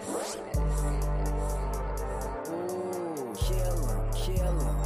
Ooh, kill 'em, kill 'em.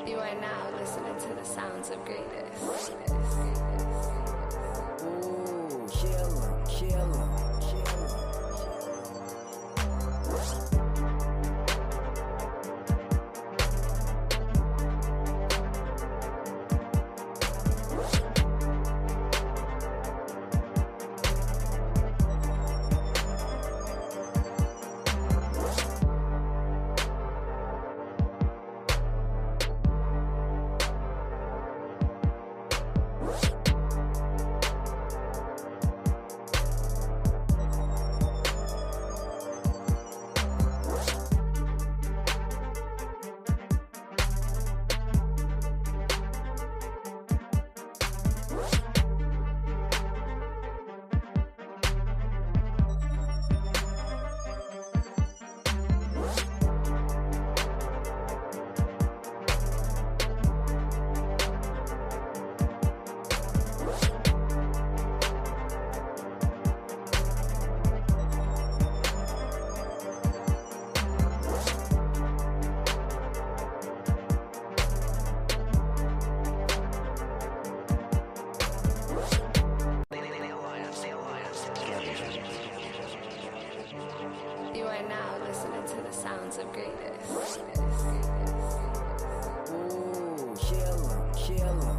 You are now listening to the sounds of greatness. Ooh, kill 'em, kill 'em. You are now listening to the sounds of greatness. Ooh, kill 'em, kill 'em.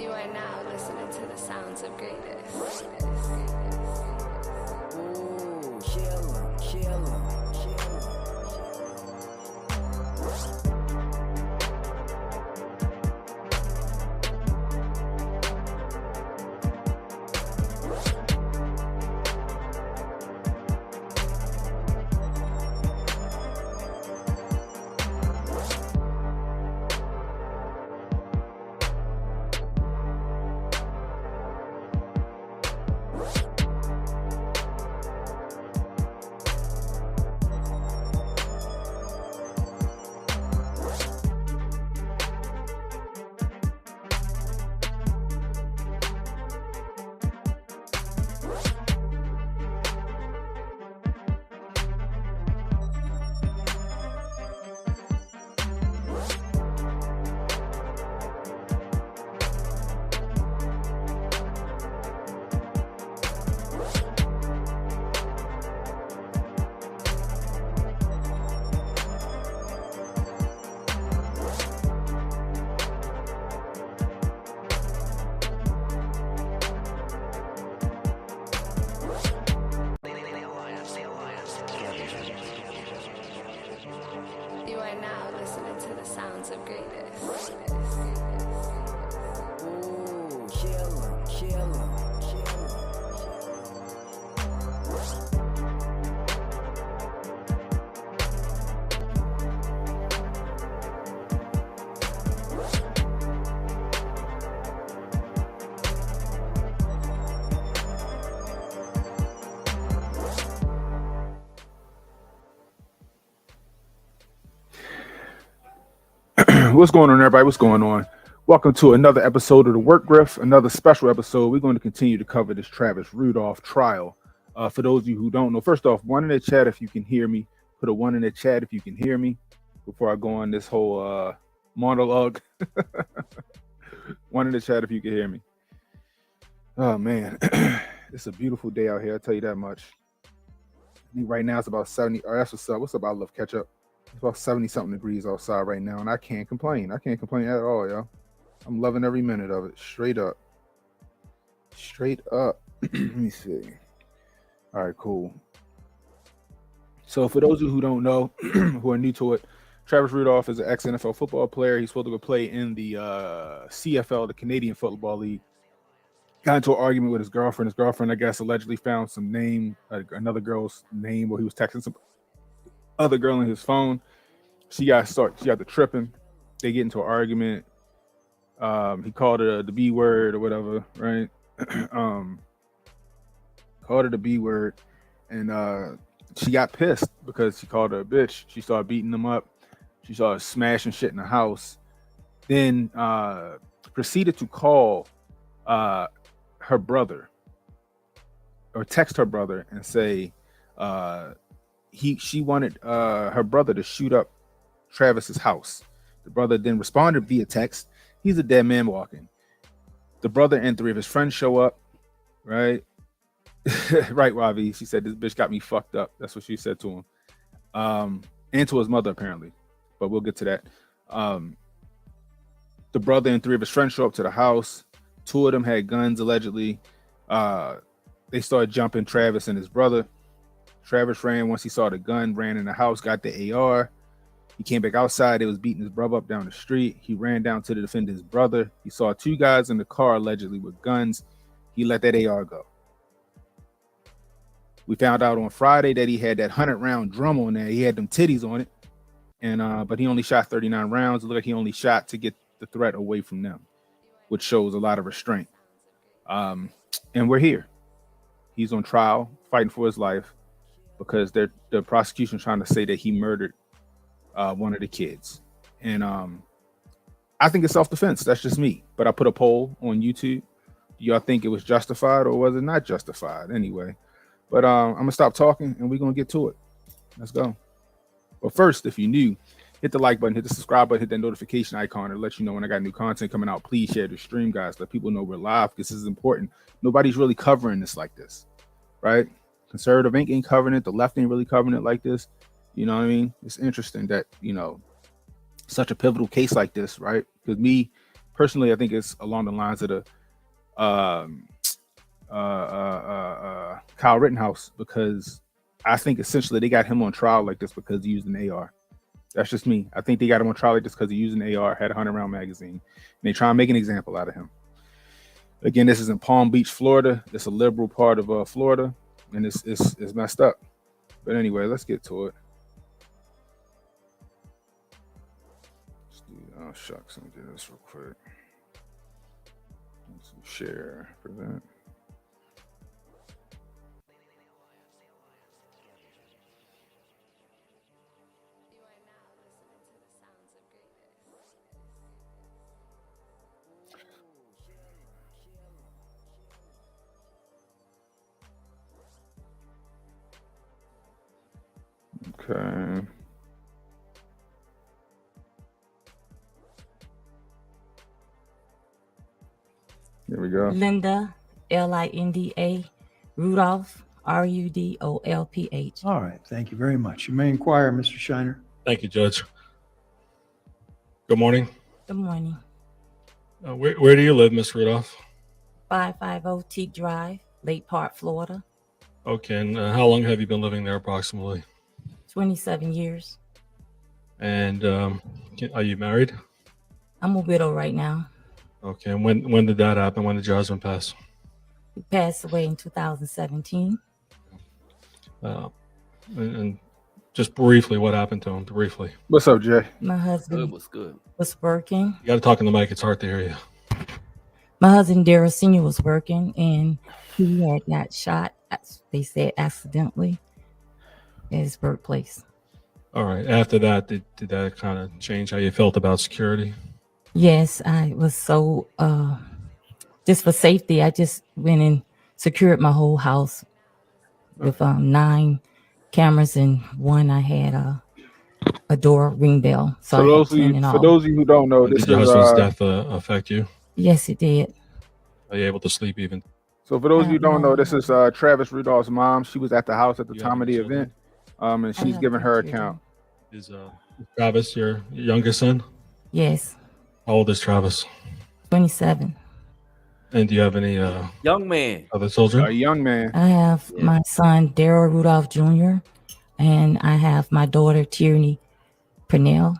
You are now listening to the sounds of greatness. Ooh, kill 'em, kill 'em. What? greatest. Ooh, killer, killer, killer. What's going on, everybody? What's going on? Welcome to another episode of the Work Griff, another special episode. We're going to continue to cover this Travis Rudolph trial. For those of you who don't know, first off, one in the chat if you can hear me. Put a one in the chat if you can hear me before I go on this whole monologue. One in the chat if you can hear me. Oh, man. It's a beautiful day out here, I'll tell you that much. I think right now it's about 70. Oh, that's what's up. What's up? I love ketchup. It's about 70-something degrees outside right now, and I can't complain. I can't complain at all, yo. I'm loving every minute of it. Straight up. Straight up. Let me see. All right, cool. So for those of you who don't know, who are new to it, Travis Rudolph is an ex-NFL football player. He's supposed to go play in the CFL, the Canadian Football League. Got into an argument with his girlfriend. His girlfriend, I guess, allegedly found some name, another girl's name, where he was texting some other girl in his phone. She got the tripping. They get into an argument. He called her the B word or whatever, right? Called her the B word, and she got pissed because he called her a bitch. She started beating him up. She started smashing shit in the house. Then proceeded to call her brother, or text her brother and say she wanted her brother to shoot up Travis's house. The brother then responded via text. He's a dead man walking. The brother and three of his friends show up, right? Right, Ravi. She said, "This bitch got me fucked up." That's what she said to him. And to his mother, apparently. But we'll get to that. The brother and three of his friends show up to the house. Two of them had guns, allegedly. They started jumping Travis and his brother. Travis ran once he saw the gun, ran in the house, got the AR. He came back outside. They was beating his brother up down the street. He ran down to defend his brother. He saw two guys in the car, allegedly with guns. He let that AR go. We found out on Friday that he had that 100-round drum on there. He had them titties on it, and but he only shot 39 rounds. It looked like he only shot to get the threat away from them, which shows a lot of restraint. And we're here. He's on trial, fighting for his life, because the prosecution trying to say that he murdered one of the kids. And I think it's self-defense. That's just me. But I put a poll on YouTube. Do y'all think it was justified or was it not justified? Anyway. But I'm going to stop talking and we're going to get to it. Let's go. But first, if you're new, hit the like button, hit the subscribe button, hit that notification icon to let you know when I got new content coming out. Please share the stream, guys. Let people know we're live because this is important. Nobody's really covering this like this, right? Conservative ain't covering it. The left ain't really covering it like this. You know what I mean? It's interesting that, such a pivotal case like this, right? Because me personally, I think it's along the lines of the Kyle Rittenhouse, because I think essentially they got him on trial like this because he used an AR. That's just me. I think they got him on trial like this because he used an AR, had a 100-round magazine, and they try and make an example out of him. Again, this is in Palm Beach, Florida. It's a liberal part of Florida, and it's messed up. But anyway, let's get to it. Oh shucks, let me do this real quick. Let's share, present. Okay. Here we go. Linda, Linda, Rudolph, Rudolph. All right. Thank you very much. You may inquire, Mr. Shiner. Thank you, Judge. Good morning. Good morning. Where do you live, Miss Rudolph? 550 Teak Drive, Lake Park, Florida. Okay, and how long have you been living there approximately? 27 years. And are you married? I'm a widow right now. Okay. And when did that happen? When did your husband pass? He passed away in 2017. And just briefly, what happened to him? Briefly. What's up, Jay? My husband What's good? was working. You got to talk in the mic. It's hard to hear you. My husband, Daryl Sr., was working, and he had got shot, they said, accidentally at his workplace. All right. After that, did that kind of change how you felt about security? Yes, I was so, just for safety, I just went and secured my whole house with 9 cameras, and one I had a door ring bell. So I had 10 in all. For those of you who don't know, this Did your is husband's death affect you? Yes, it did. Are you able to sleep even? So for those of you who don't know, this is Travis Rudolph's mom. She was at the house at the time of the event, and she's giving her account. Is Travis your youngest son? Yes. How old is Travis? 27. And do you have any Young man. other children? A young man. I have my son, Daryl Rudolph Jr., and I have my daughter, Tierney Purnell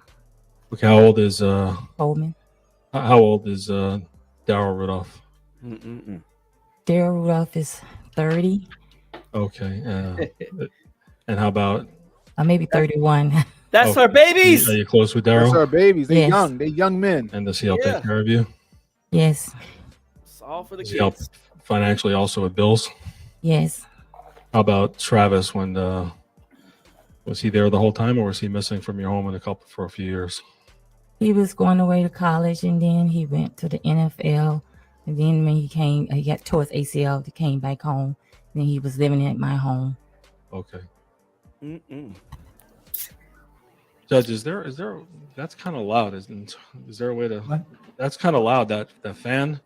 Okay. How old is Coleman. How old is Daryl Rudolph? Daryl Rudolph is 30, Okay. And how about? maybe 31. That's Oh, our babies. Are you close with That's Daryl? our babies. They Yes. young. They young men. And does he help Yeah. take care of you? Yes, It's all for the Does he help kids. financially also with bills? yes. How about Travis? When was he there the whole time, or was he missing from your home for a few years? He was going away to college, and then he went to the NFL. And then when he got towards ACL, he came back home. Then he was living at my home. Okay. Mm-mm. Judge, is there that's kind of loud, isn't? Is there a way to? What? That's kind of loud. That fan.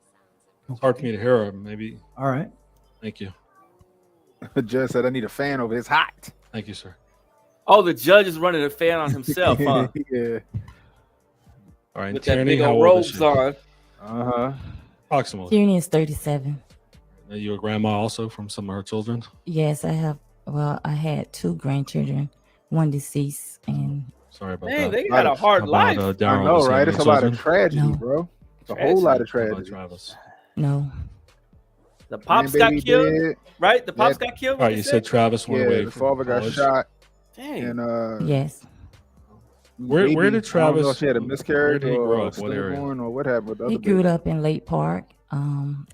It's hard for me to hear. Maybe. All right. Thank you. Judge said, "I need a fan over. It's hot." Thank you, sir. Oh, the judge is running a fan on himself, huh? Yeah. All right. With that Tierney, big how old old is robes she? on. Uh-huh. Approximately. Tierney is 37. Are you a grandma also from some of her children? Yes, I have. Well, I had 2 grandchildren, one deceased, and Sorry about Man, that. they got a hard life. About, I Daryl, know, the same right? It's a with lot of children? tragedy, No. bro. It's a whole lot of How about tragedy. Travis? no. The pops Grandbaby got killed, dead. right? The pops Yeah. got killed. All right, you said Travis went Yeah, away the from father got college. shot, Dang. and Yes. Where did I don't know Travis? if she had a miscarriage Where did he grow or up? What area? stillborn or what happened with the He other grew baby. up in Lake Park,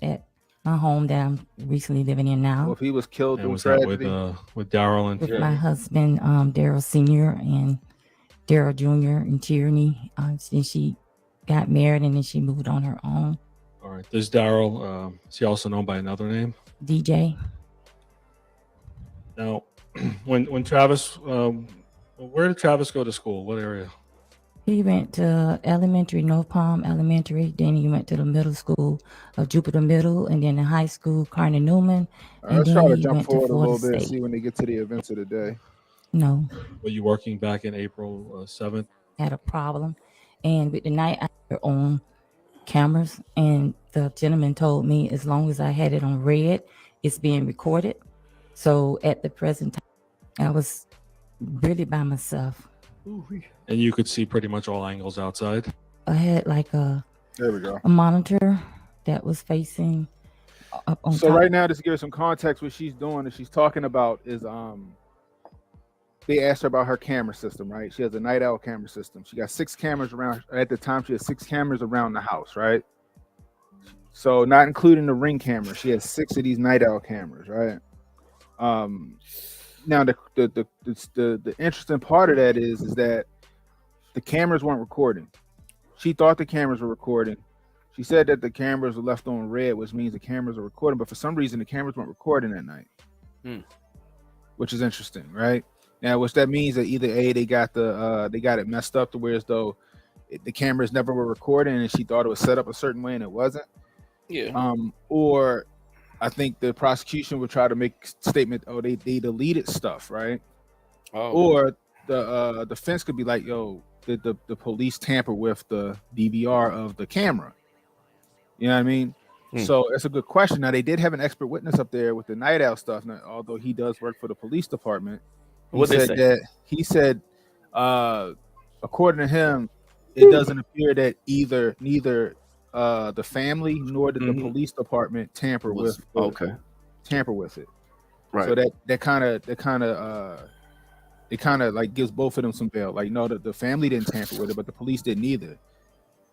at my home that I'm recently living in Well, now if he was killed And through was that tragedy, with Daryl and with Tierney? my husband, Daryl Sr. and Daryl Jr. and Tierney. Then she got married, and then she moved on her own. All right. Does Daryl? Is he also known by another name? DJ. Now, when Travis, where did Travis go to school? What area? He went to elementary, North Palm Elementary. Then he went to the middle school of Jupiter Middle, and then the high school, Carnegie Newman. And let's then try to he jump went to forward a Florida little bit, State. see when they get to the events of the day. No, Were you working back in April 7th? had a problem. And with the night, I had on cameras, and the gentleman told me as long as I had it on red, it's being recorded. So at the present time, I was really by myself. And you could see pretty much all angles outside. I had like There we go. a monitor that was facing up on So top. right now, just to give her some context, what she's doing and she's talking about is they asked her about her camera system, right? She has a night owl camera system. She got 6 cameras around. At the time, she had 6 cameras around the house, right? So not including the ring camera, she has 6 of these night owl cameras, right? Now the interesting part of that is that the cameras weren't recording. She thought the cameras were recording. She said that the cameras were left on red, which means the cameras are recording, but for some reason the cameras weren't recording that night, which is interesting, right? Now, which that means that either they got it messed up to where as though the cameras never were recording, and she thought it was set up a certain way and it wasn't. Yeah. Or I think the prosecution would try to make a statement, oh, they deleted stuff, right? Oh. Or the defense could be like, yo, did the police tamper with the DVR of the camera? You know what I mean? So it's a good question. Now, they did have an expert witness up there with the night owl stuff. Now, although he does work for the police department, What'd they say? he said, according to him, it doesn't appear that neither the family nor did the Mhm. police department tamper with Okay. it. Right. So that kind of like gives both of them some bail. Like, no, the family didn't tamper with it, but the police didn't either.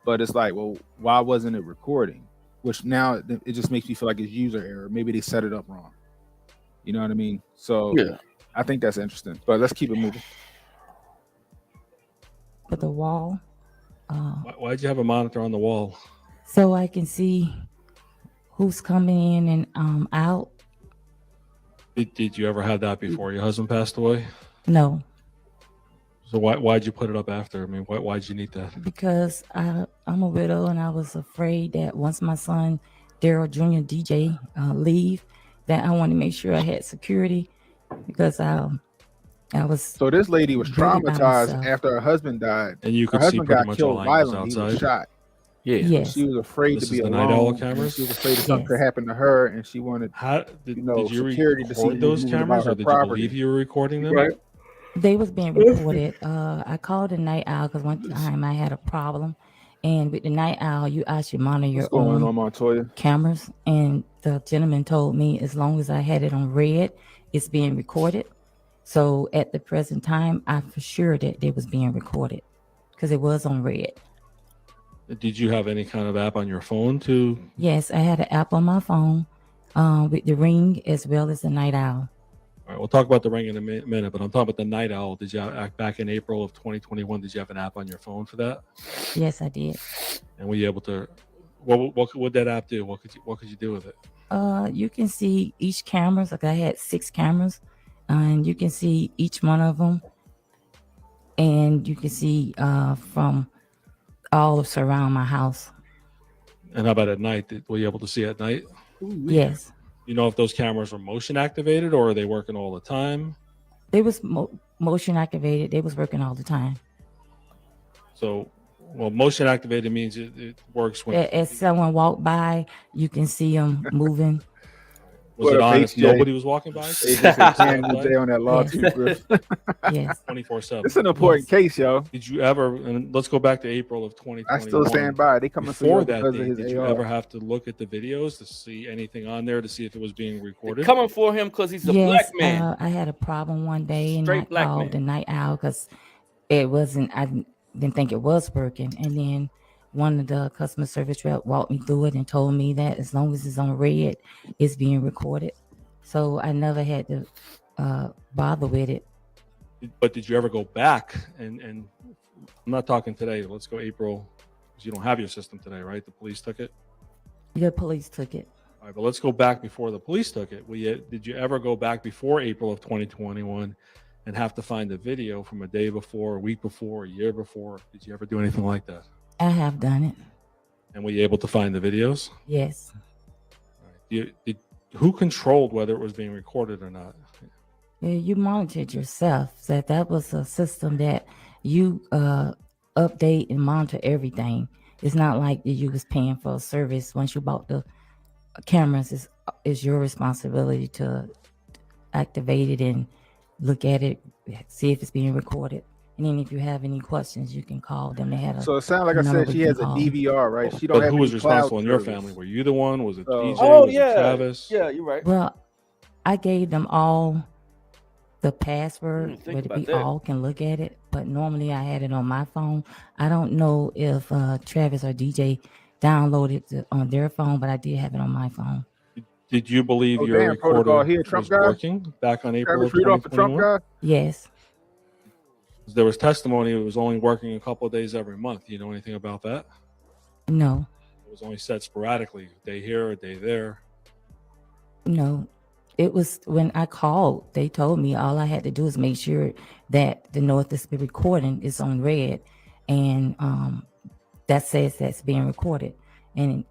But it's like, well, why wasn't it recording? Which now it just makes me feel like it's user error. Maybe they set it up wrong. You know what I mean? So Yeah. I think that's interesting. But let's keep it moving. For the wall, Why'd you have a monitor on the wall? so I can see who's coming in and out. Did you ever have that before your husband passed away? No, So why'd you put it up after? I mean, why'd you need that? because I'm a widow and I was afraid that once my son Daryl Jr. DJ leave, that I wanted to make sure I had security because I was So this lady was Really by traumatized myself. after her husband died. And you Her could see husband pretty got much all killed angles violently. He was outside. shot. Yeah. yes. She was afraid This to be is the alone. night owl and cameras? She was afraid something Yes. could happen to her, and she wanted How did you security to see record who those was moving cameras, about her or did you property. believe you were recording them? Right. They was being recorded. I called the night owl because one time I had a problem, and with the night owl, you actually monitor your What's going own on, Montoya? cameras. And the gentleman told me as long as I had it on red, it's being recorded. So at the present time, I for sure that they was being recorded because it was on red. Did you have any kind of app on your phone to? Yes, I had an app on my phone with the Ring as well as the night owl. All right, we'll talk about the Ring in a minute, but I'm talking about the night owl. Did you back in April of 2021? Did you have an app on your phone for that? Yes, I did. And were you able to? What would that app do? What could you do with it? You can see each cameras. Like I had 6 cameras, and you can see each one of them, and you can see from all of surround my house. And how about at night? Were you able to see at night? Yes, You know if those cameras were motion activated or are they working all the time? they was motion activated. They was working all the time. So, well, motion activated means it works when. As someone walked by, you can see them moving. Was What it up, on if HJ? nobody was walking by? They just said Candy J on that lawsuit. Yes. Griff. Yes, 24/7. It's an important case, yo. Did you ever? And let's go back to April of 2021. I still stand by. They coming for you Before that because date, of his did you AR. ever have to look at the videos to see anything on there to see if it was being recorded? Coming for him because he's a yes. black man. I had a problem one day, and Straight I black called man. the night owl because it wasn't. I didn't think it was working, and then one of the customer service rep walked me through it and told me that as long as it's on red, it's being recorded. So I never had to bother with it. But did you ever go back and I'm not talking today. Let's go April, because you don't have your system today, right? The police took it. The police took it. All right, but let's go back before the police took it. Did you ever go back before April of 2021 and have to find a video from a day before, a week before, a year before? Did you ever do anything like that? I have done it. And were you able to find the videos? Yes. All right. Who controlled whether it was being recorded or not? Yeah, you monitored yourself. So that was a system that you update and monitor everything. It's not like you was paying for a service. Once you bought the cameras, it's your responsibility to activate it and look at it, see if it's being recorded. And then if you have any questions, you can call them. They had a So it sounds like I number said she you has can a call. DVR, right? She don't But have who was any cloud responsible in your service. family? Were you the one? Was it So- DJ? Oh Was it yeah, Travis? yeah, you're right. Well, I gave them all the password Think where the about we that. all can look at it. But normally I had it on my phone. I don't know if Travis or DJ downloaded it on their phone, but I did have it on my phone. Did you believe Oh, your damn, protocol recorder here, Trump was guy? working back on April Travis of Rudolph, the Trump 2021? guy. Yes. There was testimony it was only working a couple of days every month. You know anything about that? No. It was only set sporadically, a day here, a day there. No. It was when I called, they told me all I had to do is make sure that the North recording is on red, and that says that's being recorded. And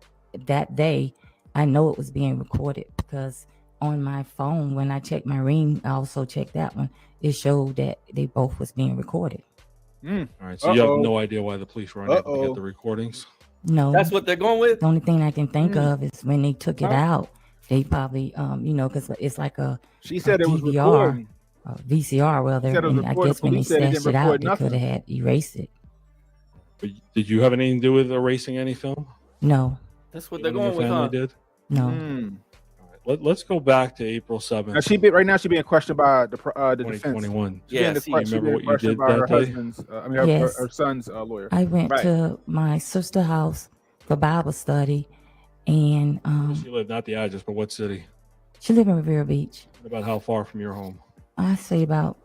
that day, I know it was being recorded because on my phone, when I checked my Ring, I also checked that one. It showed that they both was being recorded. All right, so you Uh-oh. have no idea why the police were unable to Uh-oh. get the recordings. No, That's what they're going with. the only thing I can think of is when they took it Huh? out, they probably, because it's like a She said it was DVR. recording. VCR, well, Said it was and I recorded. guess when they Police said it didn't snatched it out, record they nothing. could have had erased it. But did you have anything to do with erasing any film? No, That's what they're Anyone in going your with, family huh? did? no. All right. Let's go back to April 7th, Now right now she's being questioned by the defense. 2021. She's being, Yeah, see, she's remember being what you questioned did by her that day? husband's, her Yes. son's lawyer. I went Right. to my sister's house for Bible study, and Where does she live? Not the address, but what city? she lived in Revere Beach. About how far from your home? I say about,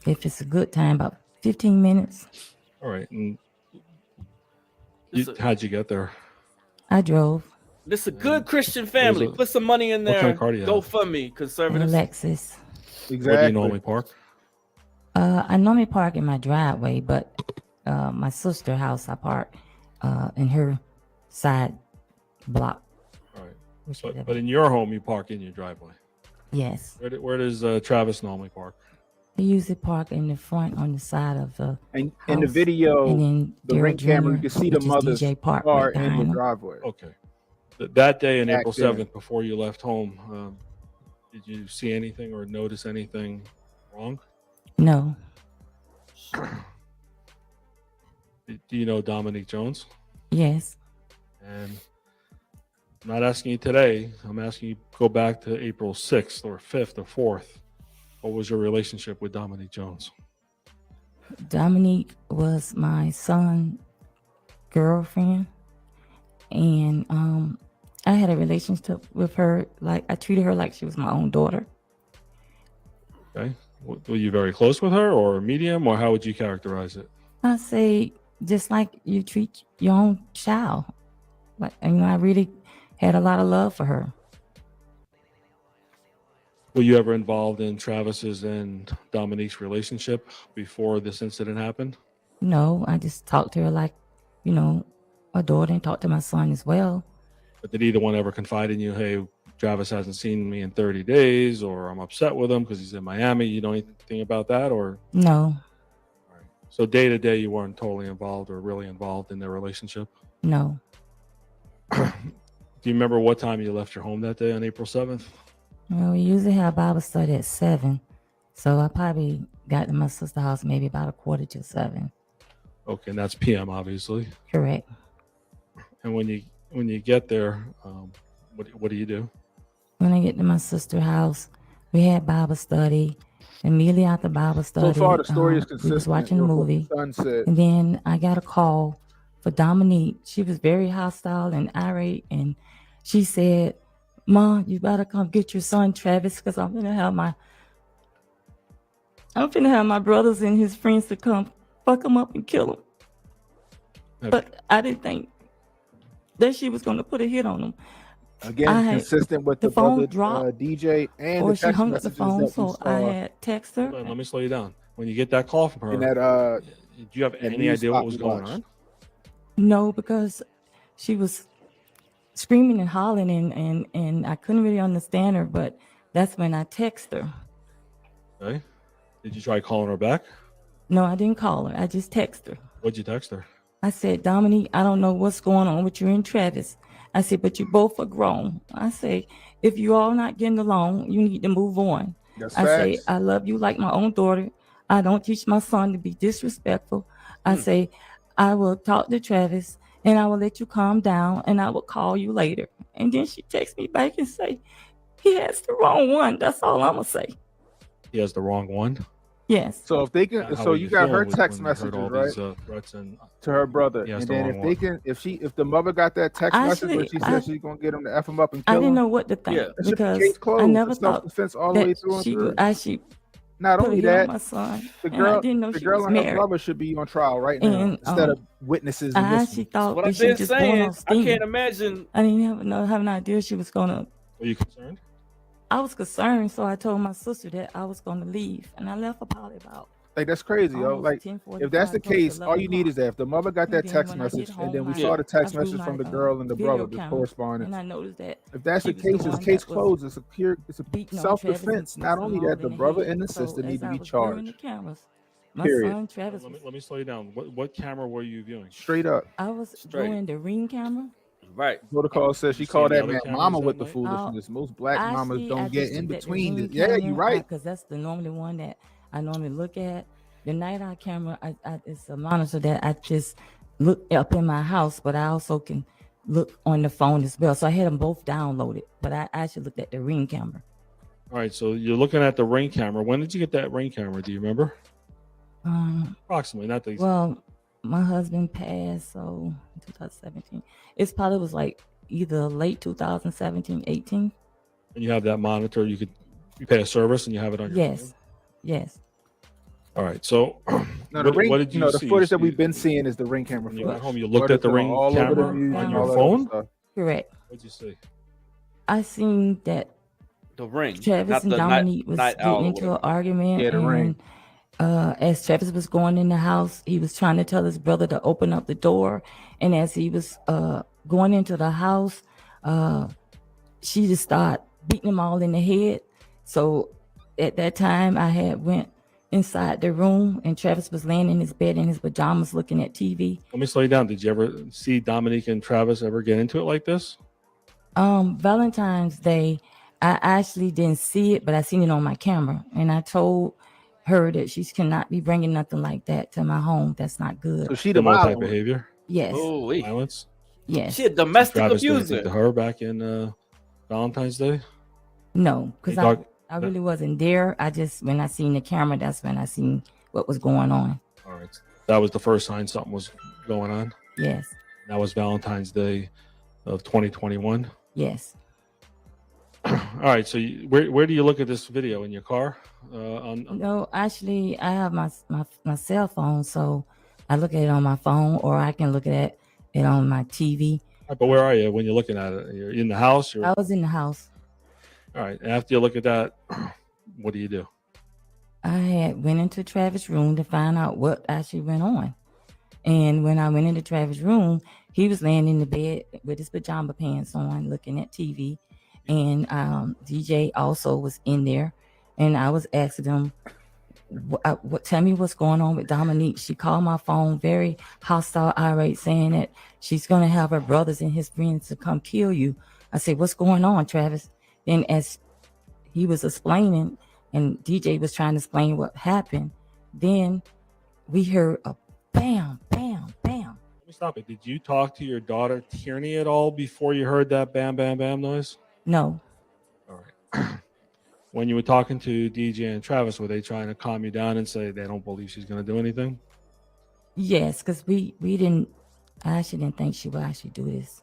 if it's a good time, about 15 minutes. All right. And This a- how'd you get there? I drove this a good Christian family. a- Put some money in what there. kind of car do you Go have? fund me, in a conservatives. Lexus. Where do Exactly. you normally park? I normally park in my driveway, but my sister's house I park in her side block. All right. Where she live But at. in your home, you park in your driveway. Yes, Where does Travis normally park? I usually park in the front on the side of the And in the house, video, and then the Daryl ring camera, you Jr., can see the which is mother's DJ Park car right in behind the him. driveway. Okay. That day on Back April then. 7th, before you left home, did you see anything or notice anything wrong? No, Do you know Dominique Jones? yes, And I'm not asking you today. I'm asking you go back to April 6th or 5th or 4th. What was your relationship with Dominique Jones? Dominique was my son's girlfriend, and I had a relationship with her. Like, I treated her like she was my own daughter. Okay. Were you very close with her or medium, or how would you characterize it? I say just like you treat your own child. Like, I really had a lot of love for her. Were you ever involved in Travis's and Dominique's relationship before this incident happened? No, I just talked to her like, a daughter, and talked to my son as well. But did either one ever confide in you, hey, Travis hasn't seen me in 30 days, or I'm upset with him because he's in Miami? You know anything about that? Or No, so day to day, you weren't totally involved or really involved in their relationship? no. Do you remember what time you left your home that day on April 7th? Well, we usually have Bible study at 7. So I probably got to my sister's house maybe about 6:45. Okay, and that's PM, obviously. Correct. And when you get there, what do you do? When I get to my sister's house, we had Bible study. Immediately after Bible study, So far, the story is we was consistent watching a with what the movie. son said. And then I got a call for Dominique. She was very hostile and irate, and she said, "Mom, you better come get your son Travis, because I'm gonna have my brothers and his friends to come fuck him up and kill him." Have- But I didn't think that she was gonna put a hit on him. Again, I had- consistent with the the phone brother dropped, DJ and or the she text hung up the messages phone, that we so I saw had text her. Hold on, let me slow you down. When you get that call from her, in that do you have that any news idea spot what was we going watched. on? No, because she was screaming and hollering, and I couldn't really understand her. But that's when I text her. Okay. Did you try calling her back? No, I didn't call her. I just text her. What'd you text her? I said, "Dominique, I don't know what's going on with you and Travis." I said, "But you both are grown." I say, "If you all not getting along, you need to move on." That's I say, facts. "I love you like my own daughter. I don't teach my son to be disrespectful." I say, "I will talk to Travis and I will let you calm down and I will call you later." And then she texts me back and say, "He has the wrong one." That's all I'm gonna say. He has the wrong one. Yes. So if they can, How so were you got her feeling when text you heard messages, all right, these, threats and to her brother, He has and the then wrong if they one. can, if the mother got that text message where she said she's gonna get him to f him up and I kill didn't him, know what to think Yeah. that should be because case closed. I never It's thought self-defense all the way that through and she through. would actually Not put a only hit on that, my son. the And I girl, didn't know the she girl was and her married. brother should be on trial right now And instead of witnesses in I this actually one. thought What that I've she been was just going saying, on I steam. can't imagine. I didn't have an idea she was gonna. Were you concerned? I was concerned, so I told my sister that I was gonna leave, and I left her probably about Like that's crazy, yo. almost Like 10:45, if that's the close to case, all 11 you need is o'clock. that if the mother got that And then text when I get message, and home, then we I- saw the text I threw message my, from the girl and the video brother, the camera, correspondence. and I noticed that If that's the she was case, the it's one case that was closed. It's a beating on self-defense. Travis and Not kissing only him all that, the in the brother head. and the So sister as need to I be was viewing the charged. cameras, my Period. son Travis was. Let me slow you down. What camera were you viewing? Straight up. I was Straight. doing the Ring camera. Right. Protocol says Did she you see called any that other man cameras mama that with the night? foolishness. Most black mamas Actually, I don't get just in looked at the between. Ring Yeah, you're right. because that's the normally one that I normally look at. The night eye camera, it's a monitor that I just look up in my house, but I also can look on the phone as well. So I had them both downloaded, but I actually looked at the Ring camera. All right, so you're looking at the Ring camera. When did you get that Ring camera? Do you remember? Approximately, not the. Well, my husband passed, so 2017. It's probably was like either late 2017, 18. And you have that monitor. You pay a service and you have it on your Yes, phone? yes. All right, so Now, the ring, what did you the see? footage that we've been seeing is the Ring camera When you got footage. home, you looked at the Ring all over the camera views on and your all that other phone? stuff. Correct. What'd you see? I seen that The Ring. Travis not and the Dominique was night owl getting or into an whatever. argument, Yeah, the Ring. and as Travis was going in the house, he was trying to tell his brother to open up the door, and as he was going into the house, she just started beating him all in the head. So at that time, I had went inside the room, and Travis was laying in his bed in his pajamas looking at TV. Let me slow you down. Did you ever see Dominique and Travis ever get into it like this? Valentine's Day, I actually didn't see it, but I seen it on my camera, and I told her that she cannot be bringing nothing like that to my home. That's not good. So she the Similar type violent one. behavior, Yes, Holy. violence. yes. She a domestic Travis did anything abuser. to her back in Valentine's Day? No, because Hey, Doc, I really wasn't there. I just, when I seen the camera, that's when I seen what was going on. All right, that was the first sign something was going on. Yes, That was Valentine's Day of 2021. yes. All right, so where do you look at this video, in your car? No, actually, I have my cell phone, so I look at it on my phone, or I can look at it on my TV. But where are you when you're looking at it? You're in the house? I was in the house. All right, after you look at that, what do you do? I had went into Travis' room to find out what actually went on. And when I went into Travis' room, he was laying in the bed with his pajama pants on, looking at TV. And DJ also was in there. And I was asking him, tell me what's going on with Dominique. She called my phone very hostile, irate, saying that she's going to have her brothers and his friends to come kill you. I said, what's going on, Travis? Then as he was explaining, and DJ was trying to explain what happened, then we heard a bam, bam, bam. Let me stop it. Did you talk to your daughter Tierney at all before you heard that bam, bam, bam noise? No. All right. When you were talking to DJ and Travis, were they trying to calm you down and say they don't believe she's going to do anything? Yes, because we didn't, I actually didn't think she would actually do this.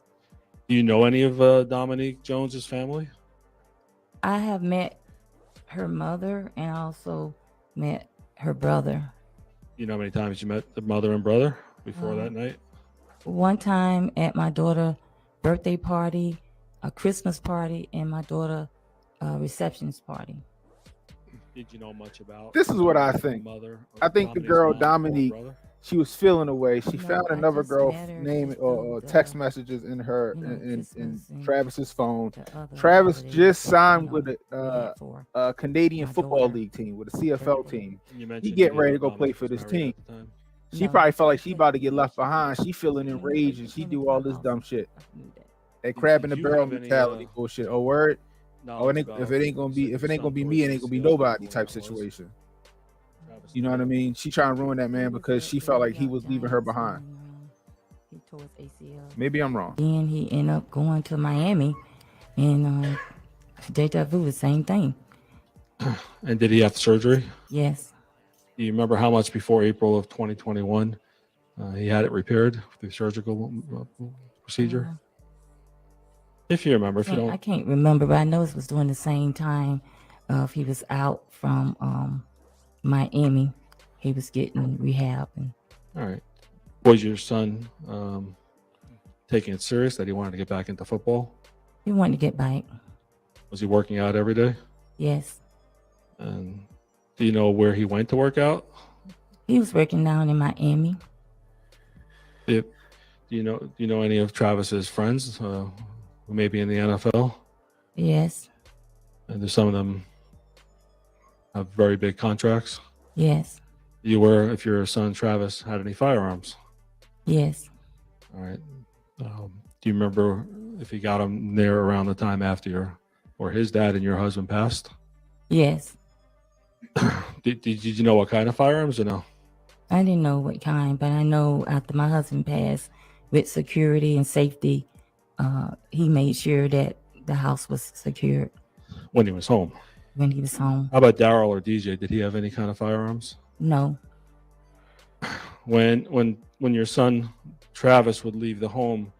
Do you know any of Dominique Jones's family? I have met her mother and also met her brother. You know how many times you met the mother and brother before that night? One time at my daughter's birthday party, a Christmas party, and my daughter receptionist party. Did you know much about This is what I think. mother? I think the Dominique's girl mom or Dominique, brother? she was feeling away. She No, found I another just girl met her name just or through text the, messages in her you know, in Christmas and Travis's phone. the other Travis holidays just that, signed you know, with we had for a Canadian my Football daughter. League team, with a CFL Birthday. team. You mentioned getting you ready didn't to know go play Dominique for was this married team. at the time. She No, probably felt like she can't about to go get to left the behind. She feeling can't enraged go and to she the do all this house. dumb shit. I knew that. That crab in the Did you barrel have any, mentality bullshit. Oh word. knowledge If about- it ain't gonna be you if said it ain't your gonna be son me, it towards ain't gonna be CFL nobody people, type that was. situation. Travis You know what I did. mean? She trying to ruin that man He was because at she the felt like New he York was leaving her Giants behind. and, he tore his ACL. Maybe I'm wrong. Then he ended up going to Miami, and deja vu, the same thing. And did he have surgery? Yes, Do you remember how much before April of 2021 he had it repaired through surgical procedure? If you remember, if you I don't, can't remember, but I know it was during the same time of he was out from Miami. He was getting rehab, and all right. Was your son taking it serious that he wanted to get back into football? he wanted to get back. Was he working out every day? Yes, And do you know where he went to work out? he was working down in Miami. Do you know any of Travis's friends who may be in the NFL? Yes, And there's some of them have very big contracts. yes, If your son Travis had any firearms? yes. All right. Do you remember if he got them there around the time after his dad and your husband passed? Yes. Did you know what kind of firearms or no? I didn't know what kind, but I know after my husband passed, with security and safety, he made sure that the house was secured when he was home? when he was home. How about Daryl or DJ? Did he have any kind of firearms? No, When your son Travis would leave the home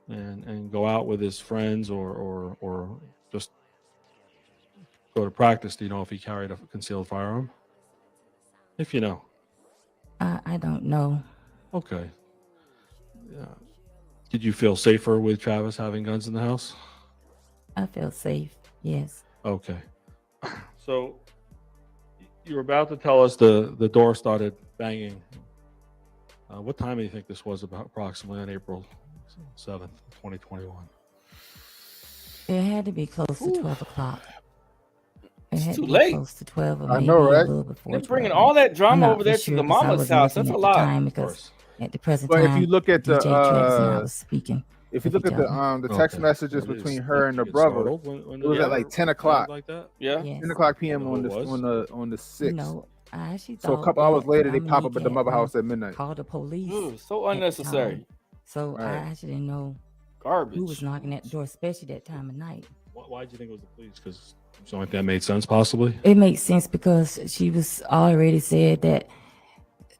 and go out with his friends or just go to practice, do you know if he carried a concealed firearm? If you know. I don't know. Okay. Yeah. Did you feel safer with Travis having guns in the house? I feel safe. Yes. Okay. So you were about to tell us the door started banging. What time do you think this was about approximately on April 7th, 2021? It had to be close to 12 o'clock. It had too to be late. close to 12 or I maybe know, a right? little before They're 12. bringing all that I'm drama not over there for to sure the 'cause I mama's wasn't house. looking That's a at the lot. time Of because course. at the present But time, if you look at DJ Travis and I the was speaking. if you with look each at the other. text Okay. messages Well, between did her and you the get brother, startled when it was at like 10 o'clock. like that? Yeah. Yes. 10 o'clock p.m. You know on who it was? on the 6th. No, I actually So a thought couple hours that later, they pop up Dominique at the had, mother house at midnight. called the police. Ooh, so at the unnecessary. time. So I Right. actually didn't know Garbage. who was knocking at the door, especially that time of night. Why did you think it was the police? Because something like that made sense, possibly. It makes sense because she was already said that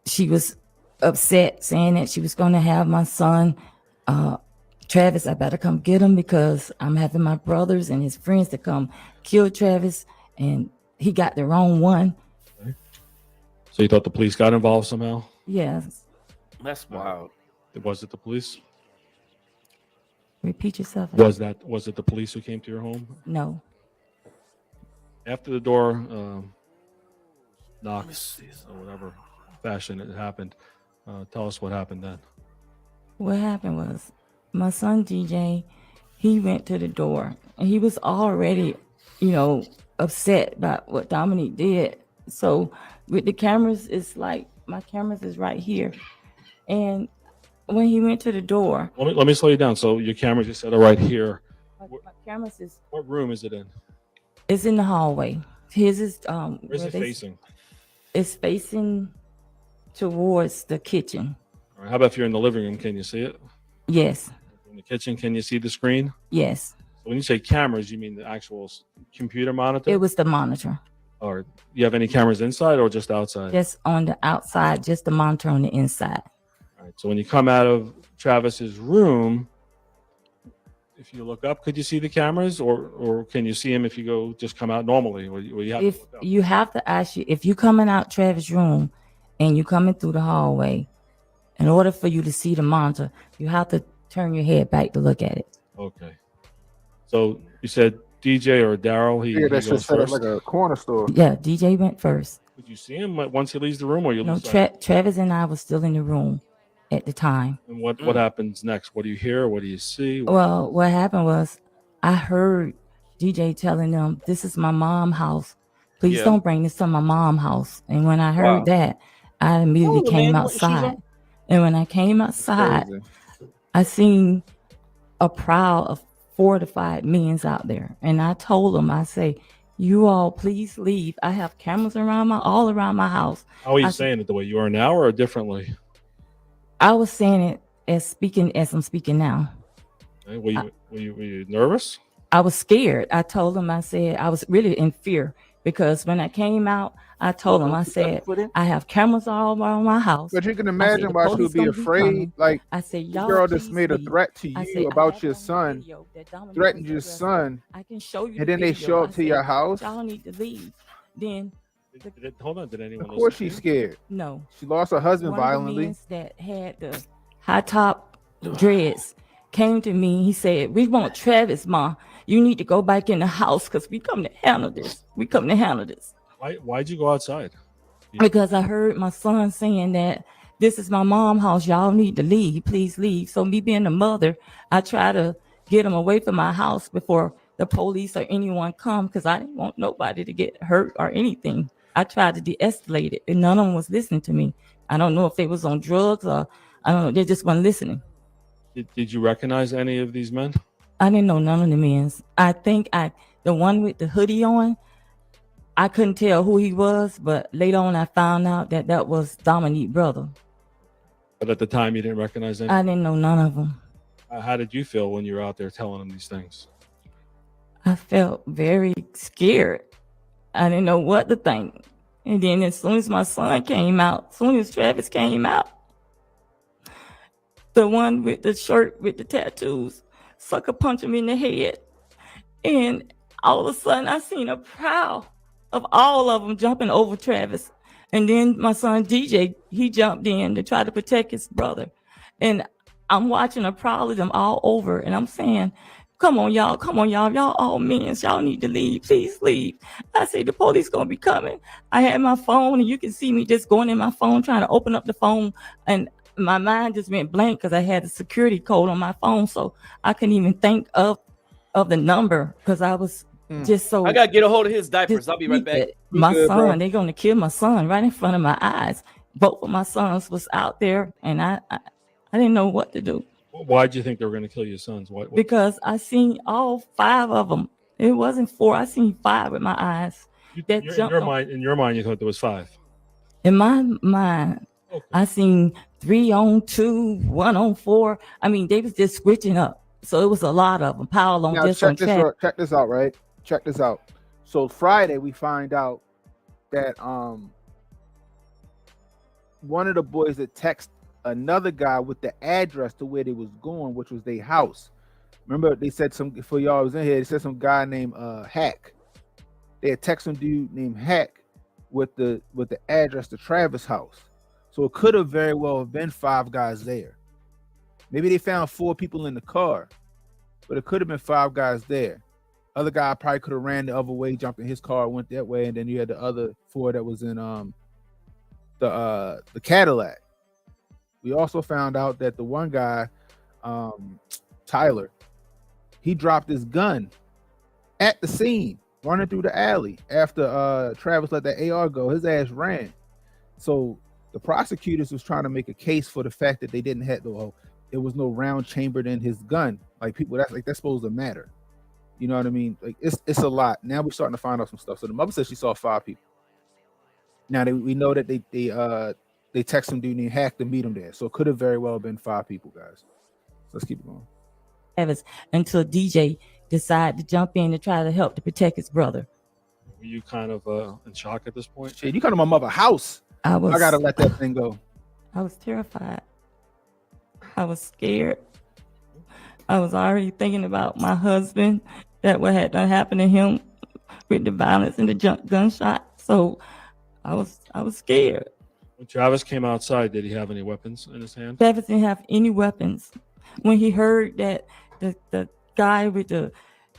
she was upset, saying that she was going to have my son, Travis. I better come get him because I'm having my brothers and his friends to come kill Travis, and he got the wrong one. So you thought the police got involved somehow? Yes. That's wild. Was it the police? Repeat yourself. Was it the police who came to your home No. after the door knocks or whatever fashion it happened? Tell us what happened then. What happened was my son DJ, he went to the door and he was already, upset about what Dominique did. So with the cameras, it's like my cameras is right here. And when he went to the door, Let me slow you down. So your cameras, you said, are right here. my cameras is What room is it in? it's in the hallway. His is Where's it facing? It's facing towards the kitchen. All right, how about if you're in the living room? Can you see it? Yes. In the kitchen, can you see the screen? Yes. So when you say cameras, you mean the actual computer monitor? It was the monitor. Or you have any cameras inside or just outside? Just on the outside, just the monitor on the inside. All right. So when you come out of Travis's room, if you look up, could you see the cameras, or can you see him if you go just come out normally? Or you have If to look up? you have to actually, if you coming out Travis' room and you coming through the hallway, in order for you to see the monitor, you have to turn your head back to look at it. Okay. So you said DJ or Daryl, he Yeah, that's goes just set up first. like a corner store. Yeah, DJ went first. Could you see him once he leaves the room, or you No, lose sight? Travis and I was still in the room at the time. And what happens next? What do you hear? What do you see? Well, what happened was I heard DJ telling them, "This is my mom's house. Please Yeah. don't bring this to my mom's house." And when I heard Wow. that, I immediately Oh, came man, she's outside. And when I came outside, Crazy. I seen a crowd of fortified men out there. And I told them, I say, "You all please leave. I have cameras all around my house." How are you I- saying it? The way you are now, or differently? I was saying it as I'm speaking now. Okay, were you nervous? I was scared. I told them, I said, I was really in fear because when I came out, I told them, I said, I have cameras all around my house. But you can I said, imagine "The why she police would be gonna afraid. coming." Like, I said, the "Y'all girl just please made a leave." threat to I you said, "I about have your on the son, video that Dominique threatened was your arrested. son, I can show you and the then they video." show I up to said, your house. "Y'all need to leave." Then Hold on. Did anyone? Of course listen she's to you? scared. no, She lost her husband one of the violently. men that had the high top dreads came to me. He said, "We want Travis, Ma. You need to go back in the house because we come to handle this. We come to handle this." Why'd you go outside? Because I heard my son saying that this is my mom's house. Y'all need to leave. Please leave. So me being a mother, I try to get him away from my house before the police or anyone come because I didn't want nobody to get hurt or anything. I tried to de-escalate it, and none of them was listening to me. I don't know if they was on drugs or I don't know. They just weren't listening. Did you recognize any of these men? I didn't know none of the men's. I think the one with the hoodie on, I couldn't tell who he was, but later on I found out that that was Dominique's brother. But at the time, you didn't recognize any. I didn't know none of them. How did you feel when you were out there telling him these things? I felt very scared. I didn't know what to think. And then as soon as my son came out, as soon as Travis came out, the one with the shirt with the tattoos, sucker punched him in the head. And all of a sudden I seen a crowd of all of them jumping over Travis. And then my son DJ, he jumped in to try to protect his brother. And I'm watching a crowd of them all over, and I'm saying, come on, y'all, y'all all men, y'all need to leave, please leave. I say, the police gonna be coming. I had my phone, and you can see me just going in my phone, trying to open up the phone, and my mind just went blank because I had a security code on my phone, so I couldn't even think of the number because I was just so. I gotta get a hold of his diapers. I'll be right back. My good, son, bro. they're gonna kill my son right in front of my eyes. Both of my sons was out there, and I didn't know what to do. Why did you think they were going to kill your sons? What? Because I seen all 5 of them. It wasn't 4. I seen 5 with my eyes. In your mind, you thought there was 5. In my mind, Okay. I seen 3 on 2, 1 on 4. I mean, they was just switching up. So it was a lot of them piled on Now just on track. check this out, right? Check this out. So Friday we find out that one of the boys that text another guy with the address to where they was going, which was their house. Remember, they said for y'all was in here. They said some guy named Hack. They had text some dude named Hack with the address to Travis' house. So it could have very well been 5 guys there. Maybe they found 4 people in the car, but it could have been 5 guys there. Other guy probably could have ran the other way, jumped in his car, went that way, and then you had the other 4 that was in the Cadillac. We also found out that the one guy, Tyler, he dropped his gun at the scene, running through the alley after Travis let that AR go. His ass ran. So the prosecutors was trying to make a case for the fact that they didn't have there was no round chambered in his gun. Like people, that's supposed to matter. You know what I mean? Like it's a lot. Now we're starting to find out some stuff. So the mother said she saw 5 people. Now we know that they text some dude named Hack to meet him there. So it could have very well been 5 people, guys. So let's keep it going. Until DJ decided to jump in to try to help to protect his brother. Were you kind of in shock at this point? Shit, you come to my mother's house. I gotta let that thing go. I was terrified. I was scared. I was already thinking about my husband, that what had done happened to him with the violence and the gunshot. So I was scared. When Travis came outside, did he have any weapons in his hand? Travis didn't have any weapons. When he heard that the guy with the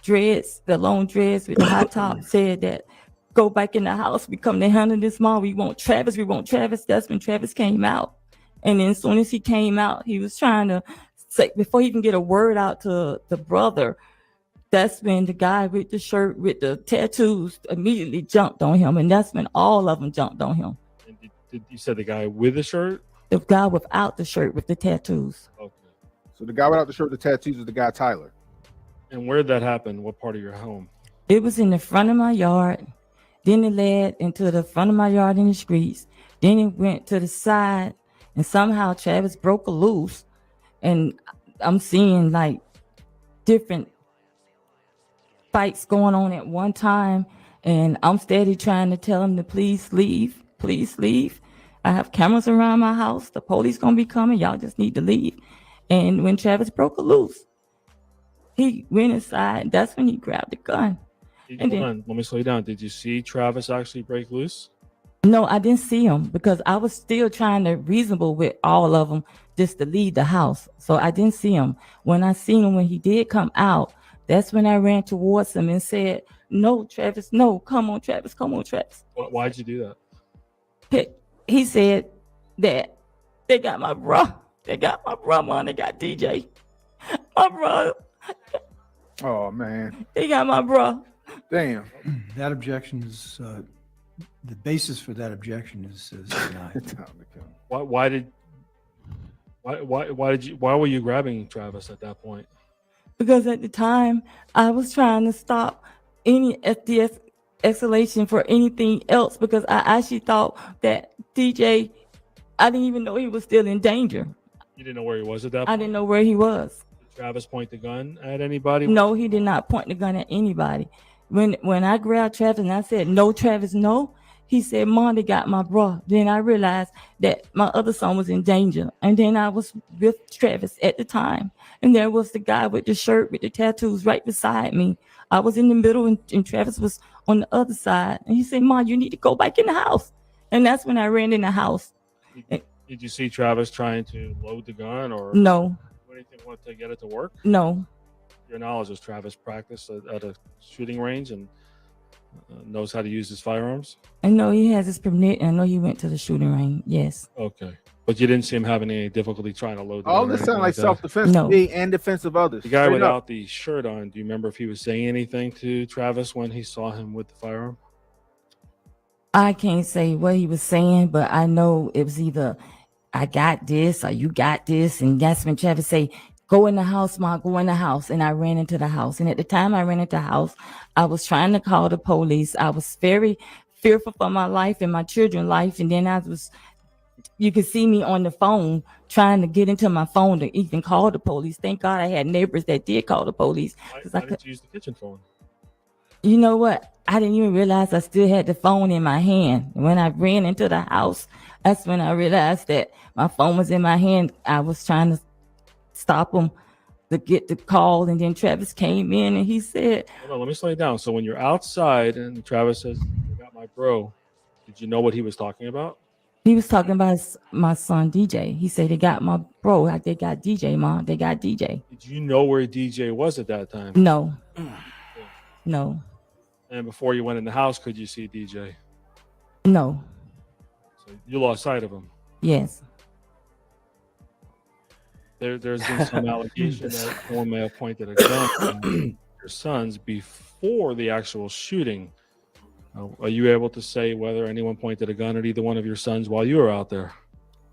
dreads, the long dreads with the high top said that, go back in the house, we come to handle this mall, we want Travis. That's when Travis came out. And then as soon as he came out, he was trying to say, before he can get a word out to the brother, that's when the guy with the shirt with the tattoos immediately jumped on him. And that's when all of them jumped on him. And did you said the guy with the shirt? The guy without the shirt with the tattoos. Okay. So the guy without the shirt with the tattoos is the guy Tyler. And where did that happen? What part of your home? It was in the front of my yard. Then it led into the front of my yard in the streets. Then it went to the side, and somehow Travis broke loose. And I'm seeing like different fights going on at one time. And I'm steady trying to tell him to please leave. Please leave. I have cameras around my house. The police gonna be coming. Y'all just need to leave. And when Travis broke loose, he went inside. That's when he grabbed the gun. Hold on, let me slow you down. Did you see Travis actually break loose? No, I didn't see him because I was still trying to reasonable with all of them just to leave the house. So I didn't see him. When I seen him, when he did come out, that's when I ran towards him and said, no, Travis, no, come on, Travis, come on, Travis. Why'd you do that? He said that they got my bro. They got my bro, man. They got DJ. My bro. Oh, man. They got my bro. Damn. That objection is, the basis for that objection is denied. Why were you grabbing Travis at that point? Because at the time I was trying to stop any escalation for anything else because I actually thought that DJ, I didn't even know he was still in danger. You didn't know where he was at that point? I didn't know where he was. Did Travis point the gun at anybody? No, he did not point the gun at anybody. When I grabbed Travis and I said, "No, Travis, no," he said, "Mom, they got my bro." Then I realized that my other son was in danger. And then I was with Travis at the time. And there was the guy with the shirt with the tattoos right beside me. I was in the middle and Travis was on the other side. And he said, "Mom, you need to go back in the house." And that's when I ran in the house. Did you see Travis trying to load the gun or No, do anything want to get it to work? no. Your knowledge is Travis practiced at a shooting range and knows how to use his firearms? I know he has his permit. And I know he went to the shooting range. Yes. Okay. But you didn't see him having any difficulty trying to load the All gun or this sound anything like that? self-defense No. to me and defense of others. The guy Straight without up. the shirt on, do you remember if he was saying anything to Travis when he saw him with the firearm? I can't say what he was saying, but I know it was either I got this or you got this. And that's when Travis say, "Go in the house, Mom, go in the house." And I ran into the house. And at the time I ran into the house, I was trying to call the police. I was very fearful for my life and my children's life. And then you could see me on the phone trying to get into my phone to even call the police. Thank God I had neighbors that did call the police. Why did you use the kitchen phone? You know what? I didn't even realize I still had the phone in my hand. When I ran into the house, that's when I realized that my phone was in my hand. I was trying to stop him to get the call, and then Travis came in and he said, Hold on, let me slow it down. So when you're outside and Travis says, "I got my bro," did you know what he was talking about? he was talking about my son DJ. He said, "They got my bro. Like they got DJ, Mom. They got DJ." Did you know where DJ was at that time? No. No. And before you went in the house, could you see DJ? No. So you lost sight of him. Yes. There's been some allegation that someone may have pointed a gun at your sons before the actual shooting. Are you able to say whether anyone pointed a gun at either one of your sons while you were out there?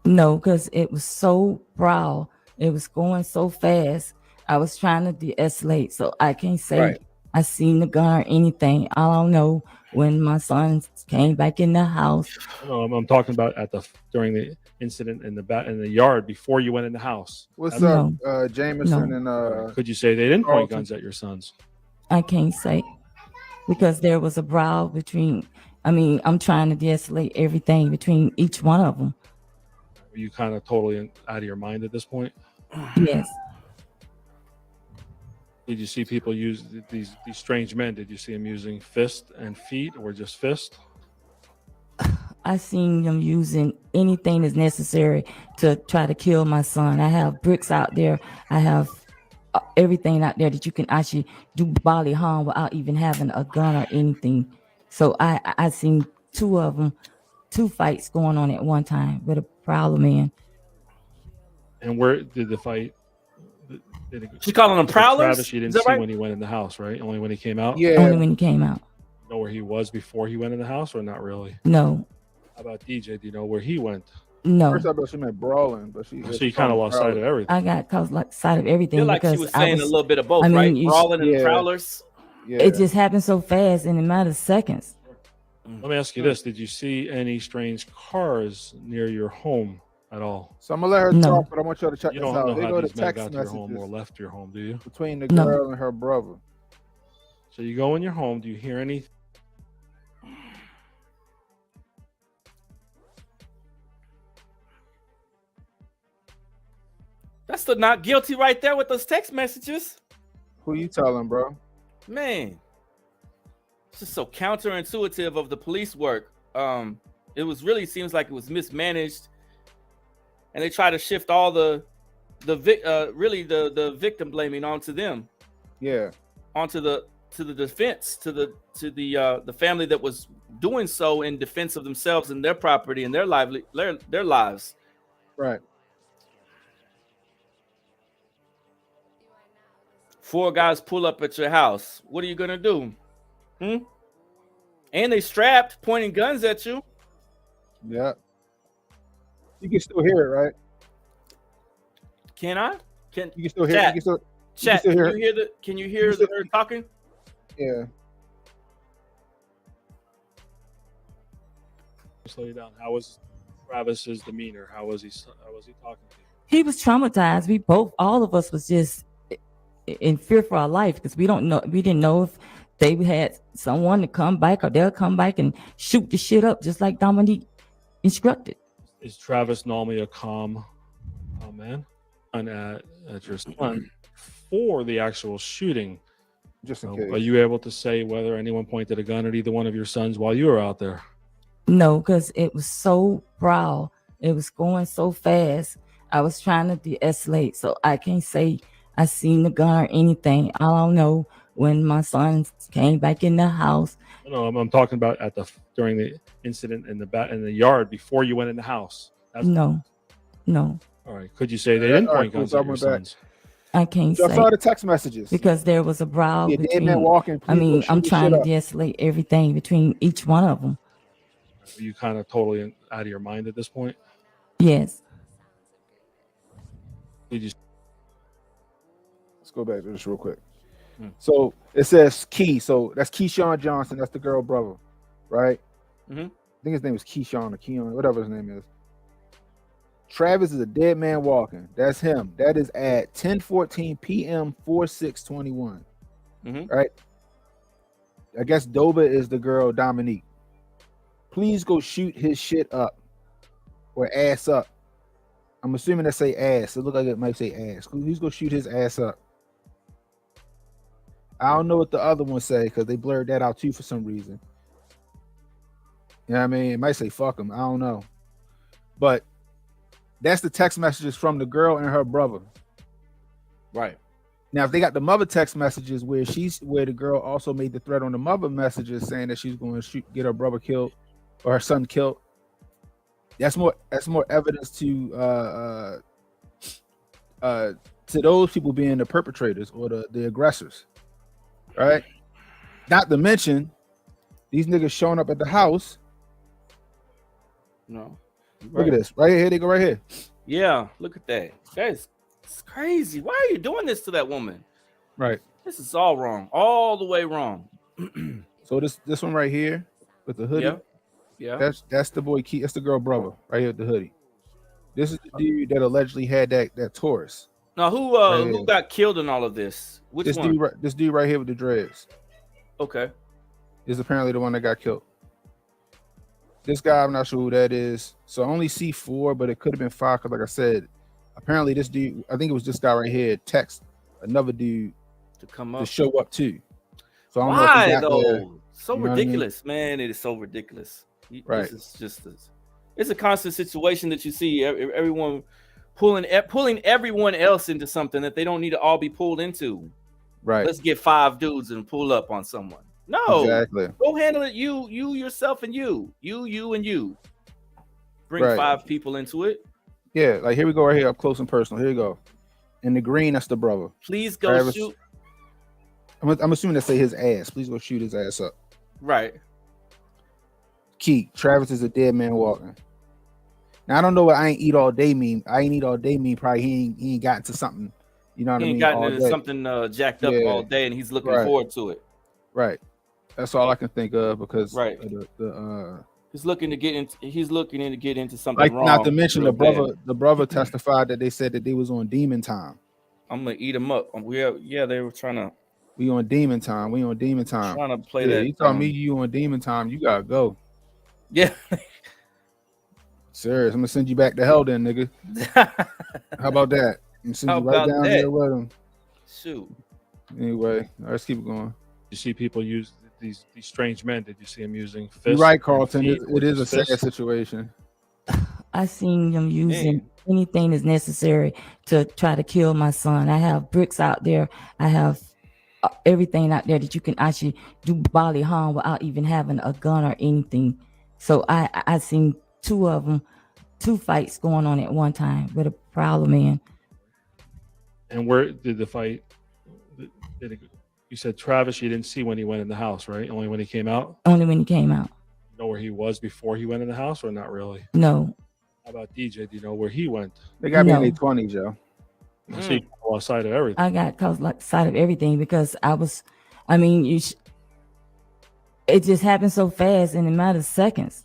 No, because it was so proud. It was going so fast. I was trying to de-escalate, so I can't say Right. I seen the gun or anything. I don't know when my sons came back in the house. No, I'm talking about during the incident in the yard before you went in the house. What's No. up, Jameson and Could you say they didn't point Carlton. guns at your sons? I can't say because there was a brawl between. I'm trying to de-escalate everything between each one of them. Are you kind of totally out of your mind at this point? Yes. Did you see people use these strange men? Did you see them using fist and feet or just fist? I seen them using anything that's necessary to try to kill my son. I have bricks out there. I have everything out there that you can actually do bodily harm without even having a gun or anything. So I seen two fights going on at one time with a prowler man. And where did the fight? She's calling them prowlers? Travis, you Is didn't that see right? when he went in the house, right? Only when he came out? yeah, Only when he came out. Know where he was before he went in the house or not really? No, How about DJ? Do you know where he went? no. first I thought she meant brawling, but she So you kind of lost sight of everything. I got caught like sight of I everything feel like she because was saying a little bit of both, I mean, right? you- Brawling and Yeah. prowlers. Yeah. it just happened so fast in a matter of seconds. Let me ask you this: did you see any strange cars near your home at all? So I'm gonna let her No. talk, but I want y'all to check You this don't out. know They how go to these men text got to your home or messages left your home, do you? between the No. girl and her brother. So you go in your home. Do you hear any? That's the not guilty right there with those text messages. Who you telling, bro? Man, it's just so counterintuitive of the police work. It was really seems like it was mismanaged, and they try to shift all the victim blaming onto them, Yeah. onto the defense, to the family that was doing so in defense of themselves and their property and their lives. Right. 4 guys pull up at your house. What are you gonna do? And they strapped, pointing guns at you. Yeah. You can still hear it, right? Can I? Can You can still hear. Chat. You can still. chat? still Can hear you hear the? Can you hear still- her talking? Yeah. Slow you down. How was Travis's demeanor? How was he talking to you? He was traumatized. All of us was just in fear for our life because we didn't know if they had someone to come back or they'll come back and shoot the shit up just like Dominique instructed. Is Travis normally a calm man? And at your son for the actual shooting, Just in case. are you able to say whether anyone pointed a gun at either one of your sons while you were out there? No, because it was so proud. It was going so fast. I was trying to de-escalate, so I can't say I seen the gun or anything. I don't know when my son came back in the house. No, I'm talking about during the incident in the yard before you went in the house. No. All right. Could you say they didn't point guns at your sons? I can't Y'all say saw the text messages because there was a brawl Yeah, dead between. man walking. I please go mean, shoot I'm this trying shit to up. de-escalate everything between each one of them. Are you kind of totally out of your mind at this point? Yes. Did you? Let's go back to this real quick. So it says Key. So that's Keyshawn Johnson. That's the girl brother, right? Mhm. I think his name is Keyshawn or Keon, whatever his name is. Travis is a dead man walking. That's him. That is at 10:14 p.m. 4/6/21. Mhm. Right? I guess Doba is the girl Dominique. Please go shoot his shit up or ass up. I'm assuming they say ass. It look like it might say ass. Please go shoot his ass up. I don't know what the other one say because they blurred that out too for some reason. You know what I mean? It might say fuck him. I don't know. But that's the text messages from the girl and her brother. Right. Now, if they got the mother text messages where the girl also made the threat on the mother messages saying that she's going to get her brother killed or her son killed, that's more evidence to those people being the perpetrators or the aggressors, right? Not to mention these niggas showing up at the house. No. Look at this right here. They go right here. Yeah, look at that. It's crazy. Why are you doing this to that woman? Right. This is all wrong. All the way wrong. So this one right here with the hoodie. Yeah. That's the boy Key. That's the girl brother right here with the hoodie. This is the dude that allegedly had that Taurus. Now who got killed in all of this? Which one? This dude right here with the dreads Okay. is apparently the one that got killed. This guy, I'm not sure who that is. So I only see 4, but it could have been 5 because, like I said, apparently this dude, I think it was this guy right here, text another dude To come to up. show up too. So I don't know Why if he got though? there. So You know what I mean? ridiculous, man. It is so ridiculous. Right. This is just it's a constant situation that you see everyone pulling everyone else into something that they don't need to all be pulled into. Right. Let's get 5 dudes and pull up on someone. No, Exactly. go handle it. You yourself and you and you. Bring Right. 5 people into it. Yeah, like here we go right here up close and personal. Here you go. In the green, that's the brother. Please go Travis. shoot. I'm assuming they say his ass. Please go shoot his ass up. Right. Key. Travis is a dead man walking. Now I don't know what I ain't eat all day mean. I ain't eat all day mean. Probably he ain't got into something. You know what I He mean? ain't gotten all into day. something jacked up Yeah. all day, and he's looking Right. forward to it. Right. That's all I can think of because Right. the He's looking to get into something like wrong. not to mention real the bad. brother testified that they said that they was on demon time. I'm gonna eat him up. They were trying to We on demon time. We on demon time. play Yeah, that. you told me you on demon time. You gotta go. Yeah. Serious. I'm gonna send you back to hell then, nigga. How about that? I'm gonna send How you right about down that? there with him. Shoot. Anyway, all right, let's keep it going. You see people use these strange men. Did you see them using fists? You're right, and Carlton. feet It with is a his sad fists? situation. I seen them using Man. anything that's necessary to try to kill my son. I have bricks out there. I have everything out there that you can actually do bodily harm without even having a gun or anything. So I seen 2 of them, 2 fights going on at one time with a prowler man. And where did the fight? You said Travis, you didn't see when he went in the house, right? Only when he came out. Only when he came out. You know where he was before he went in the house, or not really? No, How about DJ? Do you know where he went? They gotta be in No. their 20s, yo. I see you lost sight of everything. I got caught like sight of everything because it just happened so fast in a matter of seconds.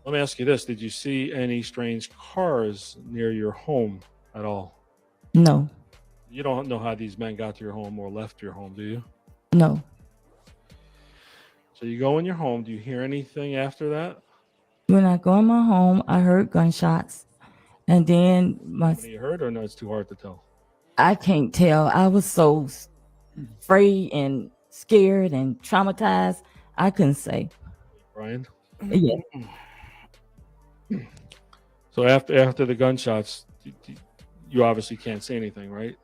Let me ask you this: did you see any strange cars near your home at all? No, You don't know how these men got to your home or left your home, do you? no. So you go in your home. Do you hear anything after that? When I go in my home, I heard gunshots, and then How many you heard, or no? It's too hard to tell. I can't tell. I was so afraid and scared and traumatized. I couldn't say. Brian. Yeah. So after the gunshots, you obviously can't say anything, right?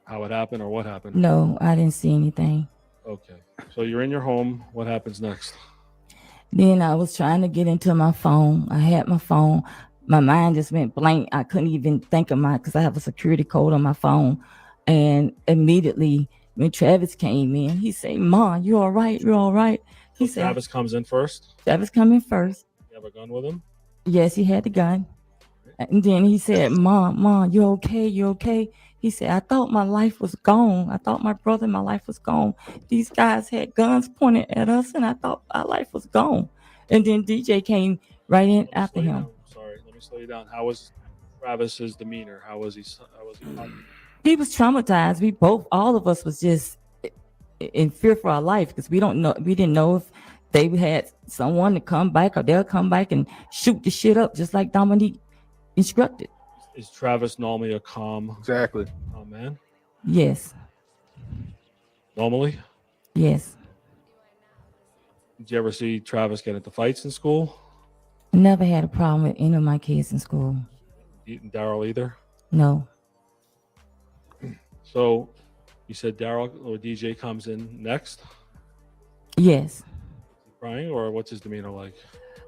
How it happened or what happened? No, I didn't see anything. Okay. So you're in your home. What happens next? Then I was trying to get into my phone. I had my phone. My mind just went blank. I couldn't even think of because I have a security code on my phone. And immediately when Travis came in, he said, "Ma, you all right? You all right?" He said, Travis comes in first. Travis coming first. You have a gun with him? Yes, he had the gun. And then he said, Mom, you okay? You okay? He said, I thought my life was gone. I thought my brother and my life was gone. These guys had guns pointed at us, and I thought our life was gone. And then DJ came right in after him. Down. Sorry, let me slow you down. How was Travis's demeanor? How was he? He was traumatized. All of us was just in fear for our life because we didn't know if they had someone to come back or they'll come back and shoot the shit up just like Dominique instructed. Is Travis normally a calm man? Yes. Normally? Yes. Did you ever see Travis get into fights in school? Never had a problem with any of my kids in school. Daryl either? No. So you said Daryl or DJ comes in next? Yes. Is he crying, or what's his demeanor like?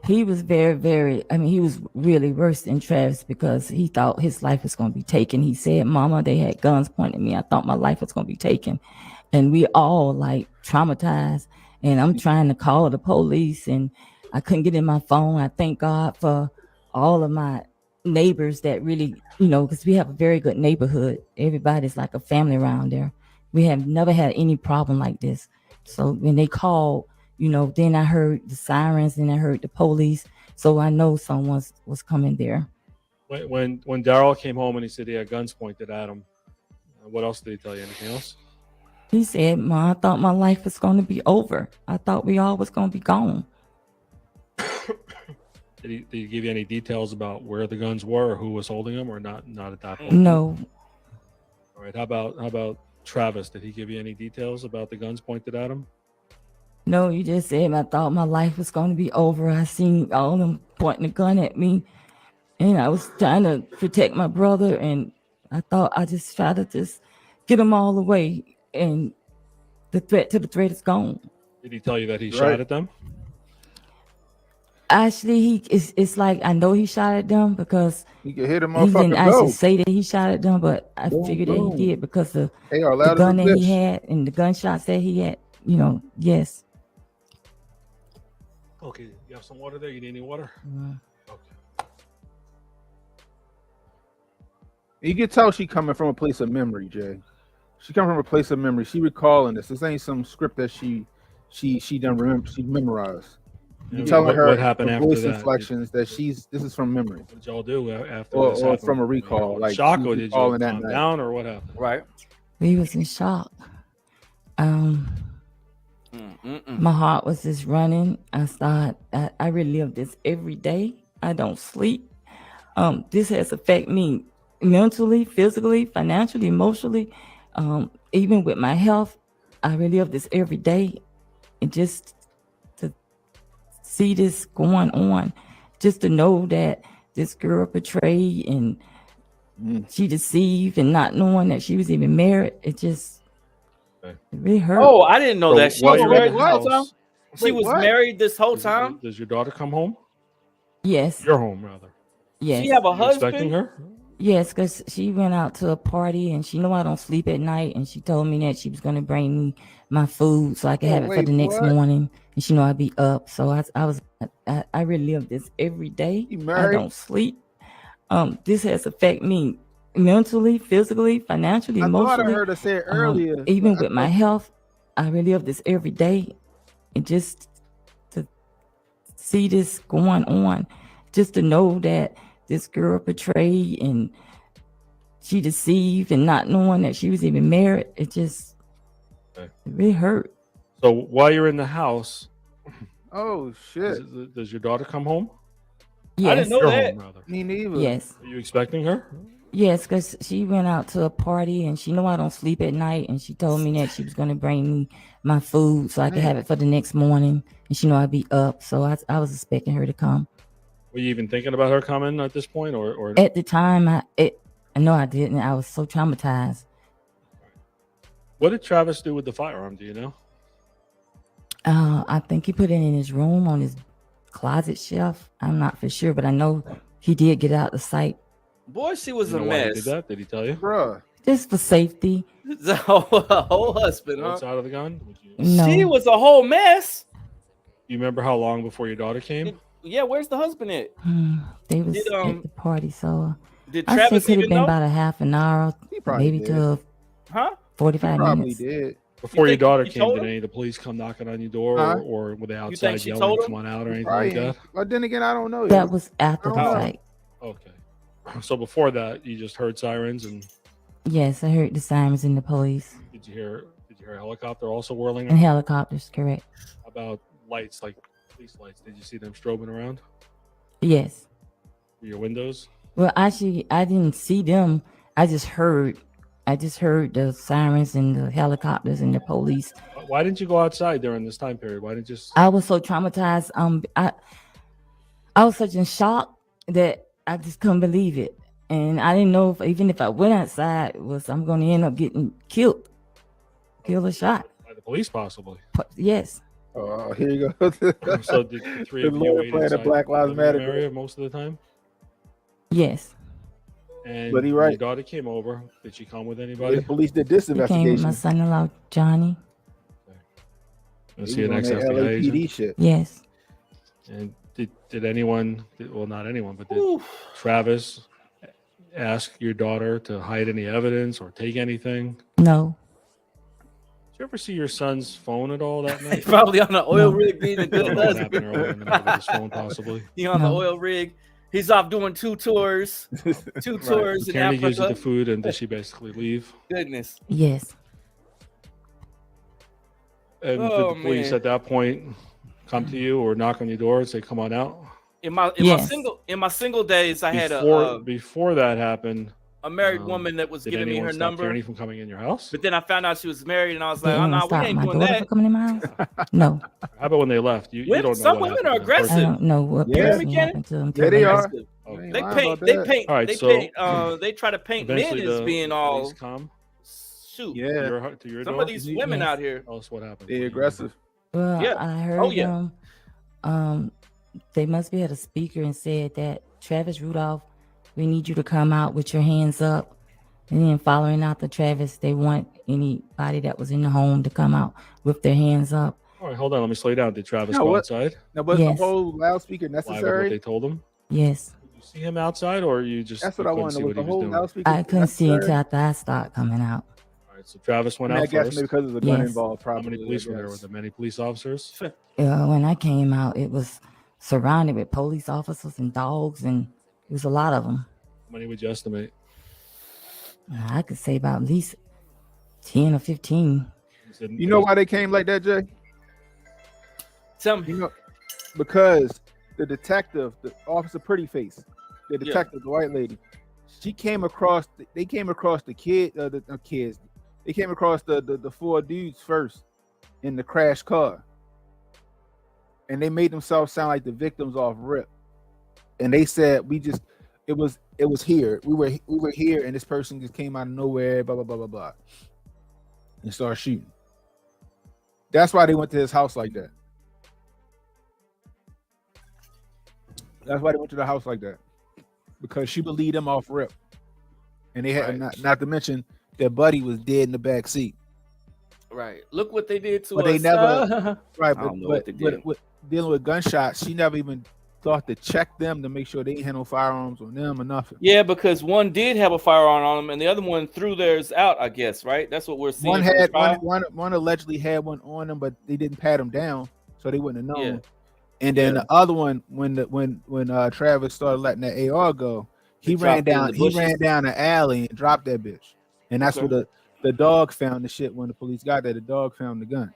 He was he was really worse than Travis because he thought his life was going to be taken. He said, Mama, they had guns pointed at me. I thought my life was going to be taken. And we all like traumatized. And I'm trying to call the police and I couldn't get in my phone. I thank God for all of my neighbors that really, because we have a very good neighborhood. Everybody's like a family around there. We have never had any problem like this. So when they called, then I heard the sirens and I heard the police. So I know someone was coming there. When Daryl came home and he said he had guns pointed at him, what else did he tell you? Anything else? He said, Ma, I thought my life was going to be over. I thought we all was going to be gone. Did he give you any details about where the guns were or who was holding them, or not at that point? No. All right. How about Travis? Did he give you any details about the guns pointed at him? No, you just said I thought my life was going to be over. I seen all of them pointing a gun at me, and I was trying to protect my brother, and I thought I just tried to just get them all away, and the threat is gone. Did he tell you that he shot at them? Actually, it's like I know he shot at them because he could hit him. He didn't actually say that he shot at them, but I figured that he did because the gun that he had and the gunshots that he had. Yes. Okay, you have some water there? You need any water? Okay. You can tell she coming from a place of memory, Jay. She coming from a place of memory. She recalling this. This ain't some script that she done remember. She memorized. You telling her what happened after voice that? inflections that this is from memory. What did y'all do after or, this or happened? from a recall? Like shock, or did you calm that down, or what happened? Right. We was in shock. My heart was just running. I relive this every day. I don't sleep. This has affected me mentally, physically, financially, emotionally, even with my health. I relive this every day, and just to see this going on, just to know that this girl betrayed and she deceived, and not knowing that she was even married, it really hurt. Oh, I didn't know that. She was married this whole time? She was what? married this whole time? Does your daughter come home? Yes. Your home, rather. Yes. She have a You husband? expecting her? Yes, because she went out to a party and she know I don't sleep at night, and she told me that she was going to bring me my food so I could have it for the next morning, and she know I'd be up. So I relive this every day. I don't sleep. This has affected me mentally, physically, financially, emotionally. I heard her say it earlier. Even with my health, I relive this every day, and just to see this going on, just to know that this girl betrayed and she deceived and not knowing that she was even married, it really hurt. So while you're in the house, Oh shit. does your daughter come home? Yes. I didn't know Your that. home, rather. Me neither. Yes. Are you expecting her? Yes, because she went out to a party and she know I don't sleep at night, and she told me that she was going to bring me my food so I could have it for the next morning, and she know I'd be up, so I was expecting her to come. Were you even thinking about her coming at this point, or At the time, I know I didn't. I was so traumatized. what did Travis do with the firearm? Do you know? I think he put it in his room on his closet shelf. I'm not for sure, but I know he did get out the sight. Boy, she was You a know why he did mess. that? Did he tell you? Bruh. Just for safety. The whole husband, huh? Outside of the gun? No. She was a whole mess. You remember how long before your daughter came? Yeah, where's the husband at? They was Did, at the party, so Did I say Travis could have even been know? about a half an hour, He probably maybe did. to Huh? 45 Probably minutes. did. Before your think daughter he came, told did him? any of the police come knocking on your door, Huh? or were they think outside she yelling, told him? "Come on out" or anything Probably like that? ain't. But then again, I don't know. That was after I the don't know. fight. Okay. So before that, you just heard sirens, and Yes, I heard the sirens and the police did you hear a helicopter also whirling? and helicopters, correct? How about lights, like police lights? Did you see them strobing around Yes. through your windows? Well, actually, I didn't see them. I just heard the sirens and the helicopters and the police. Why didn't you go outside during this time period? Why didn't you just? I was so traumatized. I was such in shock that I just couldn't believe it, and I didn't know even if I went outside, I'm going to end up getting killed or shot. By the police, possibly. Yes. Oh, here you go. So did the three The of you lawyer wait playing the inside Black Lives living room Matter area most of the time? Yes. And But he when right. your daughter came over, did she come with The anybody? police did this He came with my investigation. son-in-law Johnny. Was He he an was on that ex-FBI agent? LAPD shit. Yes. And did anyone, well, not anyone, but did Oof. Travis ask your daughter to hide any evidence or take anything? No. Did you ever see your son's phone at all that night? Probably on the oil No. rig being a I good don't know what husband. happened earlier in the night with his phone, possibly. He on No. the oil rig. He's off doing two tours in Tierney gives you Africa. the food, and does she basically leave? Goodness. Yes. And Oh, did the police man. at that point come to you or knock on your door and say, "Come on out"? In my Yes. single days, I had Before that happened, a married woman that was did giving me anyone her stop number. Tierney from coming in your house? But then I found out she was married, and I was Did like, "Oh anyone no, we stop ain't my doing daughter that." from coming in my house? No. How about when they left? You don't know Some what women happened are to them aggressive. personally. I don't know what Yeah. personally happened to them. Yeah, they are. Aggressive. Okay. They lying paint. about They that. paint. All right, they so paint. They try to paint men Eventually, as the being police all come shoot. Yeah, to your Some door. of these women Yes. out here. Tell us what happened. they aggressive. Well, Yeah. I heard Oh, yeah. them. They must be at a speaker and said that Travis Rudolph, we need you to come out with your hands up. And then following out the Travis, they want anybody that was in the home to come out with their hands up. All right, hold on. Let me slow you down. Did Travis No, go what- outside? Now, was Yes. the whole loudspeaker Lie with what necessary? they told him? Yes. Did you see him outside, or you just That's what you I couldn't want to see know. what Was he the was whole doing? loudspeaker I couldn't see necessary? until after I started coming out. All right, so Travis went I mean, I out guess first. maybe because of the gun Yes. involved. How Probably. many police I were there? guess. Were there many police officers? When I came out, it was surrounded with police officers and dogs, and it was a lot of them. How many would you estimate? I could say about at least 10 or 15. You know why they came like that, Jay? Tell me. You know, because the detective, the officer Pretty Face, the detective, the white lady, she came across. They came across the kids. They came across the four dudes first in the crash car, and they made themselves sound like the victims off rip. And they said it was here. We were here, and this person just came out of nowhere. Blah blah blah blah blah, and started shooting. That's why they went to his house like that. That's why they went to the house like that, because she believed them off rip, and they had not to mention their buddy was dead in the back seat. Right. Look what they did to But us. they never right. I don't know what they did. But dealing with gunshots, she never even thought to check them to make sure they ain't had no firearms on them or nothing. Yeah, because one did have a firearm on them, and the other one threw theirs out. I guess, right? That's what we're seeing. One from the had trial. one allegedly had one on them, but they didn't pat them down, so they wouldn't have known. Yeah. And then Yeah. the other one, when Travis started letting that AR go, he They ran dropped it in down the he bushes? ran down the alley and dropped that bitch. And that's Okay. where the dog found the shit when the police got there. The dog found the gun.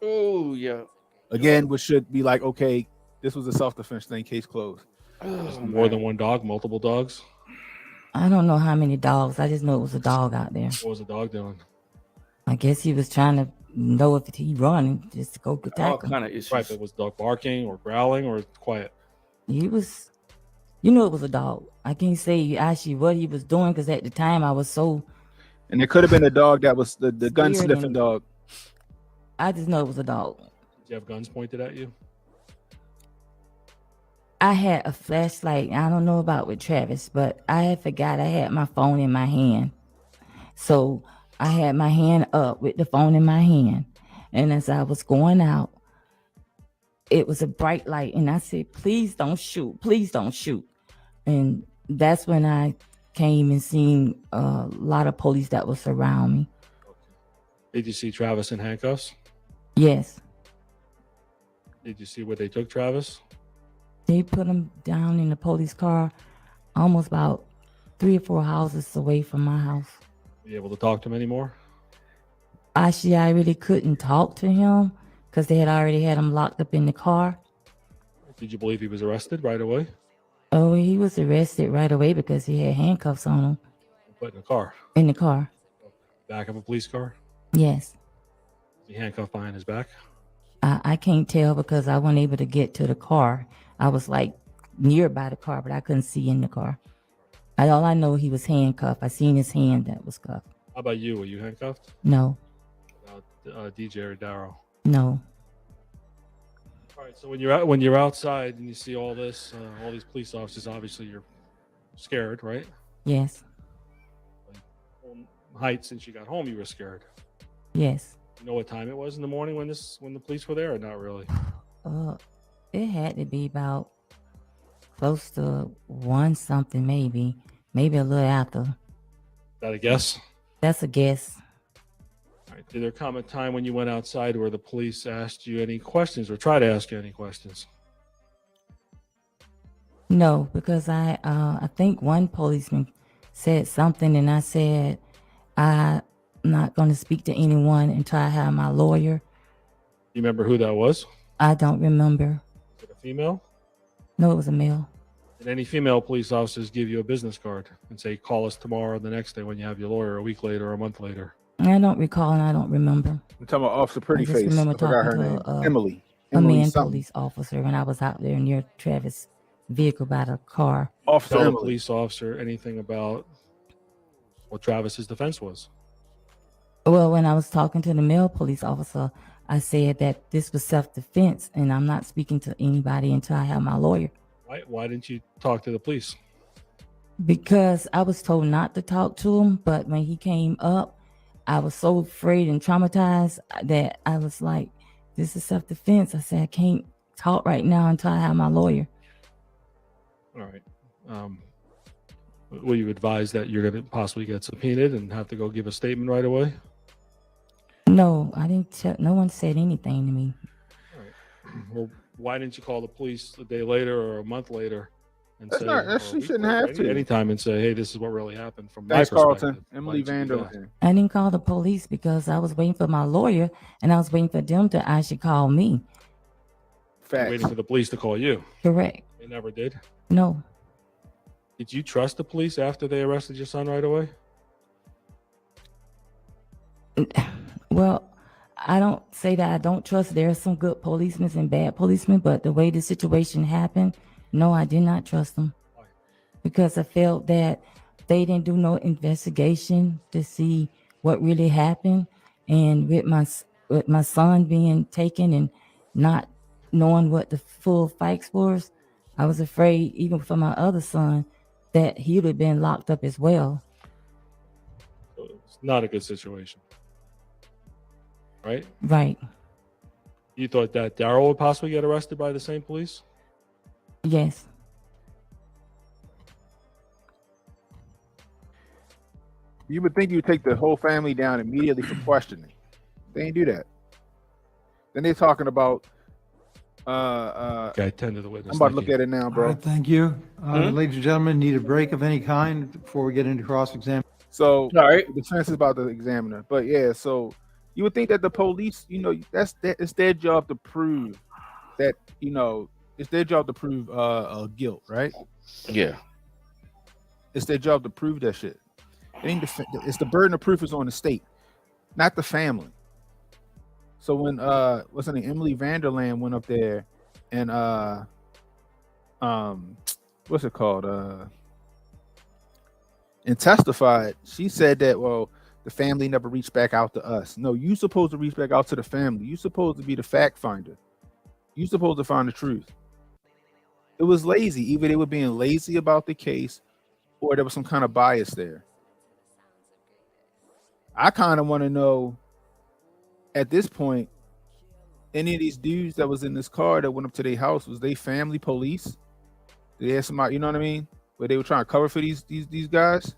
Oh yeah. Again, which should be like, okay, this was a self-defense thing, case closed. Oh, More than one dog, multiple dogs. I don't know how many dogs. I just know it was a dog out there. What was the dog doing? I guess he was trying to know if he run just to go all attack him. kind of issues. Right, but was the dog barking or growling or quiet? He was, you know, it was a dog. I can't say actually what he was doing because at the time I was so. And it could have been a dog that was the gun Scared sniffing and- dog. I just know it was a dog. Did you have guns pointed at you? I had a flashlight. I don't know about with Travis, but I had forgot I had my phone in my hand. So I had my hand up with the phone in my hand. And as I was going out, it was a bright light. And I said, please don't shoot. Please don't shoot. And that's when I came and seen a lot of police that was around me. Did you see Travis in handcuffs? Yes. Did you see where they took Travis? They put him down in the police car almost about 3 or 4 houses away from my house. Were you able to talk to him anymore? Actually, I really couldn't talk to him because they had already had him locked up in the car. Did you believe he was arrested right away? Oh, he was arrested right away because he had handcuffs on him Put in a car, in the car. back of a police car? Yes. Was he handcuffed behind his back? I can't tell because I wasn't able to get to the car. I was like nearby the car, but I couldn't see in the car. All I know, he was handcuffed. I seen his hand that was cuffed. How about you? Were you handcuffed? No, DJ or Darrow? no. All right. So when you're outside and you see all this, all these police officers, obviously you're scared, right? Yes, Height, since you got home, you were scared. yes. You know what time it was in the morning when the police were there, or not really? It had to be about close to 1 something, maybe a little after. Is that a guess? That's a guess. All right. Did there come a time when you went outside where the police asked you any questions or tried to ask you any questions? No, because I think one policeman said something, and I said I'm not going to speak to anyone until I have my lawyer. You remember who that was? I don't remember. Was it a female? No, it was a male. Did any female police officers give you a business card and say, call us tomorrow or the next day when you have your lawyer, a week later or a month later? I don't recall, and I don't remember. I'm talking about Officer Pretty I just Face. I remember forgot her talking name. to, Emily. A Emily man something. police officer when I was out there near Travis' vehicle by the car. Officer Tell the Emily. police officer anything about what Travis's defense was. Well, when I was talking to the male police officer, I said that this was self-defense, and I'm not speaking to anybody until I have my lawyer. Why didn't you talk to the police? Because I was told not to talk to him, but when he came up, I was so afraid and traumatized that I was like, this is self-defense. I said, I can't talk right now until I have my lawyer. All right. Will you advise that you're going to possibly get subpoenaed and have to go give a statement right away? No, I didn't check. No one said anything to me. All right. Well, why didn't you call the police a day later or a month later and That's say, not- or a she week shouldn't later, have to. anytime and say, hey, this is what really happened from Thanks, my perspective. Carlton. Why Emily didn't you do Vander. that? I didn't call the police because I was waiting for my lawyer, and I was waiting for them to actually call me. You're Facts. waiting for the police to call you. Correct. They never did. No. Did you trust the police after they arrested your son right away? Well, I don't say that I don't trust. There are some good policemen and bad policemen, but the way the situation happened, no, I did not trust them. Why? Because I felt that they didn't do no investigation to see what really happened. And with my son being taken and not knowing what the full facts was, I was afraid, even for my other son, that he would have been locked up as well. So it's not a good situation. Right? Right. You thought that Darrell would possibly get arrested by the same police? Yes. You would think you would take the whole family down immediately for questioning. They ain't do that. Then they're talking about Okay, I tend to the witness. I'm about to Thank look you. at it now, All bro. right, thank you. Ladies and gentlemen, need a break of any kind before we get into cross-examination. So All right. the defense is about the examiner, but yeah. So you would think that the police, it's their job to prove that, it's their job to prove guilt, right? Yeah. It's their job to prove that shit. It's the burden of proof is on the state, not the family. So when what's her name, Emily Vanderland went up there and what's it called, and testified, she said that, well, the family never reached back out to us. No, you supposed to reach back out to the family. You supposed to be the fact finder. You supposed to find the truth. It was lazy. Either they were being lazy about the case, or there was some kind of bias there. I kind of want to know, at this point, any of these dudes that was in this car that went up to their house, was they family police? Did they have somebody, you know what I mean, where they were trying to cover for these guys?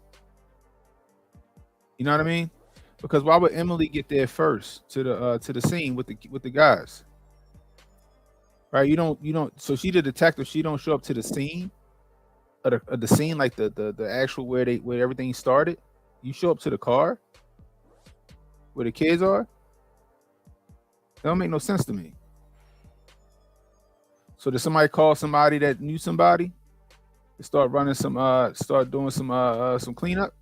You know what I mean? Because why would Emily get there first to the scene with the guys? Right? You don't. So she the detective. She don't show up to the scene, of the scene, like the actual where everything started. You show up to the car where the kids are. That don't make no sense to me. So did somebody call somebody that knew somebody to start running start doing some cleanup?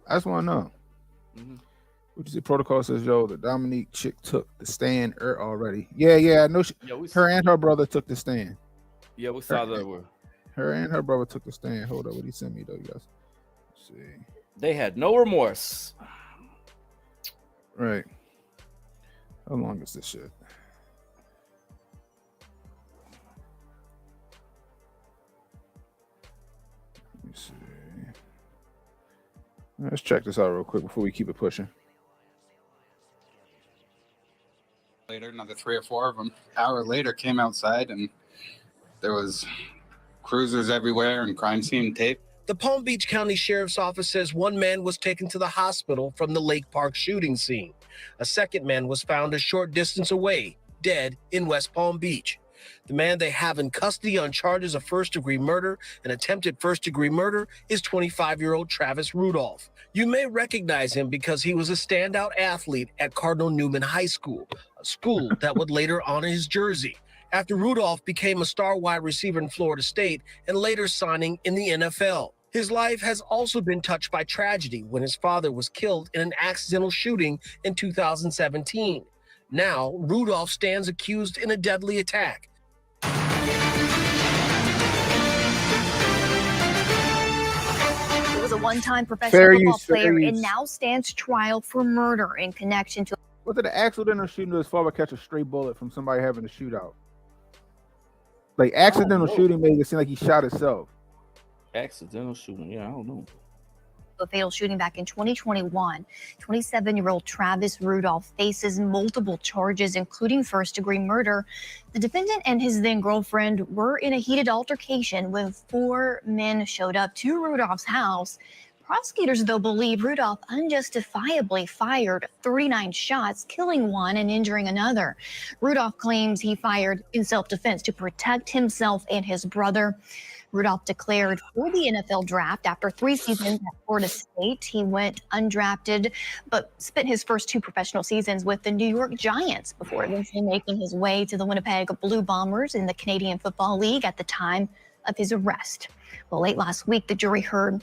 I just want to know. Which is the protocol says, yo, the Dominique chick took the stand already. Yeah, I know her and her brother took the stand. Yeah, we saw that one. Her and her brother took the stand. Hold up, what he sent me though, guys. Let's see. They had no remorse. Right. How long is this shit? Let me see. Let's check this out real quick before we keep it pushing. Later, another 3 or 4 of them, hour later, came outside and there was cruisers everywhere and crime scene tape. The Palm Beach County Sheriff's Office says one man was taken to the hospital from the Lake Park shooting scene. A second man was found a short distance away, dead in West Palm Beach. The man they have in custody on charges of first-degree murder and attempted first-degree murder is 25-year-old Travis Rudolph. You may recognize him because he was a standout athlete at Cardinal Newman High School, a school that would later honor his jersey, after Rudolph became a star wide receiver in Florida State and later signing in the NFL. His life has also been touched by tragedy when his father was killed in an accidental shooting in 2017. Now, Rudolph stands accused in a deadly attack. He was a one-time professional football player and now stands trial for murder in connection to... Was it an accidental shooting or his father catch a stray bullet from somebody having a shootout? Like accidental shooting made it seem like he shot himself. Accidental shooting, yeah, I don't know. A fatal shooting back in 2021. 27-year-old Travis Rudolph faces multiple charges, including first-degree murder. The defendant and his then-girlfriend were in a heated altercation when 4 men showed up to Rudolph's house. Prosecutors, though, believe Rudolph unjustifiably fired 39 shots, killing one and injuring another. Rudolph claims he fired in self-defense to protect himself and his brother. Rudolph declared for the NFL draft after 3 seasons at Florida State. He went undrafted, but spent his first 2 professional seasons with the New York Giants before eventually making his way to the Winnipeg Blue Bombers in the Canadian Football League at the time of his arrest. Well, late last week, the jury heard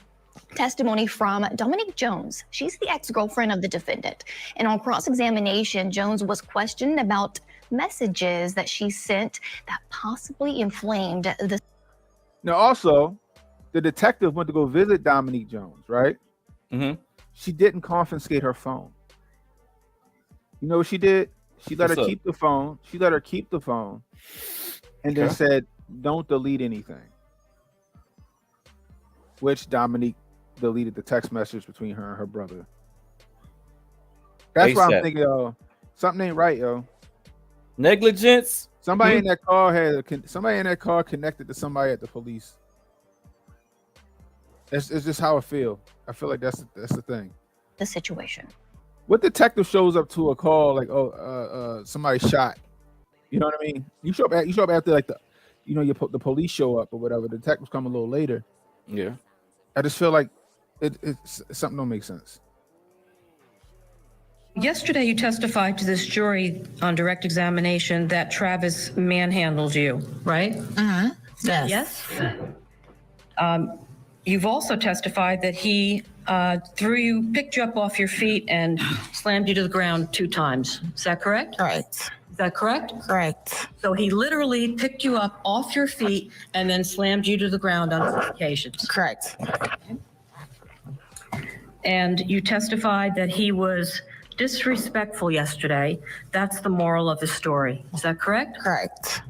testimony from Dominique Jones. She's the ex-girlfriend of the defendant. And on cross-examination, Jones was questioned about messages that she sent that possibly inflamed the... Now, also, the detective went to go visit Dominique Jones, right? Mm-hmm. She didn't confiscate her phone. You know what she did? She let her keep the phone. She let her keep the phone and then said, don't delete anything. Which Dominique deleted the text message between her and her brother. That's why I'm thinking, yo, something ain't right, yo. Negligence. Somebody in that car connected to somebody at the police. It's just how I feel. I feel like that's the thing. The situation. What detective shows up to a call like, somebody shot? You know what I mean? You show up after like the police show up or whatever. The detectives come a little later. Yeah. I just feel like it's something don't make sense. Yesterday, you testified to this jury on direct examination that Travis manhandled you, right? Uh-huh. Yes. Yes? You've also testified that he picked you up off your feet and slammed you to the ground 2 times. Is that correct? Correct. Is that correct? Correct. So he literally picked you up off your feet and then slammed you to the ground on 2 occasions. Correct. And you testified that he was disrespectful yesterday. That's the moral of the story. Is that correct? Correct.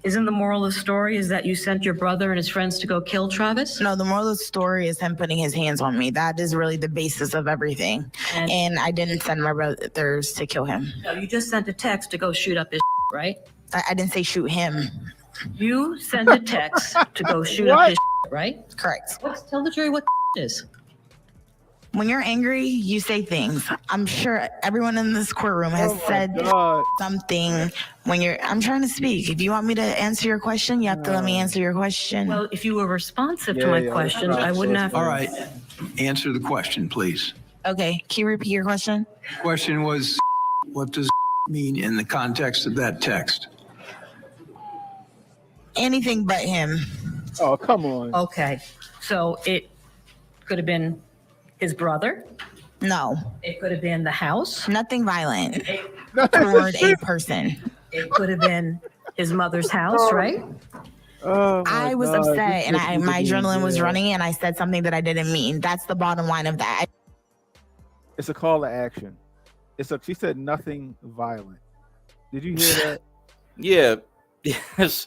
Isn't the moral of the story is that you sent your brother and his friends to go kill Travis? No, the moral of the story is him putting his hands on me. That is really the basis of everything. And I didn't send my brothers to kill him. No, you just sent a text to go shoot up his right? I didn't say shoot him. You sent a text to go shoot up his right? Correct. Tell the jury what is. When you're angry, you say things. I'm sure everyone in this courtroom has said something when I'm trying to speak. If you want me to answer your question, you have to let me answer your question. Well, if you were responsive to my questions, I wouldn't have. All right. Answer the question, please. Okay. Can you repeat your question? Question was, what does mean in the context of that text? Anything but him. Oh, come on. Okay. So it could have been his brother? No. It could have been the house? Nothing violent toward a person. It could have been his mother's house, right? I was upset and my adrenaline was running and I said something that I didn't mean. That's the bottom line of that. It's a call to action. She said nothing violent. Did you hear that? Yeah. Yes.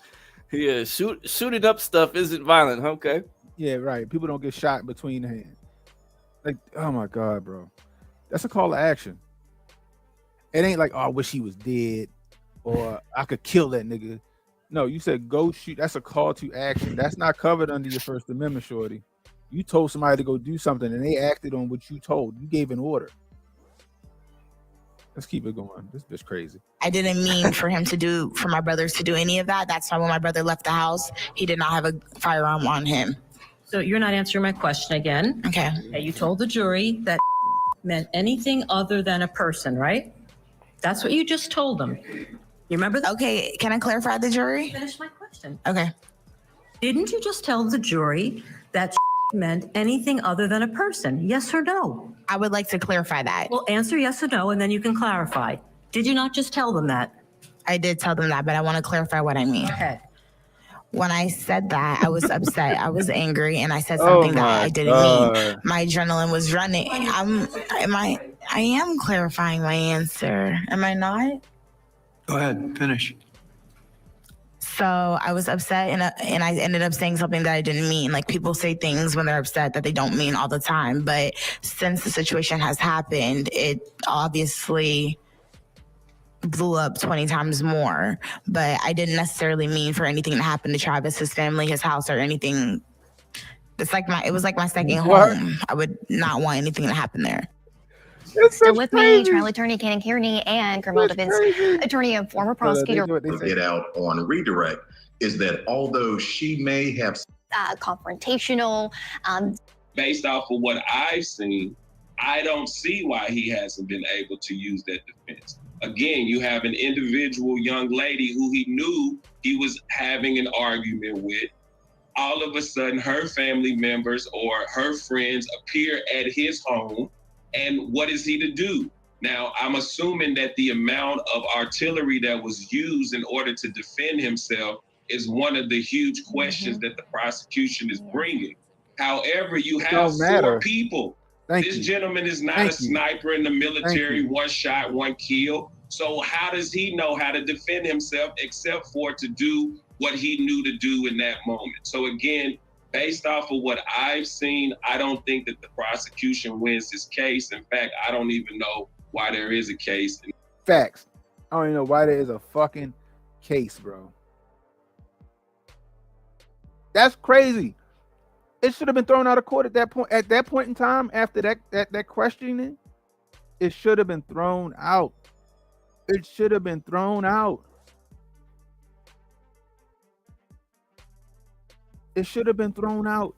Yeah. Shooting up stuff isn't violent. Okay. Yeah, right. People don't get shot between the hands. Like, oh my God, bro. That's a call to action. It ain't like, oh, I wish he was dead or I could kill that nigga. No, you said go shoot. That's a call to action. That's not covered under your First Amendment, shorty. You told somebody to go do something and they acted on what you told. You gave an order. Let's keep it going. This bitch crazy. I didn't mean for my brothers to do any of that. That's why when my brother left the house, he did not have a firearm on him. So you're not answering my question again. Okay. You told the jury that meant anything other than a person, right? That's what you just told them. You remember that? Okay, can I clarify the jury? Finish my question. Okay. Didn't you just tell the jury that meant anything other than a person? Yes or no? I would like to clarify that. Well, answer yes or no, and then you can clarify. Did you not just tell them that? I did tell them that, but I want to clarify what I mean. Okay. When I said that, I was upset. I was angry, and I said something that I didn't mean. My adrenaline was running. I am clarifying my answer. Am I not? Go ahead, finish. So I was upset, and I ended up saying something that I didn't mean. Like, people say things when they're upset that they don't mean all the time. But since the situation has happened, it obviously blew up 20 times more. But I didn't necessarily mean for anything to happen to Travis, his family, his house, or anything. It was like my second home. I would not want anything to happen there. Still with me, trial attorney Cannon Kearney and criminal defense attorney and former prosecutor. Get out on redirect is that although she may have confrontational. Based off of what I've seen, I don't see why he hasn't been able to use that defense. Again, you have an individual young lady who he knew he was having an argument with. All of a sudden, her family members or her friends appear at his home. And what is he to do? Now, I'm assuming that the amount of artillery that was used in order to defend himself is one of the huge questions that the prosecution is bringing. However, you have 4 people. This gentleman is not a sniper in the military, one shot, one kill. So how does he know how to defend himself except for to do what he knew to do in that moment? So again, based off of what I've seen, I don't think that the prosecution wins this case. In fact, I don't even know why there is a case. Facts. I don't even know why there is a fucking case, bro. That's crazy. It should have been thrown out of court at that point. At that point in time, after that questioning, It should have been thrown out. It should have been thrown out. It should have been thrown out.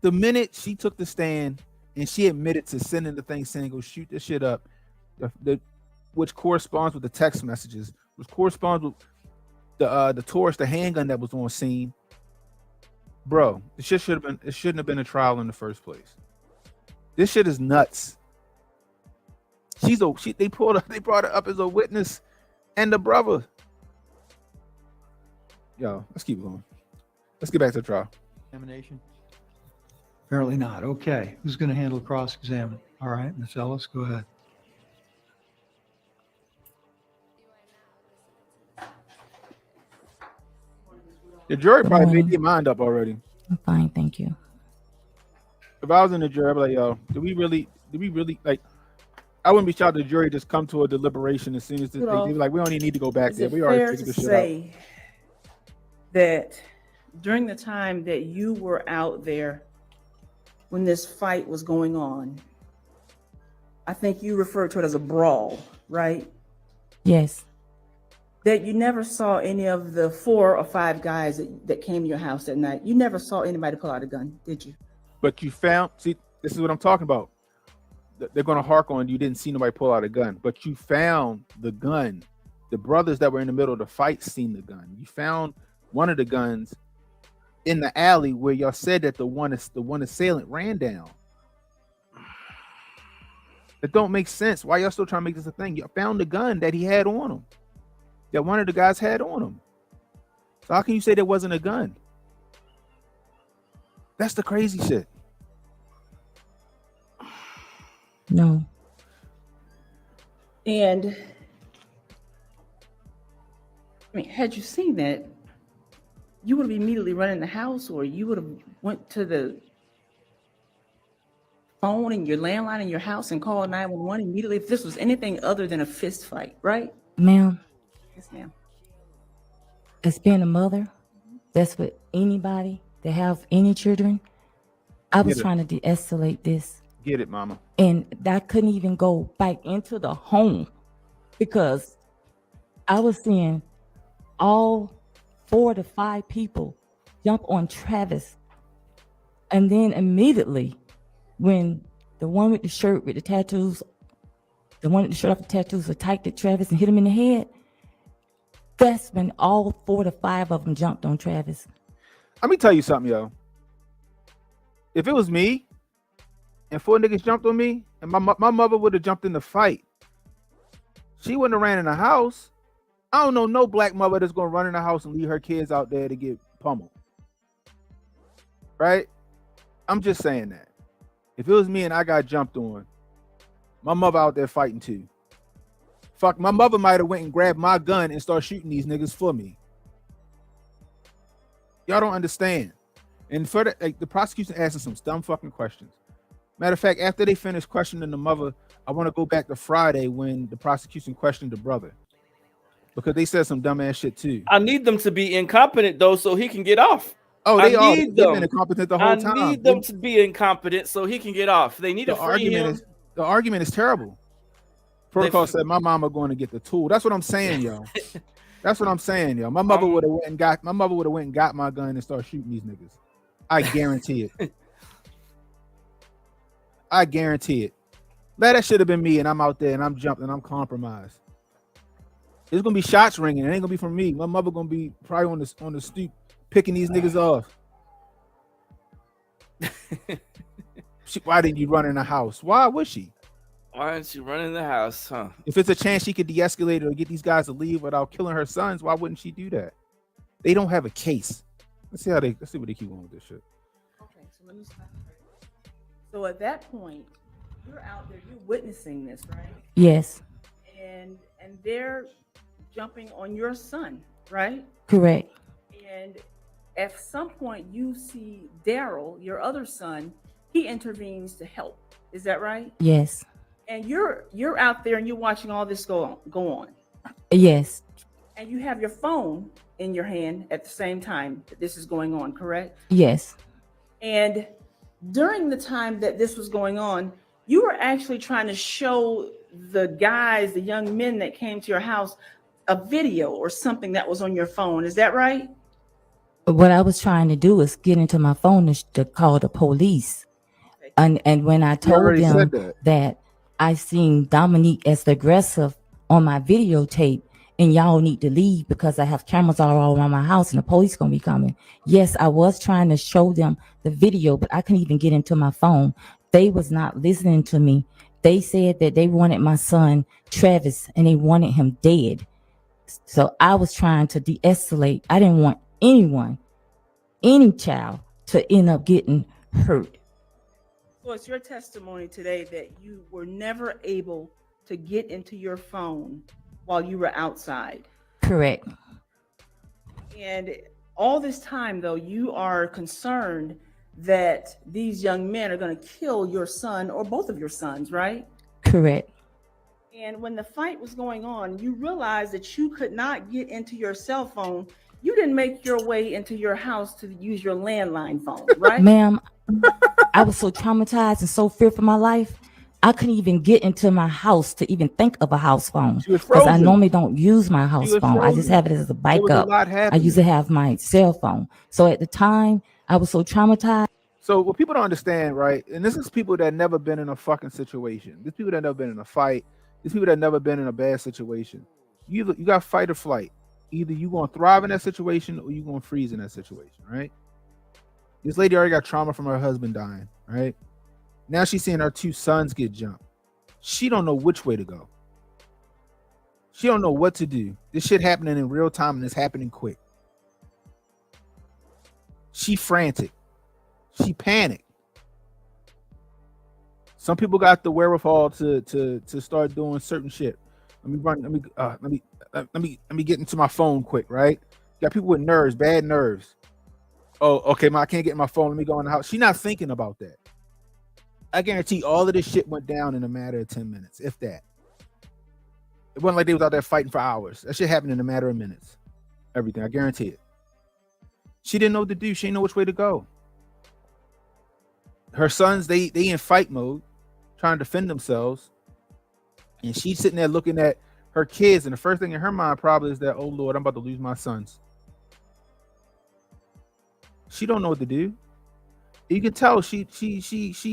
The minute she took the stand and she admitted to sending the thing saying, go shoot this shit up, which corresponds with the text messages, which corresponds with the Taurus, the handgun that was on scene. Bro, it shouldn't have been a trial in the first place. This shit is nuts. They brought her up as a witness and the brother. Yo, let's keep going. Let's get back to the trial. Examination? Apparently not. Okay. Who's going to handle cross-examine? All right, Ms. Ellis, go ahead. The jury probably made their mind up already. I'm fine, thank you. If I was in the jury, I'd be like, yo, did we really like, I wouldn't be shocked if the jury just come to a deliberation as soon as they'd be like, we don't even need to go back there. We already figured this shit out. That during the time that you were out there when this fight was going on, I think you referred to it as a brawl, right? Yes. That you never saw any of the 4 or 5 guys that came to your house that night. You never saw anybody pull out a gun, did you? But you found, see, this is what I'm talking about. They're going to hark on you didn't see nobody pull out a gun, but you found the gun. The brothers that were in the middle of the fight seen the gun. You found one of the guns in the alley where y'all said that the one assailant ran down. It don't make sense. Why y'all still trying to make this a thing? You found the gun that he had on him, that one of the guys had on him. So how can you say there wasn't a gun? That's the crazy shit. No. And I mean, had you seen that, you would have immediately run in the house, or you would have went to the phone and your landline in your house and called 911 immediately if this was anything other than a fist fight, right? Ma'am, Yes, ma'am. as being a mother, that's what anybody that have any children, I was Get it. trying to de-escalate this. Get it, mama. And I couldn't even go back into the home because I was seeing all 4 to 5 people jump on Travis. And then immediately when the one with the shirt with the tattoos, the one with the shirt off the tattoos attacked at Travis and hit him in the head, that's when all 4 to 5 of them jumped on Travis. Let me tell you something, yo. If it was me and 4 niggas jumped on me and my mother would have jumped in the fight, she wouldn't have ran in the house. I don't know no black mother that's gonna run in the house and leave her kids out there to get pummeled. Right? I'm just saying that. If it was me and I got jumped on, my mother out there fighting too. Fuck, my mother might have went and grabbed my gun and started shooting these niggas for me. Y'all don't understand. And further, like, the prosecution asking some dumb fucking questions. Matter of fact, after they finished questioning the mother, I want to go back to Friday when the prosecution questioned the brother, because they said some dumbass shit too. I need them to be incompetent though, so he can get off. Oh, they are. They've They've been incompetent the whole time. I need them to be incompetent so he can get off. They need to free him. The argument is terrible. Protocol said my mama going to get the tool. That's what I'm saying, yo. That's what I'm saying, yo. My mother would have went and got my gun and started shooting these niggas. I guarantee it. I guarantee it. That should have been me, and I'm out there and I'm jumping and I'm compromised. There's gonna be shots ringing. It ain't gonna be from me. My mother gonna be probably on the stoop picking these niggas off. Why didn't you run in the house? Why would she? Why didn't she run in the house, huh? If it's a chance she could de-escalate or get these guys to leave without killing her sons, why wouldn't she do that? They don't have a case. Let's see what they keep going with this shit. Okay, so let me stop. So at that point, you're out there, you're witnessing this, right? Yes. And they're jumping on your son, right? Correct. And at some point you see Daryl, your other son, he intervenes to help. Is that right? Yes. And you're out there and you're watching all this go on. Yes. And you have your phone in your hand at the same time that this is going on, correct? Yes. And during the time that this was going on, you were actually trying to show the guys, the young men that came to your house, a video or something that was on your phone. Is that right? What I was trying to do is get into my phone to call the police. And when I You told already said them that. that I seen Dominique as the aggressive on my videotape, and y'all need to leave because I have cameras all around my house and the police gonna be coming. Yes, I was trying to show them the video, but I couldn't even get into my phone. They was not listening to me. They said that they wanted my son Travis and they wanted him dead. So I was trying to de-escalate. I didn't want anyone, any child, to end up getting hurt. So it's your testimony today that you were never able to get into your phone while you were outside. Correct. And all this time, though, you are concerned that these young men are going to kill your son or both of your sons, right? Correct. And when the fight was going on, you realized that you could not get into your cell phone. You didn't make your way into your house to use your landline phone, right? Ma'am, I was so traumatized and so fearful for my life. I couldn't even get into my house to even think of a house phone because I normally don't use my house phone. I just have it as a backup. I usually have my cell phone. So at the time, I was so traumatized. So what people don't understand, right? And this is people that never been in a fucking situation. These people that never been in a fight. These people that never been in a bad situation. You got fight or flight. Either you gonna thrive in that situation or you gonna freeze in that situation, right? This lady already got trauma from her husband dying, right? Now she's seeing her 2 sons get jumped. She don't know which way to go. She don't know what to do. This shit happening in real time and it's happening quick. She frantic. She panicked. Some people got the wherewithal to start doing certain shit. Let me get into my phone quick, right? Got people with nerves, bad nerves. Oh, okay, I can't get in my phone. Let me go in the house. She's not thinking about that. I guarantee all of this shit went down in a matter of 10 minutes, if that. It wasn't like they was out there fighting for hours. That shit happened in a matter of minutes. Everything, I guarantee it. She didn't know what to do. She didn't know which way to go. Her sons, they in fight mode, trying to defend themselves. And she's sitting there looking at her kids, and the first thing in her mind probably is that, oh Lord, I'm about to lose my sons. She don't know what to do. You can tell she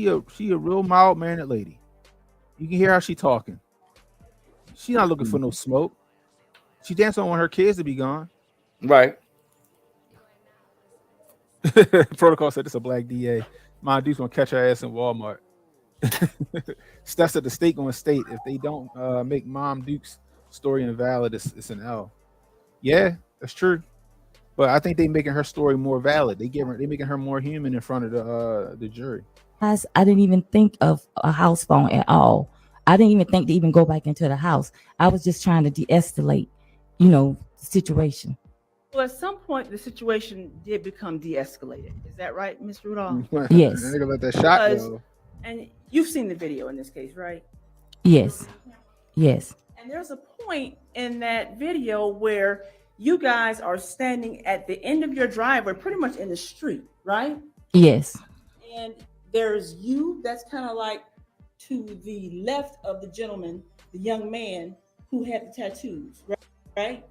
a real mild-mannered lady. You can hear how she talking. She's not looking for no smoke. She dancing on her kids to be gone. Right. Protocol said it's a black DA. My dude's gonna catch her ass in Walmart. Steph said the state gonna state if they don't make Mom Duke's story invalid, it's an L. Yeah, that's true. But I think they making her story more valid. They making her more human in front of the jury. I didn't even think of a house phone at all. I didn't even think to even go back into the house. I was just trying to de-escalate, the situation. Well, at some point, the situation did become de-escalated. Is that right, Ms. Rudolph? Yes. They're gonna let that shot go. And you've seen the video in this case, right? Yes. Yes. And there's a point in that video where you guys are standing at the end of your driveway, pretty much in the street, right? Yes. And there's you that's kind of like to the left of the gentleman, the young man who had the tattoos, right?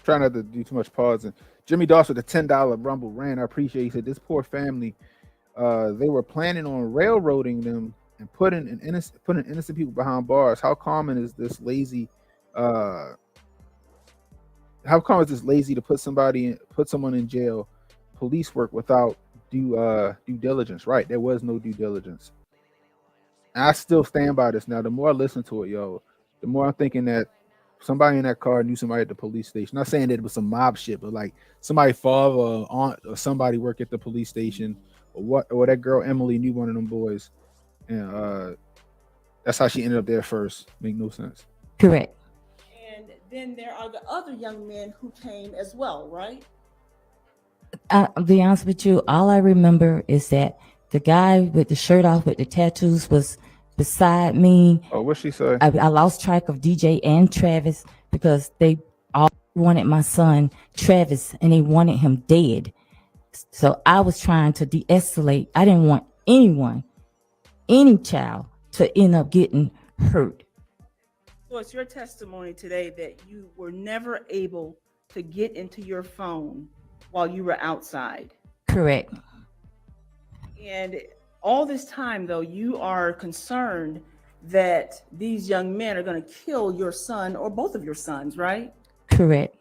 Trying not to do too much pausing. Jimmy Dawson with the $10 Rumble ran. I appreciate. He said this poor family, they were planning on railroading them and putting innocent people behind bars. How common is this lazy? How common is this lazy to put someone in jail, police work without due diligence? Right, there was no due diligence. And I still stand by this. Now, the more I listen to it, the more I'm thinking that somebody in that car knew somebody at the police station. Not saying that it was some mob shit, but like somebody father or aunt or somebody work at the police station, or that girl Emily knew one of them boys, and that's how she ended up there first. Make no sense. Correct. And then there are the other young men who came as well, right? I'll be honest with you, all I remember is that the guy with the shirt off with the tattoos was beside me. Oh, what'd she say? I lost track of DJ and Travis because they all wanted my son Travis and they wanted him dead. So I was trying to de-escalate. I didn't want anyone, any child, to end up getting hurt. So it's your testimony today that you were never able to get into your phone while you were outside. Correct. And all this time, though, you are concerned that these young men are going to kill your son or both of your sons, right? Correct.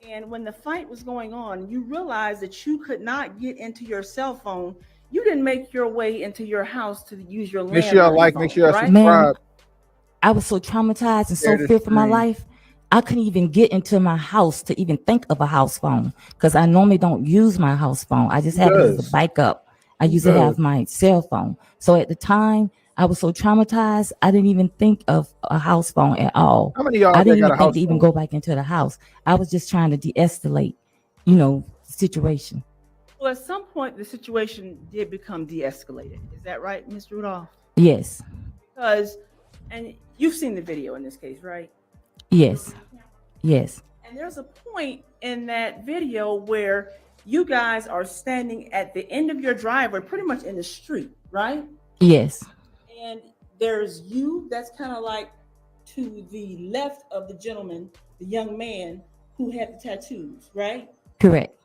And when the fight was going on, you realized that you could not get into your cell phone. You didn't make your way into your house to use your Make sure y'all landline like, phone, make sure y'all right? subscribe. I was so traumatized and so Share this fearful for my stream. life. I couldn't even get into my house to even think of a house phone because I normally don't use my house phone. I just Who have it as does? a backup. I Who usually have does? my cell phone. So at the time, I was so traumatized, I didn't even think of a house phone at all. How many of y'all I that didn't got even a think house to even phone? go back into the house. I was just trying to de-escalate, the situation. Well, at some point, the situation did become de-escalated. Is that right, Mr. Rudolph? Yes. Because, and you've seen the video in this case, right? Yes. Yes. And there's a point in that video where you guys are standing at the end of your driveway, pretty much in the street, right? Yes. And there's you that's kind of like to the left of the gentleman, the young man who had the tattoos, right? Correct.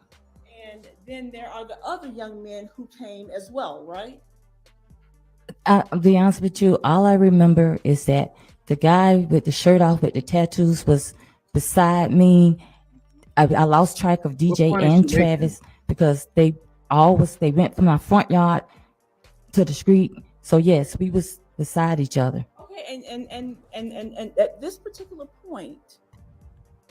And then there are the other young men who came as well, right? I'll be honest with you, all I remember is that the guy with the shirt off with the tattoos was beside me. I lost track of DJ point is and she making? Travis because they went from my front yard to the street. So yes, we was beside each other. Okay, and at this particular point,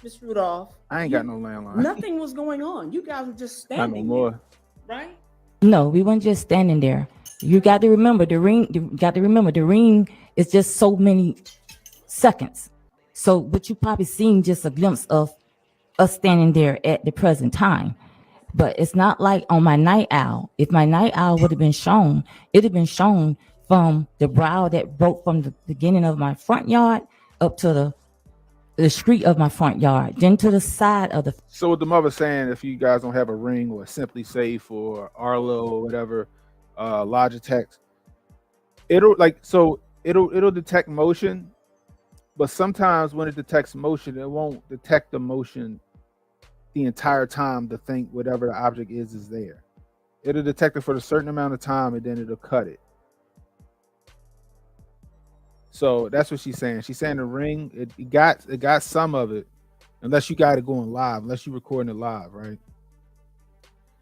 Ms. Rudolph, I ain't got no landline. nothing was going on. You guys were just Not no standing more. there, right? No, we weren't just standing there. You got to remember the ring is just so many seconds. So what you probably seen just a glimpse of us standing there at the present time. But it's not like on my night owl. If my night owl would have been shown, it'd have been shown from the brow that broke from the beginning of my front yard up to the street of my front yard, then to the side of the. So what the mother saying, if you guys don't have a Ring or Simply Safe or Arlo or whatever, Logitech, it'll detect motion, but sometimes when it detects motion, it won't detect the motion the entire time to think whatever the object is there. It'll detect it for a certain amount of time and then it'll cut it. So that's what she's saying. She's saying the Ring, it got some of it, unless you got it going live, unless you're recording it live, right?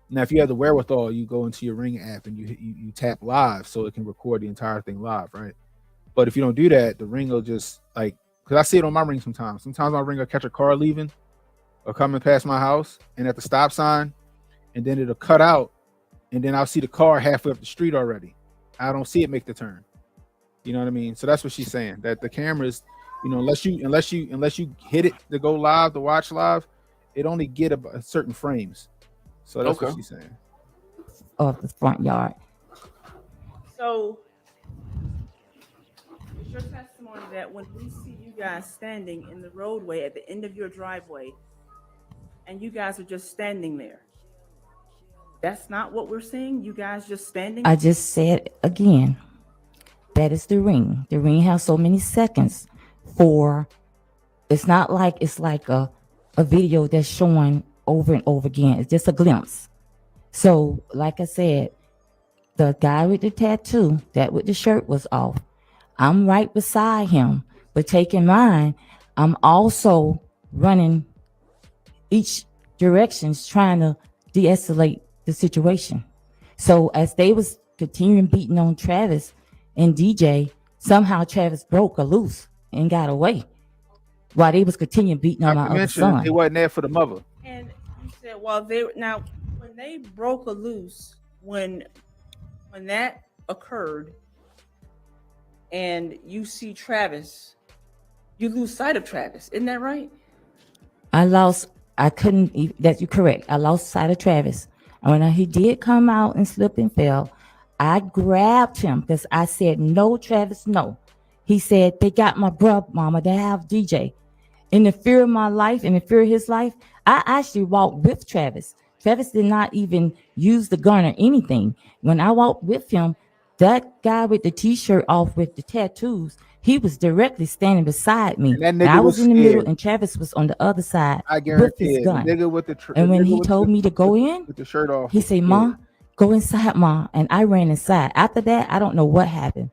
Now, if you have the wherewithal, you go into your Ring app and you tap live so it can record the entire thing live, right? But if you don't do that, the Ring will just because I see it on my Ring sometimes. Sometimes my Ring will catch a car leaving or coming past my house and at the stop sign, and then it'll cut out, and then I'll see the car halfway up the street already. I don't see it make the turn. You know what I mean? So that's what she's saying, that the cameras, unless you hit it to go live, to watch live, it only get a certain frames. So that's what she's saying. Of the front yard. So it's your testimony that when we see you guys standing in the roadway at the end of your driveway, and you guys are just standing there, that's not what we're seeing? You guys just standing? I just said again, that is the Ring. The Ring has so many seconds it's not like it's like a video that's showing over and over again. It's just a glimpse. So like I said, the guy with the tattoo, that with the shirt was off. I'm right beside him, but taking mine, I'm also running each directions trying to de-escalate the situation. So as they was continuing beating on Travis and DJ, somehow Travis broke loose and got away while they was continuing beating on my other son. It wasn't there for the mother. And you said, when they broke loose, when that occurred, and you see Travis, you lose sight of Travis. Isn't that right? You're correct. I lost sight of Travis. And when he did come out and slip and fell, I grabbed him because I said, no, Travis, no. He said, they got my brother, mama, they have DJ. In the fear of my life, in the fear of his life, I actually walked with Travis. Travis did not even use the gun or anything. When I walked with him, That guy with the t-shirt off with the tattoos, he was directly standing beside me. And that And nigga I was was in the middle scared. and Travis was on the other side I with guarantee his it. gun. The nigga with the And when he with told me to go in, with the shirt off. he was said, scared. "Ma, go inside, Ma." And I ran inside. After that, I don't know what happened.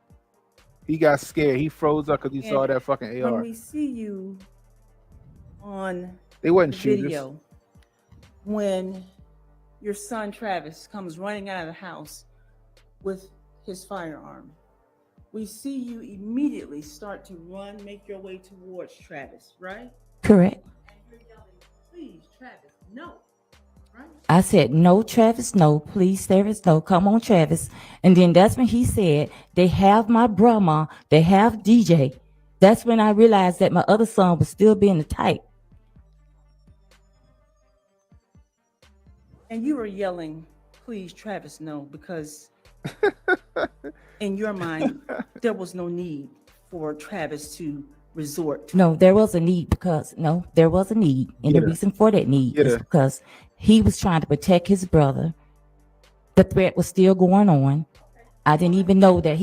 He got scared. He froze up because he saw And that fucking when AR. we see you on They wasn't the shooters. video, when your son Travis comes running out of the house with his firearm, we see you immediately start to run, make your way towards Travis, right? Correct. And you're yelling, "Please, Travis, no." Right? I said, "No, Travis, no. Please, Travis, no. Come on, Travis." And then that's when he said, "They have my brother, they have DJ." That's when I realized that my other son was still being the type. And you were yelling, "Please, Travis, no," because in your mind, there was no need for Travis to resort to. No, there was a need because there was a need. And the Get her. reason for that need Get is her. because he was trying to protect his brother. The threat was still going on. I didn't even know that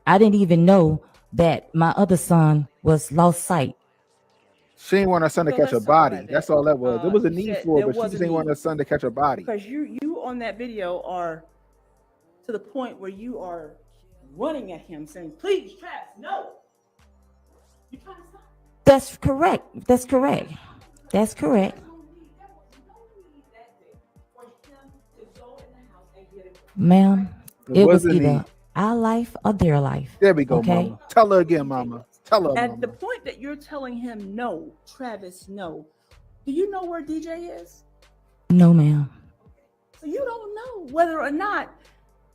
I didn't even know that my other son was lost sight. She ain't want her son to Well, catch a let's talk body. about that. That's all that was. There was a You need said for it, there but she was just a ain't want need. her son to catch a body. Because you on that video are to the point where you are running at him saying, "Please, Travis, no." You're trying to stop. That's correct. That's correct. That's correct. Ma'am, It it was wasn't either need. our life or their life. There we go, Okay? mama. Tell her again, mama. Tell her, At the mama. point that you're telling him no, Travis, no, do you know where DJ is? No, ma'am. So you don't know whether or not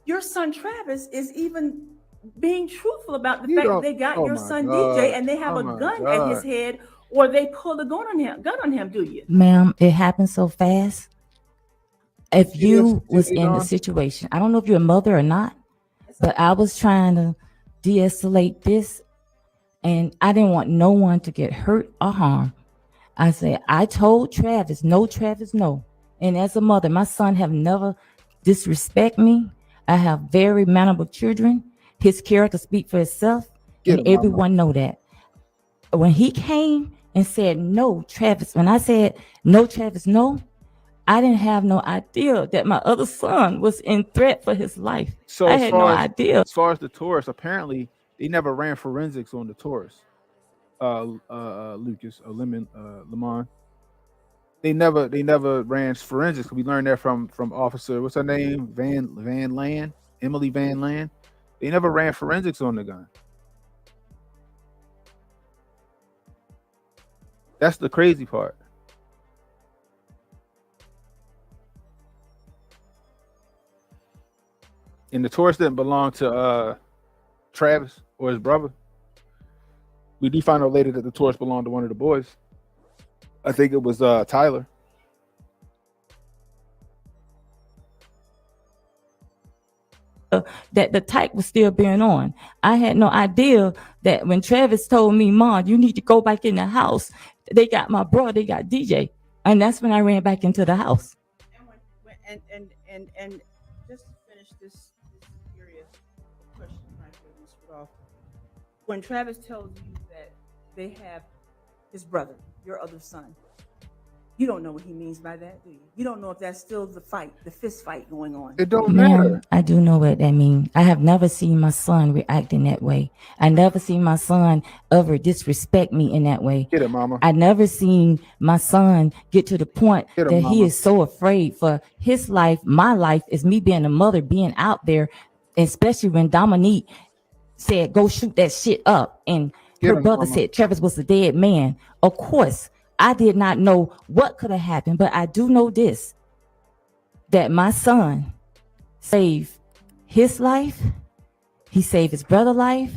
your son Travis is even being truthful about the You fact that don't- they got oh your my son God. DJ and they have Oh a my gun at his God. head, or they pulled a gun on him, do you? Ma'am, it happened so fast. If See you this? was See in the Dawn? situation, I don't know if you're a mother or not, but I was trying to de-escalate this, and I didn't want no one to get hurt or harmed. I said, I told Travis, no, Travis, no. And as a mother, my son have never disrespect me. I have very mannerable children. His character speak for itself, Get and him, mama. everyone know that. When he came and said, "No, Travis," when I said, "No, Travis, no," I didn't have no idea that my other son was in threat for his life. So I as had no far as idea. as far as the tourists, apparently they never ran forensics on the tourists. Lucas, Lemon. They never ran forensics. We learned that from Officer, what's her name? Van Land, Emily Van Land. They never ran forensics on the gun. That's the crazy part. And the Taurus didn't belong to Travis or his brother. We do find out later that the Taurus belonged to one of the boys. I think it was Tyler. That the type was still being on. I had no idea that when Travis told me, "Mom, you need to go back in the house. They got my brother, they got DJ." And that's when I ran back into the house. And just to finish this serious question right here, Ms. Rudolph. When Travis tells you that they have his brother, your other son, you don't know what he means by that, do you? You don't know if that's still the fist fight going on. It don't Ma'am, matter. I do know what that means. I have never seen my son react in that way. I never seen my son ever disrespect me in that way. Get it, mama. I never seen my son get to the point Get that him, he mama. is so afraid for his life. My life is me being a mother, being out there, especially when Dominique said, "Go shoot that shit up." And Get her him, brother mama. said Travis was a dead man. Of course, I did not know what could have happened, but I do know this, that my son saved his life. He saved his brother's life.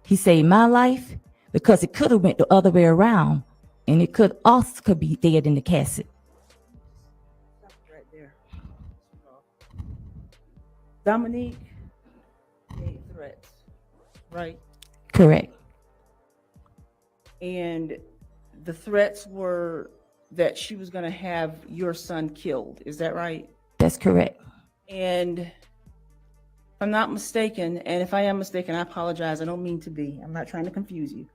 He saved my life, because it could have went the other way around, and it could be dead in the casket. Stop right there. Dominique made threats, right? Correct. And the threats were that she was going to have your son killed. Is that right? That's correct. And If I'm not mistaken, and if I am mistaken, I apologize. I don't mean to be. I'm not trying to confuse you.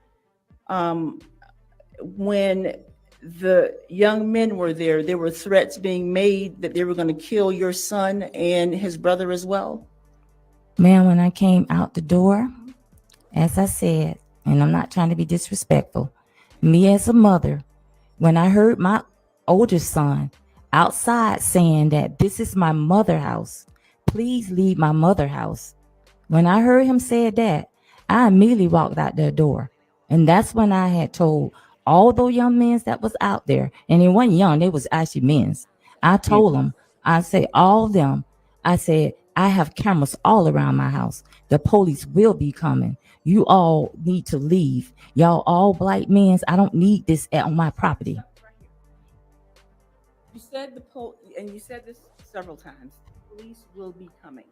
When the young men were there were threats being made that they were going to kill your son and his brother as well. Ma'am, when I came out the door, as I said, and I'm not trying to be disrespectful, me as a mother, when I heard my oldest son outside saying that this is my mother house, please leave my mother house. When I heard him say that, I immediately walked out the door. And that's when I had told all those young men that was out there, and they weren't young, they was actually men's. I told them, I said, all of them, I said, I have cameras all around my house. The police will be coming. You all need to leave. Y'all all black men, I don't need this on my property. You said and you said this several times, the police will be coming.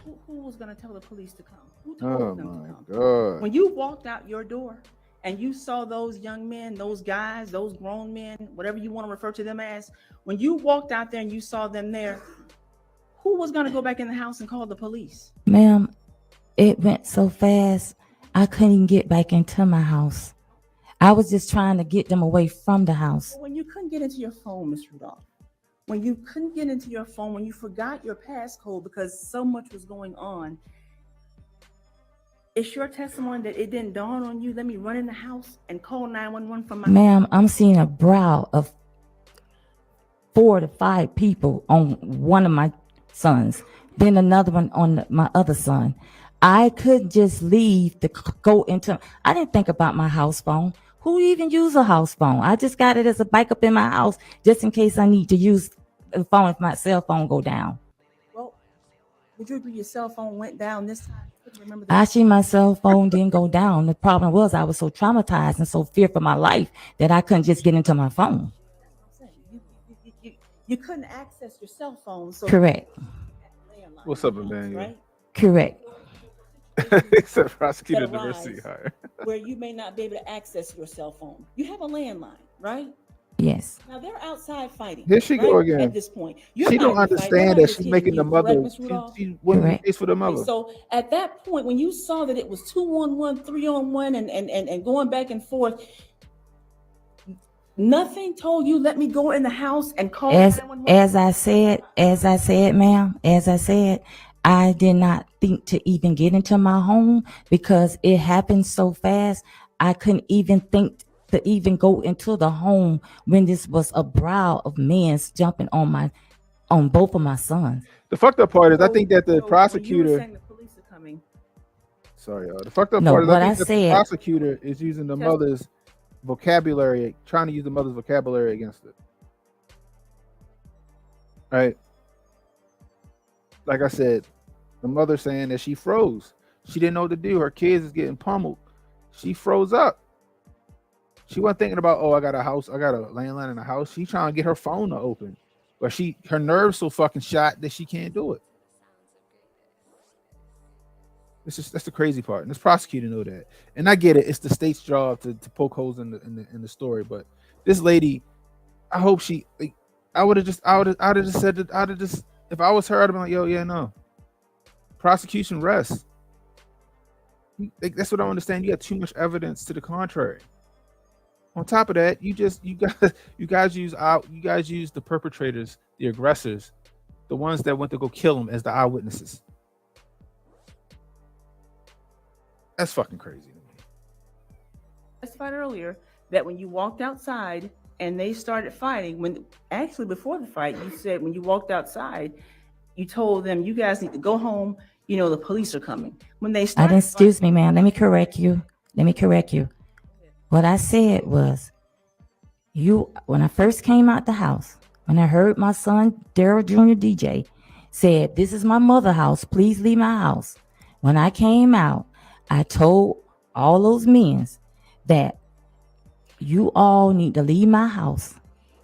Who was going to tell the police to come? Who told them to come? God. When you walked out your door and you saw those young men, those guys, those grown men, whatever you want to refer to them as, when you walked out there and you saw them there, who was going to go back in the house and call the police? Ma'am, it went so fast, I couldn't even get back into my house. I was just trying to get them away from the house. When you couldn't get into your phone, Ms. Rudolph, when you couldn't get into your phone, when you forgot your passcode because so much was going on, it's your testimony that it didn't dawn on you, let me run in the house and call 911 from my... Ma'am, I'm seeing a brow of 4 to 5 people on one of my sons, then another one on my other son. I couldn't just leave to go into... I didn't think about my house phone. Who even use a house phone? I just got it as a backup in my house just in case I need to use the phone if my cell phone go down. Well, would you agree your cell phone went down this time? Remember that? Actually, my cell phone didn't go down. The problem was I was so traumatized and so fearful for my life that I couldn't just get into my phone. You couldn't access your cell phone. So Correct. What's up, Emmanuel? Right? Correct. Except prosecutor diversity hire. Where you may not be able to access your cell phone. You have a landline, right? Yes. Now they're outside fighting. Here she go again. At this point, She don't understand that she's making the mother. She wouldn't face for the mother. So at that point, when you saw that it was 2-on-1, 3-on-1, and going back and forth, nothing told you let me go in the house and call 911? As I said, ma'am, I did not think to even get into my home because it happened so fast. I couldn't even think to even go into the home when this was a brow of men jumping on both of my sons. The fucked up part is I think that the prosecutor. The police are coming. Sorry, y'all. The fucked up part is I think that the prosecutor is using the mother's vocabulary, trying to use the mother's vocabulary against it. Right? Like I said, the mother saying that she froze. She didn't know what to do. Her kids is getting pummeled. She froze up. She wasn't thinking about, oh, I got a house, I got a landline in the house. She trying to get her phone to open. But her nerves so fucking shot that she can't do it. That's the crazy part. And this prosecutor know that. And I get it. It's the state's job to poke holes in the story. But this lady, I hope she I would have just said that if I was her, I'd have been like, yo, yeah, no. Prosecution rests. That's what I don't understand. You got too much evidence to the contrary. On top of that, you guys use the perpetrators, the aggressors, the ones that went to go kill them as the eyewitnesses. That's fucking crazy to me. I testified earlier that when you walked outside and they started fighting, before the fight, you said when you walked outside, you told them you guys need to go home. You know the police are coming. When they started, excuse me, ma'am. Let me correct you. What I said was, when I first came out the house, when I heard my son, Daryl Jr. DJ, said, this is my mother's house, please leave my house. When I came out, I told all those men that you all need to leave my house,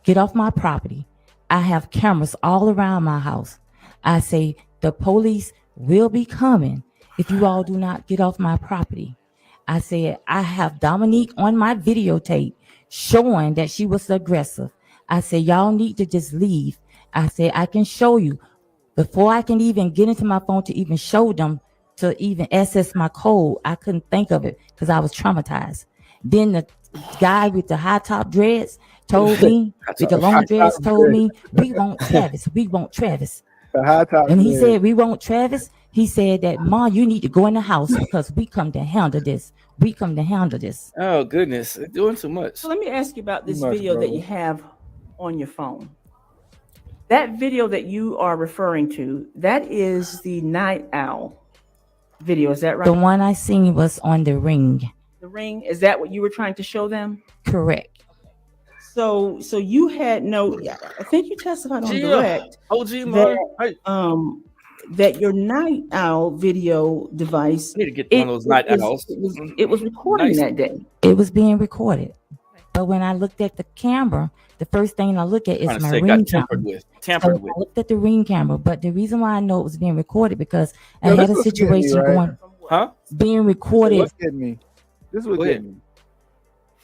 get off my property. I have cameras all around my house. I say, the police will be coming if you all do not get off my property. I said, I have Dominique on my videotape showing that she was aggressive. I said, y'all need to just leave. I said, I can show you Before I can even get into my phone to even show them, to even access my code, I couldn't think of it because I was traumatized. Then the guy with the high top dreads told me, with the long dreads told me, we want Travis, we want Travis. The high top And he dreads. said, we want Travis. He said that, Ma, you need to go in the house because we come to handle this. We come to handle this. Oh goodness, they're doing too much. So let me ask you about this Too much, video that brother. you have on your phone. That video that you are referring to, that is the night owl video. Is that right? The one I seen was on the ring. The ring, is that what you were trying to show them? Correct. So you had no, I think you testified on Gia, direct OG Mar, hey, that your night owl video device, I need to get one of those night owls. It was recording Nice. that day. It was being recorded. But when I looked at the camera, the first thing I look at is Trying to my say it ring got camera. tampered with. So Tampered with. I looked at the ring camera, but the reason why I know it was being recorded because I Yo, had this a what's getting me, situation right? going, Huh? being recorded. What's getting me? This is what Go getting me.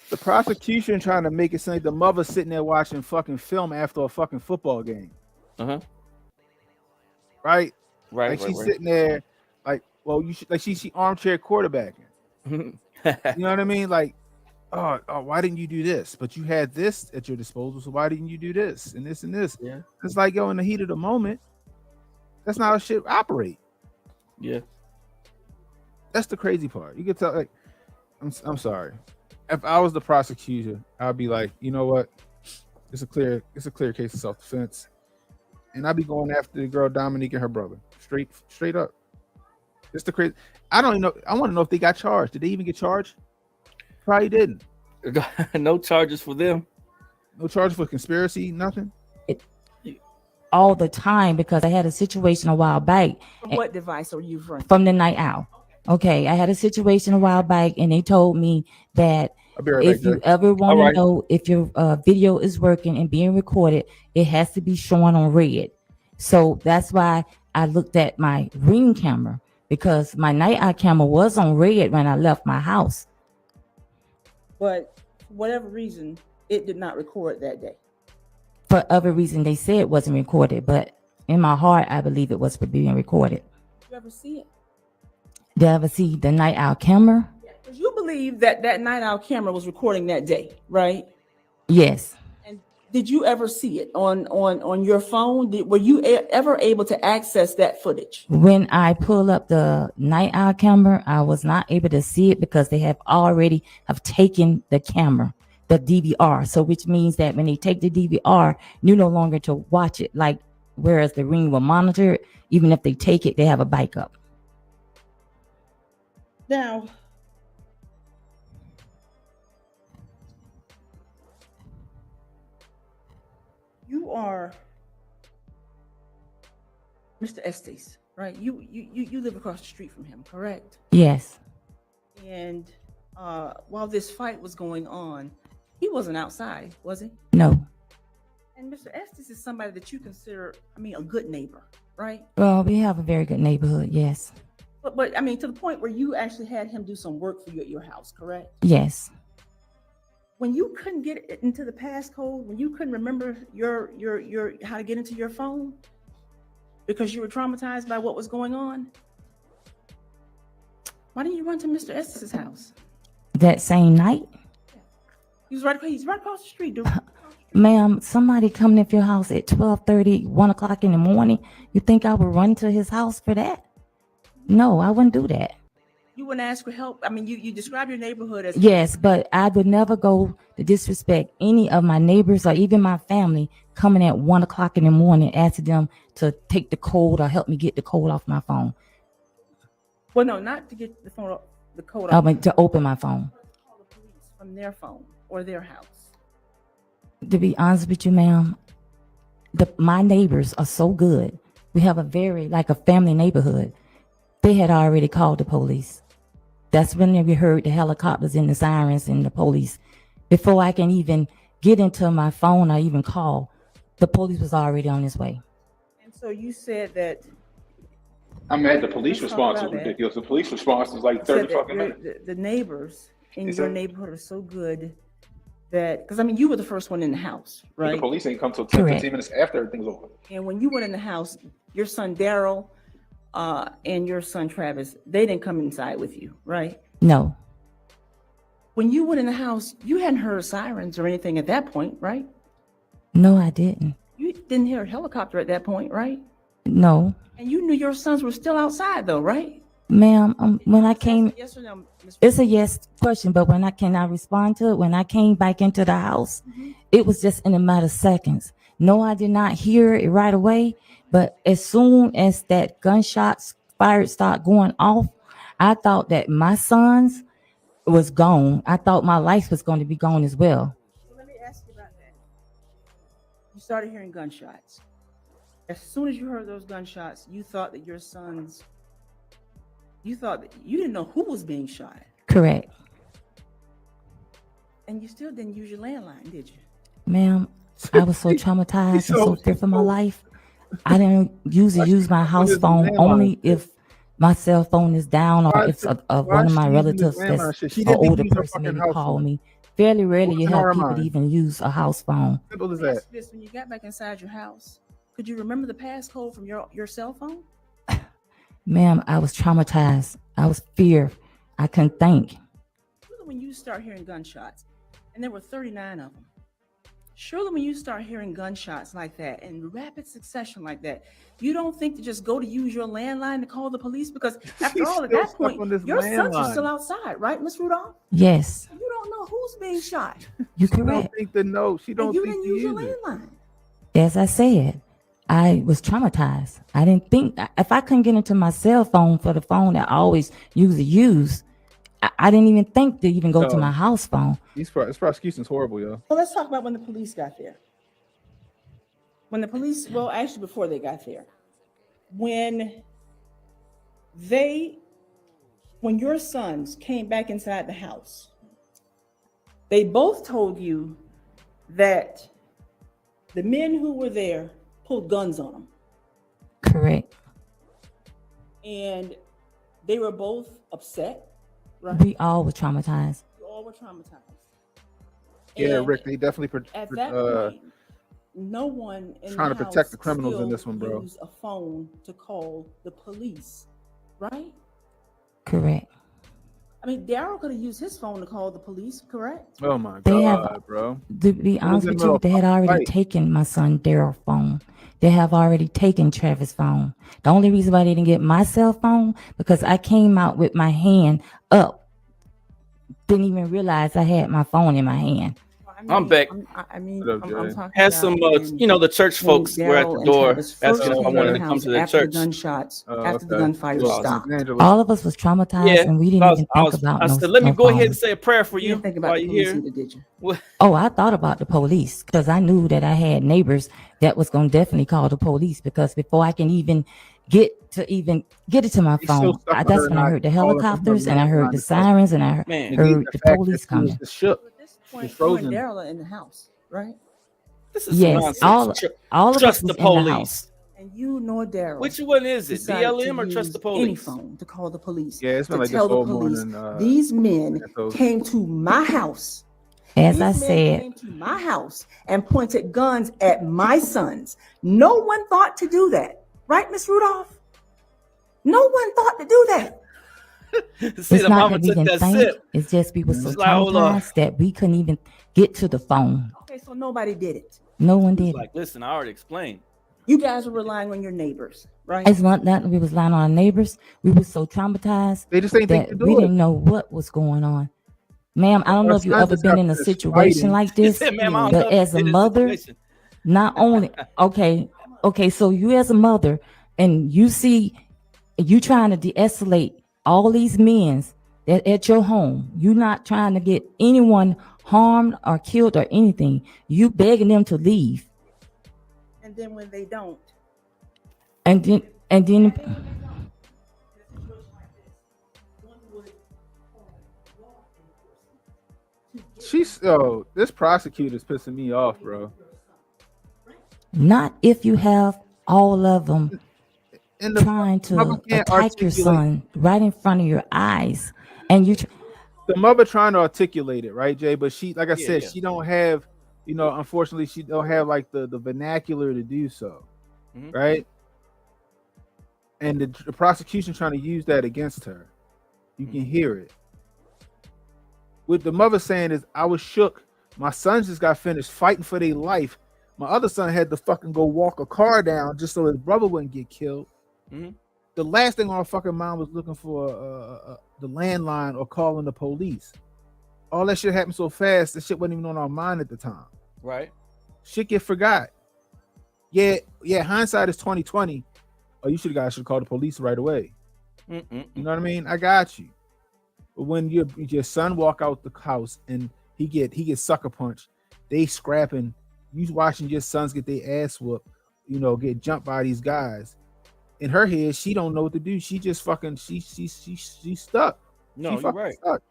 The prosecution trying to make it seem like the mother sitting there watching fucking film after a fucking football game. Uh-huh. Right? Right. Like right, she's right. sitting there, like, well, you should, like she armchair quarterbacking. You know what I mean? Like, oh, why didn't you do this? But you had this at your disposal, so why didn't you do this and this and this? Yeah. It's like, yo, in the heat of the moment, that's not how shit operate. Yeah. That's the crazy part. You can tell, like, I'm sorry. If I was the prosecutor, I'd be like, you know what? It's a clear case of self-defense. And I'd be going after the girl Dominique and her brother. Straight up. It's the crazy. I don't even know. I want to know if they got charged. Did they even get charged? Probably didn't. No charges for them. No charge for conspiracy, nothing. All the time because I had a situation a while back From what device are you referring to? from the night owl. Okay, I had a situation a while back and they told me that I'll be right if back, you Jay. ever want All to right. know if your video is working and being recorded, it has to be shown on red. So that's why I looked at my ring camera because my night eye camera was on red when I left my house. But for whatever reason, it did not record that day. For other reason, they said it wasn't recorded, but in my heart, I believe it was being recorded. Did you ever see it? Did I ever see the night owl camera? Because you believe that that night owl camera was recording that day, right? Yes. And did you ever see it on your phone? Were you ever able to access that footage? When I pull up the night owl camera, I was not able to see it because they have already taken the camera, the DVR. So which means that when they take the DVR, you're no longer to watch it. Like whereas the ring will monitor it, even if they take it, they have a backup. Now, you are Mr. Estes, right? You live across the street from him, correct? Yes. And while this fight was going on, he wasn't outside, was he? No. And Mr. Estes is somebody that you consider, I mean, a good neighbor, right? Well, we have a very good neighborhood. Yes. But I mean, to the point where you actually had him do some work for you at your house, correct? Yes. When you couldn't get it into the passcode, when you couldn't remember your how to get into your phone because you were traumatized by what was going on, why didn't you run to Mr. Estes' house? That same night, He's right across the street, dude. ma'am, somebody coming to your house at 12:30, 1 o'clock in the morning. You think I would run to his house for that? No, I wouldn't do that. You wouldn't ask for help. I mean, you describe your neighborhood as Yes, but I would never go to disrespect any of my neighbors or even my family coming at 1 o'clock in the morning, asking them to take the code or help me get the code off my phone. Well, no, not to get the phone, the code I off. mean, to open my phone. Call the police from their phone or their house. To be honest with you, ma'am, my neighbors are so good. We have a very, like a family neighborhood. They had already called the police. That's when we heard the helicopters and the sirens and the police. Before I can even get into my phone or even call, the police was already on its way. And so you said that I'm mad. The police Let's talk response about was that. ridiculous. The police response was like you 30 said that fucking minutes. the neighbors in Is your that- neighborhood are so good that, because I mean, you were the first one in the house, But right? the police ain't come till 10, Correct. 15 minutes after everything's over. And when you went in the house, your son Daryl and your son Travis, they didn't come inside with you, right? No, When you went in the house, you hadn't heard sirens or anything at that point, right? no, I didn't. You didn't hear a helicopter at that point, right? No, And you knew your sons were still outside though, right? ma'am. When I came, Yes or no, Ms. it's a yes question, but when I cannot respond to it, when I came back into the house, it was just in a matter of seconds. No, I did not hear it right away, but as soon as that gunshots fired start going off, I thought that my sons was gone. I thought my life was going to be gone as well. So let me ask you about that. You started hearing gunshots. As soon as you heard those gunshots, you thought that your sons, you thought that you didn't know who was being shot. Correct, And you still didn't use your landline, did you? ma'am. I was so traumatized and so fearful for my life. I didn't usually use my house phone only if my cell phone is down or if one of my relatives that's an older person maybe call me. Fairly rarely you have people to even use a house phone. Simple as Let me that. ask you this, when you got back inside your house, could you remember the passcode from your cell phone? Ma'am, I was traumatized. I was fear. I couldn't think. Surely when you start hearing gunshots, and there were 39 of them, surely when you start hearing gunshots like that in rapid succession like that, you don't think to just go to use your landline to call the police? Because after all, at that point, your sons are still outside, right, Miss Rudolph? Yes, You don't know who's being shot. you She don't correct. think the note. She don't And you think didn't to use your use it. landline. As I said, I was traumatized. I didn't think if I couldn't get into my cell phone for the phone that I always usually use, I didn't even think to even go to No. my house phone. This prosecution's horrible, yo. Well, let's talk about when the police got there. When the police, well, actually before they got there, when your sons came back inside the house, they both told you that the men who were there pulled guns on them, Correct. and they were both upset, right? We all were traumatized. You all were traumatized. Yeah, And Rick, they definitely at that point, no one in trying the to protect house the criminals in still this one, bro. used a phone to call the police, right? Correct. I mean, Daryl could have used his phone to call the police, correct? Oh my They god, have, bro. to be honest in with the you, middle they had of a already fight. taken my son Daryl's phone. They have already taken Travis' phone. The only reason why they didn't get my cell phone because I came out with my hand up. Didn't even realize I had my phone in my hand. I'm back. I'm talking Had some, about when- the church when folks were at Daryl the and door Travis first asking if I came wanted in to the come house to the after church. the gunshots, Oh, after the okay. gunfire Well, stopped. All of us was traumatized, and we didn't even think about I no, said, let me no go ahead phone. and say a prayer for You you didn't think about while the you're police here. either, did you? Oh, I thought about the police because I knew that I had neighbors that was going to definitely call the police because before I can even get it to my He's so phone, stuck with that's her when I not heard the calling from her helicopters and I heard landline the to call. sirens and I Man. heard The the fact police that she was coming. just shook. At this She's point, you and frozen. Daryl are in the house, right? This is some Yes, nonsense. all of us Trust was the in the police. house. And you nor Daryl Which one is it? decided BLM to or trust the use any police? phone to call the police. Yeah, it's been to like this tell the all police, morning. these men Santos. came to my house. As I These men said, came to my house and pointed guns at my sons. No one thought to do that, right, Miss Rudolph? No one thought to do that. See, it's the not mama that we took didn't that think, sip. it's just we were so She's like, hold on. traumatized that we couldn't even get to the phone. Okay, so nobody did it. No one She's did. like, listen, I already explained. You guys were relying on your neighbors, right? It's not that we was lying on our neighbors. We were so traumatized They just ain't think that to we do it. didn't know what was going on. Ma'am, I don't know Our if you son ever just been got in a finished situation fighting. like He this, said, ma'am, I don't know but if as you a did this mother, situation. not only okay, so you as a mother and you see you trying to de-escalate all these men that at your home, you not trying to get anyone harmed or killed or anything. You begging them to leave. And then when they don't, And then This prosecutor's pissing me off, bro. not if you have all of them And the trying mother to can't attack your articulate. son right in front of your eyes, and you the mother trying to articulate it, right, Jay? But she, like I said, yeah. she don't have, unfortunately, she don't have like the vernacular to do so, right? And the prosecution trying to use that against her. You can hear it. What the mother saying is, I was shook. My sons just got finished fighting for their life. My other son had to fucking go walk a car down just so his brother wouldn't get killed. The last thing on our fucking mind was looking for the landline or calling the police. All that shit happened so fast, the shit wasn't even on our mind at the time. Right. Shit get forgot. Yeah, hindsight is 2020. Oh, you should have called the police right away. You know what I mean? I got you. But when your son walk out the house and he gets sucker punched, they scrapping, you watching your sons get their ass whooped, get jumped by these guys. In her head, she don't know what to do. She just fucking she's stuck. No, you're right. Stuck.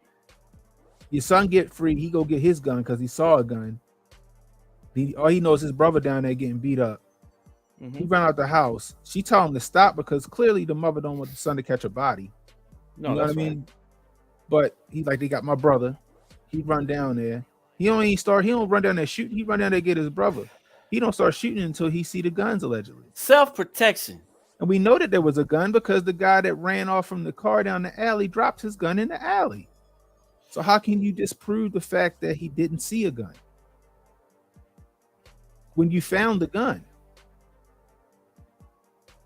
Your son get free, he go get his gun because he saw a gun. All he knows is his brother down there getting beat up. He ran out the house. She told him to stop because clearly the mother don't want the son to catch a body. No, you know what I mean? But he like, they got my brother. He run down there. He don't run down there shooting. He run down there to get his brother. He don't start shooting until he see the guns, allegedly. Self-protection. And we know that there was a gun because the guy that ran off from the car down the alley dropped his gun in the alley. So how can you disprove the fact that he didn't see a gun when you found the gun?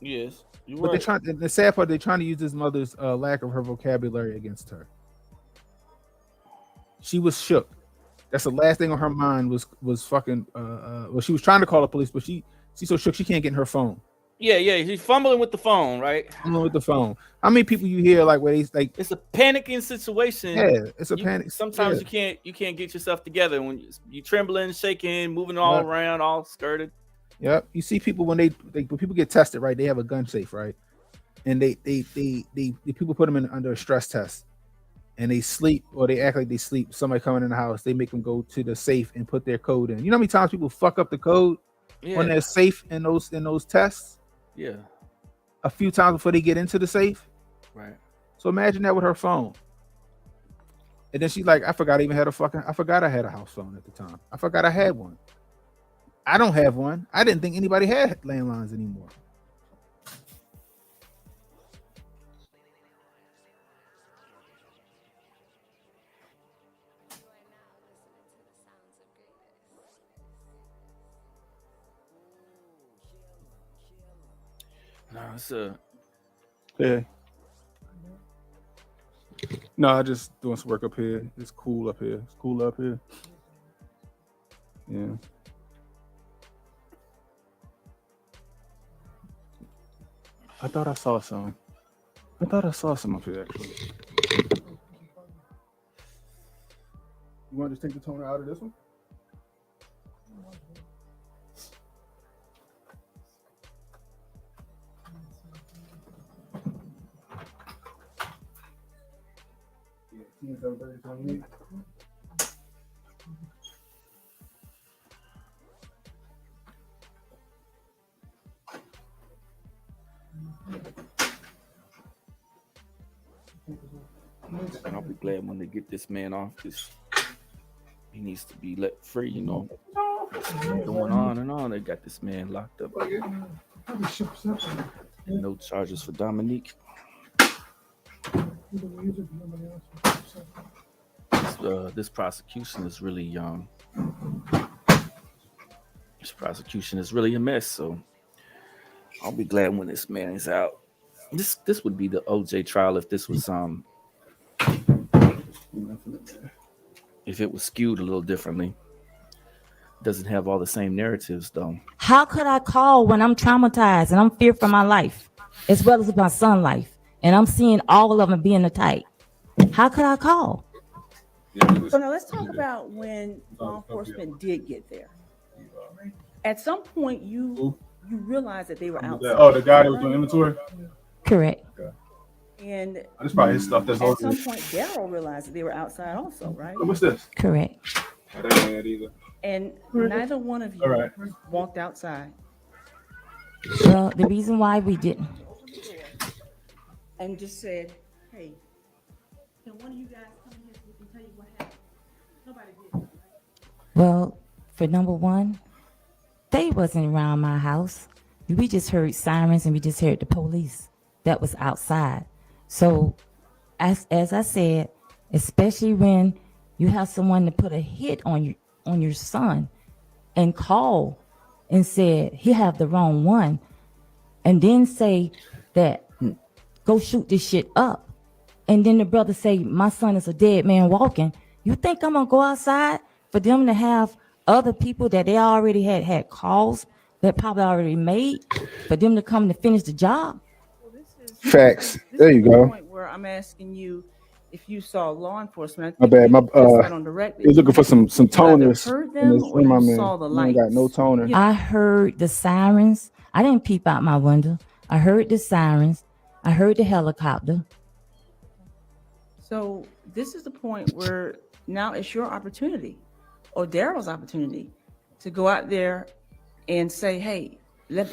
Yes, you're But right. the sad part, they're trying to use his mother's lack of her vocabulary against her. She was shook. That's the last thing on her mind was fucking. Well, she was trying to call the police, but she's so shook she can't get in her phone. Yeah. He's fumbling with the phone, right? Fumbling with the phone. How many people you hear like where they like? It's a panicking situation. Yeah, it's a panic. Sometimes you can't get yourself together when you trembling, shaking, moving all around, all skirted. Yep. You see people when when people get tested, right? They have a gun safe, right? And they people put them under a stress test, and they sleep or they act like they sleep. Somebody coming in the house, they make them go to the safe and put their code in. You know how many times people fuck up the code when they're safe in those tests? Yeah. A few times before they get into the safe. Right. So imagine that with her phone. And then she's like, I forgot I had a house phone at the time. I forgot I had one. I don't have one. I didn't think anybody had landlines anymore. No, it's a. Yeah. No, I just doing some work up here. It's cool up here. It's cool up here. Yeah. I thought I saw some. Up here actually. You want to just take the toner out of this one? And I'll be glad when they get this man off because he needs to be let free, Going on and on. They got this man locked up. No charges for Dominique. This prosecution is really young. This prosecution is really a mess. So I'll be glad when this man is out. This would be the OJ trial if this was if it was skewed a little differently. Doesn't have all the same narratives though. How could I call when I'm traumatized and I'm feared for my life, as well as my son's life, and I'm seeing all of them being attacked? How could I call? So now let's talk about when law enforcement did get there. At some point, you realized that they were outside. Oh, the guy that was doing inventory? Correct. Okay. And That's probably his stuff. That's at all. some point, Daryl realized that they were outside also, right? What's this? Correct. I didn't know that either. And neither one of you walked outside. Well, the reason why we didn't. And just said, hey, can one of you guys come here so we can Well, for number one, they wasn't around my house. We just heard sirens and we just heard the police. That was outside. So, as I said, especially when you have someone to put a hit on your son, and call and said he have the wrong one, and then say that go shoot this shit up, and then the brother say my son is a dead man walking. You think I'm gonna go outside for them to have other people that they already had calls that probably already made for them to come to finish the job? Facts. This There is you the go. point where I'm asking you if you saw law enforcement. My bad. My on direct. he's looking for some You either toners heard in them this or room you I'm in. saw the You ain't got no lights. toner. I heard the sirens. I didn't peep out my window. I heard the sirens. I heard the helicopter. So this is the point where now it's your opportunity, or Daryl's opportunity, to go out there and say, "Hey,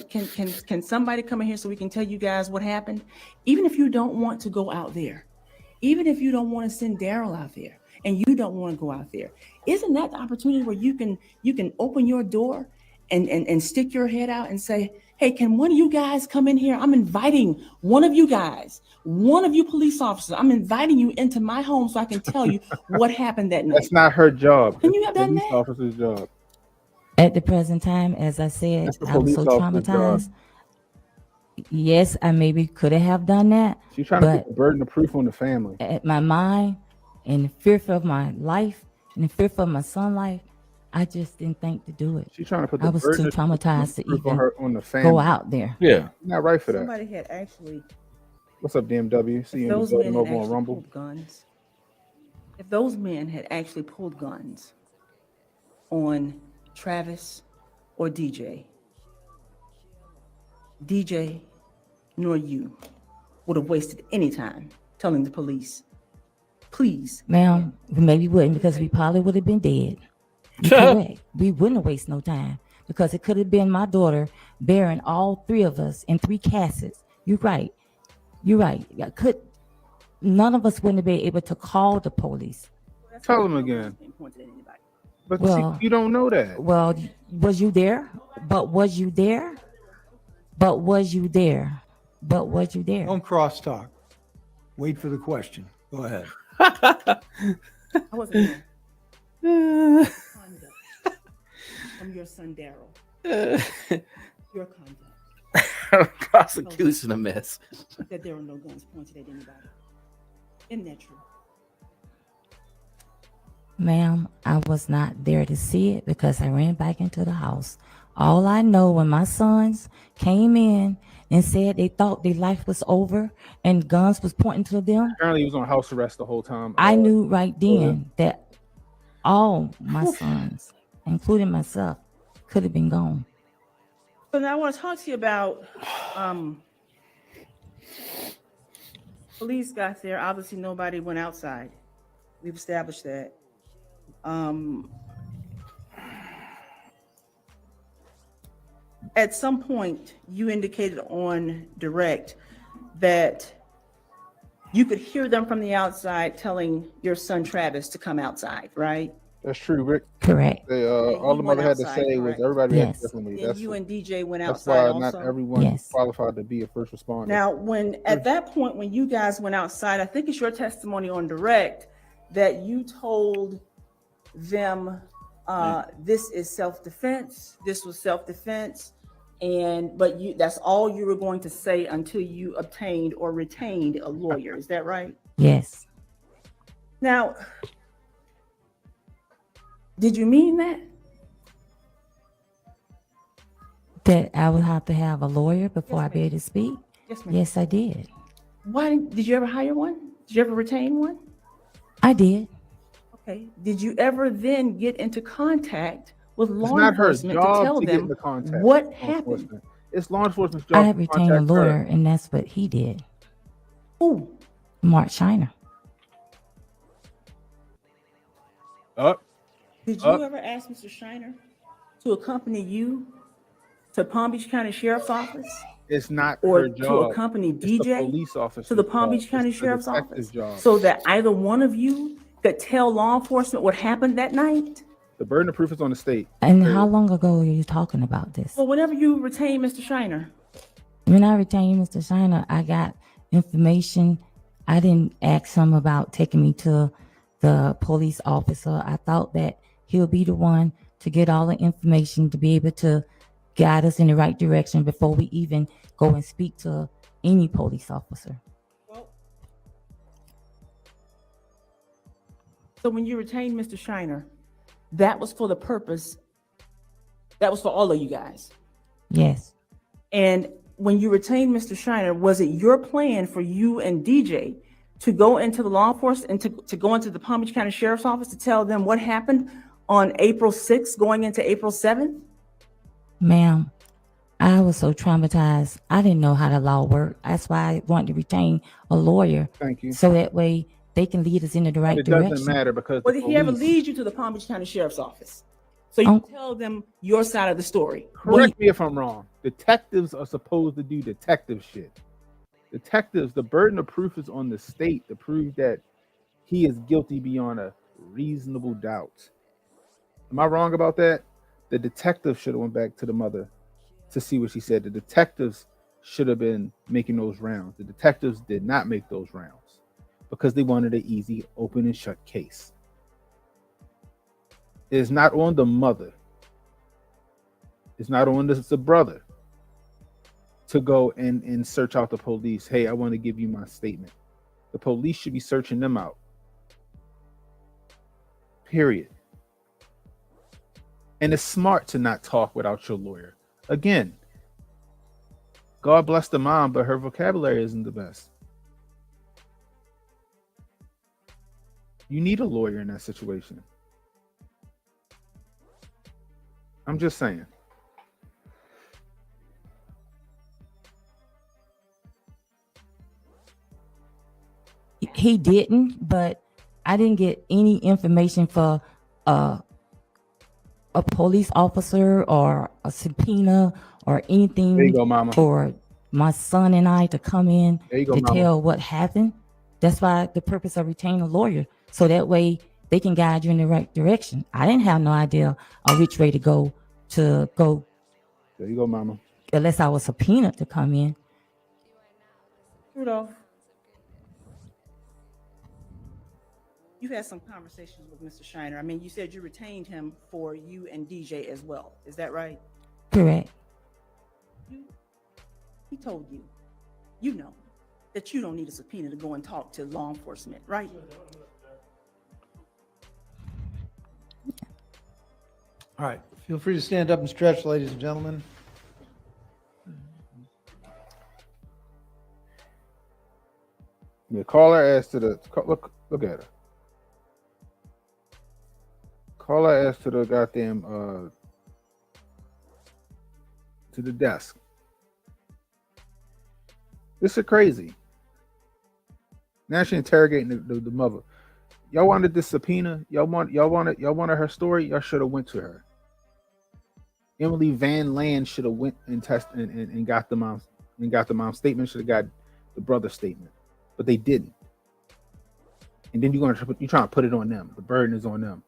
can somebody come in here so we can tell you guys what happened?" Even if you don't want to go out there, even if you don't want to send Daryl out there, and you don't want to go out there, isn't that the opportunity where you can open your door and stick your head out and say, "Hey, can one of you guys come in here? I'm inviting one of you guys, one of you police officers. I'm inviting you into my home so I can tell you what happened that night." That's not her job. Can That's you have the done police that? officer's job. At the present time, as I said, That's the I was police so officer's job. traumatized. Yes, I maybe could have done that, She's trying to but put the burden of proof on the family. at my mind and the fear of my life and the fear of my son's life, I just didn't think to do it. She's trying to put I the was burden too of traumatized to proof even on the family. go out there. Yeah. You're not right for that. Somebody had actually, What's up, DMW? See if you in the those building men had over on actually Rumble. pulled guns, if those men had actually pulled guns on Travis or DJ nor you would have wasted any time telling the police, please. Ma'am, we maybe wouldn't, because we probably would have been dead. You're correct. We wouldn't have wasted no time, because it could have been my daughter bearing all three of us in 3 caskets. You're right. You're right. None of us wouldn't have been able to call the police. Tell them again. But Well, see, you don't know that. Well, was you there? But was you there? But was you there? But was you there? Don't crosstalk. Wait for the question. Go ahead. I wasn't there. Conduct from your son Daryl. Your conduct. Prosecution a mess. That there were no guns pointed at anybody. Isn't that true? Ma'am, I was not there to see it because I ran back into the house. All I know, when my sons came in and said they thought their life was over and guns was pointing to them, Apparently, he was on house arrest the whole time. I knew right then that all my sons, including myself, could have been gone. So now I want to talk to you about police got there. Obviously, nobody went outside. We've established that. At some point, you indicated on direct that you could hear them from the outside telling your son Travis to come outside, right? That's true, Rick. Correct. They, all the mother had to say was everybody Yes. had differently. And you and DJ went That's outside why not also. everyone Yes. is qualified to be a first responder. Now, at that point, when you guys went outside, I think it's your testimony on direct that you told them this is self-defense. This was self-defense, but that's all you were going to say until you obtained or retained a lawyer. Is that right? Yes. Now, did you mean that? That I would have to have a lawyer before I be able to speak? Yes, ma'am. Yes, I did. Why did you ever hire one? Did you ever retain one? I did. Okay. Did you ever then get into contact with It's law not her enforcement to job tell to get them into contact with what law happened? enforcement. It's law enforcement's job I to have retained a contact her. lawyer, and that's what he did. Who? Mark Shiner. Up. Did you ever ask Mr. Shiner to accompany you to Palm Beach County Sheriff's Office? It's not Or her to job. accompany It's the DJ police officer to the Palm Beach County Sheriff's Office, so that either one of you could tell law enforcement what happened that night? The burden of proof is on the state. And how long ago are you talking about this? Well, whenever you retain Mr. Shiner. When I retained Mr. Shiner, I got information. I didn't ask him about taking me to the police officer. I thought that he'll be the one to get all the information to be able to guide us in the right direction before we even go and speak to any police officer. So when you retained Mr. Shiner, that was for the purpose, that was for all of you guys. Yes. And when you retained Mr. Shiner, was it your plan for you and DJ to go into the law enforcement and to go into the Palm Beach County Sheriff's Office to tell them what happened on April 6th going into April 7th? Ma'am, I was so traumatized. I didn't know how the law worked. That's why I wanted to retain a lawyer. Thank you. So that way they can lead us in the right It direction. doesn't matter because Or the did he ever police- lead you to the Palm Beach County Sheriff's Office? So you tell them your side of the story. Correct me if I'm wrong. Detectives are supposed to do detective shit. Detectives, the burden of proof is on the state to prove that he is guilty beyond a reasonable doubt. Am I wrong about that? The detective should have went back to the mother to see what she said. The detectives should have been making those rounds. The detectives did not make those rounds because they wanted an easy open and shut case. It is not on the mother. It's not on the brother to go and search out the police. Hey, I want to give you my statement. The police should be searching them out. Period. And it's smart to not talk without your lawyer. Again, God bless the mom, but her vocabulary isn't the best. You need a lawyer in that situation. I'm just saying. He didn't, but I didn't get any information for a police officer or a subpoena or anything There you go, mama. for my son and I to come in There you go, to mama. tell what happened. That's why the purpose of retaining a lawyer, so that way they can guide you in the right direction. I didn't have no idea on which way to go. There you go, mama. Unless I was subpoenaed to come in. Rudolph, you've had some conversations with Mr. Shiner. I mean, you said you retained him for you and DJ as well. Is that right? Correct. He told you, you know, that you don't need a subpoena to go and talk to law enforcement, right? All right, feel free to stand up and stretch, ladies and gentlemen. Yeah, call her ass to the look at her. Call her ass to the goddamn to the desk. This is crazy. Now she's interrogating the mother. Y'all wanted this subpoena. Y'all wanted her story. Y'all should have went to her. Emily Van Land should have went and tested and got the mom's statement. Should have got the brother's statement, but they didn't. And then you're trying to put it on them. The burden is on them.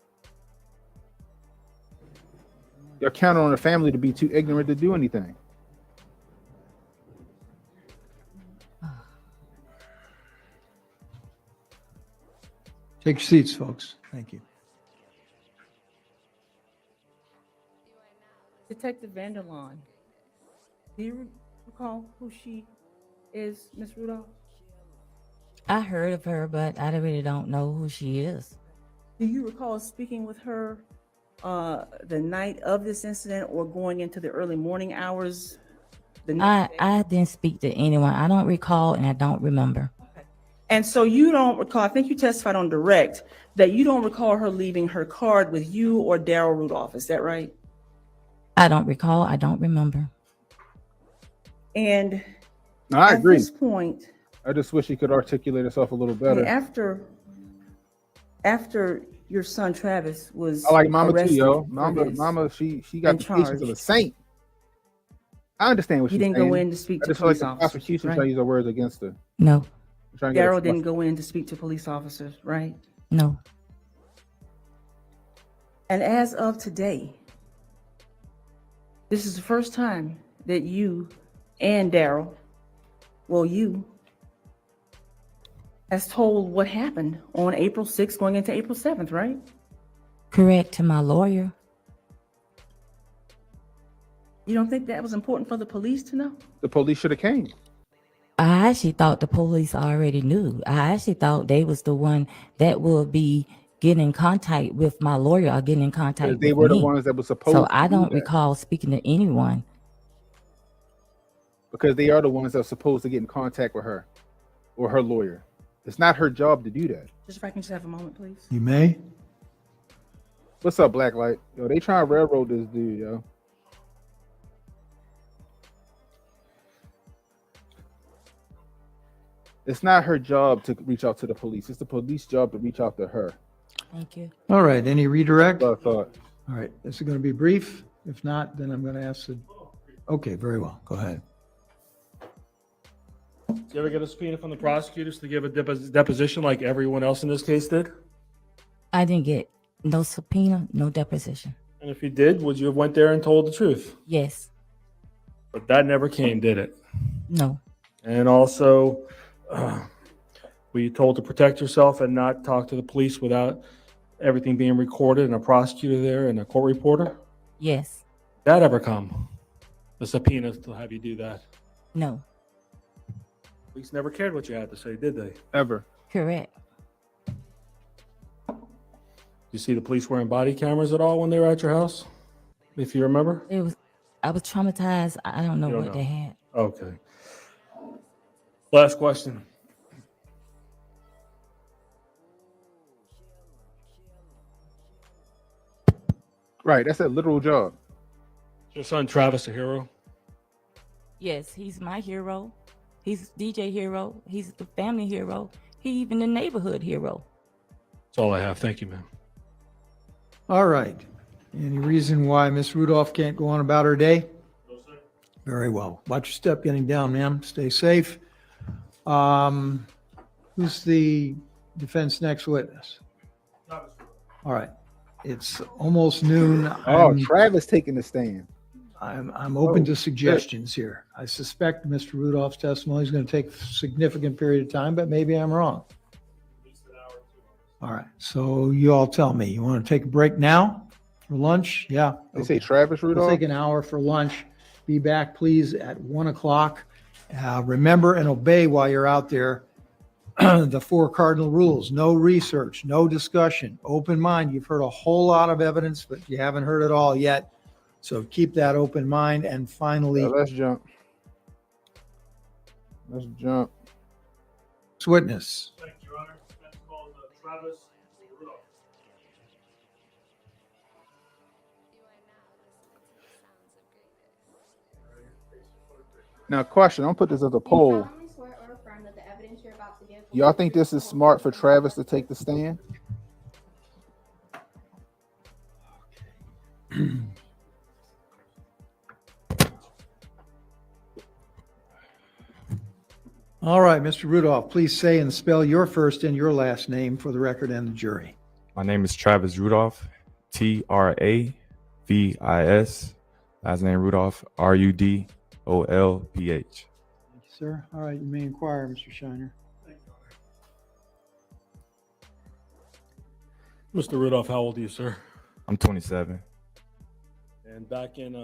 You're counting on the family to be too ignorant to do anything. Take your seats, folks. Thank you. Detective Vanderlaan, do you recall who she is, Miss Rudolph? I heard of her, but I really don't know who she is. Do you recall speaking with her the night of this incident or going into the early morning hours? I didn't speak to anyone. I don't recall and I don't remember. And so you don't recall, I think you testified on direct, that you don't recall her leaving her card with you or Daryl Rudolph. Is that right? I don't recall. I don't remember. I And at agree. this point, I just wish he could articulate himself a little better. after your son Travis was I like Mama arrested too, yo. for this Mama, she got and the patience of a charged. saint. I understand what He she's didn't saying. go in to speak I to just feel like police the officers, prosecution right? trying to use her words against her. No. I'm trying to get her Daryl didn't flustered. go in to speak to police officers, right? No. And as of today, this is the first time that you and Daryl, well, you, has told what happened on April 6th going into April 7th, right? Correct, to my lawyer. You don't think that was important for the police to know? The police should have came. I actually thought the police already knew. I actually thought they was the one that would be getting in contact with my lawyer or getting in contact They with were me. the ones that were supposed So to I do don't that. recall speaking to anyone. Because they are the ones that are supposed to get in contact with her or her lawyer. It's not her job to do that. Just if I can just have a moment, please. You may. What's up, Blacklight? Yo, they trying to railroad this dude, yo. It's not her job to reach out to the police. It's the police job to reach out to her. Thank you. All right, any redirect? That's what I thought. All right, this is going to be brief. If not, then I'm going to ask the, okay, very well, go ahead. Did you ever get a subpoena from the prosecutors to give a deposition like everyone else in this case did? I didn't get no subpoena, no deposition. And if you did, would you have went there and told the truth? Yes. But that never came, did it? No. And also, were you told to protect yourself and not talk to the police without everything being recorded and a prosecutor there and a court reporter? Yes. That ever come? The subpoena to have you do that? No. Police never cared what you had to say, did they? Ever. Correct. You see the police wearing body cameras at all when they were at your house? If you remember? I was traumatized. I don't know You don't what know. they had. Okay. Last question. Right, that's a literal job. Is your son Travis a hero? Yes, he's my hero. He's DJ hero. He's the family hero. He even the neighborhood hero. That's all I have. Thank you, ma'am. All right. Any reason why Miss Rudolph can't go on about her day? No, sir. Very well. Watch your step getting down, ma'am. Stay safe. Who's the defense next witness? All right. It's almost noon. Oh, Travis taking the stand. I'm open to suggestions here. I suspect Mr. Rudolph's testimony is going to take a significant period of time, but maybe I'm wrong. All right. So you all tell me. You want to take a break now for lunch? Yeah. They say Travis Rudolph? We'll take an hour for lunch. Be back, please, at 1 o'clock. Remember and obey while you're out there the 4 cardinal rules. No research, no discussion, open mind. You've heard a whole lot of evidence, but you haven't heard it all yet. So keep that open mind. And finally, Let's jump. Let's jump. Witness. Thank you, Your Honor. That's called Travis Rudolph. Now, question. I'm gonna put this as a poll. Y'all think this is smart for Travis to take the stand? All right, Mr. Rudolph, please say and spell your first and your last name for the record and the jury. My name is Travis Rudolph, Travis. Last name Rudolph, Rudolph. Thank you, sir. All right, you may inquire, Mr. Shiner. Mr. Rudolph, how old are you, sir? I'm 27. And back in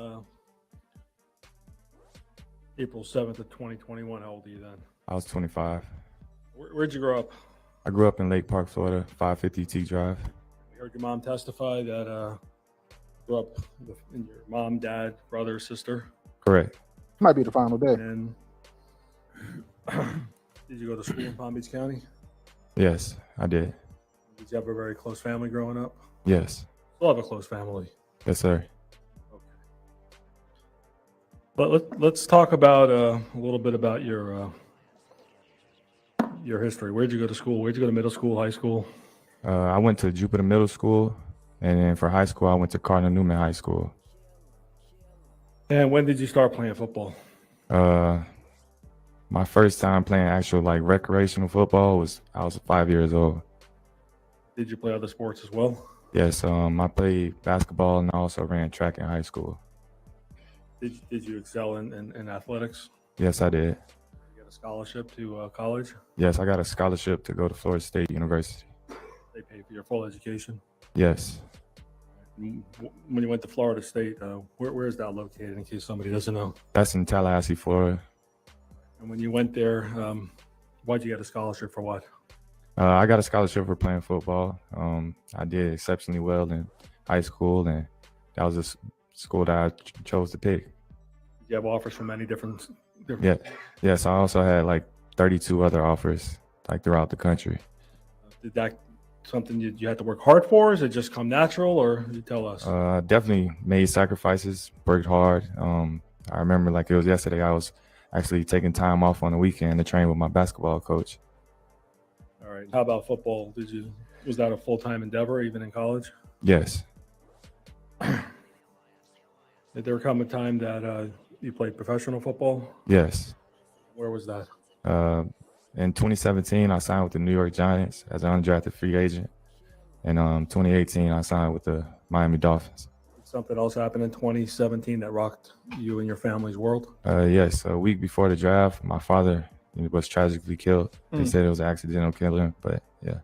April 7th of 2021, how old are you then? I was 25. Where'd you grow up? I grew up in Lake Park, Florida, 550 T Drive. We heard your mom testify that grew up with your mom, dad, brother, sister. Correct. Might be the final day. And did you go to school in Palm Beach County? Yes, I did. Did you have a very close family growing up? Yes. Still have a close family. Yes, sir. But let's talk about a little bit about your history. Where'd you go to school? Where'd you go to middle school, high school? I went to Jupiter Middle School, and then for high school, I went to Cardinal Newman High School. And when did you start playing football? My first time playing actual recreational football I was 5 years old. Did you play other sports as well? Yes, I played basketball and I also ran track in high school. Did you excel in athletics? Yes, I did. You got a scholarship to college? Yes, I got a scholarship to go to Florida State University. They pay for your full education? Yes. When you went to Florida State, where is that located in case somebody doesn't know? That's in Tallahassee, Florida. And when you went there, why'd you get a scholarship for what? I got a scholarship for playing football. I did exceptionally well in high school, and that was a school that I chose to pick. Did you have offers from many different? Yeah. Yes, I also had like 32 other offers like throughout the country. Did that something you had to work hard for? Is it just come natural, or you tell us? Definitely made sacrifices, worked hard. I remember like it was yesterday, I was actually taking time off on the weekend to train with my basketball coach. All right. How about football? Was that a full-time endeavor even in college? Yes. Did there come a time that you played professional football? Yes. Where was that? In 2017, I signed with the New York Giants as an undrafted free agent. In 2018, I signed with the Miami Dolphins. Did something else happen in 2017 that rocked you and your family's world? Yes, a week before the draft, my father was tragically killed. They said it was an accidental killing, but yeah.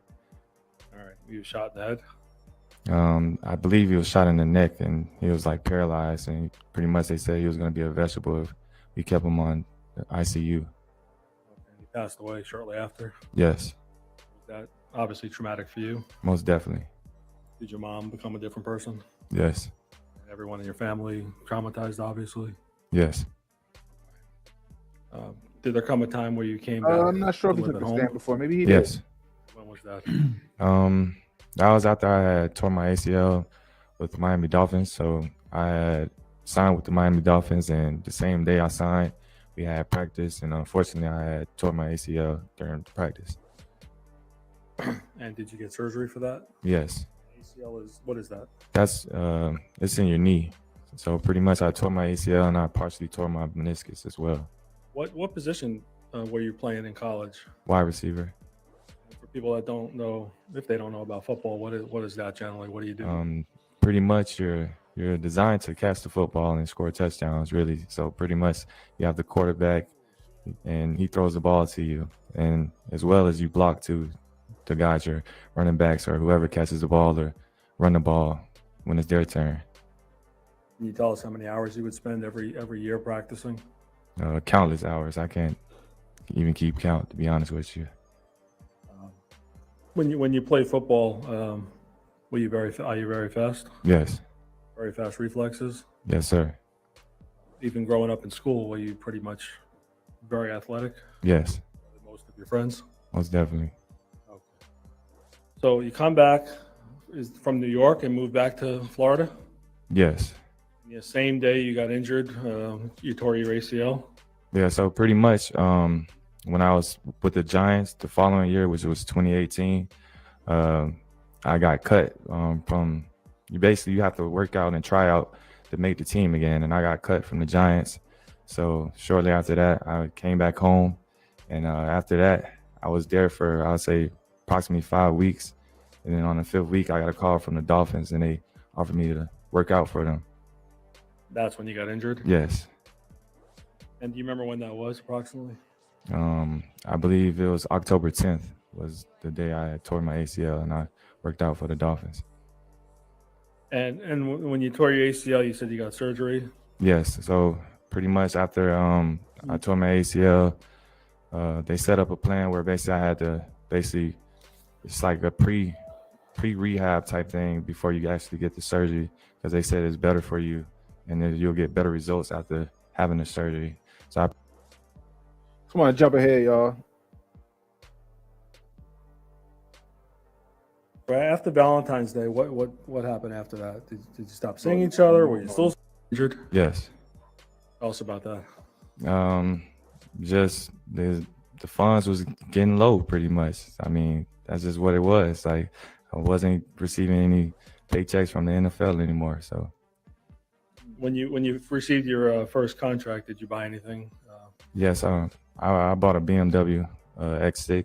All right. You were shot in the head? I believe he was shot in the neck and he was like paralyzed, and pretty much they said he was going to be a vegetable if we kept him on the ICU. And he passed away shortly after? Yes. Was that obviously traumatic for you? Most definitely. Did your mom become a different person? Yes. And everyone in your family traumatized, obviously? Yes. Did there come a time where you came back? I'm not sure if to he live took at the home? stand before. Maybe he Yes. did. When was that? That was after I had torn my ACL with the Miami Dolphins. So I had signed with the Miami Dolphins, and the same day I signed, we had practice, and unfortunately I had torn my ACL during practice. And did you get surgery for that? Yes. ACL what is that? That's it's in your knee. So pretty much I tore my ACL and I partially tore my meniscus as well. What position were you playing in college? Wide receiver. For people that don't know, if they don't know about football, what is that generally? What do you do? Pretty much you're designed to catch the football and score touchdowns, really. So pretty much you have the quarterback and he throws the ball to you, and as well as you block to guide your running backs or whoever catches the ball or run the ball when it's their turn. Can you tell us how many hours you would spend every year practicing? Countless hours. I can't even keep count, to be honest with you. When you play football, are you very fast? Yes. Very fast reflexes? Yes, sir. Even growing up in school, were you pretty much very athletic? Yes. Most of your friends? Most definitely. Okay. So you come back from New York and move back to Florida? Yes. The same day you got injured, you tore your ACL? Yeah, so pretty much when I was with the Giants the following year, which was 2018, I got cut from you have to work out and try out to make the team again, and I got cut from the Giants. So shortly after that, I came back home, and after that, I was there for, I would say, approximately 5 weeks. And then on the 5th week, I got a call from the Dolphins, and they offered me to work out for them. That's when you got injured? Yes. And do you remember when that was approximately? I believe it was October 10th was the day I had tore my ACL, and I worked out for the Dolphins. And when you tore your ACL, you said you got surgery? Yes. So pretty much after I tore my ACL, they set up a plan where basically I had to it's like a pre-rehab type thing before you actually get the surgery, because they said it's better for you and then you'll get better results after having the surgery. So Come on, jump ahead, y'all. Right after Valentine's Day, what happened after that? Did you stop seeing each other? Were you still injured? Yes. Tell us about that. Just the funds was getting low pretty much. I mean, that's just what it was. Like, I wasn't receiving any paychecks from the NFL anymore. So when you received your first contract, did you buy anything? Yes, I bought a BMW X6.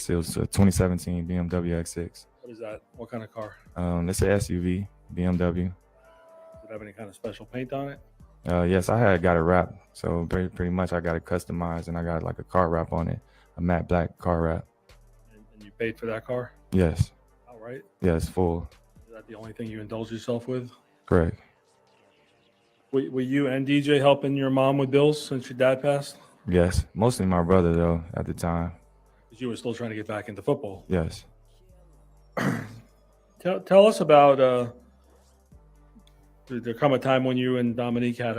It was a 2017 BMW X6. What Is that what kind of car? It's an SUV, BMW. Does it have any kind of special paint on it? Yes, I had got it wrapped. So pretty much I got it customized and I got like a car wrap on it, a matte black car wrap. And you paid for that car? Yes. All right. Yes, full. Is that the only thing you indulge yourself with? Correct. Were you and DJ helping your mom with bills since your dad passed? Yes, mostly my brother though at the time. Because you were still trying to get back into football. Yes. Tell us about did there come a time when you and Dominique had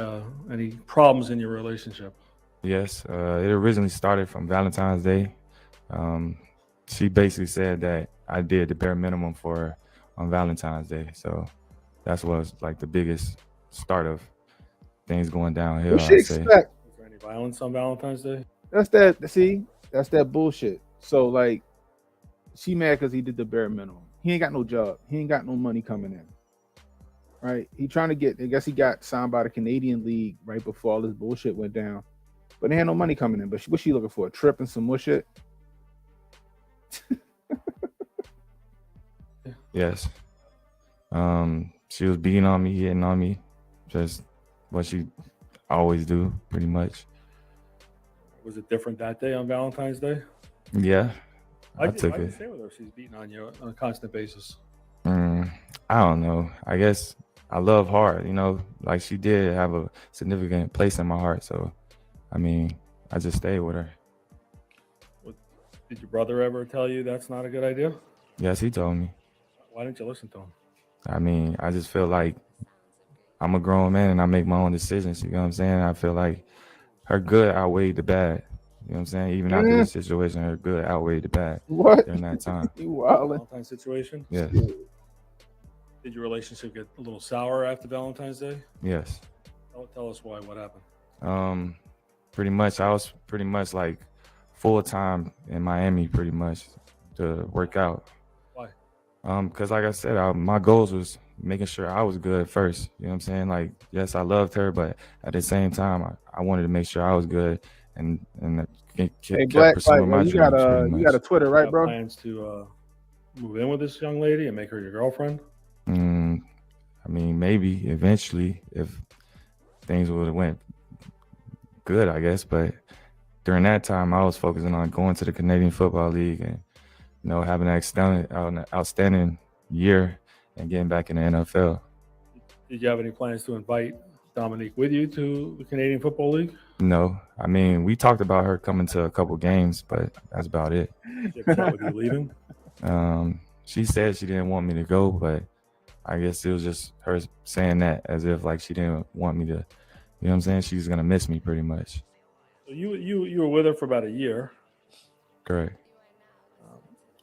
any problems in your relationship? Yes, it originally started from Valentine's Day. She basically said that I did the bare minimum for her on Valentine's Day. So that's what was like the biggest start of things going downhill. What she expect? Was there any violence on Valentine's Day? That's that. See, that's that bullshit. So like, she mad because he did the bare minimum. He ain't got no job. He ain't got no money coming in. Right? He trying to get. I guess he got signed by the Canadian League right before all this bullshit went down. But they had no money coming in. But what's she looking for? A trip and some more shit? Yes. She was beating on me, hitting on me, just what she always do, pretty much. Was it different that day on Valentine's Day? Yeah, I Why'd took you it. stay with her if she's beating on you on a constant basis? I don't know. I guess I love hard, you know, like she did have a significant place in my heart. So, I mean, I just stayed with her. Did your brother ever tell you that's not a good idea? Yes, he told me. Why didn't you listen to him? I mean, I just feel like I'm a grown man and I make my own decisions. You know what I'm saying? I feel like her good outweighed the bad. You know what I'm saying? Even after this situation, her good outweighed the bad. What? During that time. You wildin'. Valentine's situation? Yes. Did your relationship get a little sour after Valentine's Day? Yes. Tell us why. What happened? Pretty much, I was pretty much like full time in Miami, pretty much to work out. Why? Because like I said, my goals was making sure I was good first. You know what I'm saying? Like, yes, I loved her, but at the same time, I wanted to make sure I was good and Hey, kept Black, pursuing my you dreams. got pretty you much. got a Twitter, right, bro? Plans to move in with this young lady and make her your girlfriend? I mean, maybe eventually if things would have went good, I guess. But during that time, I was focusing on going to the Canadian Football League and, you know, having an outstanding year and getting back in the NFL. Did you have any plans to invite Dominique with you to the Canadian Football League? No, I mean, we talked about her coming to a couple games, but that's about it. Did you ever talk with you leaving? She said she didn't want me to go, but I guess it was just her saying that as if like she didn't want me to, you know what I'm saying? She's gonna miss me pretty much. So you were with her for about a year. Correct.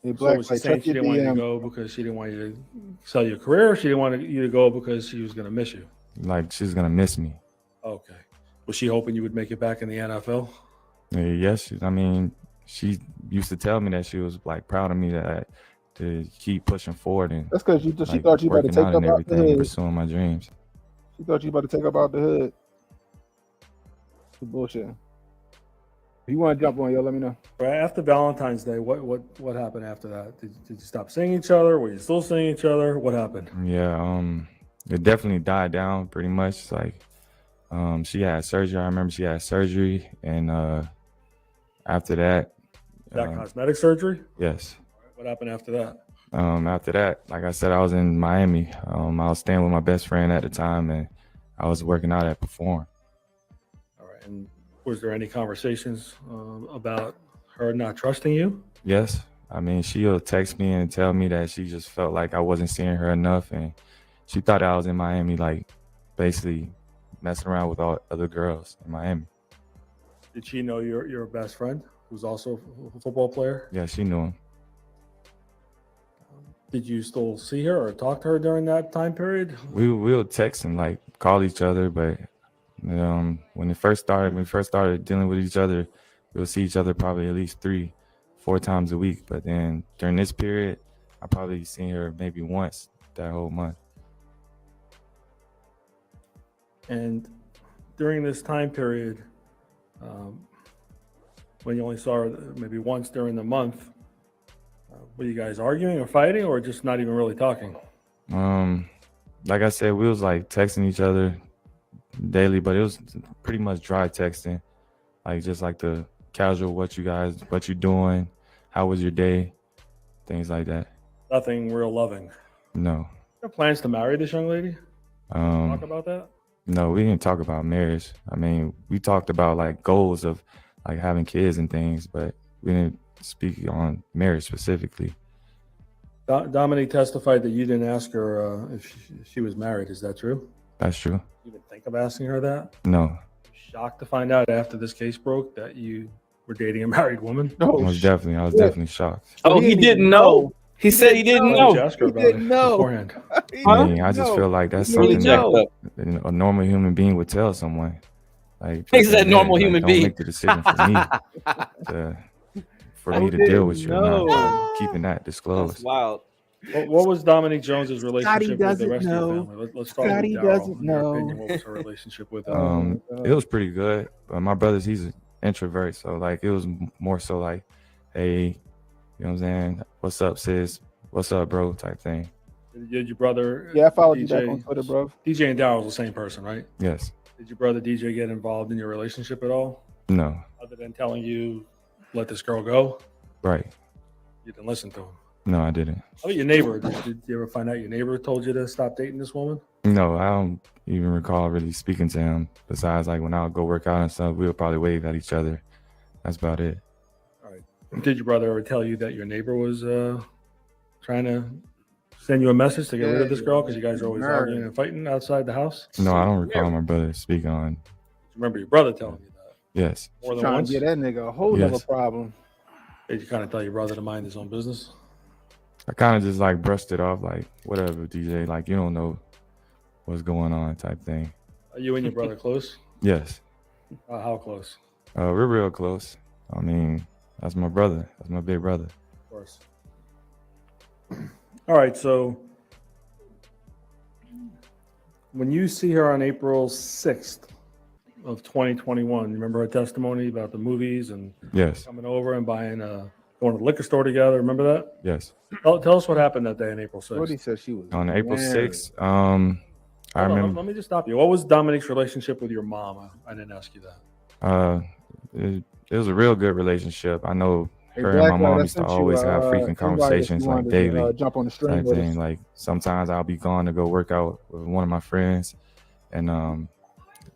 Hey, So Black, was she like, saying check she your didn't want you to DM. go because she didn't want you to sell your career, or she didn't want you to go because she was going to miss you? Like she's gonna miss me. Okay. Was she hoping you would make it back in the NFL? Yes, I mean, she used to tell me that she was like proud of me to keep pushing forward and That's because she like, thought you about to working take out up and out the everything, and hood. pursuing my dreams. She thought you about to take up out the hood. Bullshit. If you want to jump on, yo, let me know. Right after Valentine's Day, what happened after that? Did you stop seeing each other? Were you still seeing each other? What happened? Yeah, it definitely died down pretty much. Like, she had surgery. I remember she had surgery, and after that, That cosmetic surgery? yes. What happened after that? After that, like I said, I was in Miami. I was staying with my best friend at the time, and I was working out at Perform. All right. And was there any conversations about her not trusting you? Yes. I mean, she'll text me and tell me that she just felt like I wasn't seeing her enough, and she thought I was in Miami, like basically messing around with all other girls in Miami. Did she know your best friend, who's also a football player? Yeah, she knew him. Did you still see her or talk to her during that time period? We'll text and like call each other, but when we first started dealing with each other, we'll see each other probably at least 3-4 times a week. But then during this period, I probably seen her maybe once that whole month. And during this time period, when you only saw her maybe once during the month, Were you guys arguing or fighting, or just not even really talking? Like I said, we was like texting each other daily, but it was pretty much dry texting, like just like the casual, what you doing, how was your day, things like that. Nothing real loving. No. You have plans to marry this young lady? Talk about that? No, we didn't talk about marriage. I mean, we talked about like goals of like having kids and things, but we didn't speak on marriage specifically. Dominique testified that you didn't ask her if she was married. Is that true? That's true. You even think of asking her that? No. Shocked to find out after this case broke that you were dating a married woman? I was definitely shocked. Oh, he didn't know. He said he didn't know. Ask her about it beforehand. I mean, I just feel like that's something that a normal human being would tell someone. Like, He's a normal human don't being. make the decision for me to deal with you, not keeping that disclosed. That's wild. What was Dominique Jones's relationship with the rest of know. your family? Let's start Scotty with Daryl. doesn't In your know. opinion, what was her relationship with It was pretty good, but my brother's, he's an introvert, so like it was more so like, hey, you know what I'm saying, what's up, sis, what's up, bro, type thing. Did your brother? Yeah, I followed you back on Twitter, bro. DJ and Daryl was the same person, right? Yes. Did your brother DJ get involved in your relationship at all? No. Other than telling you, let this girl go? Right. You didn't listen to him? No, I didn't. How about your neighbor? Did you ever find out your neighbor told you to stop dating this woman? No, I don't even recall really speaking to him. Besides, like when I would go work out and stuff, we would probably wave at each other. That's about it. All right. Did your brother ever tell you that your neighbor was trying to send you a message to get rid of this girl because you guys are always arguing and fighting outside the house? No, I don't recall my brother speaking on. Remember your brother telling you that? Yes. More than Trying once? to get that nigga a whole Yes. other problem. Did you kind of tell your brother to mind his own business? I kind of just like brushed it off, like whatever, DJ. Like you don't know what's going on, type thing. Are you and your brother close? Yes. How close? We're real close. I mean, that's my brother. That's my big brother. Of course. All right. So when you see her on April 6th of 2021, you remember her testimony about the movies and Yes. coming over and going to the liquor store together? Remember that? Yes. Tell us what happened that day on April 6th. Brody said she was On April married. 6th, I Hold on, remember let me just stop you. What was Dominique's relationship with your mom? I didn't ask you that. it was a real good relationship. I know Hey, her and my Black Lad, mom I used to sent you, always have invite frequent if conversations you like wanted daily. to, jump on the stream type with thing. us. Like sometimes I'll be gone to go work out with one of my friends, and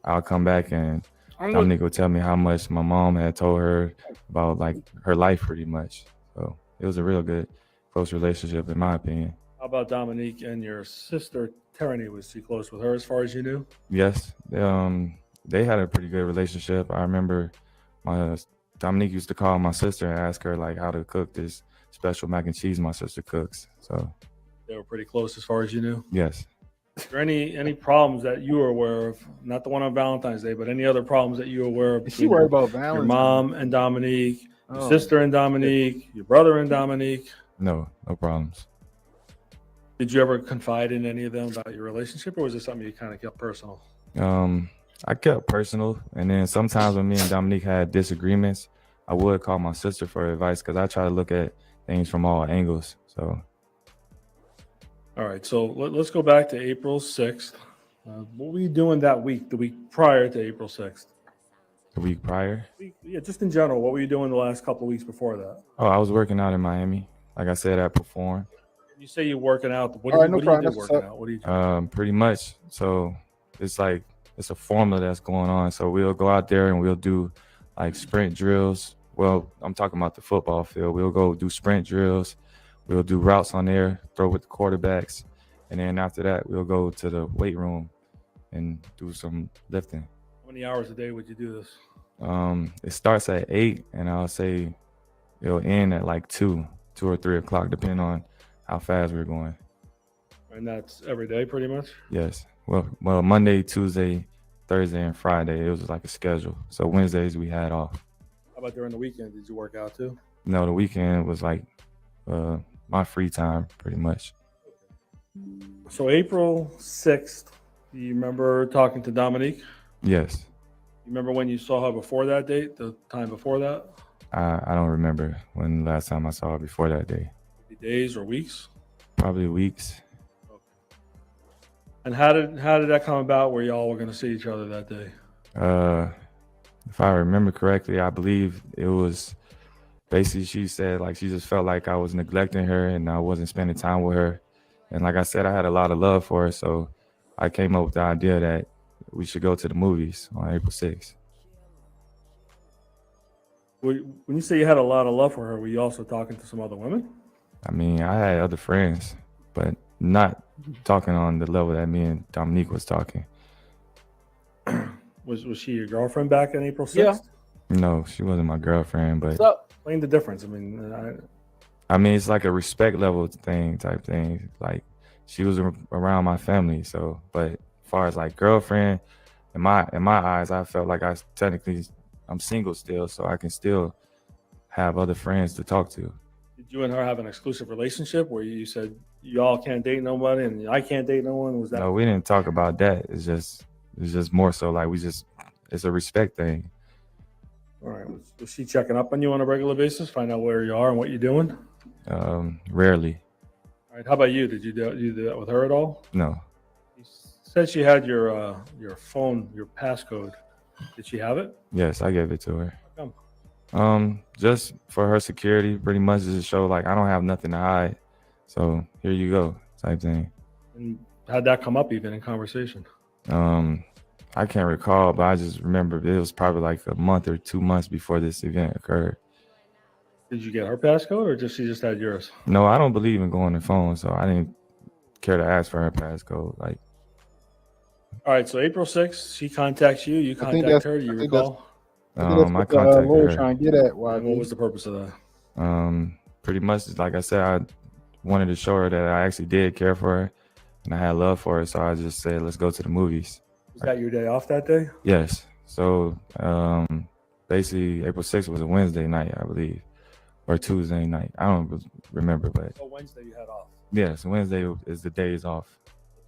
I'll come back and Dominique will tell me how much my mom had told her about like her life, pretty much. So it was a real good, close relationship, in my opinion. How about Dominique and your sister, Terany? Was she close with her as far as you knew? Yes, they had a pretty good relationship. I remember Dominique used to call my sister and ask her like how to cook this special mac and cheese my sister cooks. So They were pretty close as far as you knew? yes. Is there any problems that you were aware of? Not the one on Valentine's Day, but any other problems that you were aware of? Is she between worried about your Valentine's? mom and Dominique, your Oh. sister and Dominique, your brother and Dominique? No problems. Did you ever confide in any of them about your relationship, or was it something you kind of kept personal? I kept personal, and then sometimes when me and Dominique had disagreements, I would call my sister for advice because I try to look at things from all angles. So All right, so let's go back to April 6th. What were you doing that week, the week prior to April 6th? the week prior, Yeah, just in general, what were you doing the last couple of weeks before that? I was working out in Miami. Like I said, I performed. You say you're working out. What All do right, you, no what do you problem. do That's working what's out? What do you do? Pretty much. So it's like it's a formula that's going on. So we'll go out there and we'll do like sprint drills. Well, I'm talking about the football field. We'll go do sprint drills. We'll do routes on there, throw with the quarterbacks, and then after that, we'll go to the weight room and do some lifting. How many hours a day would you do this? It starts at 8, and I'll say it'll end at like 2 or 3 o'clock, depending on how fast we're going. And that's every day, pretty much? Yes. Well, Monday, Tuesday, Thursday, and Friday, it was like a schedule. So Wednesdays we had off. How about during the weekend? Did you work out too? No, the weekend was like my free time, pretty much. So April 6th, do you remember talking to Dominique? Yes. You remember when you saw her before that date, the time before that? I don't remember when the last time I saw her before that day. Did you days or weeks? Probably weeks. And how did that come about where y'all were going to see each other that day? If I remember correctly, I believe it was basically she said like she just felt like I was neglecting her and I wasn't spending time with her. And like I said, I had a lot of love for her, so I came up with the idea that we should go to the movies on April 6th. When you say you had a lot of love for her, were you also talking to some other women? I mean, I had other friends, but not talking on the level that me and Dominique was talking. Was she your girlfriend back on April 6th? Yeah. No, she wasn't my girlfriend, but What's up? Explain the difference. I mean, it's like a respect level type thing. Like she was around my family, so. But as far as like girlfriend, in my eyes, I felt like I'm single still, so I can still have other friends to talk to. did you and her have an exclusive relationship where you said y'all can't date nobody and I can't date no one? Was that? No, we didn't talk about that. It's just more so like it's a respect thing. All right. Was she checking up on you on a regular basis, find out where you are and what you're doing? Rarely. All right. How about you? Did you do that with her at all? No. You said she had your phone, your passcode. Did she have it? Yes, I gave it to her. How come? Just for her security, pretty much just to show like I don't have nothing to hide. So here you go, type thing. And how'd that come up even in conversation? I can't recall, but I just remember it was probably like a month or 2 months before this event occurred. Did you get her passcode or she just had yours? No, I don't believe in going to phone, so I didn't care to ask for her passcode. Like, all right, so April 6th, she contacts you. You contact her. Do you recall? I contacted her. Trying to get at And what was the purpose of that? Pretty much, like I said, I wanted to show her that I actually did care for her and I had love for her. So I just said, let's go to the movies. Was that your day off that day? Yes. So basically, April 6th was a Wednesday night, I believe, or Tuesday night. I don't remember, but. So Wednesday you had off. Yes, Wednesday is the days off.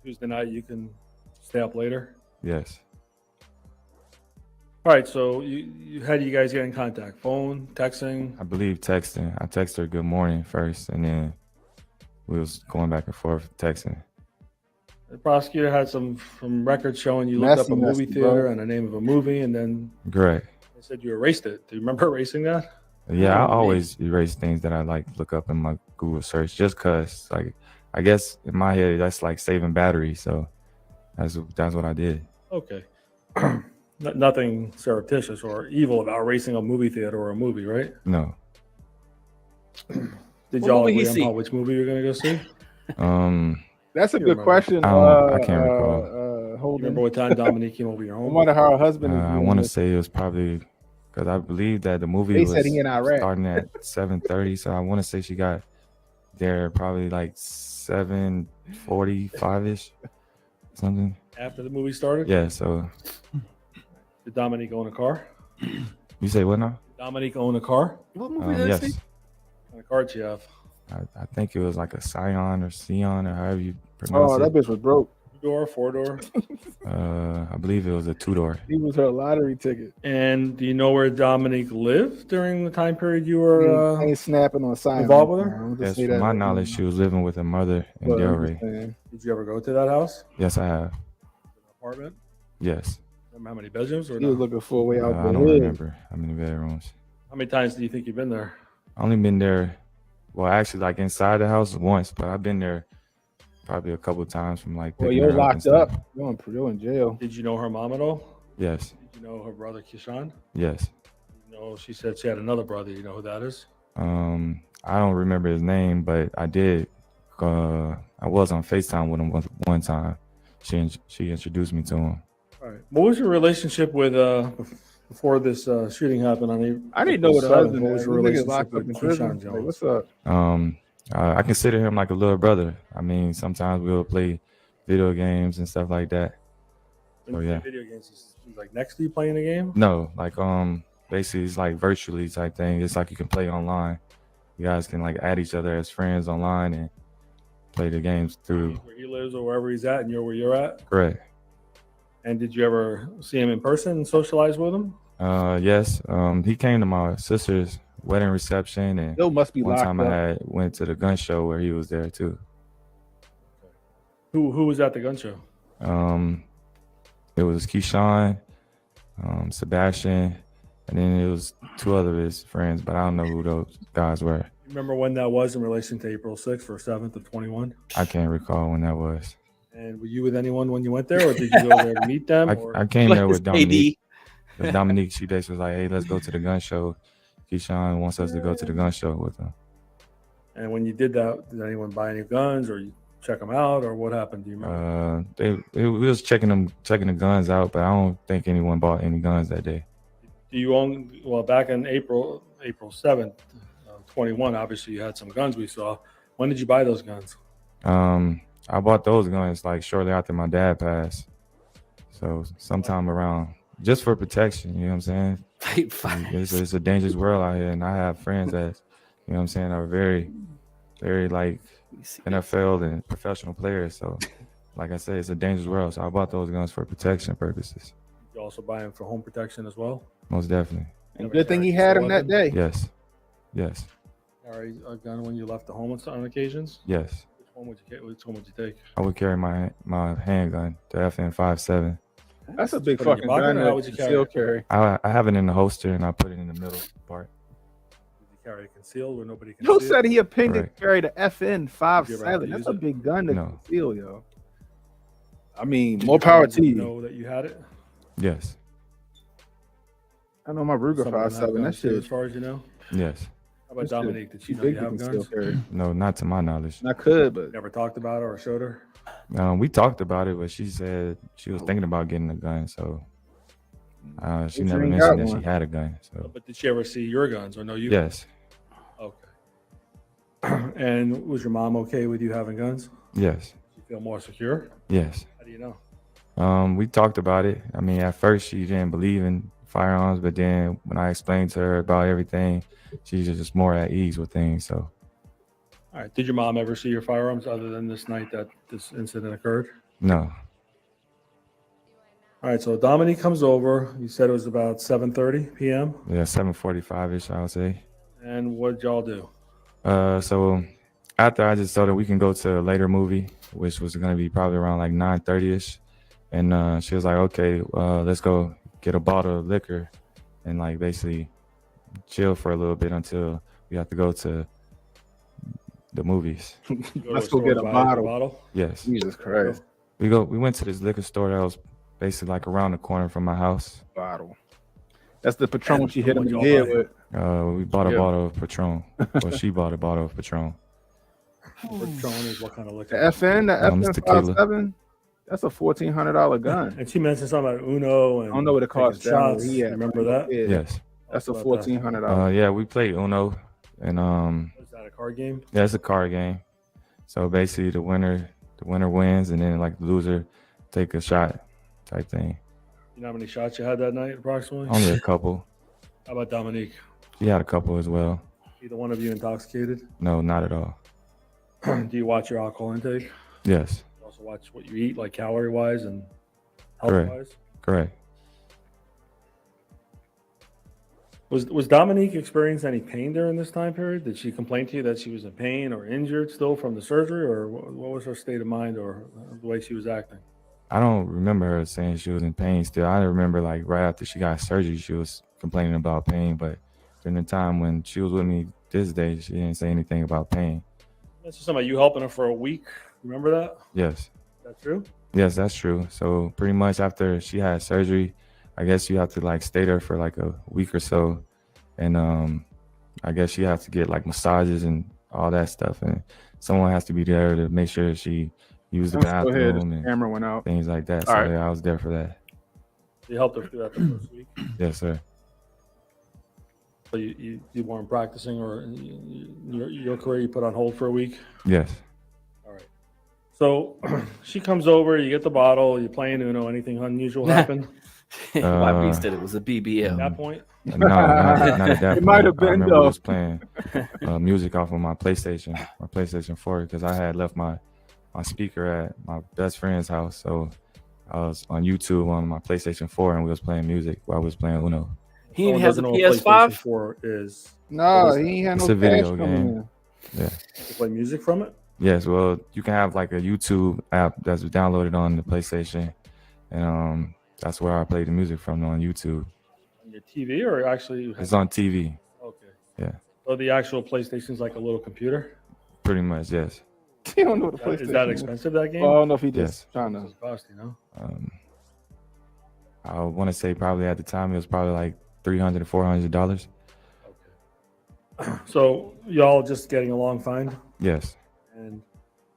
Tuesday night you can stay up later? Yes. All right, so how do you guys get in contact? Phone, texting? I believe texting. I texted her good morning first, and then we was going back and forth texting. The prosecutor had some records showing you looked up a movie theater and the name of a movie, and then Correct. they said you erased it. Do you remember erasing that? Yeah, I always erase things that I like look up in my Google search, just cause like I guess in my head that's like saving battery, so that's what I did. Okay. Nothing surreptitious or evil about erasing a movie theater or a movie, right? No. Did y'all agree on which movie you're gonna go see? That's a good question. I can't recall. You remember what time Dominique came over your home? I wonder how her husband is. I want to say it was probably because I believe that the movie was starting at 7:30, so I want to say she got there probably like 7:45 ish, something. After the movie started? Yeah. So. Did Dominique own a car? You say what now? Did Dominique own a car? What movie yes. What kind of car did she have? I think it was like a Scion or Sion or however you pronounce it. Oh, that bitch was broke. 2-door, 4-door? I believe it was a 2-door. He was her lottery ticket. And do you know where Dominique lived during the time period you were ain't snapping on Scion involved with her? Yes, from my knowledge, she was living with her mother in Delray. Did you ever go to that house? Yes, I have. Apartment? Yes. Remember how many bedrooms? Or He was looking for a way out I don't remember how many bedrooms. How many times do you think you've been there? I only been there, well, actually, like inside the house once, but I've been there probably a couple of times from like. Well, you're locked up. You're in jail. Did you know her mom at all? Yes. Did you know her brother Kishan? Yes. You know, she said she had another brother. You know who that is? I don't remember his name, but I did. I was on FaceTime with him one time. She introduced me to him. All right. What was your relationship with before this shooting happened? I didn't know what her husband What was your relationship with Keyshawn Jones? Like, what's up? I consider him like a little brother. I mean, sometimes we'll play video games and stuff like that. When you play video games, he's like next to you playing a game? No, like basically it's like virtually type thing. It's like you can play online. You guys can like add each other as friends online and play the games through. Where he lives or wherever he's at, and you're where you're at. Correct. And did you ever see him in person and socialize with him? Yes. He came to my sister's wedding reception, and Bill must be one locked time up. I went to the gun show where he was there too. Who was at the gun show? It was Keyshawn, Sebastian, and then it was 2 other of his friends, but I don't know who those guys were. You remember when that was in relation to April 6th or 7th of 21? I can't recall when that was. And were you with anyone when you went there, or did you go there to meet them? I came there with Dominique. But Dominique, she basically was like, "Hey, let's go to the gun show. Keyshawn wants us to go to the gun show with him." And when you did that, did anyone buy any guns, or you check them out, or what happened? Do you remember? We was checking the guns out, but I don't think anyone bought any guns that day. Do you own? Well, back in April 7th, 21. Obviously, you had some guns we saw. When did you buy those guns? I bought those guns like shortly after my dad passed, so sometime around, just for protection. You know what I'm saying? It's a dangerous world out here, and I have friends that, you know what I'm saying, are very, very like NFL and professional players. So, like I said, it's a dangerous world. So I bought those guns for protection purposes. You also buy them for home protection as well. Most definitely. And good thing he had him that day. Yes. Yes. Carry a gun when you left the home on occasions? Yes. Which one would you take? I would carry my handgun, the FN-57. That's a big Put it in fucking your pocket, gun or how would to you carry still it? carry. I have it in the holster, and I put it in the middle part. Did you carry it concealed where nobody can Who see said it? he opinion Correct. carry the Did you ever have to FN-57? That's use a it? big gun to No. conceal, yo. I mean, Did more your power friends to you. know that you had it? Yes. I know my Ruger Some of them have 5.7. That guns too, shit. as far as you know. Yes. How about That shit Dominique? Did she too know you big to have conceal guns? carry. No, not to my knowledge. I could, but Never talked about it or showed her? We talked about it, but she said she was thinking about getting a gun, so she She never ain't mentioned got that one. she had a gun. So But did she ever see your guns or know you? yes, Okay. And was your mom okay with you having guns? yes, You feel more secure? yes. How do you know? We talked about it. I mean, at first she didn't believe in firearms, but then when I explained to her about everything, she's just more at ease with things. So All right. Did your mom ever see your firearms other than this night that this incident occurred? no, All right. So Dominique comes over. You said it was about 7:30 p.m. yeah, 7:45ish, I would say. And what did y'all do? So after I just told her we can go to a later movie, which was gonna be probably around like 9:30ish, and she was like, "Okay, let's go get a bottle of liquor, and like basically chill for a little bit until we have to go to the movies." let's go get a bottle. Yes. Jesus Christ. We went to this liquor store that was basically like around the corner from my house. Bottle. That's the Patron she hit him in the What'd head y'all with. We bought a Yeah. bottle of Patron. Well, she bought a bottle of Patron. Patron is what kind of The liquor? FN, the It's tequila. FN-57, that's a $1,400 gun. And she mentioned something about Uno and I don't know what it costs. taking down shots. where he at, Remember but that? yeah, Yes. that's a Talk about that. $1,400. Yeah, we played Uno, and Was that a card game? yeah, it's a card game. So basically, the winner wins, and then like the loser take a shot, type thing. You know how many shots you had that night, approximately? Only a couple. How about Dominique? She had a couple as well. Either one of you intoxicated? No, not at all. Do you watch your alcohol intake? Yes, You also watch what you eat, like calorie-wise and Correct. health-wise? correct. Was Dominique experiencing any pain during this time period? Did she complain to you that she was in pain or injured still from the surgery, or what was her state of mind or the way she was acting? I don't remember her saying she was in pain still. I remember like right after she got surgery, she was complaining about pain, but during the time when she was with me this day, she didn't say anything about pain. That's just somebody you helping her for a week. Remember that? Yes. Is that true? Yes, that's true. So pretty much after she had surgery, I guess you have to like stay there for like a week or so. And I guess you have to get like massages and all that stuff. And someone has to be there to make sure she used the Go ahead. bathroom The and camera went out. things like that. All So right. yeah, I was there for that. You helped her through that the first week. Yes, sir. So you weren't practicing, or your career you put on hold for a week? Yes. All right. So she comes over, you get the bottle, you're playing Uno. Anything unusual happen My beast said it was a BBL. at that point? No, not at that It point. might have been, I remember though. we was playing music off of my PlayStation 4, because I had left my speaker at my best friend's house. So I was on YouTube on my PlayStation 4, and we was playing music while we was playing Uno. He Someone has a doesn't know what PlayStation PS5. 4 is. Nah, What is he ain't had It's no a video cash coming game. in. Yeah. You play music from it? Yes. Well, you can have like a YouTube app that's downloaded on the PlayStation, and that's where I play the music from on YouTube. On your TV or actually? It's on TV. Okay. Yeah. So the actual PlayStation's like a little computer? Pretty much, yes. He don't know what the PlayStation Is that expensive, that game? Well, I don't know if he just Yes. trying What to. does it cost, you know? I want to say probably at the time it was probably like $300 to $400. So y'all just getting along fine? Yes. And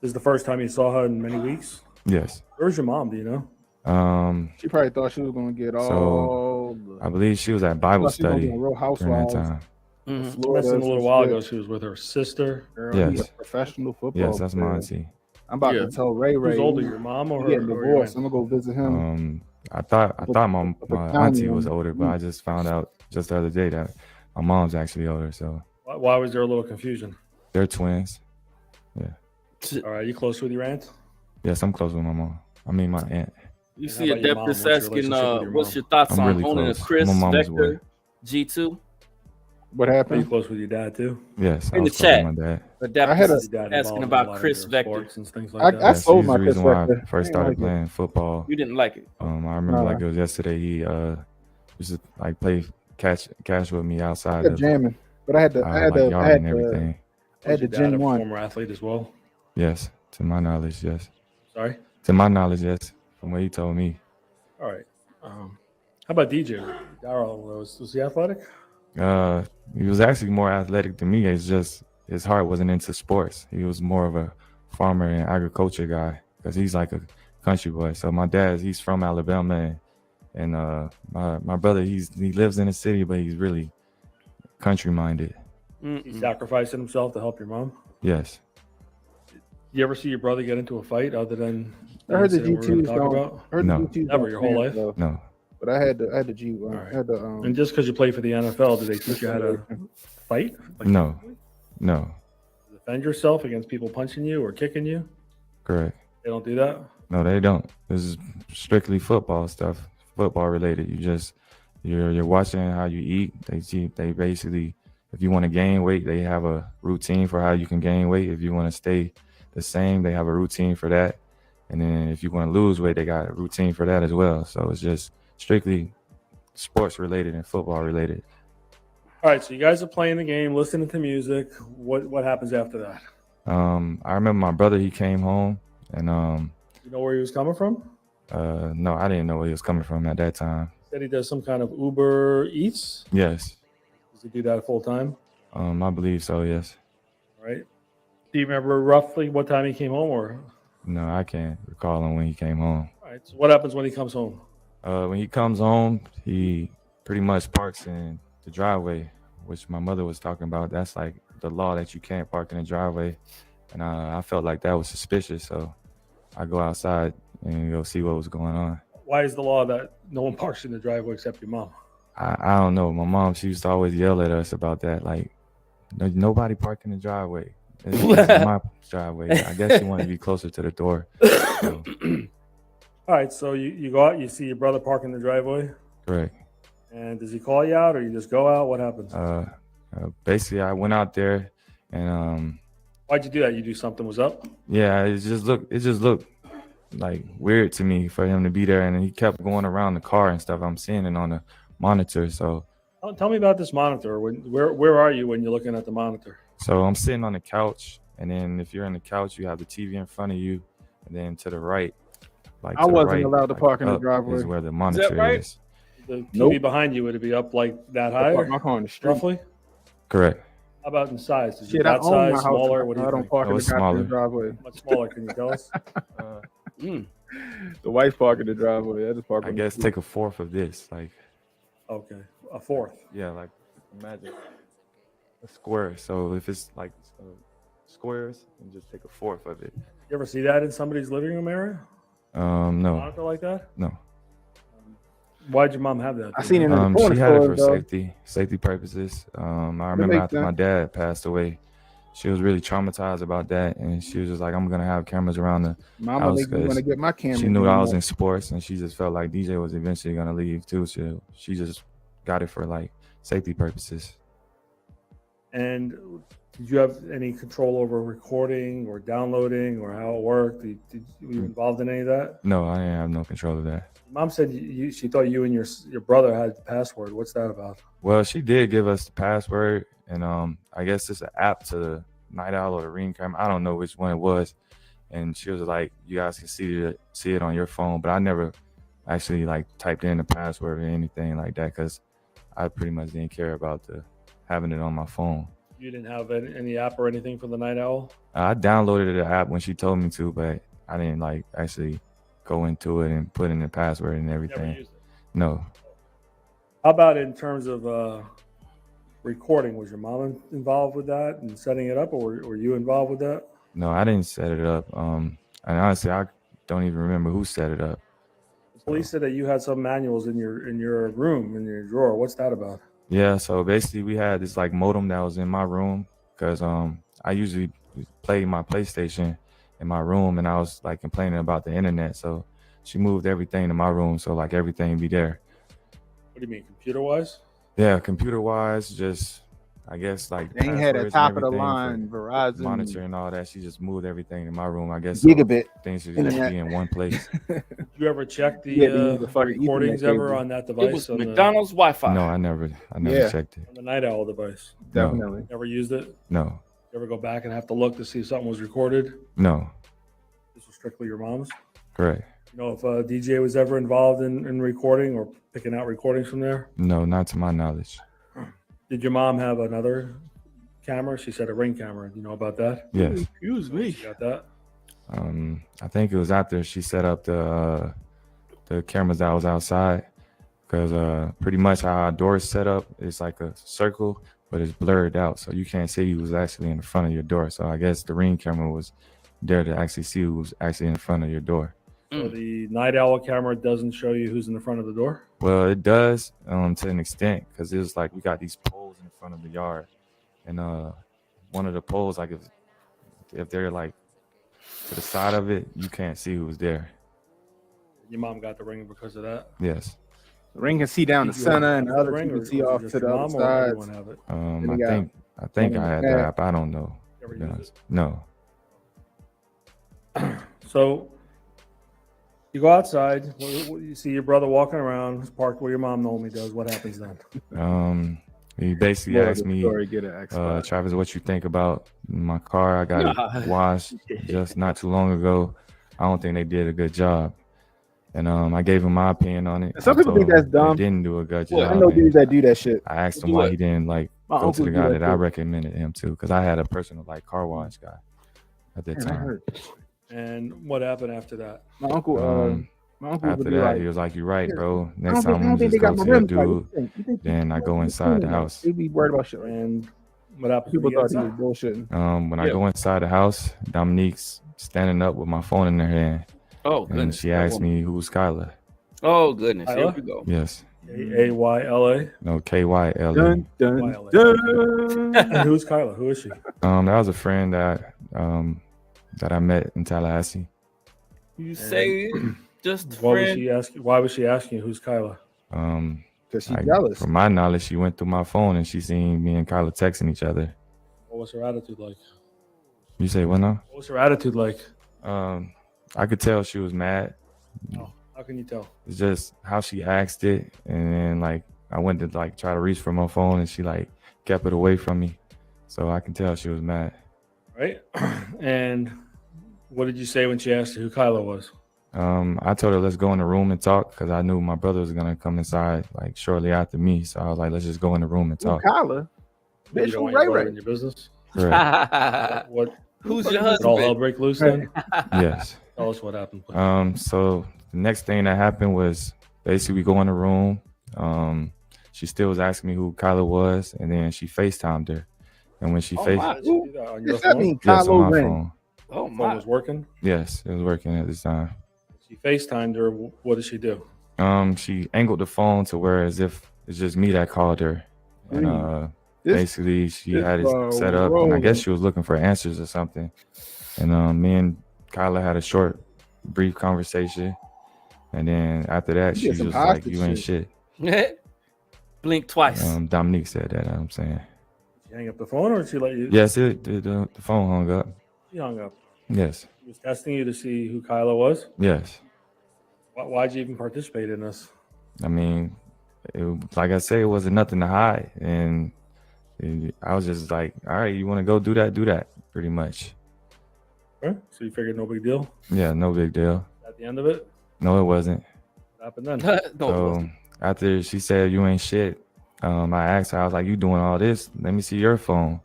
this is the first time you saw her in many weeks? Yes. Where's your mom? Do you know? She probably thought she was gonna get all. So I believe she was at Bible thought she was gonna study be a Real during that Housewives. time. You Florida, mentioned a little some while shit. ago she was with her sister. Girl, he's a Yes. professional football Yes, that's my player. auntie. I'm about Yeah. to tell Ray Who's Ray. older, your mom or he getting her? Or your divorced. aunt? I'm gonna go visit him. I thought my county auntie was on- older, but I just found out just the other day that my mom's actually older. So Why was there a little confusion? they're twins. Yeah. All right, you close with your aunt? Yes, I'm close with my mom. I mean my aunt. You And see how about your Adeptus mom? What's your asking, relationship with your what's mom? your thoughts I'm on really owning a close. Chris I'm a mama's Vector boy. G2? What Are you happened? close with your dad too? Yes, I In the was close with chat, my dad. Adeptus I had a- is Your dad asking involved in a about lot of Chris your Vector. sports and things like I that. Yes, sold he was my the Chris reason why I Vector. first I started didn't like it. playing football. You didn't like it. I remember Nah. like it was yesterday. He used to like play catch with me outside Kept of jamming, but I had to. I had like to. I yard had and to. everything. I had Was to your dad a Gen 1. former athlete as well? Yes, to my knowledge, yes. Sorry? To my knowledge, yes. From what he told me. All right. How about DJ? Darryl, was he athletic? He was actually more athletic than me. It's just his heart wasn't into sports. He was more of a farmer and agriculture guy because he's like a country boy. So my dad, he's from Alabama, and my brother, he lives in the city, but he's really country minded. He sacrificing himself to help your mom? Yes. You ever see your brother get into a fight other than I heard the incident we're gonna G2s talk don't. about? I heard No. the G2s Never don't your whole stand, life? though. No. But I had the G1. All right. I had the And just because you play for the NFL, do they teach you how to fight? Like, No. No. defend yourself against people punching you or kicking you? Correct. They don't do that? No, they don't. This is strictly football stuff, football related. You're watching how you eat. They basically, if you want to gain weight, they have a routine for how you can gain weight. If you want to stay the same, they have a routine for that. And then if you want to lose weight, they got a routine for that as well. So it's just strictly sports related and football related. All right, so you guys are playing the game, listening to music. What happens after that? I remember my brother, he came home and You know where he was coming from? no, I didn't know where he was coming from at that time. Said he does some kind of Uber Eats. Yes. Does he do that full time? I believe so, yes. All right. Do you remember roughly what time he came home, or? No, I can't recall him when he came home. All right. So what happens when he comes home? When he comes home, he pretty much parks in the driveway, which my mother was talking about. That's like the law that you can't park in the driveway. And I felt like that was suspicious. So I go outside and go see what was going on. Why is the law that no one parks in the driveway except your mom? I don't know. My mom, she used to always yell at us about that. Like, nobody park in the driveway. It's my driveway. I guess she wanted to be closer to the door. So, All right. So you go out, you see your brother park in the driveway. correct. And does he call you out, or you just go out? What happens? Basically, I went out there and Why'd you do that? You do something was up? yeah, it just looked like weird to me for him to be there, and he kept going around the car and stuff. I'm seeing it on the monitor. So Tell me about this monitor. Where are you when you're looking at the monitor? I'm sitting on the couch, and then if you're in the couch, you have the TV in front of you, and then to the right, like I to the wasn't right, allowed to like park in the up driveway. is where the Is monitor that right? is. The TV Nope. behind you, would it be up like that high? I Or park my car on the street. roughly? Correct. How about in size? Is it Shit, I that own my size, house. smaller? What do I you don't think? park in Oh, the it's goddamn smaller. driveway. Much smaller, can you tell us? The wife's parking the driveway. I just park. I on the guess street. take a fourth of this, like Okay, a fourth. yeah, like imagine a square. So if it's like squares, and just take a fourth of it. You ever see that in somebody's living room area? No, Monitor like that? no. Why'd your mom have that? I seen it in the corner She had it for stores, though. safety purposes. I remember makes after my sense. dad passed away, she was really traumatized about that, and she was just like, "I'm gonna have cameras around the Mama house." make me want to 'cause get my camera. she knew I was going in sports, and she just felt like DJ was eventually gonna leave too. So she just got it for like safety purposes. And did you have any control over recording or downloading or how it worked? Were you involved in any of that? No, I didn't have no control of that. Mom said she thought you and your brother had the password. What's that about? Well, she did give us the password, and I guess it's an app to the Night Owl or the Ring camera. I don't know which one it was. And she was like, "You guys can see it on your phone," but I never actually like typed in the password or anything like that because I pretty much didn't care about having it on my phone. You didn't have any app or anything for the Night Owl? I downloaded the app when she told me to, but I didn't like actually go into it and put in the password and everything. Never used it? No. How about in terms of recording? Was your mom involved with that and setting it up, or were you involved with that? No, I didn't set it up. And honestly, I don't even remember who set it up. The police said that you had some manuals in your room, in your drawer. What's that about? Yeah, so basically we had this like modem that was in my room because I usually play my PlayStation in my room, and I was like complaining about the internet. So she moved everything to my room, so like everything be there. What do you mean, computer wise? Yeah, computer wise, just I guess like They ain't had a passwords top and of the everything line for Verizon monitor and all that. She just moved everything in my room. I guess Gigabit things should internet. just be in one place. Did you ever check the, Yeah, they use the fucking recordings Ethernet ever cable. on that device? It was on McDonald's Wi-Fi. No, I never Yeah. checked it. on the Night Owl device. No. Definitely. Never used it? No, You ever go back and have to look to see if something was recorded? no, This was strictly your mom's? correct. You know if DJ was ever involved in recording or picking out recordings from there? No, not to my knowledge. Did your mom have another camera? She said a Ring camera. Do you know about that? Yes. Excuse me. She got that? I think it was after she set up the cameras that was outside, because pretty much how our door is set up, it's like a circle, but it's blurred out, so you can't see who was actually in the front of your door. So I guess the Ring camera was there to actually see who was actually in front of your door. So the Night Owl camera doesn't show you who's in the front of the door? Well, it does to an extent, because it was like we got these poles in front of the yard, and one of the poles, like if they're like to the side of it, you can't see who's there. Your mom got the Ring because of that? Yes. The Ring can see down the Did you center, have and the the other Ring, two or can see was it off just to the your other mom, or sides. everyone have it? Then you I think one I in had the the back. app. I don't know. Ever to be used honest. No. So you go outside, you see your brother walking around, parked where your mom normally does. What happens then? He basically Moral of asked the me, story, get an Xbox. Travis, what you think about my car? I got it washed just not too long ago. I don't think they did a good job. And I gave him my opinion on it. And some I people told think that's him dumb. They didn't do a good Well, job. I know and dudes that do that shit. I asked him Do why it. he didn't like My go to uncle the do guy that that I too. recommended him to, because I had a personal like car wash guy at that Man, that time. hurt. And what happened after that? My uncle, my uncle would After be that, like, he was like, "You're right, bro. I Next don't time I'm think they just got go my to the rims right. dude." You think Then I go inside the house. He'd be worried about shit like that. And what happened? People when you thought he get was inside? bullshitting. When I Yeah. go inside the house, Dominique's standing up with my phone in her hand, Oh and goodness. she asked me, "Who's Skylar?" Oh goodness. Here Kyla? we go. Yes. Ayla. No, KYLE. Dun, dun, YLA. dun. And who's Kyla? Who is she? That was a friend that I met in Tallahassee. You say just Why was friend. she asking? Why was she asking who's Kyla? Because she's Like, jealous. from my knowledge, she went through my phone and she seen me and Kyla texting each other. What was her attitude like? You say what now? What was her attitude like? I could tell she was mad. Oh, how can you tell? It's just how she asked it, and then like I went to like try to reach for my phone, and she like kept it away from me, so I can tell she was mad. Right? And what did you say when she asked you who Kyla was? I told her let's go in the room and talk, because I knew my brother was gonna come inside like shortly after me, so I was like, let's just go in the room and Who talk. Kyla? You Bitch, don't who want your Ray brother Ray? in your business? Correct. What? Who's your Did all hell husband? break loose then? Yes. Tell us what happened. Please. So the next thing that happened was basically we go in the room. She still was asking me who Kyla was, and then she FaceTimed her. And when she Oh, Face, my. How did you do that? On your Does that phone? mean yes, on Kylo my Ren? phone. Oh Phone my. was working. Yes, it was working at this time. She FaceTimed her. What did she do? She angled the phone to where as if it's just me that called her, and basically she had it set up, and I guess she was looking for answers or something. And me and Kyla had a short, brief conversation, and then after that, You she did was some just like, hostage "You ain't shit." shit." Blink twice. Dominique said that. I'm saying. Did she hang up the phone, or did she let you? Yes, the phone hung up. She hung up. Yes. She was testing you to see who Kyla was. Yes. Why'd you even participate in this? I mean, like I said, it wasn't nothing to hide, and I was just like, all right, you want to go do that, pretty much. Okay. So you figured no big deal. Yeah, no big deal. At the end of it, No, it wasn't. what happened then? So after she said you ain't shit, I asked her, I was like, you doing all this? Let me see your phone.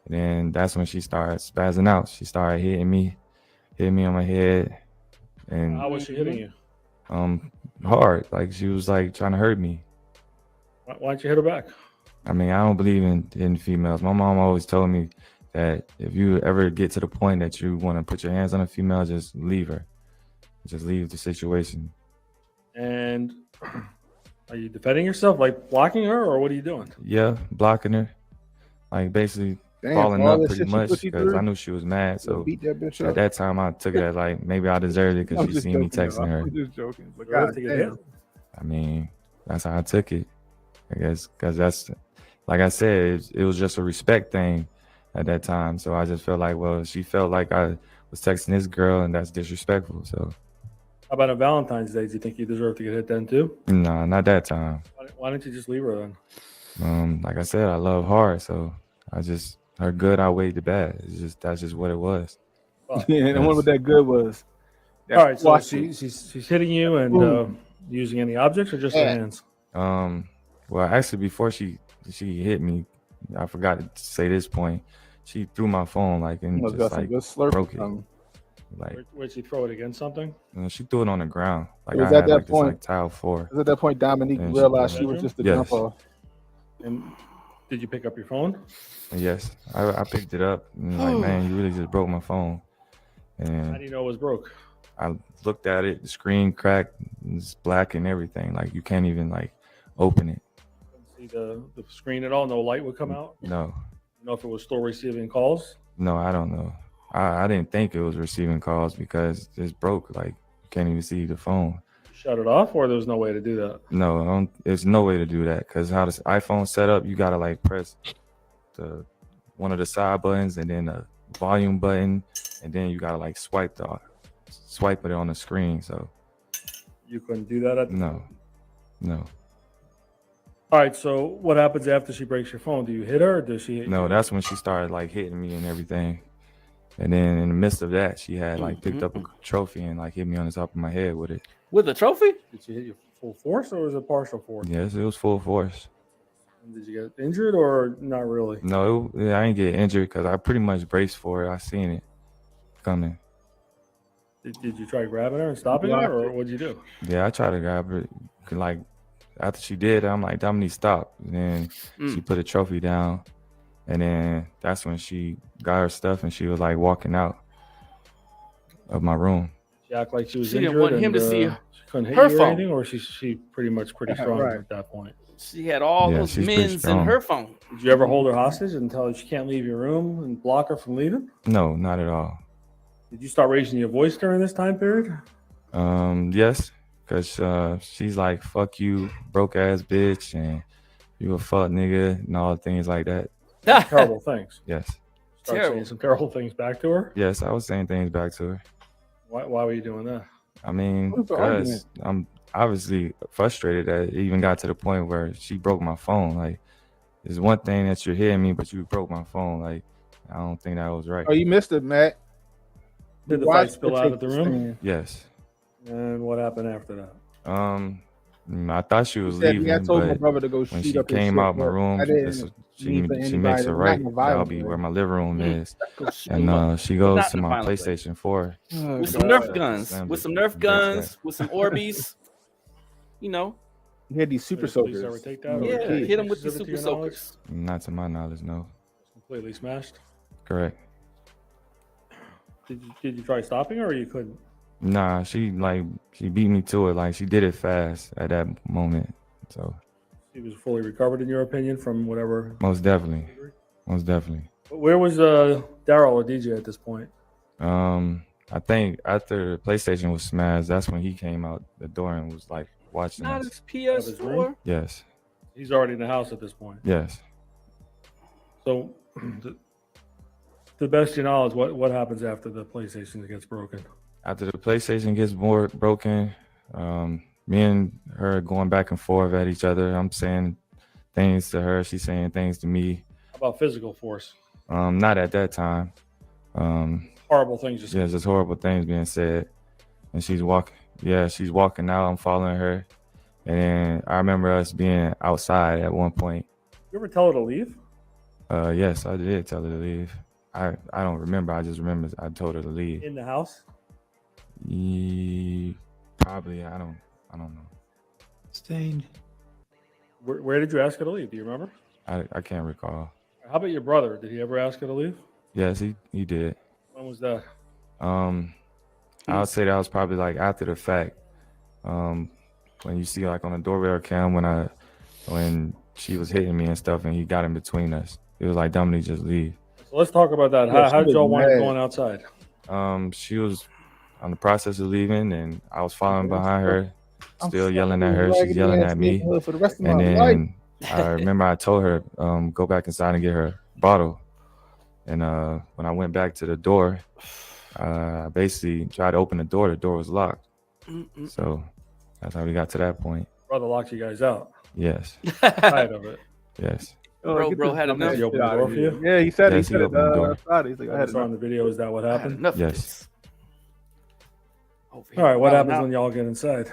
And then that's when she started spazzing out. She started hitting me on my head. And How was she hitting you? hard. Like she was like trying to hurt me. Why don't you hit her back? I mean, I don't believe in females. My mom always told me that if you ever get to the point that you want to put your hands on a female, just leave her. Just leave the situation. And are you defending yourself, like blocking her, or what are you doing? Yeah, blocking her. Like basically falling up pretty much because I knew she was mad. So beat that bitch at up. that time, I took it as like maybe I deserved it because I'm she just seen me joking, texting her. I'm just joking. But Really? God To get damn. hit? I mean, that's how I took it. I guess because that's, like I said, it was just a respect thing at that time. So I just felt like, well, she felt like I was texting this girl and that's disrespectful. So How about on Valentine's Day? Do you think you deserve to get hit then too? no, not that time. Why didn't you just leave her then? Like I said, I love hard. So her good outweighed the bad. That's just what it was. Yeah, and I wonder what that good was. All right, so she's hitting you and using any objects or just her hands? Well, actually, before she hit me, I forgot to say this point. She threw my phone like and Must just got some like good slurp broke it. from- Like Where'd she throw it against something? she threw it on the ground. Like It was I at had that like point- this like tile floor. It was at that point Dominique And realized she was just a yes. jump off. And did you pick up your phone? Yes, I picked it up and like, man, you really just broke my phone. How And do you know it was broke? I looked at it, the screen cracked, it's black and everything. Like you can't even like open it. See the screen at all? No light would come out? No, You know if it was still receiving calls? no, I don't know. I didn't think it was receiving calls because it's broke. Like you can't even see the phone. Shut it off, or there was no way to do that? No, there's no way to do that because how this iPhone set up, you gotta like press one of the side buttons and then the volume button, and then you gotta like swipe it on the screen. So You couldn't do that at the no. All right, so what happens after she breaks your phone? Do you hit her or does she hit No, you? that's when she started like hitting me and everything. And then in the midst of that, she had like picked up a trophy and like hit me on the top of my head with it. With a trophy? Did she hit you full force or was it partial force? Yes, it was full force. And did you get injured or not really? No, I didn't get injured because I pretty much braced for it. I seen it coming. Did you try grabbing her and stopping her, or what'd you do? Yeah, I tried to grab her. Like after she did, I'm like, Dominique, stop. And then she put a trophy down, and then that's when she got her stuff and she was like walking out of my room. She act like she was She injured. didn't want him to see she couldn't hit her you or phone. anything, or she pretty much pretty strong Right. at that point. She had all Yeah, those she's pretty men's in strong. her phone. Did you ever hold her hostage and tell her she can't leave your room and block her from leaving? No, not at all. Did you start raising your voice during this time period? Yes, because she's like, fuck you, broke ass bitch, and you a fuck nigga, and all things like that. Terrible things. Yes. Start saying some terrible things back to her. Yes, I was saying things back to her. Why were you doing that? I mean, What was the argument? because I'm obviously frustrated that it even got to the point where she broke my phone. Like, there's one thing that you're hitting me, but you broke my phone. Like, I don't think that was right. Oh, you missed it, Matt. Did the Why fight spill did out take of the this room? thing? Yes. And what happened after that? I thought she was said, leaving, "Yeah, I told my but brother to go when shoot she up his came shit, out my but room, I didn't she mean for makes anybody a to- right. not in a violent That'll be way. where my living room is, Go shoot and him up. she goes Not to in a my violent way. PlayStation 4. With some Nerf guns, with some Nerf guns, with some Orbeez. You know, He had these super Did the police soakers. ever take that? Or yeah, did hit him with the exhibit to super your knowledge? soakers. Not to my knowledge, no. Completely smashed. Correct. Did you try stopping her or you couldn't? Nah, she beat me to it. Like she did it fast at that moment. So She was fully recovered in your opinion from whatever. most definitely. But where was Daryl or DJ at this point? I think after the PlayStation was smashed, that's when he came out the door and was like watching Not us. his PS4. Yes. He's already in the house at this point. Yes. So, to the best of your knowledge, what happens after the PlayStation gets broken? After the PlayStation gets broken, me and her going back and forth at each other. I'm saying things to her. She's saying things to me. How about physical force? Not at that time. Horrible things. Just horrible things being said. And she's walking. Yeah, she's walking out. I'm following her. And then I remember us being outside at one point. You ever tell her to leave? Yes, I did tell her to leave. I don't remember. I just remember I told her to leave. In the house? Probably. I don't know. Stained. Where did you ask her to leave? Do you remember? I can't recall. How about your brother? Did he ever ask her to leave? Yes, he did. When was that? I would say that was probably like after the fact. When you see like on the doorbell cam when she was hitting me and stuff and he got in between us. It was like, Dominique, just leave. So let's talk about that. How did y'all wind up going outside? She was on the process of leaving and I was following behind her, still yelling at her. She's yelling at me. And then I remember I told her, go back inside and get her bottle. And when I went back to the door, I basically tried to open the door. The door was locked. So that's how we got to that point. Brother locked you guys out. Yes. Tired of it. Yes. Bro had enough. He opened the door for you? Yeah, he said Yes, he said he opened the door. Friday. He's like, I had saw on the video. Is that what happened? Yes. All right. What happens when y'all get inside?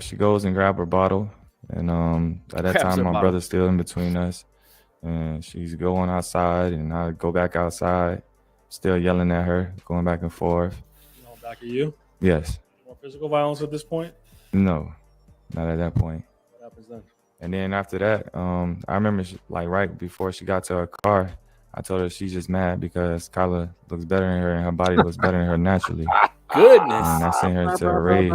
She goes and grab her bottle. And at that Grabs time, her my bottle. brother's still in between us. And she's going outside and I go back outside, still yelling at her, going back and forth. Going back at you? Yes. More physical violence at this point? No, not at that point. What happens then? And then after that, I remember like right before she got to her car, I told her she's just mad because Kyla looks better than her and her body looks better than her naturally. Goodness. And I sent her to a rage.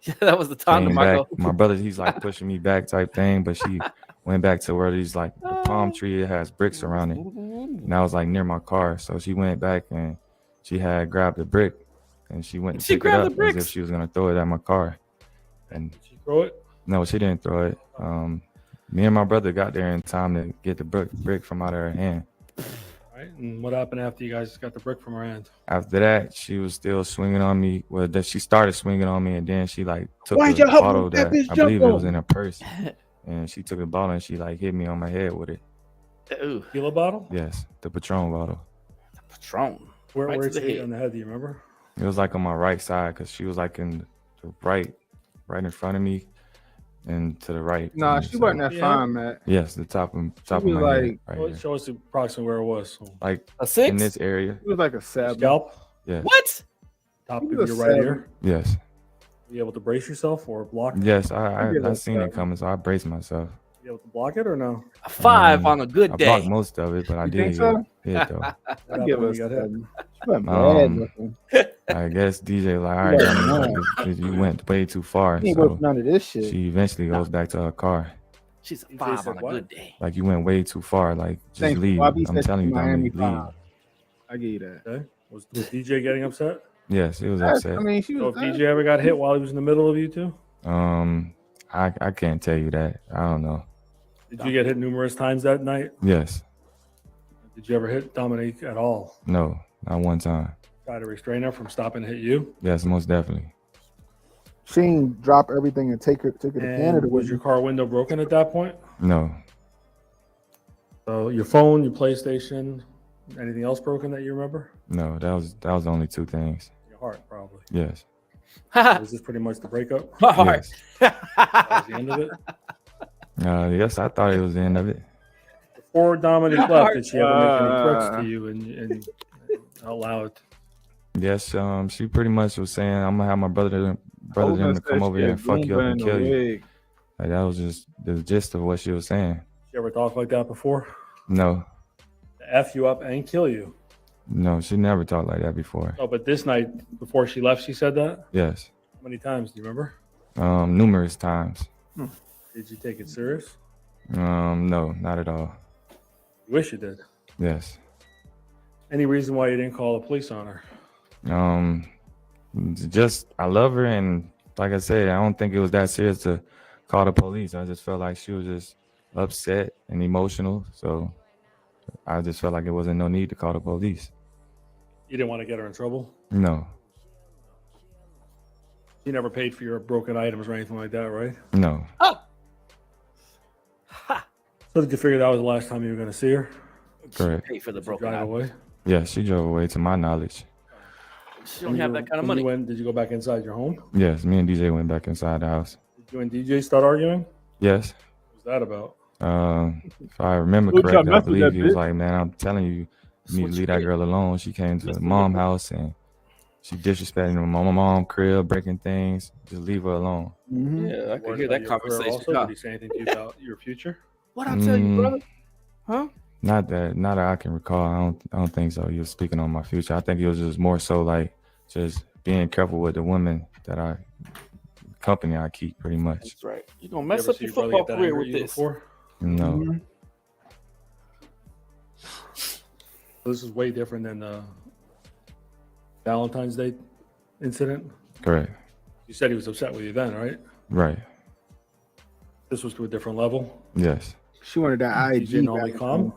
She That was the time to came Michael. back. My brother, he's like pushing me back type thing, but she went back to where these like the palm tree, it has bricks around it. And I was like near my car. So she went back and she had grabbed a brick and she went to She pick it grabbed up the as bricks? if she was gonna throw it at my car. And Did she throw it? no, she didn't throw it. Me and my brother got there in time to get the brick from out of her hand. All right. And what happened after you guys got the brick from her hand? After that, she was still swinging on me. Well, she started swinging on me, and then she like took Why'd the you help bottle with that that bitch I believe jump it was on? in her purse, and she took the bottle and she like hit me on my head with it. Ooh, Tequila bottle? Yes, the Patron bottle. Patron. Where Right to it's the hit head. on the head? Do you remember? It was like on my right side because she was like in the right in front of me, and to the right. Nah, of me, she so- wasn't that Yeah. fine, man. Yes, the top of was my like- head, right Well, here. show us approximately where it was. So, Like A 6? in this area. It was like a 7. scalp, Yes. What? top He of was your a right 7. ear. Yes. Were you able to brace yourself or block it? Yes, Give I us seen it that. coming, so I braced myself. Were you able to block it or no? A 5 on a good I day. blocked most of it, but I You did think so? hit though. What I happened give when us you got hit? 7. She wasn't bad Um, looking. I guess DJ like, all right, Yeah, Dominic, like, you went way too far. He ain't So worth none of this shit. she eventually goes back to her car. She's a DJ 5 said on a what? good day. Like you went way too far. Like just Thanks, leave. Bobby I'm said telling you, Miami Dominic, leave. 5. I give you that. Okay. Was DJ getting upset? Yes, it was That's- upset. I mean, she So was. if DJ ever got hit while he was in the middle of you two? I can't tell you that. I don't know. Did you get hit numerous times that night? Yes. Did you ever hit Dominique at all? No, not one time. Try to restrain her from stopping to hit you? Yes, most definitely. She ain't drop everything and take it to Canada And was with your you. car window broken at that point? No. So your phone, your PlayStation, anything else broken that you remember? No, that was the only two things. Your heart, probably. Yes. Was this pretty much the breakup? My heart. Yes. That was the end of it? Yes, I thought it was the end of it. Before Dominique left, did she ever make any threats to you and out loud? Yes, she pretty much was saying, "I'm gonna have my brother them to come over here and fuck you up and kill you." Like that was just the gist of what she was saying. She ever talked like that before? No, To F you up and kill you. no, she never talked like that before. Oh, but this night before she left, she said that? Yes, How many times? Do you remember? numerous times. Did you take it serious? No, not at all. You wish you did. Yes. Any reason why you didn't call the police on her? Just I love her, and like I said, I don't think it was that serious to call the police. I just felt like she was just upset and emotional. So I just felt like it wasn't no need to call the police. You didn't want to get her in trouble? No, You never paid for your broken items or anything like that, right? no. So did you figure that was the last time you were going to see her? Correct. Pay for the Did you broken drive eye. away? Yeah, she drove away to my knowledge. She don't have that kind of money. Did you go back inside your home? Yes, me and DJ went back inside the house. Did you and DJ start arguing? Yes. What was that about? If I remember Who'd y'all correctly, I mess with believe that he was bitch? like, man, I'm telling you, you need to leave that girl alone. She came to the mom house and she disrespecting my mom crib, breaking things. Just leave her alone. Yeah, I could hear that conversation. Also, did he say anything to you about your future? What I tell you, brother? Huh? Not that I can recall. I don't think so. He was speaking on my future. I think he was just more so like just being careful with the women that company I keep, pretty much. That's right. You're gonna mess ever up see your your brother football get that career angry with at you this. before? No. This is way different than the Valentine's Day incident. Correct. You said he was upset with you then, right? Right. This was to a different level. Yes. She wanted that IG. DJ normally calm,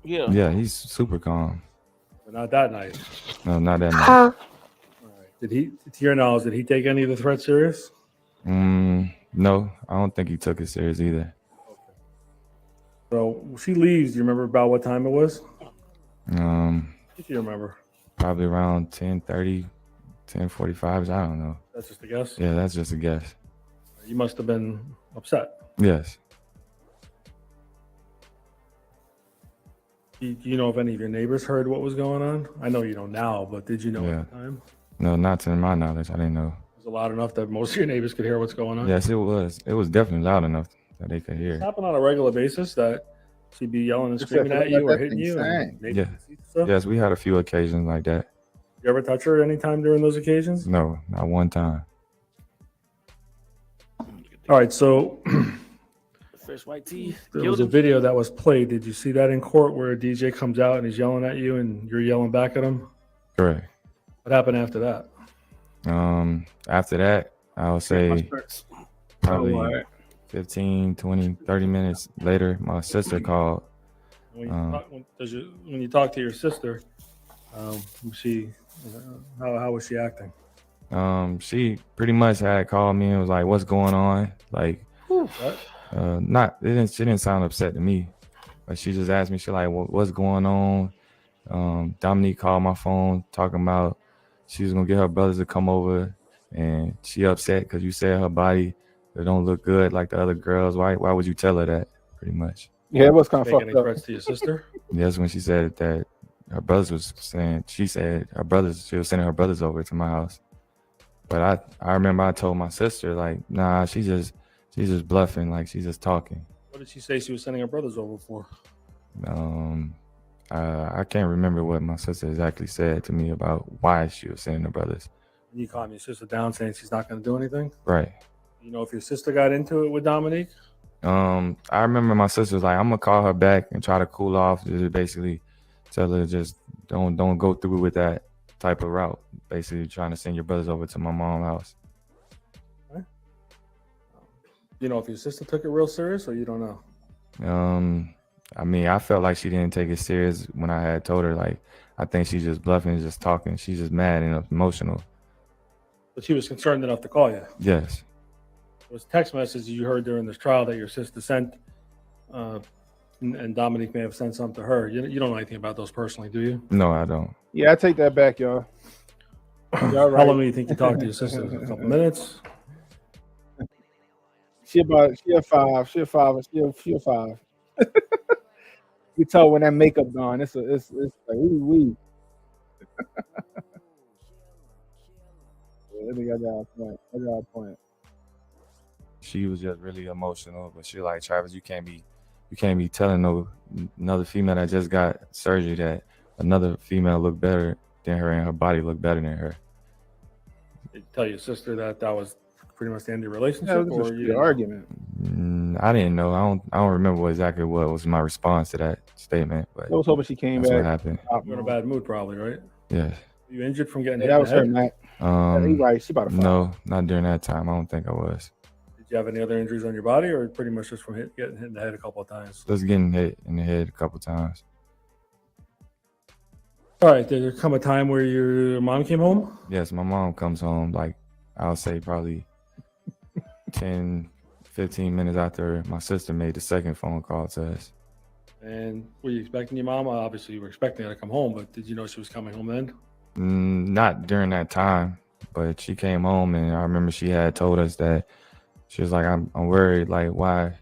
Yeah. Yeah, he's super calm. but not that night. No, not that night. Did he, to your knowledge, did he take any of the threats serious? No, I don't think he took it serious either. So she leaves. Do you remember about what time it was? If you remember. Probably around 10:30, 10:45. I don't know. That's just a guess? Yeah, that's just a guess. You must have been upset. Yes. Do you know if any of your neighbors heard what was going on? I know you know now, but did you know Yeah. at the time? No, not to my knowledge. I didn't know. Was it loud enough that most of your neighbors could hear what's going on? Yes, it was. It was definitely loud enough that they could hear. Does it happen on a regular basis that she'd be yelling and Except screaming for at you or that hitting thing you? sang. And maybe Yeah. stuff? Yes, we had a few occasions like that. You ever touch her any time during those occasions? No, not one time. All right, so Fresh white tea. there was a video that was played. Did you see that in court where a DJ comes out and he's yelling at you and you're yelling back at him? Correct. What happened after that? After that, I would say probably Oh, all right. 15, 20, 30 minutes later, my sister called. When you talk to your sister, how was she acting? She pretty much had called me and was like, "What's going on?" Like, she didn't sound upset to me, but she just asked me, she like, "What's going on?" Dominique called my phone talking about she was gonna get her brothers to come over, and she upset because you said her body it don't look good like the other girls. Why would you tell her that? Pretty much. Yeah, it was kind of Make fucked any up. threats to your sister? Yes, when she said that her brothers was saying, she said she was sending her brothers over to my house. But I remember I told my sister, like, nah, she's just bluffing, like she's just talking. What did she say she was sending her brothers over for? I can't remember what my sister exactly said to me about why she was sending her brothers. You calm your sister down saying she's not going to do anything? Right. You know if your sister got into it with Dominique? I remember my sister was like, I'm gonna call her back and try to cool off. Just basically tell her just don't go through with that type of route. Basically trying to send your brothers over to my mom's house. Okay. You know if your sister took it real serious or you don't know? I mean, I felt like she didn't take it serious when I had told her, like, I think she's just bluffing, just talking. She's just mad and emotional. But she was concerned enough to call you. Yes. It was text messages you heard during this trial that your sister sent, and Dominique may have sent some to her. You don't know anything about those personally, do you? No, I don't. Yeah, I take that back, y'all. Y'all right. How long do you think you talked to your sister? A couple minutes? She a five. You tell when that makeup gone. It's like ooh. Yeah, I think I got a point. She was just really emotional, but she like, Travis, you can't be telling another female that just got surgery that another female look better than her and her body look better than her. Did you tell your sister that was pretty much the end of your relationship? Yeah, it was just an argument. I didn't know. I don't remember exactly what was my response to that statement, but I was hoping she came that's back. what happened. You're in a bad mood, probably, right? Yes. Were you injured from getting hit Yeah, that in was the her, head? Matt. He right. She about to fall. No, not during that time. I don't think I was. Did you have any other injuries on your body, or pretty much just from getting hit in the head a couple of times? Just getting hit in the head a couple times. All right. Did there come a time where your mom came home? Yes, my mom comes home, like, I'll say probably 10, 15 minutes after my sister made the second phone call to us. And were you expecting your mom? Obviously, you were expecting her to come home, but did you know she was coming home then? Not during that time, but she came home, and I remember she had told us that she was like, I'm worried, like, why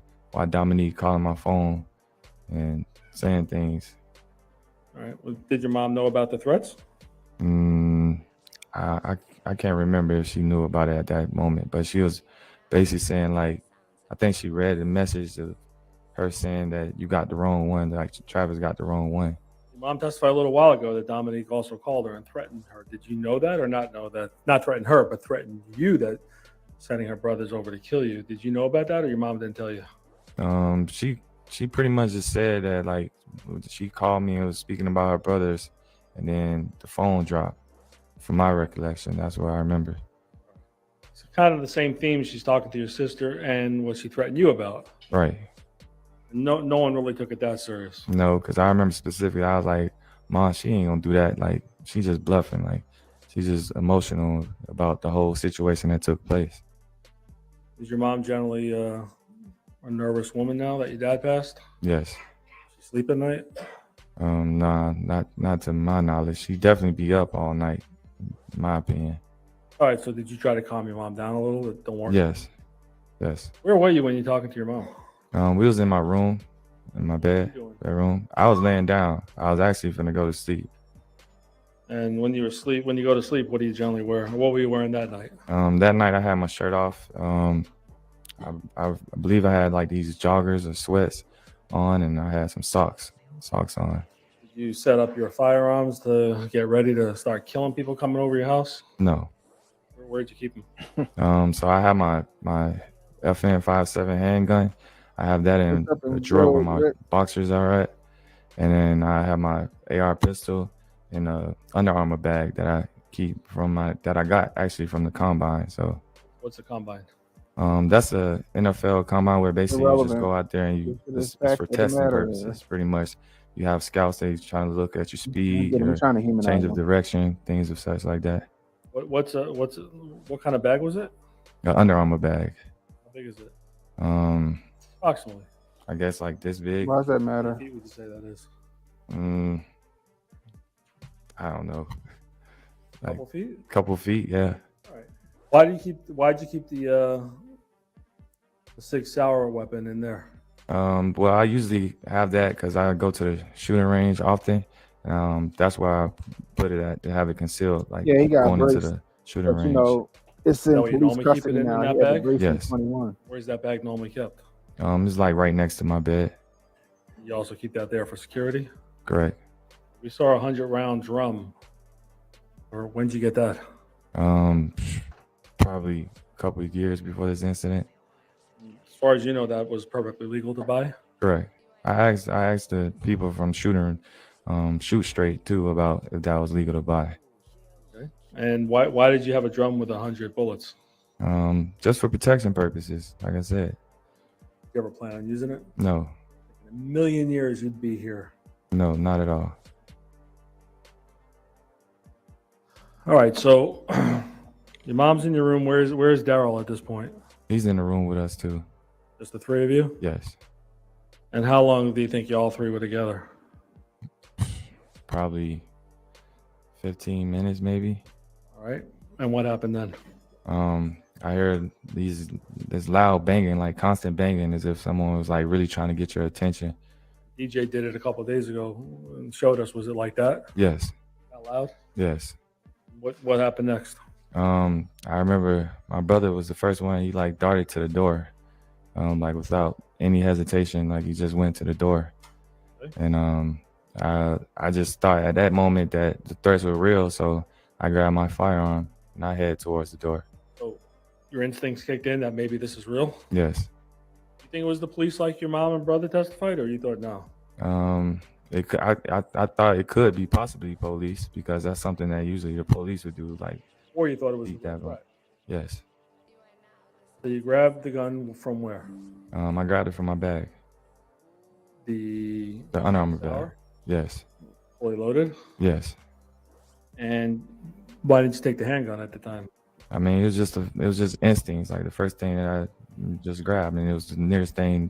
Dominique calling my phone and saying things. All right. Well, did your mom know about the threats? I can't remember if she knew about it at that moment, but she was basically saying, like, I think she read the message of her saying that you got the wrong one, like Travis got the wrong one. Your mom testified a little while ago that Dominique also called her and threatened her. Did you know that or not know that? Not threaten her, but threatened you that sending her brothers over to kill you. Did you know about that, or your mom didn't tell you? She pretty much just said that, like, she called me and was speaking about her brothers, and then the phone dropped. From my recollection, that's what I remember. It's kind of the same theme. She's talking to your sister and what she threatened you about. Right. No one really took it that serious. No, because I remember specifically, I was like, Mom, she ain't gonna do that. Like, she's just bluffing. Like, she's just emotional about the whole situation that took place. Is your mom generally a nervous woman now that your dad passed? Yes. She sleep at night? Nah, not to my knowledge. She definitely be up all night, in my opinion. All right, so did you try to calm your mom down a little? Don't worry. Yes. Where were you when you're talking to your mom? We was in my room, in my bedroom. I was laying down. I was actually finna go to sleep. And when you go to sleep, what do you generally wear? What were you wearing that night? That night I had my shirt off. I believe I had like these joggers or sweats on, and I had some socks on. Did you set up your firearms to get ready to start killing people coming over your house? No. Where'd you keep them? So I have my FN 57 handgun. I have that in a drawer where my boxers are at, and then I have my AR pistol in a Under Armour bag that I keep that I got actually from the combine. So What's a combine? That's a NFL combine where basically you just go out there and it's for testing purposes. Pretty much, you have scouts they trying to look at your speed, your change of direction, things of such like that. What kind of bag was it? An Under Armour bag. How big is it? Approximately. I guess like this big. Why does that matter? How big would you say that is? I don't know. Like Couple feet? Couple feet, yeah. All right. Why'd you keep the 6 Sauer weapon in there? Well, I usually have that because I go to the shooting range often. That's why I put it at to have it concealed. Like Yeah, he got going into braced, the shooting but range. you know, it's in That way you police normally keep it custody in now. that He had the bag? brace in Yes. 21. Where's that bag normally kept? It's like right next to my bed. You also keep that there for security? Correct. We saw a 100-round drum. Or when did you get that? Probably a couple of years before this incident. As far as you know, that was perfectly legal to buy? Correct. I asked the people from Shoot Straight too about if that was legal to buy. Okay. And why did you have a drum with 100 bullets? Just for protection purposes, like I said. You ever plan on using it? No. In a million years, you'd be here. No, not at all. All right, so your mom's in your room. Where's Daryl at this point? He's in the room with us too. Just the three of you? Yes. And how long do you think you all three were together? Probably 15 minutes, maybe. All right. And what happened then? I heard this loud banging, like constant banging, as if someone was like really trying to get your attention. DJ did it a couple of days ago and showed us. Was it like that? Yes. That loud? Yes. What happened next? I remember my brother was the first one. He like darted to the door, like without any hesitation. Like he just went to the door, and I just thought at that moment that the threats were real. So I grabbed my firearm and I head towards the door. So your instincts kicked in that maybe this is real? Yes. You think it was the police like your mom and brother testified, or you thought no? I thought it could be possibly police because that's something that usually the police would do. Like, or you thought it was that. Yes. So you grabbed the gun from where? I grabbed it from my bag, The the Under Armour bag. Sour? Yes, Fully loaded? yes. And why didn't you take the handgun at the time? I mean, it was just instincts. Like the first thing that I just grabbed, and it was the nearest thing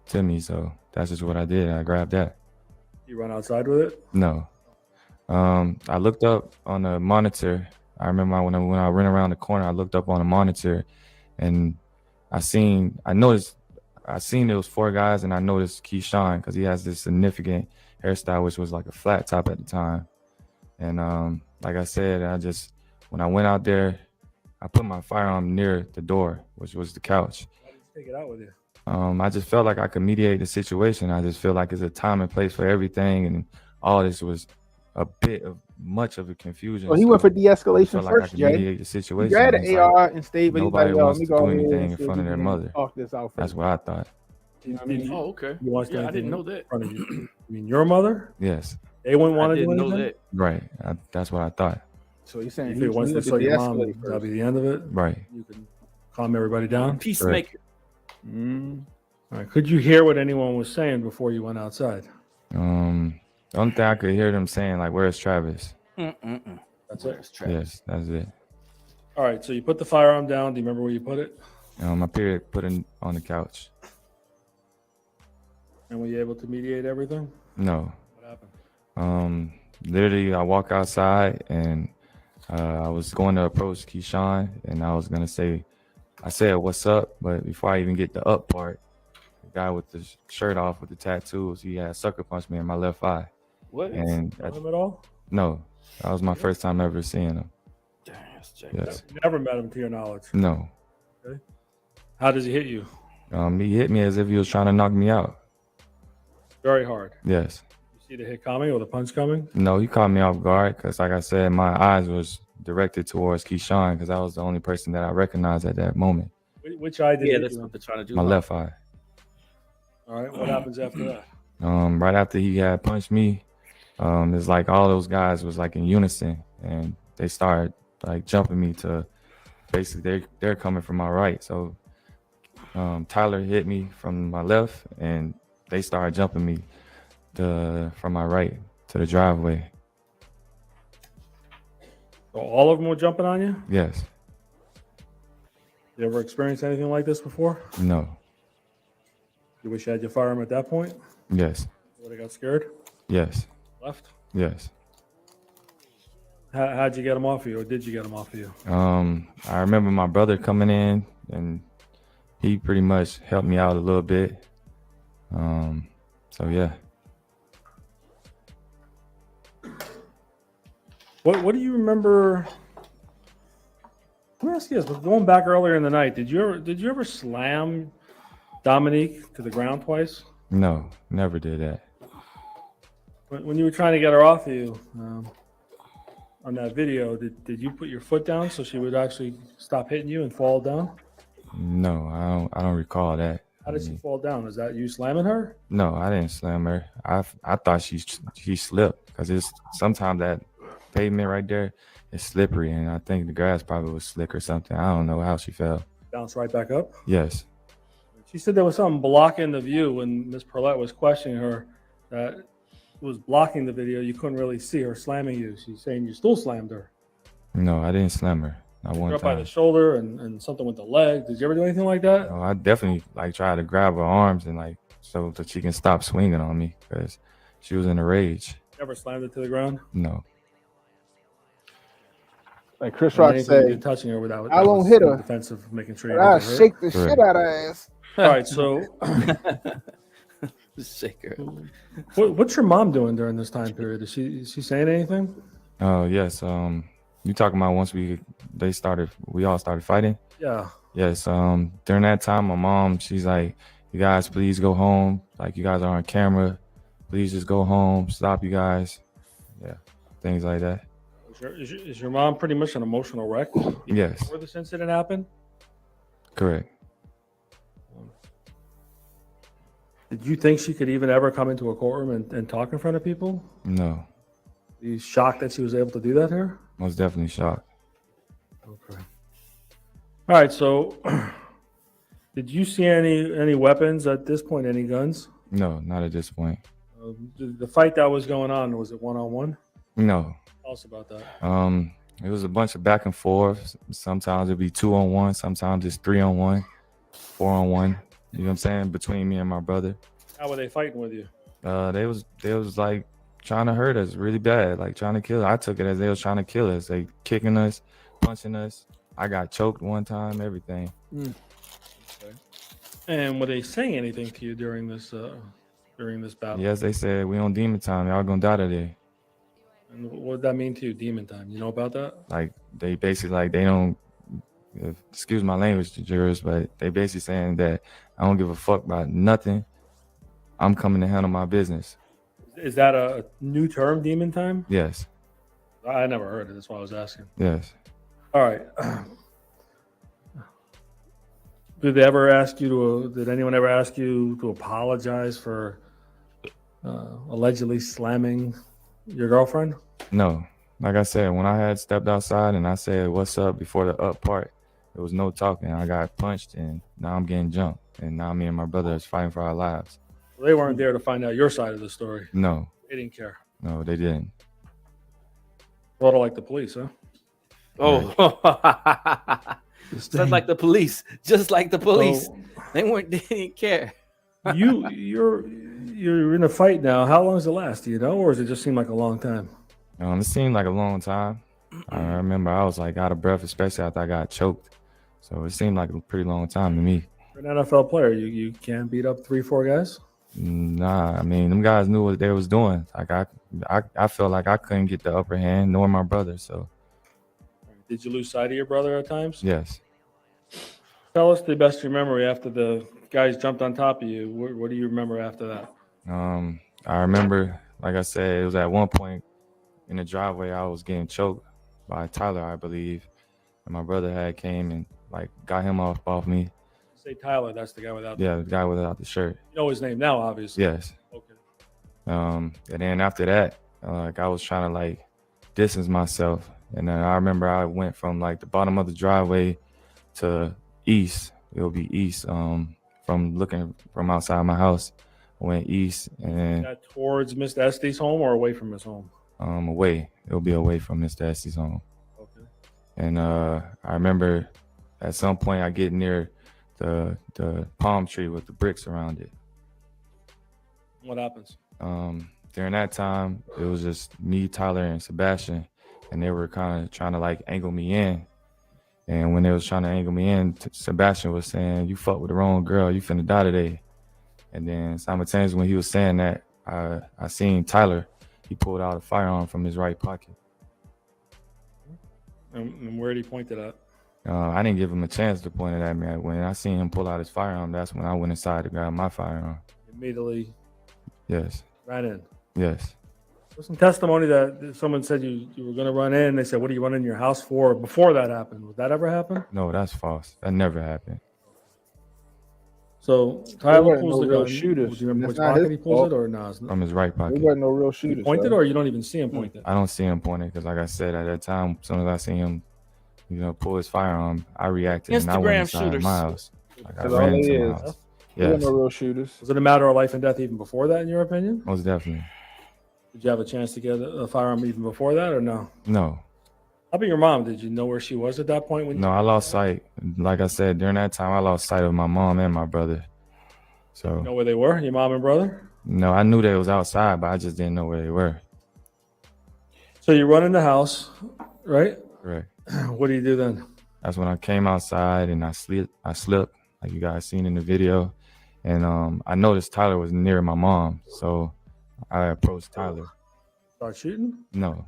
to me. So that's just what I did. I grabbed that. You run outside with it? No. I looked up on the monitor. I remember when I ran around the corner, I looked up on the monitor, and I seen there was 4 guys, and I noticed Keyshawn because he has this significant hairstyle, which was like a flat top at the time. And like I said, when I went out there, I put my firearm near the door, which was the couch. Why didn't you take it out with you? I just felt like I could mediate the situation. I just feel like it's a time and place for everything, and all this was a bit of much of a confusion. Well, he went for I de-escalation felt like I first, could Jay. mediate the He situation. grabbed It's an like AR and stayed, but he's like, nobody yo, let wants me to go do ahead anything and in see front if of their we can mother. talk this out That's first. what I thought. Oh, okay. You want to do Yeah, I anything didn't know in that. front of you? You mean your mother? Yes, They wouldn't want I to do didn't know anything? that. right. That's what I thought. So he's saying You he figure once they went to saw your mom, de-escalate that'll first. be the end of it? Right. You can calm everybody down? Peacemaker. All right. Could you hear what anyone was saying before you went outside? The only thing I could hear them saying, like, "Where's Travis?" That's it. Yes, that's it. All right. So you put the firearm down. Do you remember where you put it? My period put it on the couch. And were you able to mediate everything? No. What happened? Literally, I walk outside and I was going to approach Keyshawn, and I was gonna say, I said, "What's up?" But before I even get the up part, the guy with the shirt off with the tattoos, he had sucker punched me in my left eye. What? And Know him at all? no, that was my first time ever seeing him. Damn, that's Yes. You never met him to your knowledge. No. Okay. How does he hit you? He hit me as if he was trying to knock me out. Very hard. Yes. You see the hit coming or the punch coming? No, he caught me off guard because, like I said, my eyes was directed towards Keyshawn because I was the only person that I recognized at that moment. Which eye did he hit that's you what in? they're trying to do. My huh? left eye. All right. What happens after that? Right after he had punched me, it's like all those guys was like in unison, and they started like jumping me to basically they're coming from my right. So Tyler hit me from my left, and they started jumping me from my right to the driveway. So all of them were jumping on you? Yes. You ever experienced anything like this before? No. You wish you had your firearm at that point? Yes. Would have got scared? Yes. Left? Yes. How'd you get them off of you, or did you get them off of you? I remember my brother coming in, and he pretty much helped me out a little bit. So yeah. What do you remember? Let me ask you this: going back earlier in the night, did you ever slam Dominique to the ground twice? No, never did that. When you were trying to get her off of you on that video, did you put your foot down so she would actually stop hitting you and fall down? No, I don't recall that. How did she fall down? Is that you slamming her? No, I didn't slam her. I thought she slipped because it's sometimes that pavement right there is slippery, and I think the grass probably was slick or something. I don't know how she fell. Bounce right back up? Yes. She said there was something blocking the view when Miss Perlette was questioning her that was blocking the video. You couldn't really see her slamming you. She's saying you still slammed her. No, I didn't slam her. Not one Her up by the time. shoulder and something with the leg. Did you ever do anything like that? No, I definitely like tried to grab her arms and like so that she can stop swinging on me because she was in a rage. Ever slammed it to the ground? No. Like Chris And Rock anything said, you're touching her without. I won't hit her. Defensive, making sure But you I'll don't get hurt. shake the shit out of her ass. All right, so Shake her. what's your mom doing during this time period? Is she saying anything? Oh yes. You talking about once we all started fighting? Yeah. Yes. During that time, my mom, she's like, "You guys, please go home. Like you guys are on camera. Please just go home. Stop, you guys." Yeah, things like that. Is your mom pretty much an emotional wreck? Yes. Before this incident happened? Correct. Did you think she could even ever come into a courtroom and talk in front of people? No. Are you shocked that she was able to do that here? Most definitely shocked. Okay. All right, so Did you see any weapons at this point? Any guns? No, not at this point. The fight that was going on, was it one-on-one? No. Tell us about that. It was a bunch of back and forth. Sometimes it'd be 2-on-1, sometimes it's 3-on-1, 4-on-1. You know what I'm saying? Between me and my brother. How were they fighting with you? They was like trying to hurt us really bad, like trying to kill us. I took it as they was trying to kill us. They kicking us, punching us. I got choked one time, everything. Okay. And were they saying anything to you during this battle? Yes, they said we on demon time. Y'all gonna die today. And what did that mean to you, demon time? You know about that? Like they basically like they don't. Excuse my language, jurors, but they basically saying that I don't give a fuck about nothing. I'm coming to handle my business. Is that a new term, demon time? Yes. I never heard it. That's why I was asking. Yes. All right. Did anyone ever ask you to apologize for allegedly slamming your girlfriend? No. Like I said, when I had stepped outside and I said, "What's up?" before the up part, there was no talking. I got punched and now I'm getting jumped. And now me and my brother is fighting for our lives. Well, they weren't there to find out your side of the story. No. They didn't care. No, they didn't. Sort of like the police, huh? Oh, just like the police. Just like the police. They didn't care. You're in a fight now. How long does it last? Do you know, or does it just seem like a long time? It seemed like a long time. I remember I was like out of breath, especially after I got choked. So it seemed like a pretty long time to me. For an NFL player, you can't beat up 3-4 guys? Nah, I mean, them guys knew what they was doing. Like I felt like I couldn't get the upper hand, nor my brother. So did you lose sight of your brother at times? Yes. Tell us the best memory after the guys jumped on top of you. What do you remember after that? I remember, like I said, it was at one point in the driveway I was getting choked by Tyler, I believe, and my brother had came and like got him off me. Say Tyler, that's the guy without. Yeah, the guy without the shirt. You know his name now, obviously. Yes. Okay. And then after that, like I was trying to like distance myself, and then I remember I went from like the bottom of the driveway to east. It'll be east. From looking from outside my house, I went east and Is that towards Mr. Estes' home or away from his home? Away. It'll be away from Mr. Estes' home. Okay. And I remember at some point I get near the palm tree with the bricks around it. What happens? During that time, it was just me, Tyler, and Sebastian, and they were kind of trying to like angle me in. And when they was trying to angle me in, Sebastian was saying, "You fuck with the wrong girl, you finna die today." And then simultaneously when he was saying that, I seen Tyler, he pulled out a firearm from his right pocket. And where did he point it at? I didn't give him a chance to point it at me. When I seen him pull out his firearm, that's when I went inside to grab my firearm. Immediately Yes. ran in. Yes. There's some testimony that someone said you were going to run in. They said, "What are you running in your house for?" Before that happened. Would that ever happen? No, that's false. That never happened. So Tyler There pulls the weren't no real gun. shooters. Do you remember That's which not pocket his he pulls fault. it, or no? From his right pocket. There wasn't no real shooters. Point it, so. or you don't even see him point it? I don't see him point it because, like I said, at that time, as soon as I see him, pull his firearm, I reacted and I went Instagram inside shooters. my house. Like I That's all ran they into my is. house. There weren't Yes, no real shooters. Was it a matter of life and death even before that, in your opinion? most definitely. Did you have a chance to get a firearm even before that, or no? No, How about your mom? Did you know where she was at that point? When no, I lost sight. Like I said, during that time, I lost sight of my mom and my brother. So you know where they were? Your mom and brother? no, I knew they was outside, but I just didn't know where they were. So you run in the house, right? Correct. What do you do then? That's when I came outside and I slipped, like you guys seen in the video. And I noticed Tyler was near my mom, so I approached Tyler. Start shooting? No,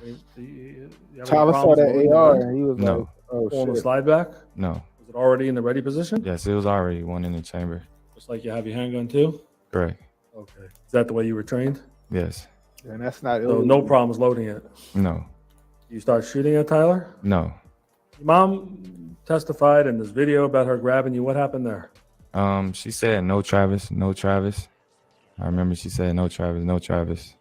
You have any Tyler saw problems that loading the AR gun? and he was No. like, "Oh Pulling the shit!" slide back? no. Was it already in the ready position? Yes, it was already one in the chamber. Just like you have your handgun too? Correct. Okay. Is that the way you were trained? Yes. And that's not. So no problems loading it. No. You start shooting at Tyler? No. Your mom testified in this video about her grabbing you. What happened there? She said no, Travis, no, Travis. I remember she said no, Travis, no, Travis.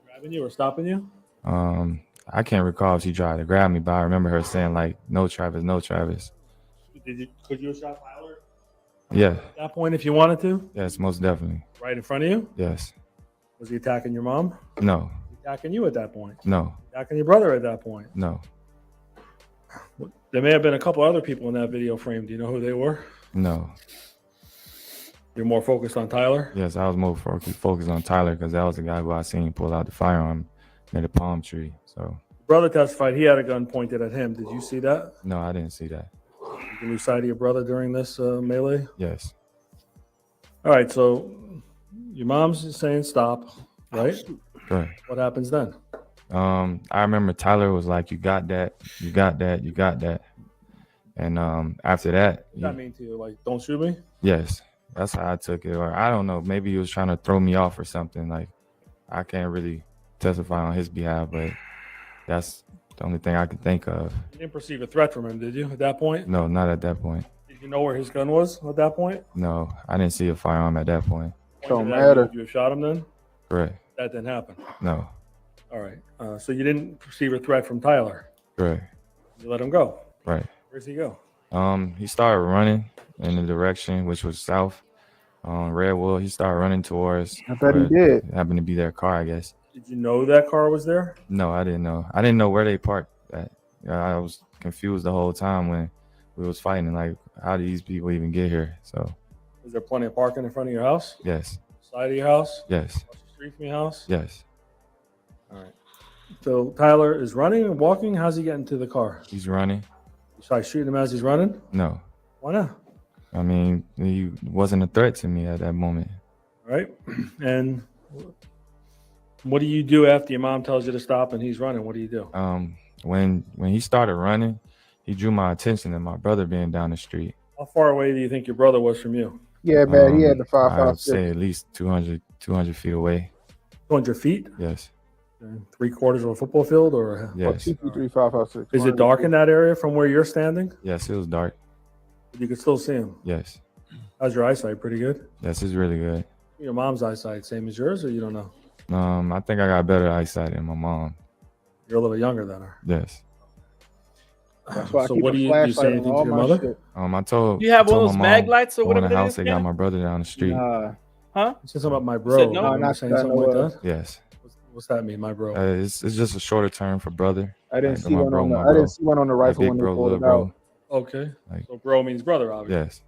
Grabbing you or stopping you? I can't recall if she tried to grab me, but I remember her saying like no, Travis, no, Travis. Could you have shot Tyler Yeah. At that point, if you wanted to? Yes, most definitely. Right in front of you? Yes. Was he attacking your mom? No. Attacking you at that point? No. Attacking your brother at that point? No. There may have been a couple other people in that video frame. Do you know who they were? No. You're more focused on Tyler? Yes, I was more focused on Tyler because that was the guy who I seen pull out the firearm near the palm tree. So. Brother testified he had a gun pointed at him. Did you see that? No, I didn't see that. Did you lose sight of your brother during this melee? Yes. All right, so your mom's saying stop, right? Correct. What happens then? I remember Tyler was like, "You got that, you got that, you got that," and after that, What does that mean to you? Like, don't shoot me? yes, that's how I took it. Or I don't know, maybe he was trying to throw me off or something. Like, I can't really testify on his behalf, but that's the only thing I can think of. You didn't perceive a threat from him, did you, at that point? No, not at that point. Did you know where his gun was at that point? No, I didn't see a firearm at that point. Don't matter. You have shot him then? Correct. That didn't happen. No. All right. So you didn't perceive a threat from Tyler. Correct. You let him go. Right. Where's he go? He started running in the direction which was south. Redwood. He started running towards. I bet he where did. it happened to be their car, I guess. Did you know that car was there? No, I didn't know. I didn't know where they parked at. I was confused the whole time when we was fighting. Like, how did these people even get here? So. Is there plenty of parking in front of your house? Yes. Side of your house? Yes. Across the street from your house? Yes. All right. So Tyler is running and walking. How's he getting to the car? He's running. Should I shoot him as he's running? No. Why not? I mean, he wasn't a threat to me at that moment. All right. And what do you do after your mom tells you to stop and he's running? What do you do? When he started running, he drew my attention to my brother being down the street. How far away do you think your brother was from you? Yeah, man, he had the I would 5.56. say at least 200 feet away. 200 feet? Yes. 3/4 of a football field, or Yes. 2, 3, 5, 5, 6. Is it dark in that area from where you're standing? Yes, it was dark. You could still see him. Yes. How's your eyesight? Pretty good. Yes, it's really good. Your mom's eyesight same as yours, or you don't know? I think I got better eyesight than my mom. You're a little younger than her. Yes. That's why I So keep what a do you flashlight say on anything to all your my mother? shit. I told. You have I told one of those my mag mom, lights or go in whatever the that house. is, They yeah? got my brother down the street. Huh? You said something about my You bro. said no? Remember not saying that I something know like of. that? Yes. What's that mean, my bro? It's just a shorter term for brother. I didn't Like, see my one bro, on the. my I bro. didn't see one on the Like rifle big when they bro, pulled little it out. bro. Okay. Like- So bro means brother, obviously. Yes.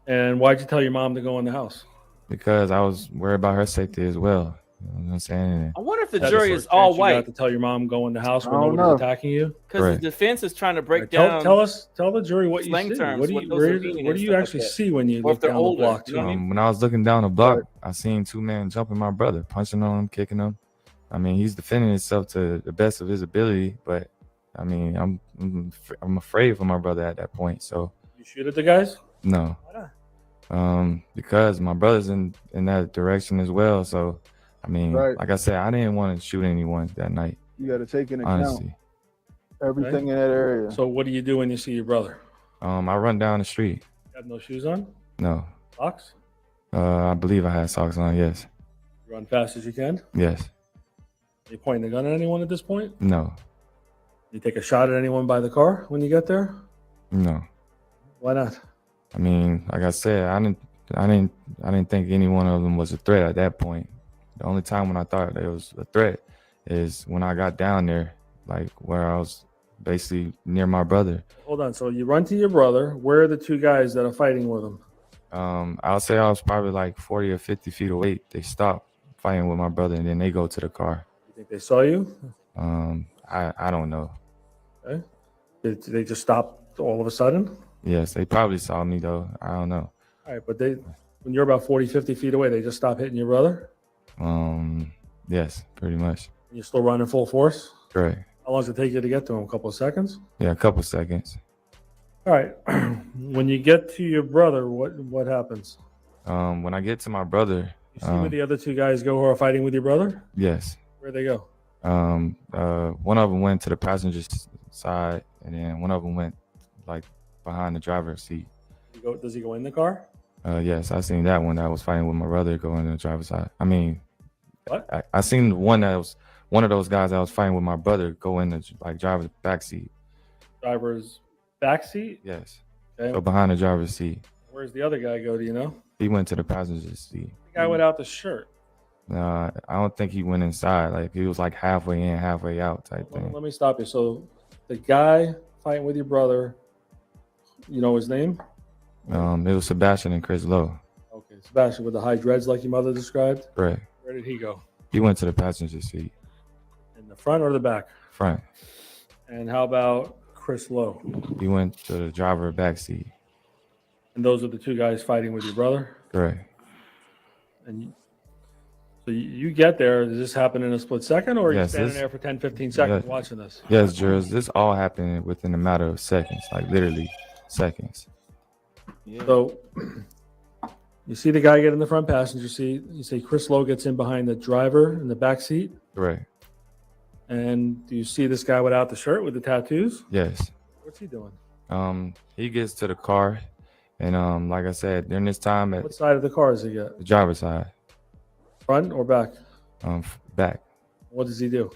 And why'd you tell your mom to go in the house? Because I was worried about her safety as well. You know what I'm saying? I wonder if the That's jury the is first all chance you got white to tell your mom go in the house I when don't nobody's know. attacking you. because Correct. the defense is trying to break Tell down. tell the jury what you slang see. terms, What do what you those where, are meaning what and do you stuff like actually that. see when you Or if look they're down the older, block? you know what I mean? When I was looking down the block, I seen two men jumping my brother, punching on him, kicking him. I mean, he's defending himself to the best of his ability, but I mean, I'm afraid for my brother at that point. So You shoot at the guys? no, Why not? because my brother's in that direction as well. So I mean, Right. like I said, I didn't want to shoot anyone that night. You got to take into account Honestly, everything in that area. So what do you do when you see your brother? I run down the street. You have no shoes on? No, Socks? I believe I had socks on. Yes, You run fast as you can? yes, You pointing the gun at anyone at this point? no, You take a shot at anyone by the car when you get there? no. Why not? I mean, like I said, I didn't think any one of them was a threat at that point. The only time when I thought it was a threat is when I got down there, like where I was basically near my brother. Hold on. So you run to your brother. Where are the two guys that are fighting with him? I'll say I was probably like 40 or 50 feet away. They stopped fighting with my brother, and then they go to the car. You think they saw you? I don't know. Okay. Did they just stop all of a sudden? Yes, they probably saw me though. I don't know. All right. But when you're about 40, 50 feet away, they just stop hitting your brother? Yes, pretty much. You're still running full force? Correct. How long does it take you to get to him? A couple of seconds? Yeah, a couple seconds. All right. When you get to your brother, what happens? When I get to my brother, You see where the other two guys go who are fighting with your brother? yes. Where'd they go? One of them went to the passenger side, and then one of them went like behind the driver's seat. Does he go in the car? Yes, I seen that one that was fighting with my brother going to the driver's side. I mean, What? I seen one that was one of those guys that was fighting with my brother go in the like driver's back seat. Driver's back seat? Yes. Okay. So behind the driver's seat. Where's the other guy go? Do you know? He went to the passenger seat. The guy without the shirt. I don't think he went inside. Like he was like halfway in, halfway out type thing. Let me stop you. So the guy fighting with your brother, you know his name? It was Sebastian and Chris Lowe. Okay, Sebastian with the high dreads like your mother described. Right. Where did he go? He went to the passenger seat. In the front or the back? Front. And how about Chris Lowe? He went to the driver back seat. And those are the two guys fighting with your brother? Correct. And so you get there, does this happen in a split second, or are you Yes, standing this- there for 10, 15 seconds Yeah. watching this? Yes, Jules. This all happened within a matter of seconds, like literally seconds. So you see the guy get in the front passenger seat. You see Chris Lowe gets in behind the driver in the back seat. Correct. And do you see this guy without the shirt with the tattoos? Yes. What's he doing? He gets to the car, and like I said, during this time at What side of the car does he get? the driver's side, Front or back? back. What does he do?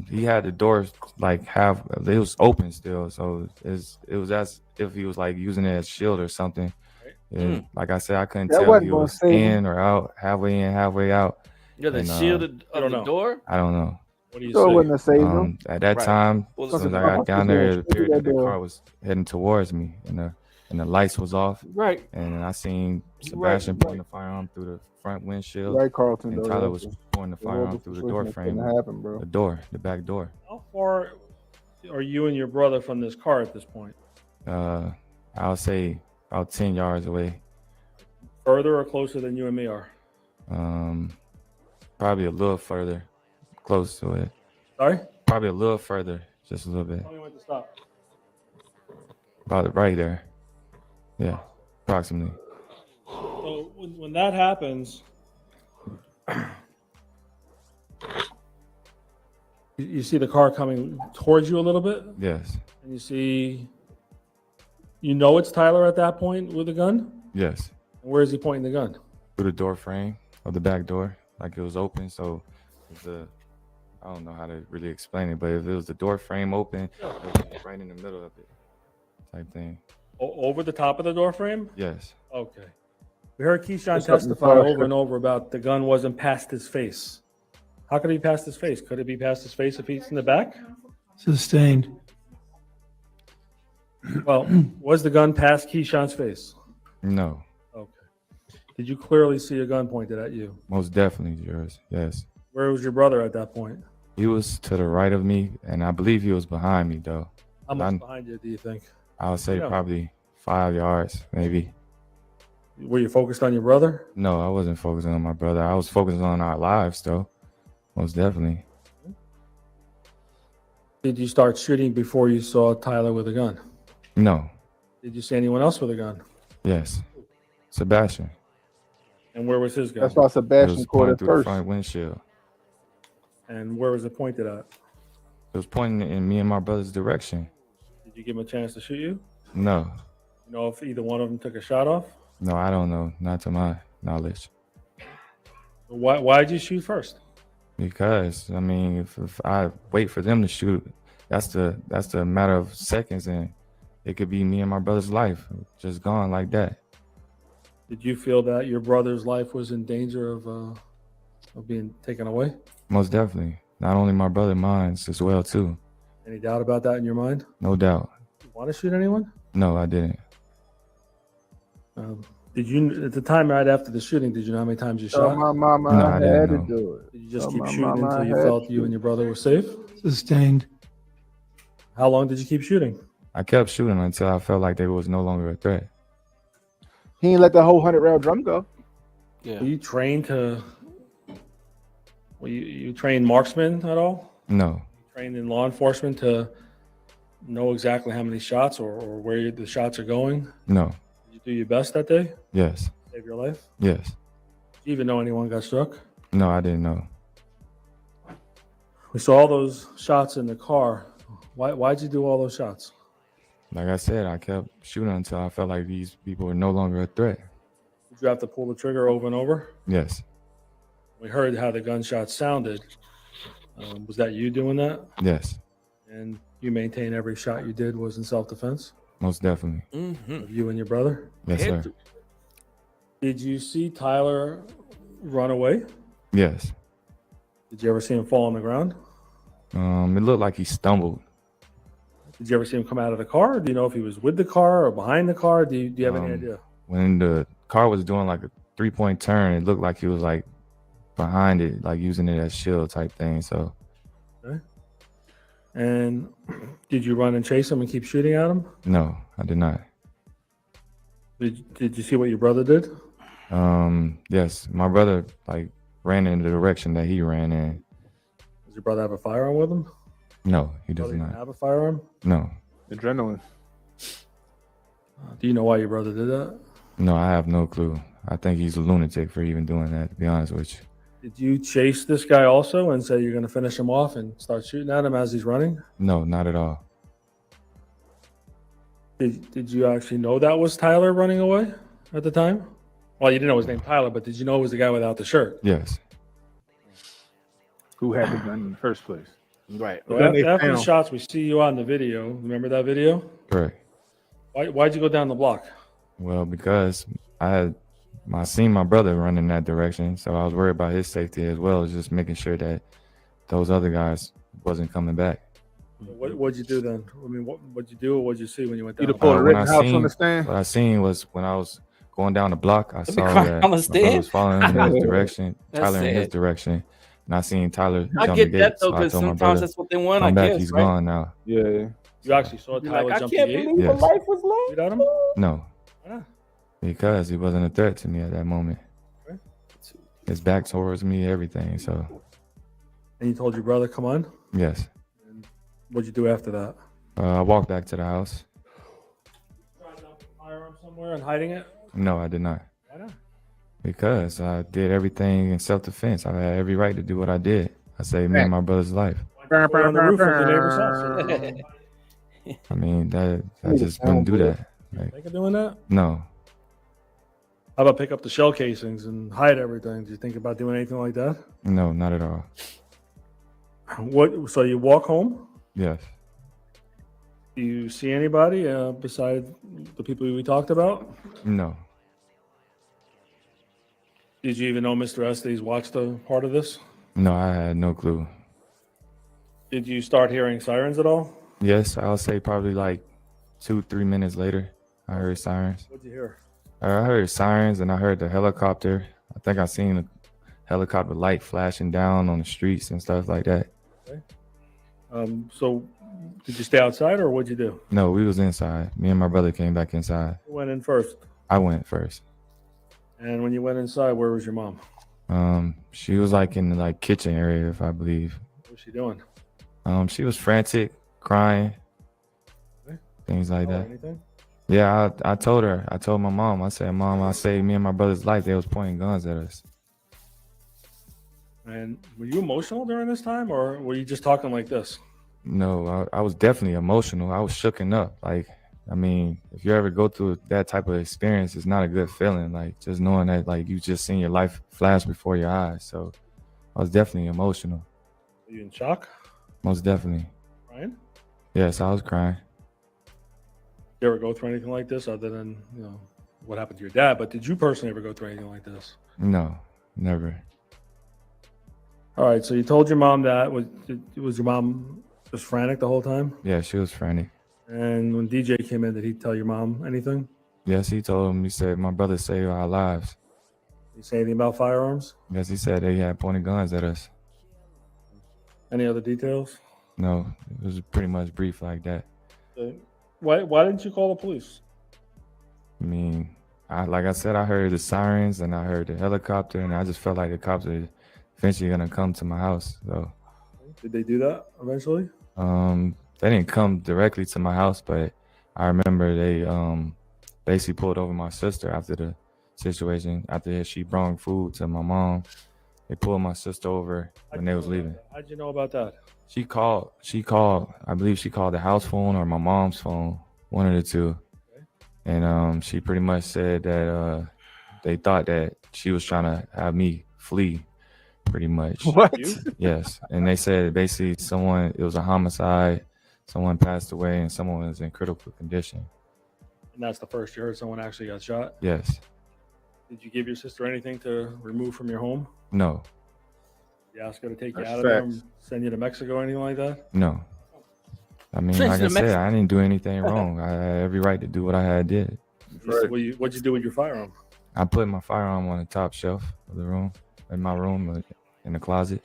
He had the doors like half. It was open still, so it was as if he was like using it as shield or something. And like I said, I couldn't That tell if wasn't he gonna was save him. in or out, halfway in, halfway out. Yeah, they And, shielded I don't the know. door. I don't know. What do you So it say? wouldn't have saved him. At that Right. time, Well, as soon as I listen, got down there, it appeared that the door. car was heading towards me, and the lights was off. Right. And I seen Sebastian pointing the firearm through the front windshield, Right, Carlton. and though, Tyler that's was a pointing the horrible firearm through the situation door that frame, couldn't happen, bro. the back door. How far are you and your brother from this car at this point? I'll say about 10 yards away. Further or closer than you and me are? Probably a little further, close to it. Sorry? Probably a little further, just a little bit. Tell me when to stop. About right there. Yeah, approximately. So when that happens, you see the car coming towards you a little bit, Yes, and you know it's Tyler at that point with a gun. yes. And where is he pointing the gun? Through the door frame of the back door, like it was open. So I don't know how to really explain it, but if it was the door frame open, it was right in the middle of it, type thing. Over the top of the door frame? Yes. Okay. We heard Keyshawn What's up, testify Natasha? over and over about the gun wasn't past his face. How could it be past his face? Could it be past his face if he's in the back? Sustained. Well, was the gun past Keyshawn's face? No, Okay. Did you clearly see a gun pointed at you? most definitely yours. Yes. Where was your brother at that point? He was to the right of me, and I believe he was behind me, though. How much I- behind you do you think? I would say Yeah. probably 5 yards, maybe. Were you focused on your brother? No, I wasn't focusing on my brother. I was focusing on our lives, though. Most definitely. Did you start shooting before you saw Tyler with a gun? No. Did you see anyone else with a gun? Yes. Sebastian. And where was his gun? That's why It Sebastian was caught pointing it through the first. front windshield. And where was it pointed at? It was pointing in me and my brother's direction. Did you give him a chance to shoot you? No. You know if either one of them took a shot off? No, I don't know. Not to my knowledge. Why did you shoot first? Because I mean, if I wait for them to shoot, that's the matter of seconds, and it could be me and my brother's life just gone like that. Did you feel that your brother's life was in danger of being taken away? Most definitely. Not only my brother, mine as well too. Any doubt about that in your mind? No doubt. You want to shoot anyone? No, I didn't. Did you, at the time right after the shooting, did you know how many times you Tell shot? my mama No, I I had to didn't know. do it. Did you just Tell keep my shooting mama until I you had felt to. you and your brother were safe? Sustained. How long did you keep shooting? I kept shooting until I felt like they was no longer a threat. He ain't let the whole 100-round drum go. Yeah. Were you trained to? Were you trained marksman at all? No, Trained in law enforcement to know exactly how many shots or where the shots are going? no, Did you do your best that day? yes, Save your life? yes. Did you even know anyone got struck? No, I didn't know. We saw all those shots in the car. Why'd you do all those shots? Like I said, I kept shooting until I felt like these people were no longer a threat. Did you have to pull the trigger over and over? Yes, We heard how the gunshot sounded. Was that you doing that? yes, And you maintain every shot you did was in self-defense? Most definitely. Of you and your brother? Yes, sir. Did you see Tyler run away? Yes. Did you ever see him fall on the ground? It looked like he stumbled. Did you ever see him come out of the car? Or do you know if he was with the car or behind the car? Do you have any idea? When the car was doing like a 3-point turn, it looked like he was like behind it, like using it as shield type thing. So. Okay. And did you run and chase him and keep shooting at him? No, I did not. Did you see what your brother did? Yes, my brother like ran in the direction that he ran in. Does your brother have a firearm with him? No, he does Brother not. have a firearm? No. Adrenaline. Do you know why your brother did that? No, I have no clue. I think he's a lunatic for even doing that, to be honest with you. Did you chase this guy also and say you're going to finish him off and start shooting at him as he's running? No, not at all. Did you actually know that was Tyler running away at the time? Well, you didn't know his name Tyler, but did you know it was the guy without the shirt? Yes. Who had the gun in the first place? Right. So after the shots, we see you on the video. Remember that video? Correct. Why'd you go down the block? Well, because I seen my brother run in that direction, so I was worried about his safety as well as just making sure that those other guys wasn't coming back. What'd you do then? I mean, what'd you do or what'd you see when you went down? What I seen was when I was going down the block, I saw that my brother was following in his direction, Tyler in his direction, and I seen Tyler I jump get the that gate. though, So I because told my sometimes brother, that's what they want. come I back, guess he's right? gone now. Yeah. You actually saw You're Tyler like, I jump the can't gate? believe Yes. my life was lost. Shoot at him? No. Yeah. Because he wasn't a threat to me at that moment. Okay. His back towards me, everything. So And you told your brother, come on? yes. What'd you do after that? I walked back to the house. Firearm somewhere and hiding it? No, I did not. Why not? Because I did everything in self-defense. I had every right to do what I did. I saved me and my brother's life. On the roof of the neighbor's house. I mean, I just wouldn't do that. Like, Think of doing that? no, How about pick up the shell casings and hide everything? Do you think about doing anything like that? no, not at all. What? So you walk home? Yes. Do you see anybody besides the people we talked about? No. Did you even know Mr. Estes watched a part of this? No, I had no clue. Did you start hearing sirens at all? Yes, I'll say probably like 2-3 minutes later, I heard sirens. What'd you hear? I heard sirens and I heard the helicopter. I think I seen a helicopter light flashing down on the streets and stuff like that. Okay. So did you stay outside or what'd you do? No, we was inside. Me and my brother came back inside. Who went in first? I went first. And when you went inside, where was your mom? She was like in the like kitchen area, if I believe. What was she doing? She was frantic, crying, Okay. things like Oh, that. anything? Yeah, I told her. I told my mom. I said, Mom, I saved me and my brother's life. They was pointing guns at us. And were you emotional during this time or were you just talking like this? No, I was definitely emotional. I was shooken up. Like, I mean, if you ever go through that type of experience, it's not a good feeling. Like, just knowing that, like, you just seen your life flash before your eyes. So I was definitely emotional. Were you in shock? Most definitely. Ryan? Yes, I was crying. Did you ever go through anything like this other than, you know, what happened to your dad? But did you personally ever go through anything like this? No, never. All right. So you told your mom that. Was your mom just frantic the whole time? Yeah, she was frantic. And when DJ came in, did he tell your mom anything? Yes, he told him, he said, my brother saved our lives. Did he say anything about firearms? Yes, he said they had pointed guns at us. Any other details? No, it was pretty much brief like that. Why didn't you call the police? I mean, like I said, I heard the sirens and I heard the helicopter, and I just felt like the cops are eventually gonna come to my house. So, Did they do that eventually? they didn't come directly to my house, but I remember they basically pulled over my sister after the situation. After she brought food to my mom, they pulled my sister over when they was leaving. How'd you know about that? She called, I believe she called the house phone or my mom's phone, one of the two. And she pretty much said that they thought that she was trying to have me flee, pretty much. What? Yes. And they said basically it was a homicide, someone passed away and someone was in critical condition. And that's the first you heard someone actually got shot? Yes. Did you give your sister anything to remove from your home? No. You ask her to take you That's out of there facts. and send you to Mexico or anything like that? No. I mean, Send like you I to said, Mexico. I didn't do anything wrong. I had every right to do what I had did. What'd you do with your firearm? I put my firearm on the top shelf of the room, in my room, in the closet.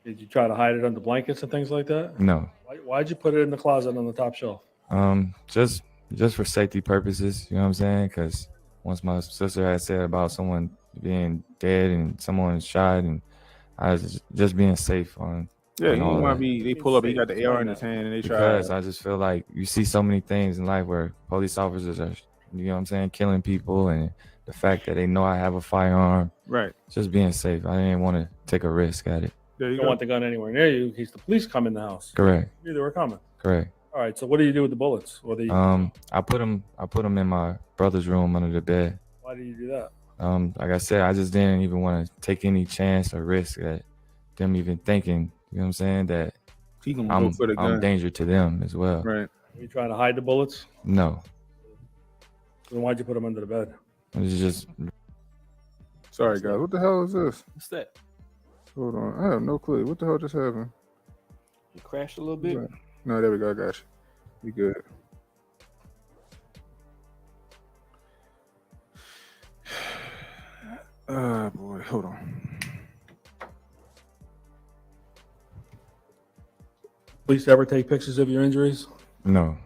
Did you try to hide it under blankets and things like that? No. Why'd you put it in the closet on the top shelf? Just for safety purposes, you know what I'm saying? Because once my sister had said about someone being dead and someone shot, and I was just being safe on. Yeah, on you all want to that. be. They pull up. He got the AR in his hand, and they try. Because I just feel like you see so many things in life where police officers are, you know what I'm saying, killing people, and the fact that they know I have a firearm. Right. Just being safe. I didn't want to take a risk at it. There You don't want the gun anywhere near you in case the police come in the house. Correct. You knew they were coming. Correct. All right. So what do you do with the bullets? Or the I put them in my brother's room under the bed. Why do you do that? Like I said, I just didn't even want to take any chance or risk at them even thinking, you know what I'm saying, that He gonna go for the gun. I'm danger to them as well. Right. Are you trying to hide the bullets? No. Then why'd you put them under the bed? It's just. Sorry, guys. What the hell is this? What's that? Hold on. I have no clue. What the hell just happened? You crashed a little bit. No, there we go. I got you. We good. Boy, hold on. Police ever take pictures of your injuries? No.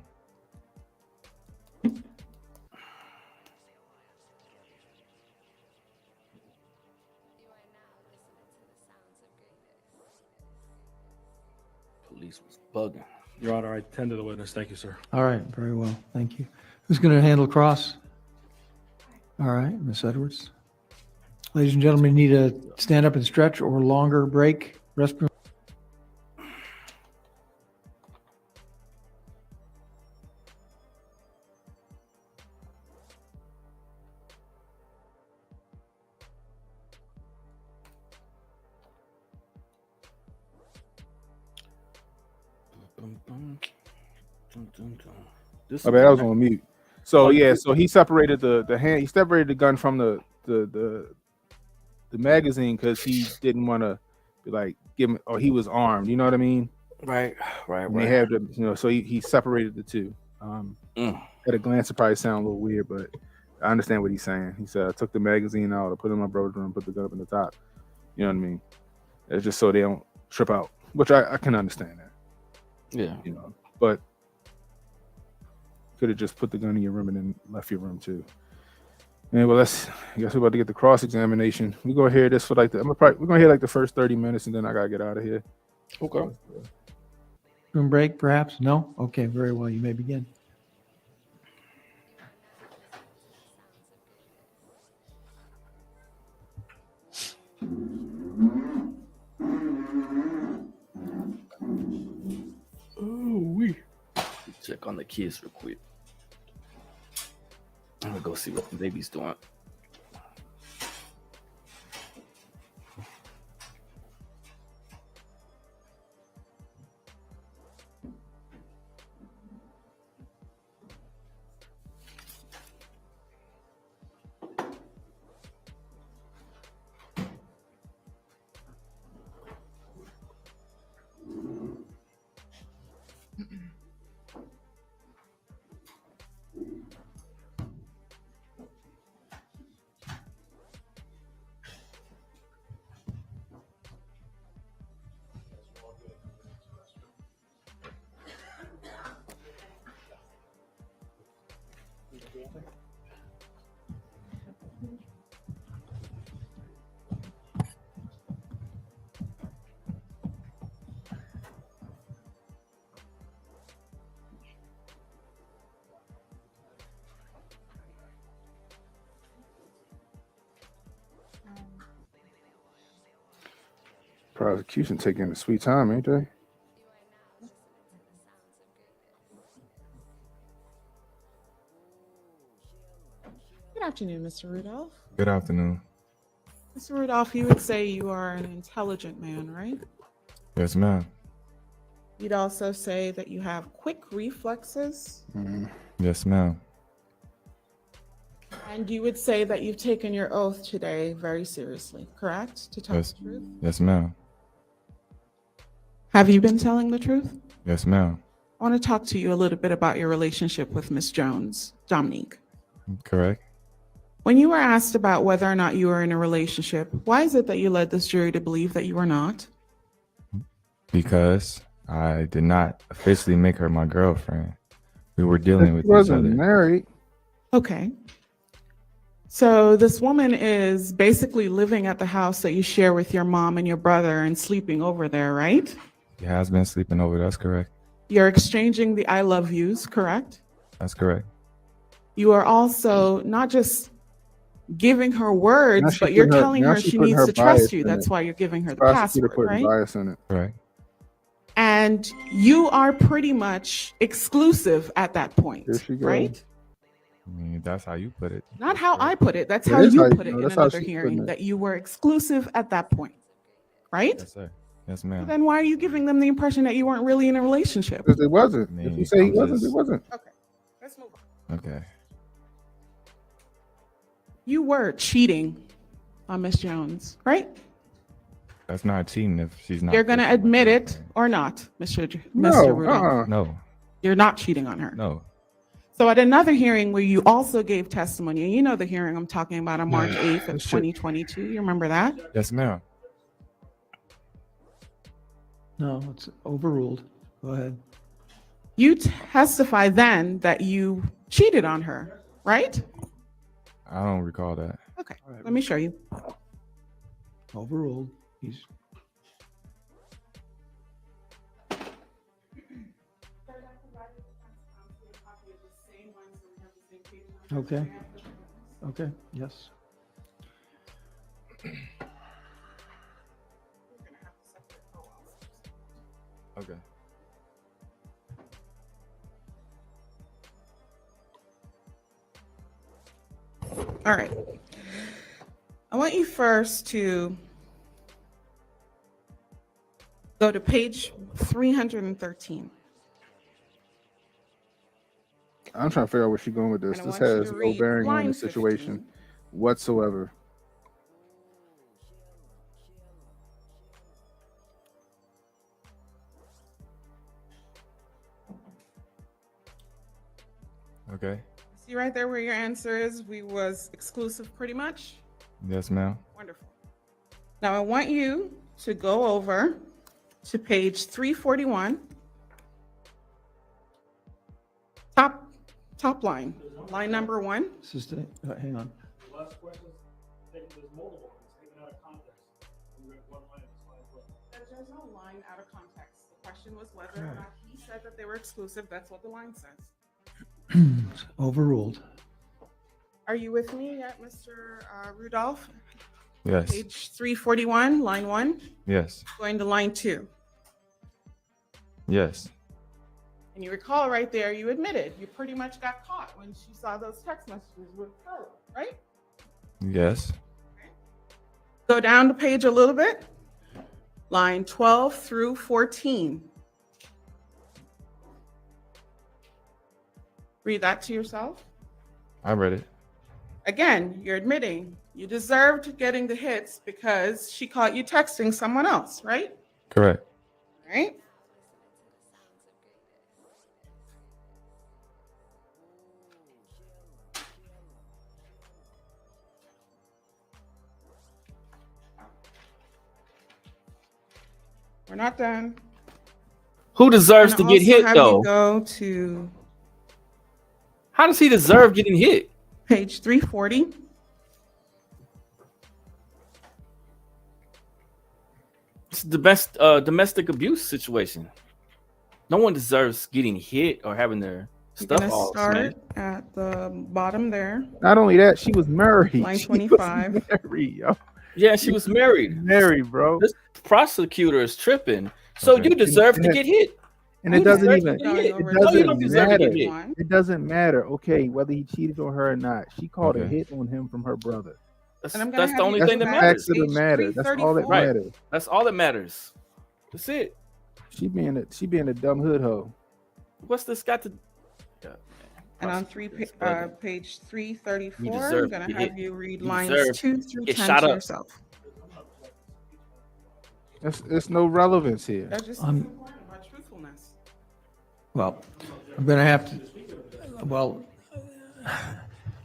Police was bugging. Your Honor, I tend to the witness. Thank you, sir. All right, very well. Thank you. Who's going to handle cross? All right, Ms. Edwards. Ladies and gentlemen, need a stand up and stretch or longer break, restroom. This I bet I was on mute. So yeah, so he separated the hand. He separated the gun from the magazine because he didn't want to be like give him, or he was armed. You know what I mean? Right. And they have the, you know, so he separated the two. At a glance, it probably sound a little weird, but I understand what he's saying. He said, I took the magazine out, I put it in my brother's room, put the gun up in the top. You know what I mean? It's just so they don't trip out, which I can understand that. Yeah. You know, but could have just put the gun in your room and then left your room too. And well, I guess we're about to get the cross examination. We gonna hear this for like we're gonna hear like the first 30 minutes, and then I gotta get out of here. Okay. Room break, perhaps? No? Okay, very well. You may begin. Check on the kids real quick. I'm gonna go see what the baby's doing. Prosecution taking a sweet time, ain't they? Good afternoon, Mr. Rudolph. Good afternoon. Mr. Rudolph, you would say you are an intelligent man, right? Yes, ma'am. You'd also say that you have quick reflexes. Yes, ma'am. And you would say that you've taken your oath today very seriously, correct? To tell Yes. the truth? Yes, ma'am. Have you been telling the truth? Yes, ma'am. I want to talk to you a little bit about your relationship with Miss Jones, Dominique. Correct. When you were asked about whether or not you were in a relationship, why is it that you led this jury to believe that you were not? Because I did not officially make her my girlfriend. We were dealing with She each wasn't other. married. Okay. So this woman is basically living at the house that you share with your mom and your brother and sleeping over there, right? She has been sleeping over. That's correct. You're exchanging the I love yous, correct? That's correct. You are also not just giving her Now words, she but you're putting her- telling now her she she putting needs her to trust bias you. in That's it. why you're giving her the Prosecutor password, putting right? bias in it. Correct. And you are pretty much exclusive at that point, Here she goes. right? I mean, that's how you put it. Not how I put it. That's That how is you how you- put it no, in that's how another she's hearing, putting it. that you were exclusive at that point, right? Yes, sir. Yes, ma'am. Then why are you giving them the impression that you weren't really in a relationship? Because it wasn't. I If you mean, say he I'm wasn't, just- it wasn't. Let's move on. Okay. You were cheating on Miss Jones, right? That's not cheating if she's not. You're going to officially my admit it girlfriend. or not, Mr. No, Rudolph. No. You're not cheating on her. No. So at another hearing where you also gave testimony, and you know the hearing I'm talking about on March 8th of 2022, you remember that? Yes, ma'am. No, it's overruled. Go ahead. You testify then that you cheated on her, right? I don't recall that. Okay, let me show you. Overruled. Okay. Okay, yes. Okay. All right. I want you first to go to page 313. I'm trying to figure out where she's going with this. And I This want you has to no read bearing on line the situation whatsoever. Okay. See right there where your answer is, we was exclusive pretty much? Yes, ma'am. Wonderful. Now I want you to go over to page 341. Top line, line number 1. Assistant, hang on. There's no line out of context. The question was whether or not he said that they were exclusive. That's what the line says. Overruled. Are you with me yet, Mr. Rudolph? Yes. Page 341, line 1, Yes. going to line 2. Yes. And you recall right there, you admitted you pretty much got caught when she saw those text messages with Carla, right? Yes. Go down the page a little bit, line 12 through 14. Read that to yourself. I read it. Again, you're admitting you deserved getting the hits because she caught you texting someone else, right? Correct. Right? We're not done. Who deserves And to get also hit have you though? go to How does he deserve getting hit? page 340. It's the best domestic abuse situation. No one deserves getting hit or having their You're stuff gonna all start smashed. at the bottom there. Not only that, she was married. Line She 25. was married, yo. Yeah, she was married. Married, bro. This prosecutor is tripping. So you deserve to get hit. And Who it doesn't deserves even to get hit? it No, you doesn't don't deserve to matter. get hit. It doesn't matter. Okay, whether he cheated on her or not. She called a Okay. hit on him from her brother. That's, And I'm gonna that's have the you only go thing that back That's matters. the facts of the matter. That's all that Right. matters. That's all that matters. That's it. She being a dumb hood hoe. What's this got to? And on page 334, I'm deserve going to to get have you read you lines deserve 2 to through get 10 shot to up. yourself. It's no relevance here. That's just I'm- important about truthfulness. Well, I'm going to have to, well,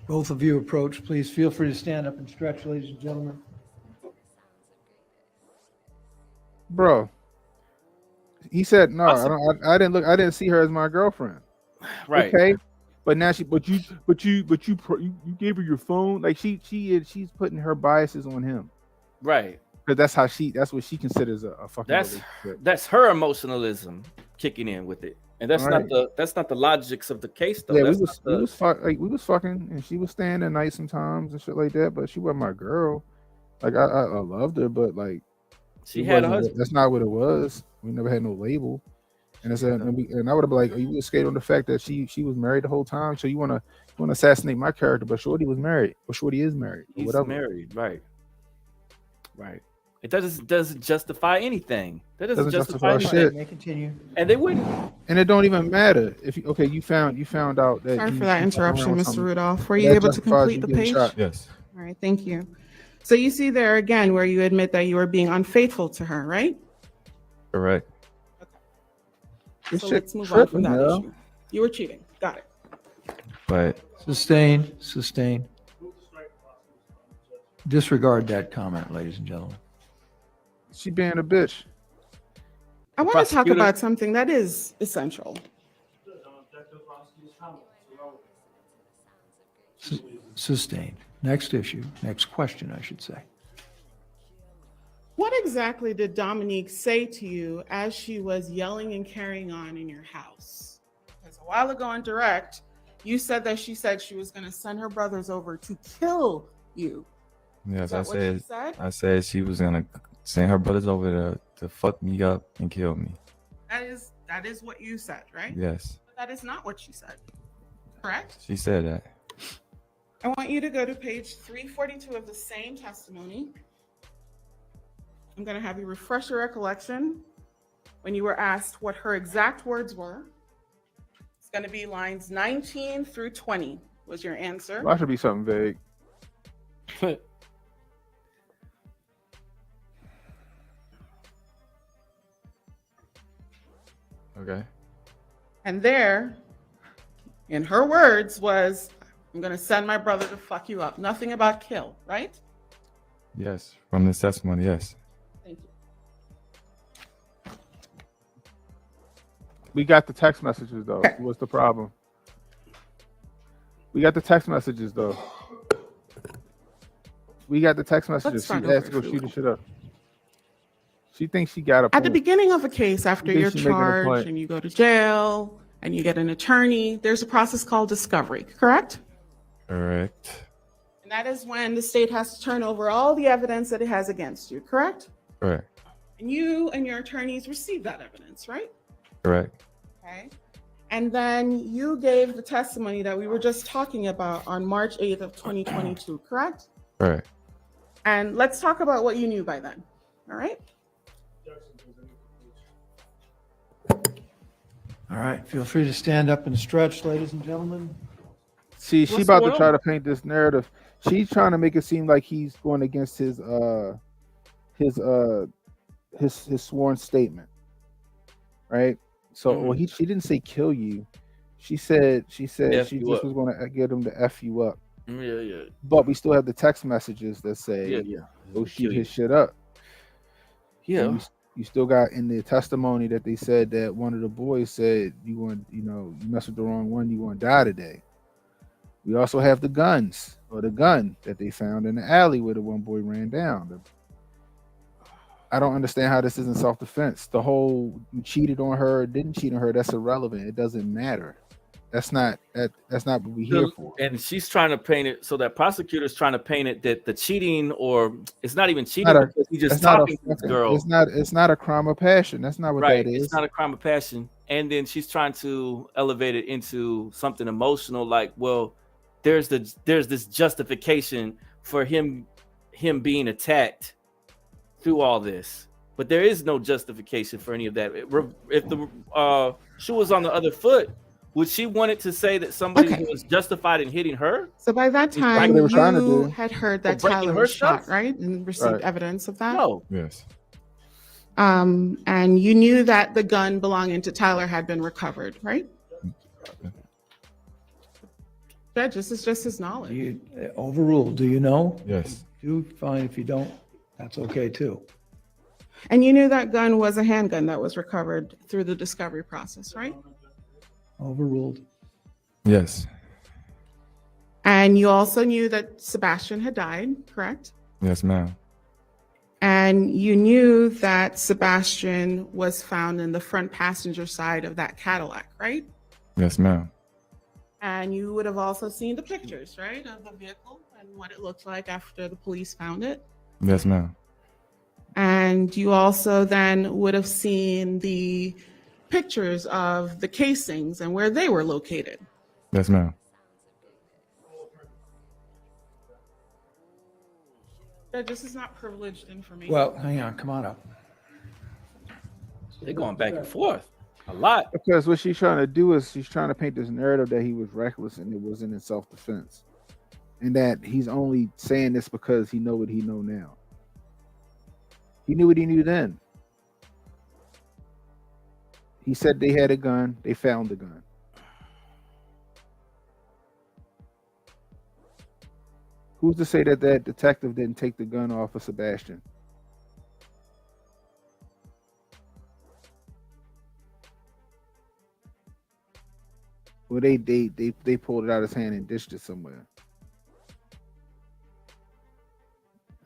both of you approach, please feel free to stand up and stretch, ladies and gentlemen. Bro, he said no. Awesome. I didn't look. I didn't see her as my girlfriend. Right. Okay, but now you gave her your phone. Like she's putting her biases on him. Right. Because that's what she considers a fucking relationship. That's her emotionalism kicking in with it, and that's Right. not the logics of the case though. Yeah, That's we was fucking, and she was staying the night sometimes and shit like that. But she wasn't my girl. Like I loved her, but like she had a wasn't- husband. That's not what it was. We never had no label. And I said, and I would have been like, "Are you scared on the fact that she was married the whole time? So you want to assassinate my character?" But Shorty was married, or Shorty is married, or He's whatever. married, right? Right. It doesn't justify anything. That doesn't justify shit. anything. May continue. And they wouldn't. And it don't even matter if you found out that. Sorry you- for that you fucking interruption, around with Mr. somebody. Rudolph. Were That you able to justifies complete you the getting page? shot. Yes. All right, thank you. So you see there again where you admit that you were being unfaithful to her, right? Correct. This So shit let's move on from tripping, that yo. issue. You were cheating. Got it. But Sustained. Disregard that comment, ladies and gentlemen. She being a bitch. I want to talk prosecutor- about something that is essential. Sustained. Next issue. Next question, I should say. What exactly did Dominique say to you as she was yelling and carrying on in your house? Because a while ago on Direct, you said that she said she was going to send her brothers over to kill you. yes, Is that I what said she said? I said she was gonna send her brothers over to fuck me up and kill me. That is what you said, right? Yes, But that is not what she said. Correct? she said that. I want you to go to page 342 of the same testimony. I'm going to have you refresh your recollection when you were asked what her exact words were. It's going to be lines 19 through 20 was your answer. Why should be something vague? Okay. And there, in her words, was, I'm going to send my brother to fuck you up. Nothing about kill, right? Yes, from this testimony, yes. Thank you. We got the text messages though. What's the problem? We got the text messages though. We got the text messages. She start asked to over, go if shoot you the shit up. She thinks she got a At the point. beginning of a case, after think you're she's making a point. charged and you go to jail and you get an attorney, there's a process called discovery, correct? Correct. And that is when the state has to turn over all the evidence that it has against you, correct? Correct. And you and your attorneys receive that evidence, right? Correct. Okay. And then you gave the testimony that we were just talking about on March 8th of 2022, correct? Correct. And let's talk about what you knew by then, all right? All right. Feel free to stand up and stretch, ladies and gentlemen. See, she What's about going to try on? to paint this narrative. She's trying to make it seem like he's going against his sworn statement, right? So, well, she didn't say kill you. She said F she you just up. was going to get him to F you up. Yeah. But we still have the text messages that say, Yeah. go shoot his shit up. Yeah. And you still got in the testimony that they said that one of the boys said, you mess with the wrong one, you want to die today. We also have the gun that they found in the alley where the one boy ran down. I don't understand how this isn't self-defense. The whole you cheated on her, didn't cheat on her, that's irrelevant. It doesn't matter. That's not what we're here for. And she's trying to paint it so that prosecutor's trying to paint it that the cheating, or it's not even cheating Not a- because he's just it's not a talking to this fucking- girl. It's not a crime of passion. That's not what Right. that is. It's not a crime of passion. And then she's trying to elevate it into something emotional, like, well, there's this justification for him being attacked through all this. But there is no justification for any of that. If the shoe was on the other foot, would she want it to say that somebody Okay. was justified in hitting her? So by that He's trying time, to- were trying to you do. had heard Or that breaking Tyler her was shot, stuff? right? And received Right. evidence of that? No. Yes. And you knew that the gun belonging to Tyler had been recovered, right? Judge, this is just his knowledge. You overruled, do you know? Yes. You fine if you don't, that's okay too. And you knew that gun was a handgun that was recovered through the discovery process, right? Overruled. Yes. And you also knew that Sebastian had died, correct? Yes, ma'am. And you knew that Sebastian was found in the front passenger side of that Cadillac, right? Yes, ma'am. And you would have also seen the pictures, right, of the vehicle and what it looked like after the police found it. Yes, ma'am. And you also then would have seen the pictures of the casings and where they were located. Yes, ma'am. Judge, this is not privileged information. Well, hang on, come on up. They're going back and forth a lot. Because what she's trying to do is she's trying to paint this narrative that he was reckless and it wasn't in self-defense, and that he's only saying this because he know what he know now. He knew what he knew then. He said they had a gun. They found the gun. Who's to say that that detective didn't take the gun off of Sebastian? Well, they pulled it out of his hand and dished it somewhere.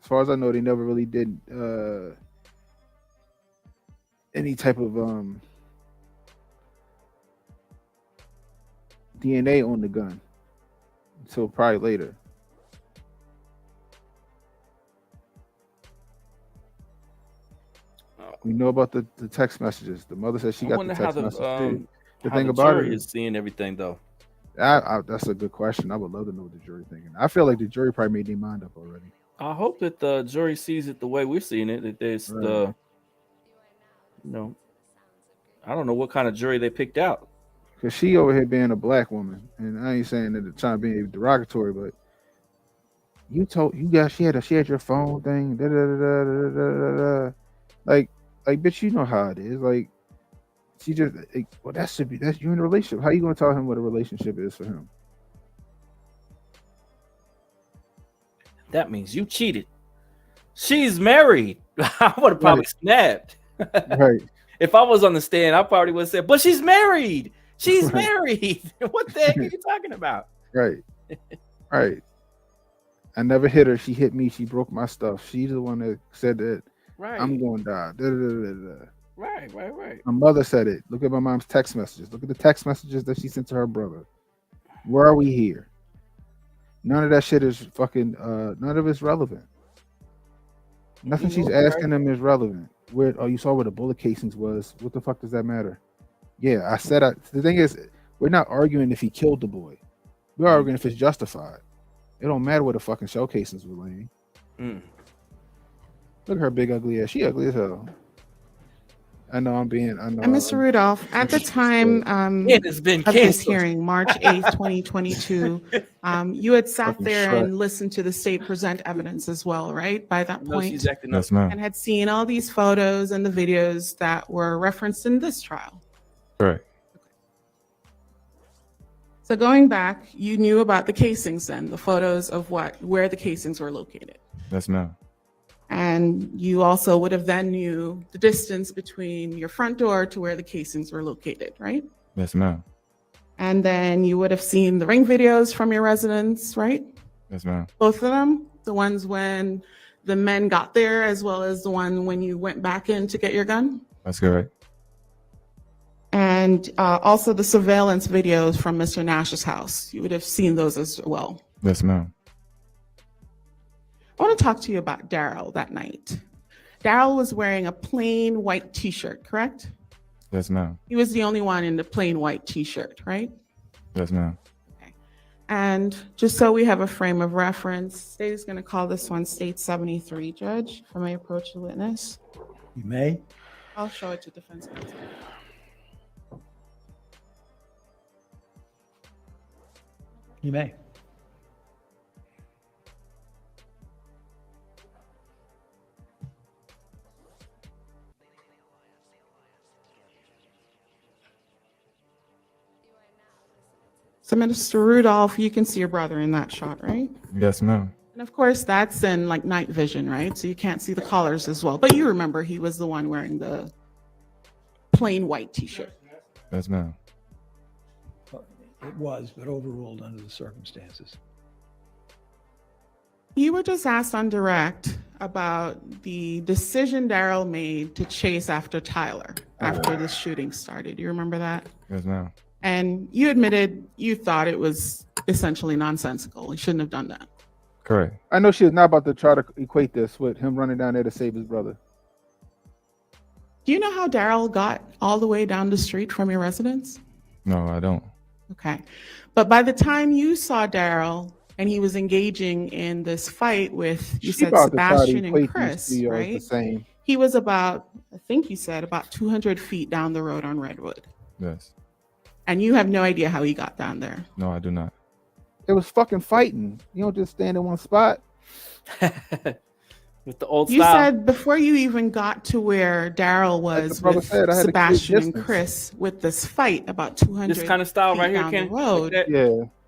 As far as I know, they never really did any type of DNA on the gun until probably later. We know about the text messages. The mother said she got the text message too. The thing about it is seeing everything though. That's a good question. I would love to know what the jury thinking. I feel like the jury probably made their mind up already. I hope that the jury sees it the way we're seeing it. That there's the, I don't know what kind of jury they picked out. Because she over here being a black woman, and I ain't saying that trying to be derogatory, but she had your phone thing, like bitch, you know how it is. Like she just that's you in a relationship. How you gonna tell him what a relationship is for him? That means you cheated. She's married. I would have probably snapped. Right. If I was on the stand, I probably would have said, but she's married. She's married. What the heck are you talking about? Right. Right. I never hit her. She hit me. She broke my stuff. She's the one that said that I'm going to die. Right. My mother said it. Look at my mom's text messages. Look at the text messages that she sent to her brother. Where are we here? None of that shit is fucking, none of it's relevant. Nothing she's asking them is relevant. You saw where the bullet casings was. What the fuck does that matter? Yeah, the thing is, we're not arguing if he killed the boy. We're arguing if it's justified. It don't matter where the fucking shell casings were laying. Look at her big ugly ass. She ugly as hell. I know. And Mr. Rudolph, at the time it has been of this canceled. hearing, March 8th, 2022, you had sat there and listened to the state present evidence as well, right? By that point, she's acting up. Yes, ma'am. and had seen all these photos and the videos that were referenced in this trial. Correct. So going back, you knew about the casings then, the photos of where the casings were located. Yes, ma'am. And you also would have then knew the distance between your front door to where the casings were located, right? Yes, ma'am. And then you would have seen the ring videos from your residence, right? Yes, ma'am. Both of them, the ones when the men got there, as well as the one when you went back in to get your gun. That's correct. And also the surveillance videos from Mr. Nash's house. You would have seen those as well. Yes, ma'am. I want to talk to you about Daryl that night. Daryl was wearing a plain white t-shirt, correct? Yes, ma'am. He was the only one in the plain white t-shirt, right? Yes, ma'am. And just so we have a frame of reference, state is going to call this one State 73, Judge, if I may approach the witness. You may. I'll show it to defense counsel. You may. So, Minister Rudolph, you can see your brother in that shot, right? Yes, ma'am. And of course, that's in like night vision, right? So you can't see the collars as well. But you remember he was the one wearing the plain white T-shirt. Yes, ma'am. It was, but overruled under the circumstances. You were just asked on direct about the decision Daryl made to chase after Tyler after the shooting started. You remember that? Yes, ma'am. And you admitted you thought it was essentially nonsensical. He shouldn't have done that. Correct. I know she was not about to try to equate this with him running down there to save his brother. Do you know how Daryl got all the way down the street from your residence? No, I don't. Okay. But by the time you saw Daryl and he was engaging in this fight with, you said Sebastian and Chris, right? The same. He was about, I think you said, about 200 feet down the road on Redwood. Yes. And you have no idea how he got down there. No, I do not. It was fucking fighting. You don't just stand in one spot. With the old You style. said before you even got to where Daryl was with Sebastian and Chris with this fight about 200 This kind of style feet right here, down Ken? the road, Like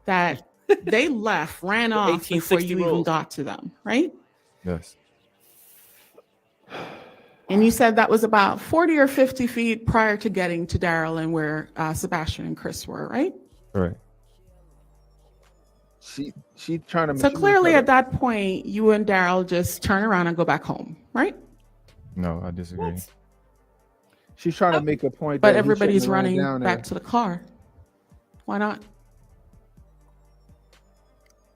that? that they left, ran off before 1860 you even rules. got to them, right? Yes. And you said that was about 40 or 50 feet prior to getting to Daryl and where Sebastian and Chris were, right? Correct. She trying to. So clearly at that point, you and Daryl just turn around and go back home, right? No, I disagree. She's trying to make a point. But that he everybody's shouldn't have ran running down back there. to the car. Why not?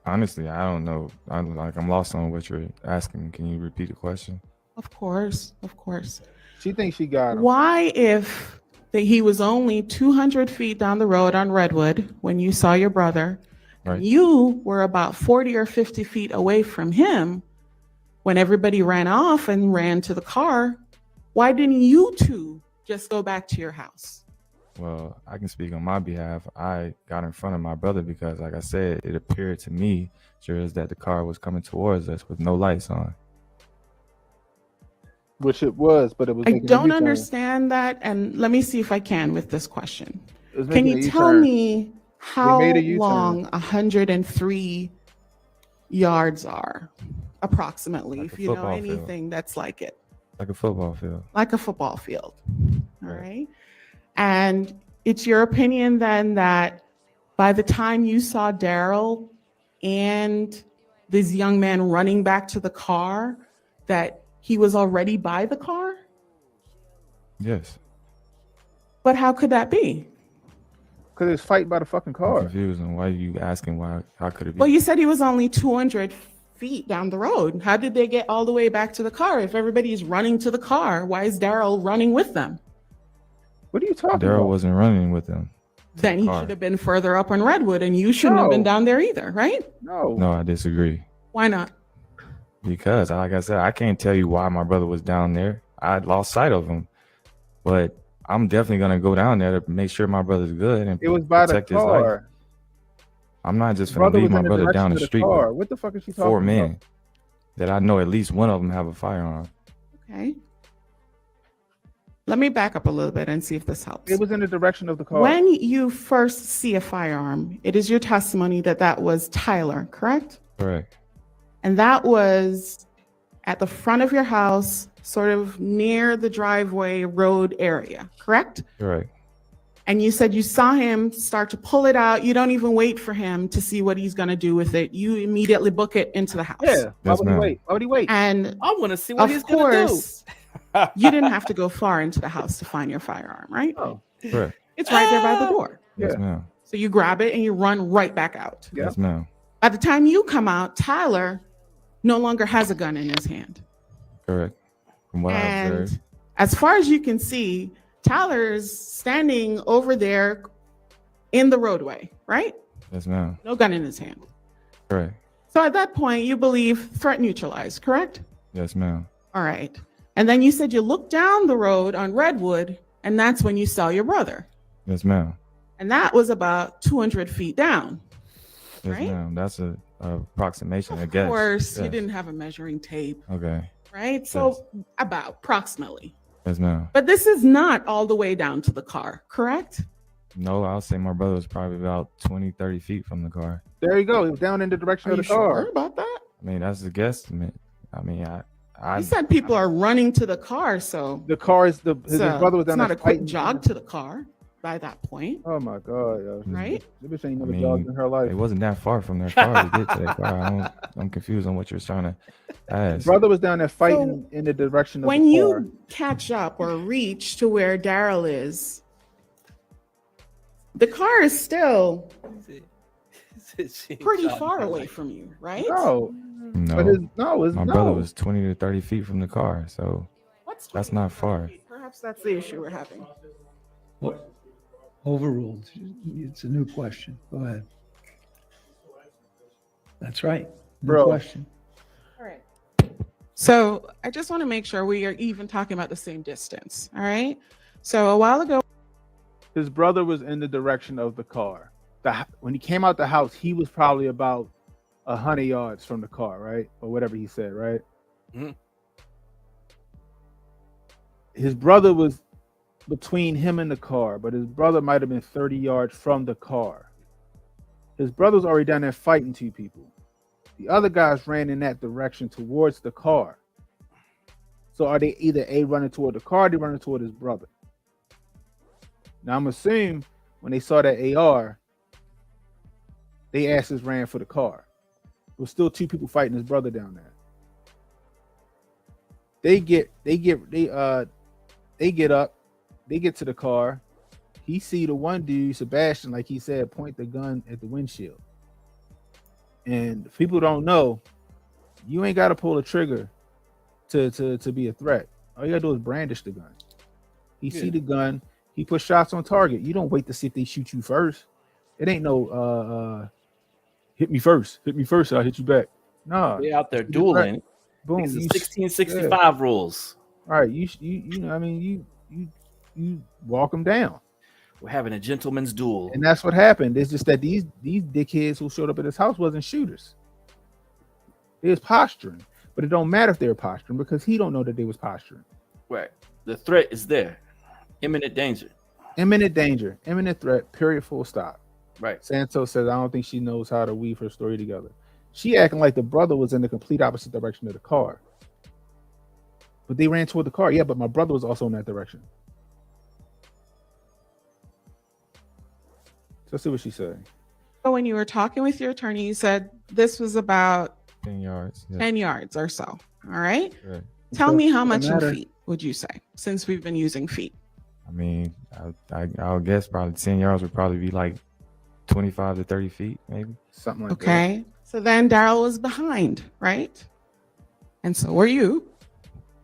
Honestly, I don't know. I'm lost on what you're asking. Can you repeat the question? Of course, of course. She thinks she got him. Why, if he was only 200 feet down the road on Redwood when you saw your brother, Right. you were about 40 or 50 feet away from him when everybody ran off and ran to the car, why didn't you two just go back to your house? Well, I can speak on my behalf. I got in front of my brother because, like I said, it appeared to me sure as that the car was coming towards us with no lights on. Which it was, but it was. I making a don't U-turn. understand that, and let me see if I can with this question. It was Can making you a tell U-turn. me how made a U-turn. long 103 yards are, approximately, Like a if you know football field. anything that's like it? Like a football field. Like a football field. All right. And it's your opinion then that by the time you saw Daryl and this young man running back to the car, that he was already by the car? Yes. But how could that be? Because it's fighting by the fucking I'm car. confused. And why are you asking why? How could it be? Well, you said he was only 200 feet down the road. How did they get all the way back to the car? If everybody's running to the car, why is Daryl running with them? What are you talking Daryl about? wasn't running with them. Then he car. should have been further up on Redwood, and you shouldn't have been down there either, right? No. No, I disagree. Why not? Because, like I said, I can't tell you why my brother was down there. I lost sight of him. But I'm definitely going to go down there to make sure my brother's good and It was by the protect his life. car. I'm not just going Brother to leave was my in the brother direction down of the the street car. with What the fuck is she talking 4 about? men that I know at least one of them have a firearm. Okay. Let me back up a little bit and see if this helps. It was in the direction of the car. When you first see a firearm, it is your testimony that that was Tyler, correct? Correct. And that was at the front of your house, sort of near the driveway road area, correct? Correct. And you said you saw him start to pull it out. You don't even wait for him to see what he's going to do with it. You immediately book it into the house. Yeah. Why Yes, would he ma'am. wait? Why would he wait? And I want to see what of he's going to do. course, you didn't have to go far into the house to find your firearm, right? Oh. Correct. It's right there by the door. Yes, Yeah. ma'am. So you grab it and you run right back out. Yeah. Yes, ma'am. By the time you come out, Tyler no longer has a gun in his hand. Correct. From what I And observed. as far as you can see, Tyler's standing over there in the roadway, right? Yes, ma'am. No gun in his hand. Correct. So at that point, you believe threat neutralized, correct? Yes, ma'am. All right. And then you said you looked down the road on Redwood, and that's when you saw your brother. Yes, ma'am. And that was about 200 feet down. Yes, right? ma'am. That's a approximation, I Of guess. course, you Yes. didn't have a measuring tape, Okay. right? So about approximately. Yes, ma'am. But this is not all the way down to the car, correct? No, I'll say my brother was probably about 20, 30 feet from the car. There you go. He was down in the direction Are of you the car. sure about that? I mean, that's a guesstimate. I mean, I You said people are running to the car, so The car is his brother was it's down not there a quick fighting. jog to the car by that point, Oh my god, yo. right? This bitch ain't I never jogged mean, in her life. it wasn't that far from their car to get to their car. I'm confused on what you're trying to ask. Brother was down there fighting in the direction of When the car. you catch up or reach to where Daryl is, the car is still pretty far away from you, right? No. No, It's my brother was 20 to 30 feet from the car, so that's not far. Perhaps that's the issue we're having. What? Overruled. It's a new question. Go ahead. That's right. New Bro. question. All right. So I just want to make sure we are even talking about the same distance. All right. So a while ago, His brother was in the direction of the car. When he came out the house, he was probably about 100 yards from the car, right? Or whatever he said, right? Mhm. His brother was between him and the car, but his brother might have been 30 yards from the car. His brother's already down there fighting two people. The other guys ran in that direction towards the car. So are they either A, running toward the car, or they running toward his brother? Now I'm assuming when they saw that AR, they asses ran for the car. There was still two people fighting his brother down there. They get up, they get to the car. He see the one dude, Sebastian, like he said, point the gun at the windshield. And if people don't know, you ain't got to pull a trigger to be a threat. All you gotta do is brandish the gun. He see the gun, he put shots on target. You don't wait to see if they shoot you first. It ain't no hit me first, I'll hit you back. No, They out there shoot the threat. dueling. Boom. These are you- 1665 rules. All right, you know, I mean, you walk them down. We're having a gentleman's duel. And that's what happened. It's just that these dickheads who showed up at his house wasn't shooters. They was posturing. But it don't matter if they were posturing because he don't know that they was posturing. Right. The threat is there. Imminent danger. Imminent danger, imminent threat, period, full stop. Right. Santos says, I don't think she knows how to weave her story together. She acting like the brother was in the complete opposite direction of the car. But they ran toward the car. Yeah, but my brother was also in that direction. So let's see what she said. so when you were talking with your attorney, you said this was about 10 yards. Yeah. 10 yards or so. All right. Right. Tell me how Doesn't much in matter. feet would you say, since we've been using feet? I mean, I'll guess probably 10 yards would probably be like 25 to 30 feet, maybe. Something like Okay. So then Daryl was behind, right? And so were you.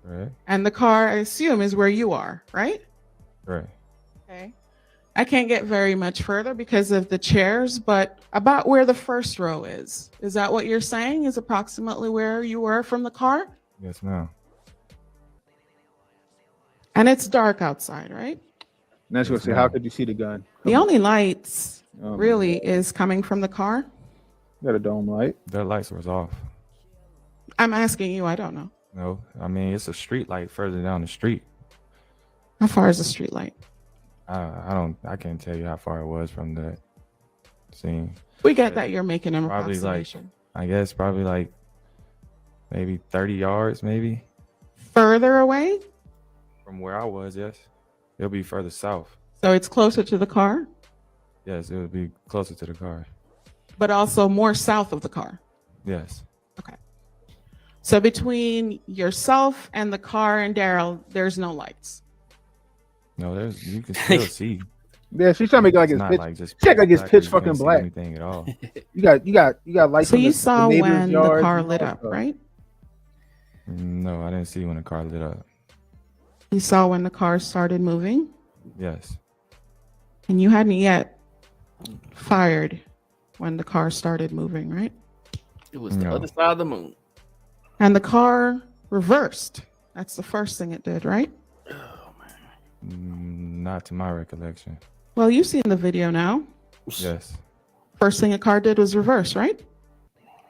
Right. And the car, I assume, is where you are, right? Right. Okay. I can't get very much further because of the chairs, but about where the first row is. Is that what you're saying? Is approximately where you were from the car? Yes, ma'am. And it's dark outside, right? And that's gonna say, how could you see the gun? The only lights Oh, my really is coming from the car. Got a dome light. Their lights was off. I'm asking you, I don't know. No, I mean, it's a street light further down the street. How far is the street light? I can't tell you how far it was from the scene. We get that you're making an Probably like, approximation. I guess probably like maybe 30 yards, maybe Further away? from where I was. Yes, it'll be further south. So it's closer to the car, Yes, it would be closer to the car. but also more south of the car. Yes. So between yourself and the car and Daryl, there's no lights. No, you can still see. Yeah, she's trying to make it like It's it's not pitch. like just Check like it's black, pitch you can't fucking see black. anything at all. You got lights. So on you the saw neighbor's when the yards car and lit all up, that. right? No, I didn't see when the car lit up. You saw when the car started moving, Yes. and you hadn't yet fired when the car started moving, right? It was the No. other side of the moon. And the car reversed. That's the first thing it did, right? Not to my recollection. Well, you've seen the video now. Yes. First thing a car did was reverse, right?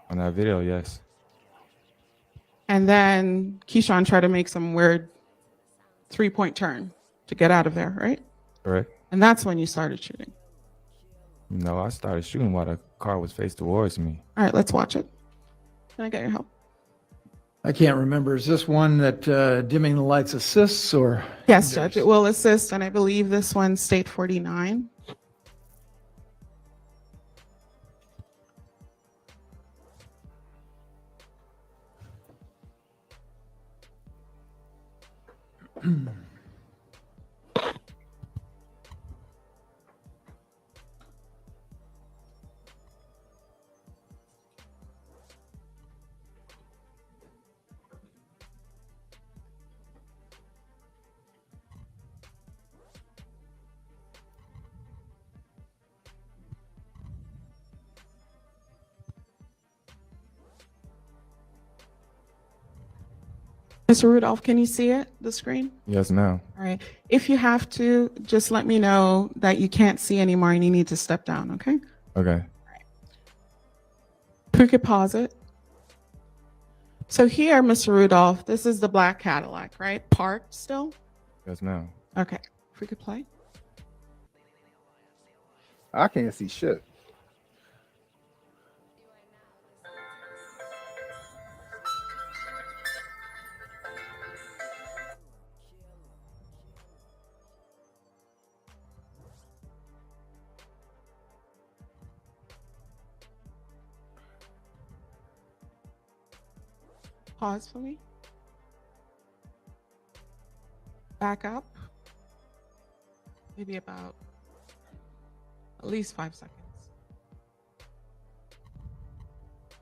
On that video, yes. And then Keyshawn tried to make some weird 3-point turn to get out of there, right? Correct. And that's when you started shooting. No, I started shooting while the car was faced towards me. All right, let's watch it. Can I get your help? I can't remember. Is this one that dimming the lights assists or? Yes, Judge, it will assist, and I believe this one's state 49. Mr. Rudolph, can you see it, the screen? Yes, ma'am. All right. If you have to, just let me know that you can't see anymore and you need to step down, okay? Okay. We could pause it. So here, Mr. Rudolph, this is the black Cadillac, right? Parked still? Yes, ma'am. Okay. If we could play. I can't see shit. Pause for me. Back up. Maybe about at least 5 seconds.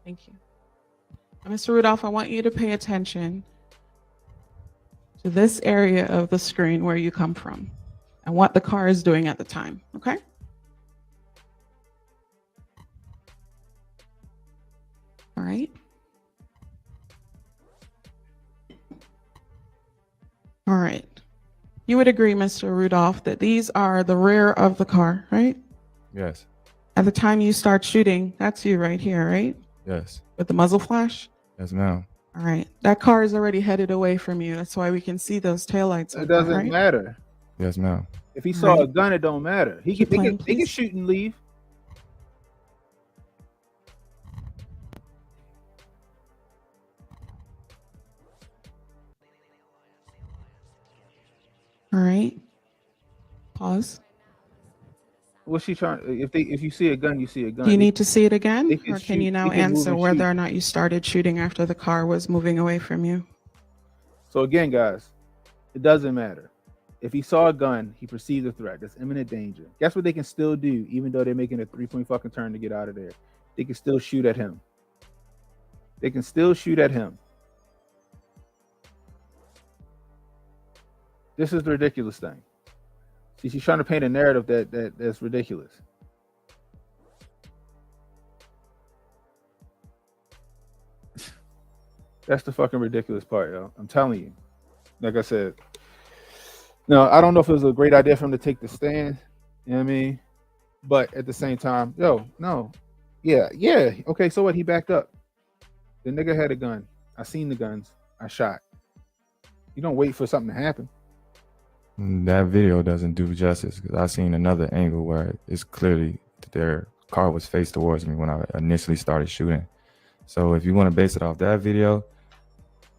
Thank you. Now, Mr. Rudolph, I want you to pay attention to this area of the screen where you come from and what the car is doing at the time, okay? All right. All right. You would agree, Mr. Rudolph, that these are the rear of the car, right? Yes. At the time you start shooting, that's you right here, right? Yes. With the muzzle flash? Yes, ma'am. All right. That car is already headed away from you. That's why we can see those taillights. It doesn't right? matter. Yes, ma'am. If he saw a gun, it don't matter. He Keep can, playing, they can shoot and leave. All right. Pause. What's she trying? If you see a gun, you see a gun. Do you need to see it again? they Or can shoot- you now they can move answer and whether shoot. or not you started shooting after the car was moving away from you? So again, guys, it doesn't matter. If he saw a gun, he perceived a threat. That's imminent danger. Guess what they can still do, even though they're making a 3-point fucking turn to get out of there? They can still shoot at him. They can still shoot at him. This is the ridiculous thing. See, she's trying to paint a narrative that's ridiculous. That's the fucking ridiculous part, yo. I'm telling you. Like I said, no, I don't know if it was a great idea for him to take the stand. You know what I mean? But at the same time, yo, no. Yeah. Okay, so what? He backed up. The nigga had a gun. I seen the guns. I shot. You don't wait for something to happen. That video doesn't do justice because I seen another angle where it's clearly their car was faced towards me when I initially started shooting. So if you want to base it off that video,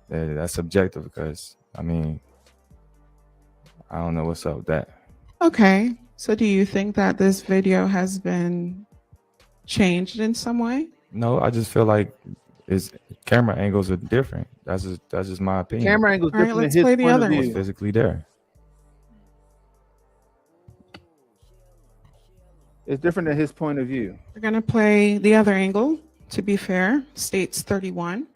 that's subjective because, I mean, I don't know what's up with that. Okay. So do you think that this video has been changed in some way? No, I just feel like it's camera angles are different. That's just my opinion. Camera angles All right, different let's than play his the point other of one. view. It's physically there. It's different than his point of view. We're going to play the other angle, to be fair. States 31.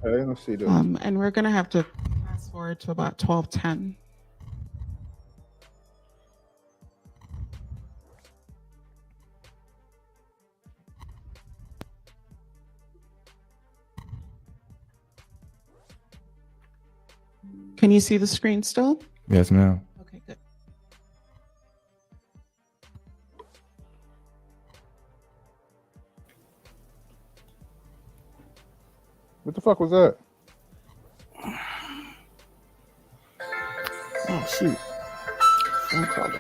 Okay, let's see this. And we're going to have to fast forward to about 12:10. Can you see the screen still? Yes, ma'am. Okay, good. What the fuck was that? Oh, shoot. Phone call.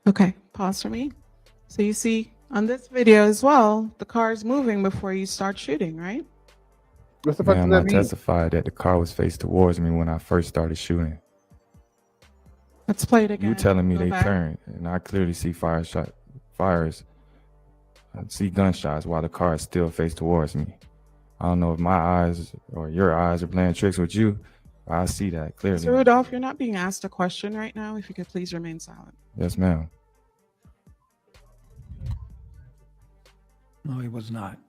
Okay, pause for me. So you see on this video as well, the car is moving before you start shooting, right? What the fuck does Ma'am, that I mean? testified that the car was faced towards me when I first started shooting. Let's play it again. You telling me Go they back. turned, and I clearly see fires. I see gunshots while the car is still faced towards me. I don't know if my eyes or your eyes are playing tricks with you, but I see that clearly. Mr. Rudolph, you're not being asked a question right now. If you could please remain silent. Yes, ma'am. No, he was not.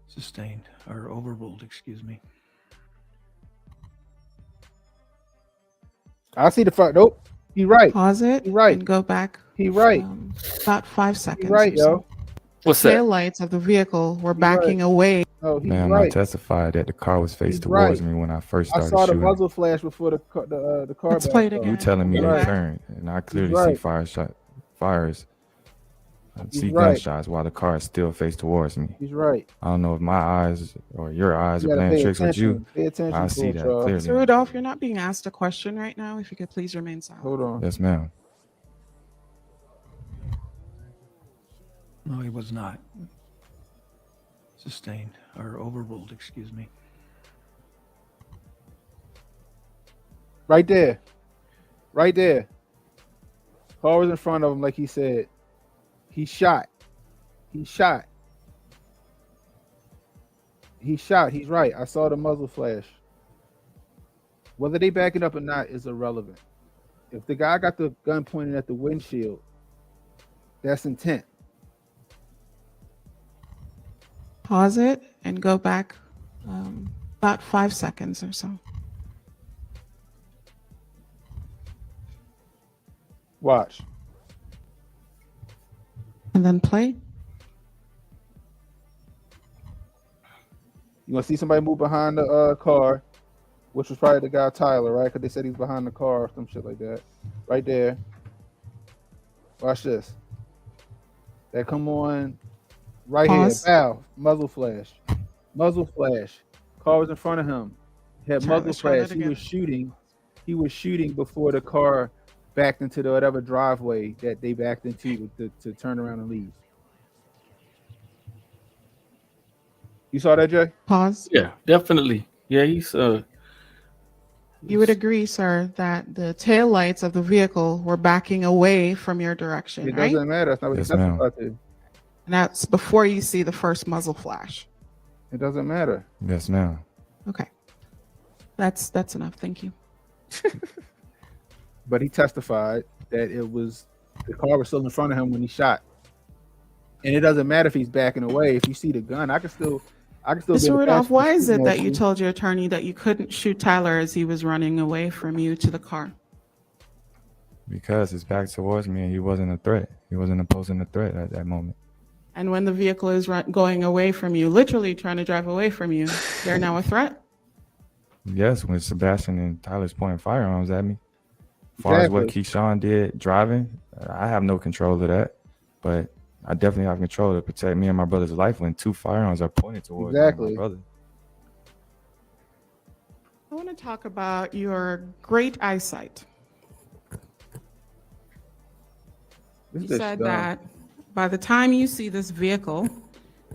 Sustained or overruled, excuse me. I see the fuck. Nope. He right. Pause it. He right. And go back. He right. About 5 seconds. He right, or so. yo. What's The that? tail lights of the vehicle were backing away. No, he's Ma'am, I right. testified that the car was faced He's towards right. me when I first I started saw the shooting. muzzle flash before the car. Let's play it backed up. again. You telling me He's they right. turned, and I clearly right. see fires. I He's see right. gunshots while the car is still faced towards me. He's right. I don't know if my eyes or your eyes You are gotta playing pay tricks with you. attention. Pay attention I to see it, that y'all. Mr. clearly. Rudolph, you're not being asked a question right now. If you could please remain silent. Hold on. Yes, ma'am. No, he was not. Sustained or overruled, excuse me. Right there. Right there. Car was in front of him, like he said. He shot. He shot. He shot. He's right. I saw the muzzle flash. Whether they backing up or not is irrelevant. If the guy got the gun pointed at the windshield, that's intent. Pause it and go back about 5 seconds or so. Watch. And then play. You gonna see somebody move behind the car, which was probably the guy Tyler, right? Because they said he's behind the car or some shit like that. Right there. Watch this. That come on right Pause. here. Bow. Muzzle flash. Muzzle flash. Car was in front of him. He had Try- muzzle let's try that flash. He again. was shooting. He was shooting before the car backed into the whatever driveway that they backed into to turn around and leave. You saw that, Jay? Pause. Yeah, definitely. Yeah, he's You would agree, sir, that the tail lights of the vehicle were backing away from your direction, It right? doesn't matter. That's not what Yes, he ma'am. testified to. And that's before you see the first muzzle flash. It doesn't matter. Yes, ma'am. Okay. That's enough. Thank you. But he testified that it was the car was still in front of him when he shot. And it doesn't matter if he's backing away. If you see the gun, I can still be Mr. able to Rudolph, pass the why is shooting it at that you told your attorney that you couldn't shoot Tyler as he was running away from you to the car? Because his back towards me and he wasn't a threat. He wasn't posing a threat at that moment. And when the vehicle is going away from you, literally trying to drive away from you, they're now a threat? Yes, when Sebastian and Tyler's pointing firearms at me. As far as what Keyshawn did driving, I have no control of that. But I definitely have control to protect me and my brother's life when two firearms are pointed towards me and my brother. I want to talk about your great eyesight. You said that by the time you see this vehicle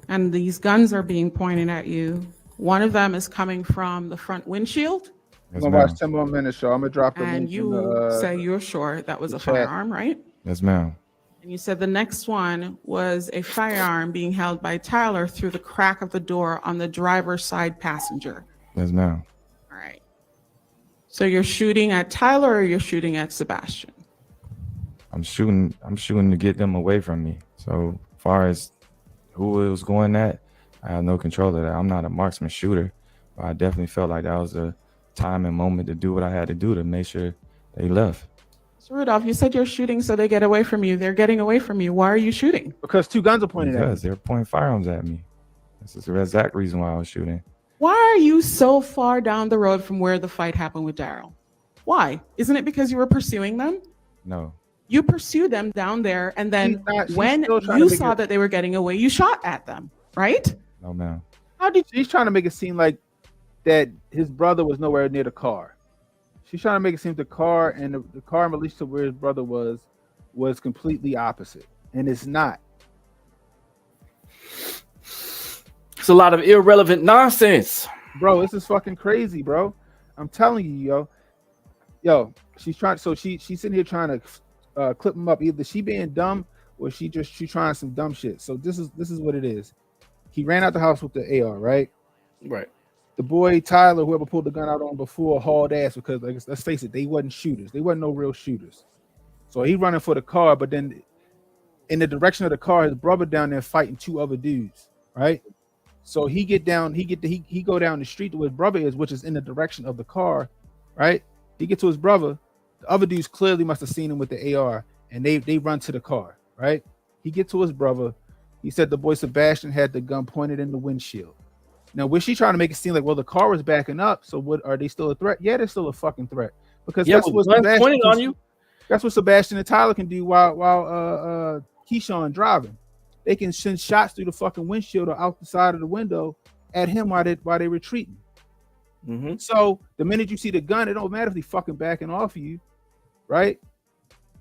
and these guns are being pointed at you, one of them is coming from the front windshield. I'm gonna watch 10 more minutes, so I'm gonna drop the And link in you the, say you're sure that was the a chat. firearm, right? Yes, ma'am. And you said the next one was a firearm being held by Tyler through the crack of the door on the driver's side passenger. Yes, ma'am. All right. So you're shooting at Tyler or you're shooting at Sebastian? I'm shooting to get them away from me. So far as who it was going at, I have no control of that. I'm not a marksman shooter, but I definitely felt like that was a time and moment to do what I had to do to make sure they left. So Rudolph, you said you're shooting so they get away from you. They're getting away from you. Why are you shooting? Because two guns are pointed at Because they're pointing firearms at me. This is the exact reason why I was shooting. Why are you so far down the road from where the fight happened with Daryl? Why? Isn't it because you were pursuing them? No. You pursued them down there, and then she's when still trying you to make saw it- that they were getting away, you shot at them, right? No, ma'am. How did She's trying to make it seem like that his brother was nowhere near the car. She's trying to make it seem the car and the car in relation to where his brother was completely opposite, and it's not. It's a lot of irrelevant nonsense, bro. This is fucking crazy, bro. I'm telling you, yo. She's trying. So she's sitting here trying to clip him up. Either she being dumb or she trying some dumb shit. So this is what it is. He ran out the house with the AR, right? Right. The boy Tyler, whoever pulled the gun out on before, hauled ass because, like, let's face it, they wasn't shooters. They wasn't no real shooters. So he running for the car, but then in the direction of the car, his brother down there fighting two other dudes, right? So he go down the street to where his brother is, which is in the direction of the car, right? He get to his brother. The other dudes clearly must have seen him with the AR, and they run to the car, right? He get to his brother. He said the boy Sebastian had the gun pointed in the windshield. Now, was she trying to make it seem like, well, the car was backing up, so what are they still a threat? Yeah, they're still a fucking threat because that's what Sebastian pointed on you. That's what Sebastian and Tyler can do while Keyshawn driving. They can send shots through the fucking windshield or out the side of the window at him while they retreating. Mm-hmm. So the minute you see the gun, it don't matter if he fucking backing off of you, right?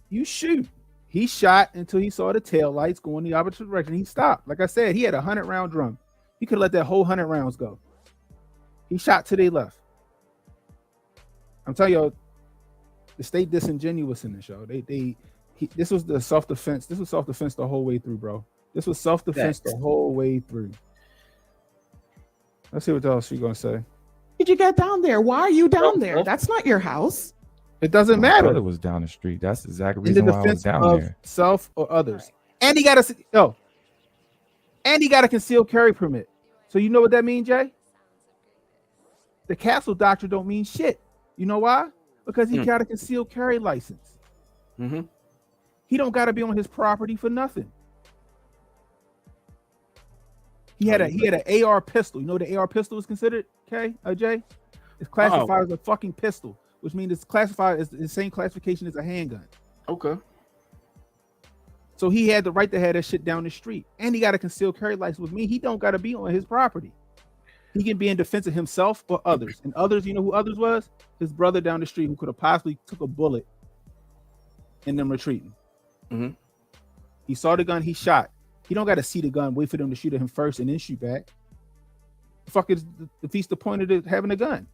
You shoot. He shot until he saw the tail lights going the opposite direction. He stopped. Like I said, he had a 100-round drum. He could let that whole 100 rounds go. He shot to the left. I'm telling you, the state disingenuous in this, yo. This was the self-defense. This was self-defense the whole way through, bro. This was self-defense the whole way through. Let's see what else she's gonna say. Did you get down there? Why are you down there? That's not your house. It doesn't My matter. brother was down the street. That's the exact In reason the why I was defense down of there. self or others. And he got a concealed carry permit. So you know what that means, Jay? The castle doctrine don't mean shit. You know why? Because he got a concealed carry license. Mm-hmm. He don't got to be on his property for nothing. He had an AR pistol. You know what the AR pistol is considered, Jay? It's classified as a fucking pistol, which means it's classified as the same classification as a handgun. Okay. So he had the right to have that shit down the street. And he got a concealed carry license, with me. He don't got to be on his property. He can be in defense of himself or others. And others, you know who others was? His brother down the street who could have possibly took a bullet in them retreating. Mm-hmm. He saw the gun, he shot. He don't got to see the gun, wait for them to shoot at him first and then shoot back. The fuck is defeats the point of having a gun.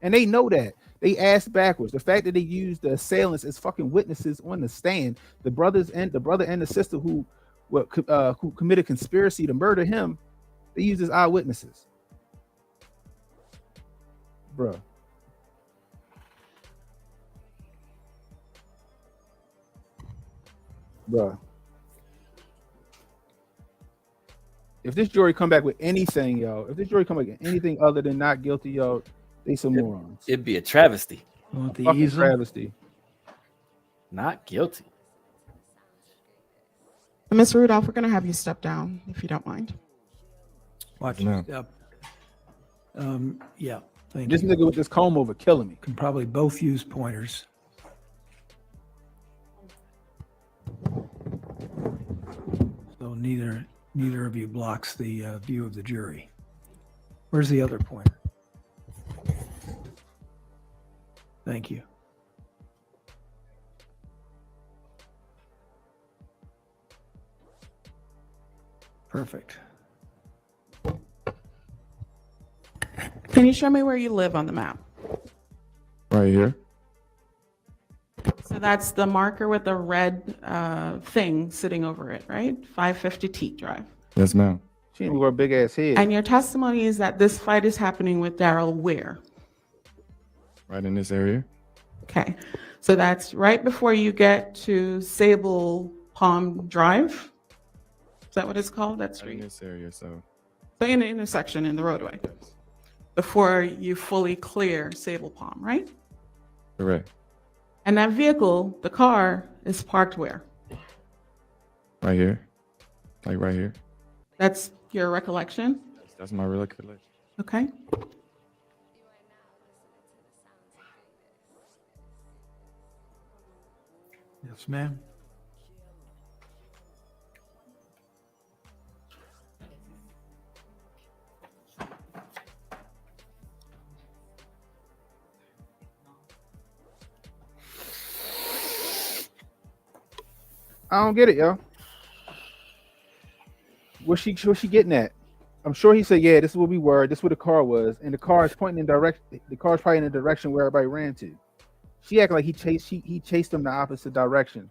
And they know that. They asked backwards. The fact that they used the assailants as fucking witnesses on the stand, the brother and the sister who committed conspiracy to murder him, they used as eyewitnesses. Bruh. If this jury come back with anything, yo, anything other than not guilty, yo, they some morons. It'd be a travesty. Want the Fucking easel? travesty. Not guilty. Miss Rudolph, we're going to have you step down if you don't mind. Watch No. it. Yep. Yeah. Thank This you. nigga with this comb over killing me. Can probably both use pointers. So neither of you blocks the view of the jury. Where's the other pointer? Thank you. Perfect. Can you show me where you live on the map? Right here. So that's the marker with the red thing sitting over it, right? 550 Teat Drive. Yes, ma'am. She ain't wear a big ass head. And your testimony is that this fight is happening with Daryl where? Right in this area. Okay, so that's right before you get to Sable Palm Drive. Is that what it's called? That Right in street? this area. So So in the intersection in the roadway before you fully clear Sable Palm, right? correct. And that vehicle, the car, is parked where? Right here. Like right here. That's your recollection? That's my recollection. Okay. Yes, ma'am. I don't get it, yo. What's she getting at? I'm sure he said, yeah, this is what we were, this is what the car was, and the car is pointing in direction. The car's probably in the direction where everybody ran to. She acting like he chased him the opposite direction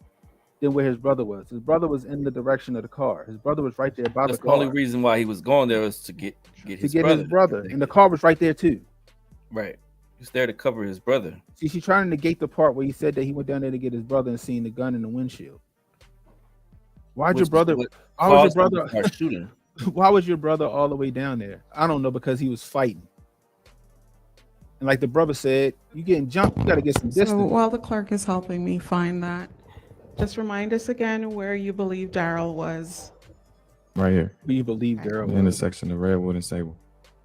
than where his brother was. His brother was in the direction of the car. His brother was right there by That's the the car. only reason why he was going there was to get his brother. And the car was right there too. Right. He's there to cover his brother. See, she's trying to negate the part where he said that he went down there to get his brother and seen the gun in the windshield. Why'd your brother? Why was your brother shooting? Why was your brother all the way down there? I don't know, because he was fighting. And like the brother said, you getting jumped, you got to get some distance. So while the clerk is helping me find that, just remind us again where you believe Daryl was. Right here. Where you believe Daryl The was. intersection of Redwood and Sable.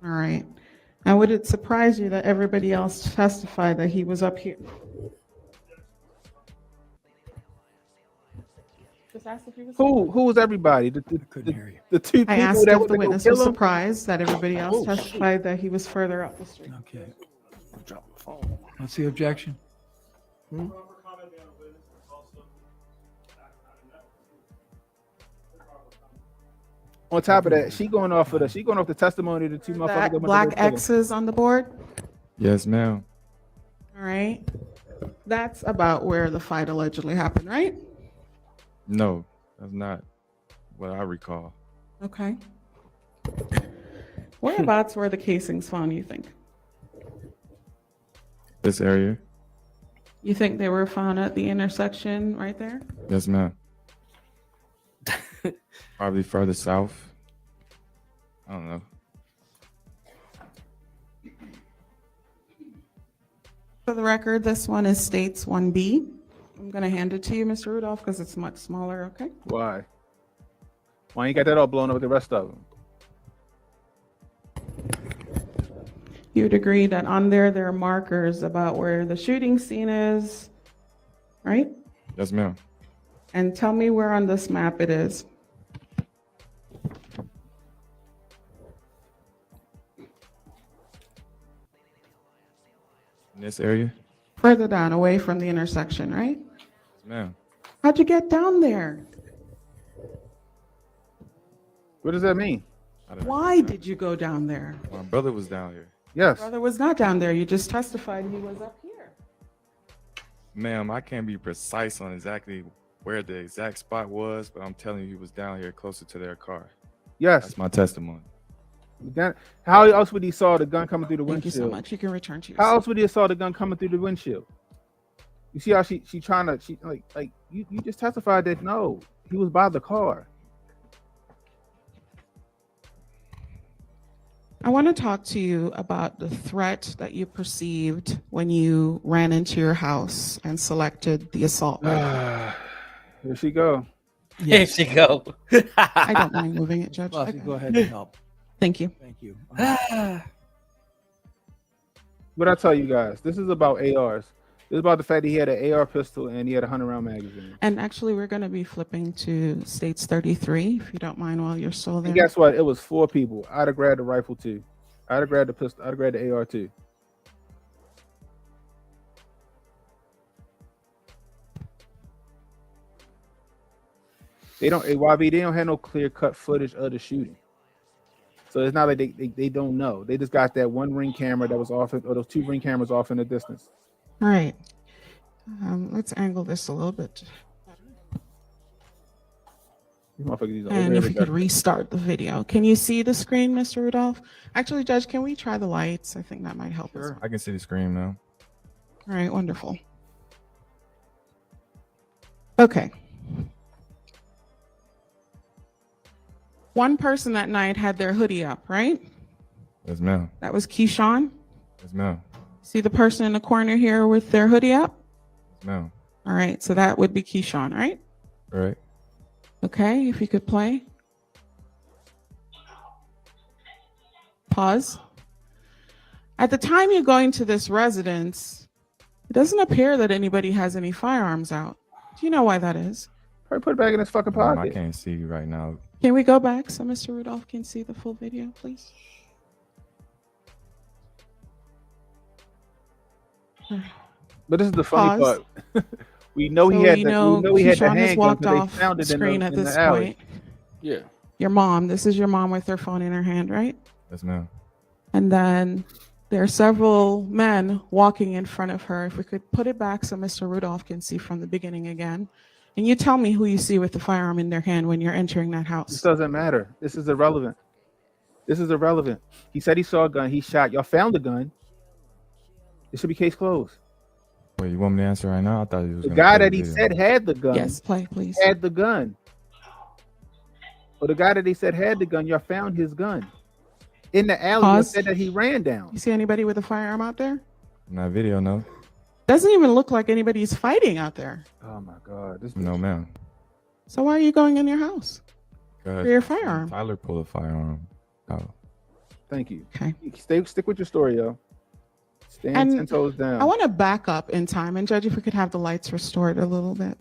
All right. Now, would it surprise you that everybody else testified that he was up here? Just ask if he was. Who was everybody? The two I people asked that if went the to go witness kill was him? surprised that everybody else Oh, testified that he was further up the street. Okay. What's the objection? On top of that, she going off the testimony of the two motherfuckers. that That went to black go kill him. X's on the board. Yes, ma'am. All right. That's about where the fight allegedly happened, right? No, that's not what I recall. Okay. Whereabouts were the casings found, you think? This area. You think they were found at the intersection right there? Yes, ma'am. Probably further south. I don't know. For the record, this one is states 1B. I'm going to hand it to you, Mr. Rudolph, because it's much smaller, okay? Why? Why you got that all blown up with the rest of them? You would agree that on there are markers about where the shooting scene is, right? Yes, ma'am. And tell me where on this map it is. In this area? Further down, away from the intersection, right? Yes, ma'am. How'd you get down there? What does that mean? Why did you go down there? My brother was down here. Yes. Brother was not down there. You just testified he was up here. Ma'am, I can't be precise on exactly where the exact spot was, but I'm telling you he was down here closer to their car. Yes. That's my testimony. How else would he saw the gun coming through the Thank windshield? you so much. You can return to your How seat. else would he have saw the gun coming through the windshield? You see how she trying to you just testified that no, he was by the car. I want to talk to you about the threat that you perceived when you ran into your house and selected the assault rifle. Here she go. Here she go. I don't mind moving it, Judge. Bossy, Okay. go ahead and help. Thank you. Thank you. What I tell you guys, this is about ARs. This is about the fact that he had an AR pistol and he had a 100-round magazine. And actually, we're going to be flipping to states 33, if you don't mind, while you're still there. And guess what? It was 4 people. I'd have grabbed the rifle too. I'd have grabbed the pistol. I'd have grabbed the AR too. They don't YB. They don't have no clear-cut footage of the shooting, so it's not like they don't know. They just got that one ring camera that was off, or those 2 ring cameras off in the distance. All right. Let's angle this a little bit. These motherfuckers, these are And over if you could everybody. restart the video. Can you see the screen, Mr. Rudolph? Actually, Judge, can we try the lights? I think that might help us. I can see the screen now. All right, wonderful. Okay. One person that night had their hoodie up, right? Yes, ma'am. That was Keyshawn. Yes, ma'am. See the person in the corner here with their hoodie up? Yes, ma'am. All right, so that would be Keyshawn, right? All right. Okay, if you could play. Pause. At the time you're going to this residence, it doesn't appear that anybody has any firearms out. Do you know why that is? Probably put it back in his fucking I pocket. can't see you right now. Can we go back so Mr. Rudolph can see the full video, please? But this is the funny Pause. part. We know he So had we the, know we know he had the Keyshawn has handgun walked because off they found it screen at in this the alley. point. Yeah. Your mom, this is your mom with her phone in her hand, right? Yes, ma'am. And then there are several men walking in front of her. If we could put it back so Mr. Rudolph can see from the beginning again. And you tell me who you see with the firearm in their hand when you're entering that This house. doesn't matter. This is irrelevant. This is irrelevant. He said he saw a gun. He shot. Y'all found the gun. It should be case closed. Wait, you want me to answer right now? I thought you was The gonna guy play that the he video. said had the gun. Yes, play, please. Had the gun. But the guy that he said had the gun, y'all found his gun in the alley. Y'all Pause. said that he ran down. You see anybody with a firearm out there? In that video, no. Doesn't even look like anybody's fighting out there. Oh my God. This No, ma'am. So why are you going in your house? Because For your firearm. Tyler pulled a firearm out. Thank you. Okay. Stick with your story, yo. Stand And 10 toes down. I want to back up in time. And Judge, if we could have the lights restored a little bit.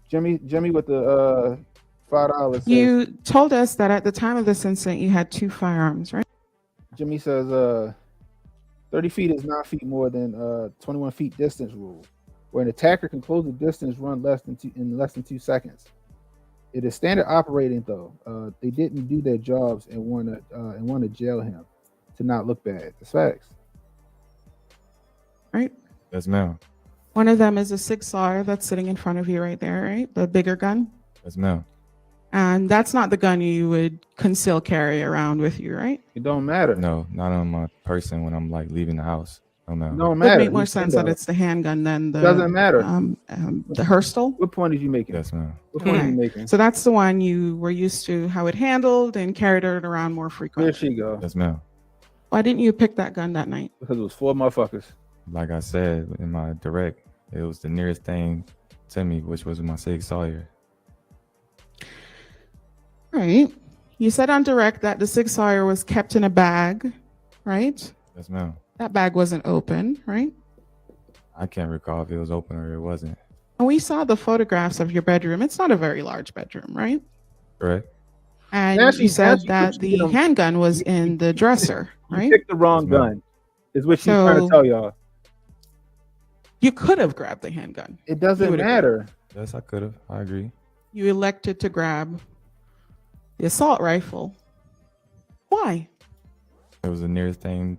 Jimmy with the $5. Says, You told us that at the time of this incident, you had 2 firearms, right? Jimmy says 30 feet is 9 feet more than 21 feet distance rule, where an attacker can close the distance run in less than 2 seconds. It is standard operating though. They didn't do their jobs and want to jail him to not look bad. That's facts. Right? Yes, ma'am. One of them is a 6R that's sitting in front of you right there, right? The bigger gun. Yes, ma'am. And that's not the gun you would conceal carry around with you, right? It don't matter. No, not on my person when I'm like leaving the house. No, ma'am. Don't Would matter. make more He's sense in that it's the handgun than the Doesn't matter. the Hurstel. What point are you making? Yes, ma'am. What point are you Okay. making? So that's the one you were used to how it handled and carried it around more frequently. There she go. Yes, ma'am. Why didn't you pick that gun that night? Because it was 4 motherfuckers. Like I said in my direct, it was the nearest thing to me, which was my 6 Sawyer. Right. You said on direct that the 6R was kept in a bag, right? Yes, ma'am. That bag wasn't open, right? I can't recall if it was open or it wasn't. And we saw the photographs of your bedroom. It's not a very large bedroom, right? Correct. And Now you she- said now that she the get 'em. handgun was in the dresser, You right? picked the wrong Yes, ma'am. gun. Is what she's trying So- to tell y'all. You could have grabbed the handgun. It doesn't would agree. matter. Yes, I could have. I agree. You elected to grab the assault rifle. Why? It was the nearest thing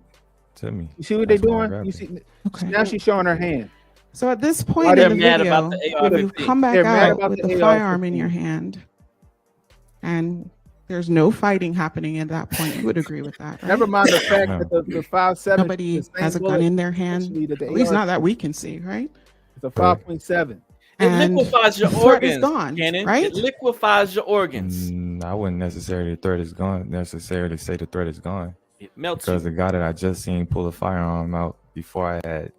to me. You see what they're That's why I doing? grabbed You it. see Okay. now she's showing her hand. So at this Why point in they're the mad video, about the AR-15? you've come back They're mad out about with the the firearm in your hand, and there's no fighting happening at that point. You would agree with that, right? Never mind the fact that the 5.7 Nobody has a gun in their hand. At least not that we can see, right? It's a 5.7. It And liquefies your the threat is organs, gone, Cannon. right? It liquefies your organs. I wouldn't necessarily necessarily say the threat is gone. It melts Because you. the guy that I just seen pull a firearm out before I had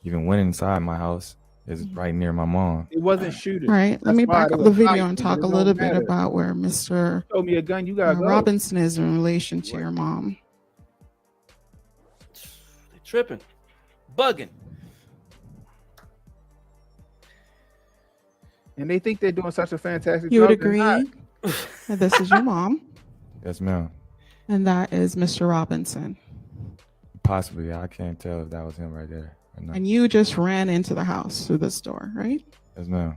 even went inside my house is right near my mom. It wasn't shooting. All right, let That's me why back they up were the video fighting, and but talk it a don't little bit matter. about where Mr. Show me a gun, you gotta go. Robinson is in relation to your mom. They tripping, bugging. And they think they're doing such a fantastic You would job. They're agree not. that this is your mom, Yes, ma'am. and that is Mr. Robinson. Possibly. I can't tell if that was him right there or not. And you just ran into the house through this door, right? Yes, ma'am.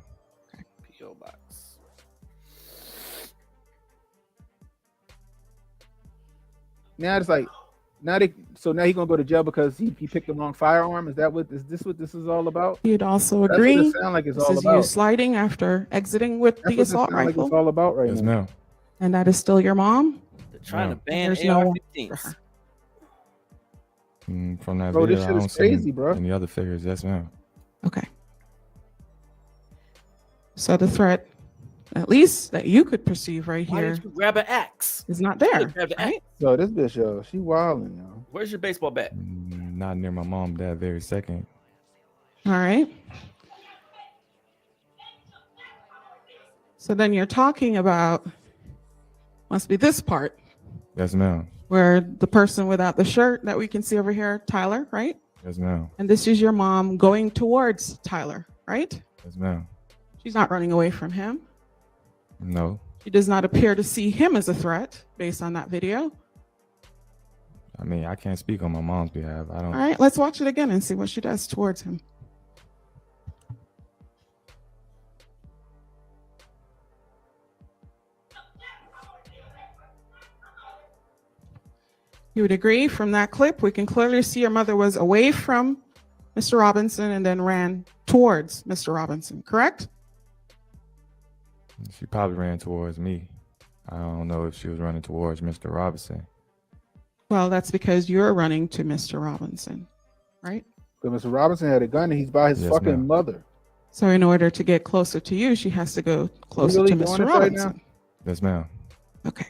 P.O. box. Now it's like now he's gonna go to jail because he picked the wrong firearm. Is this what this is all about? You'd also That's what agree it sound like it's this all is you about. sliding after exiting with That's the what it assault sound like rifle, it's all about right Yes, now. ma'am. and that is still your mom. They're trying to ban There's no one for AR-15s. her. From that Bro, video, this I shit don't is see crazy, bro. any other figures. Yes, ma'am. Okay. So the threat, at least that you could perceive right Why here, didn't you grab an axe? is not You there, should've grabbed the axe. right? Yo, this bitch, yo, she wilding, yo. Where's your baseball bat? Not near my mom that very second. All right. So then you're talking about, must be this part, Yes, ma'am. where the person without the shirt that we can see over here, Tyler, right? Yes, ma'am. And this is your mom going towards Tyler, right? Yes, ma'am. She's not running away from him. No. She does not appear to see him as a threat based on that video. I mean, I can't speak on my mom's behalf. I don't. All right, let's watch it again and see what she does towards him. You would agree from that clip, we can clearly see your mother was away from Mr. Robinson and then ran towards Mr. Robinson, correct? She probably ran towards me. I don't know if she was running towards Mr. Robinson. Well, that's because you're running to Mr. Robinson, right? Because Mr. Robinson had a gun and he's by his Yes, fucking ma'am. mother. So in order to get closer to you, she has to go closer really to doing Mr. this right Robinson. now? Yes, ma'am. Okay.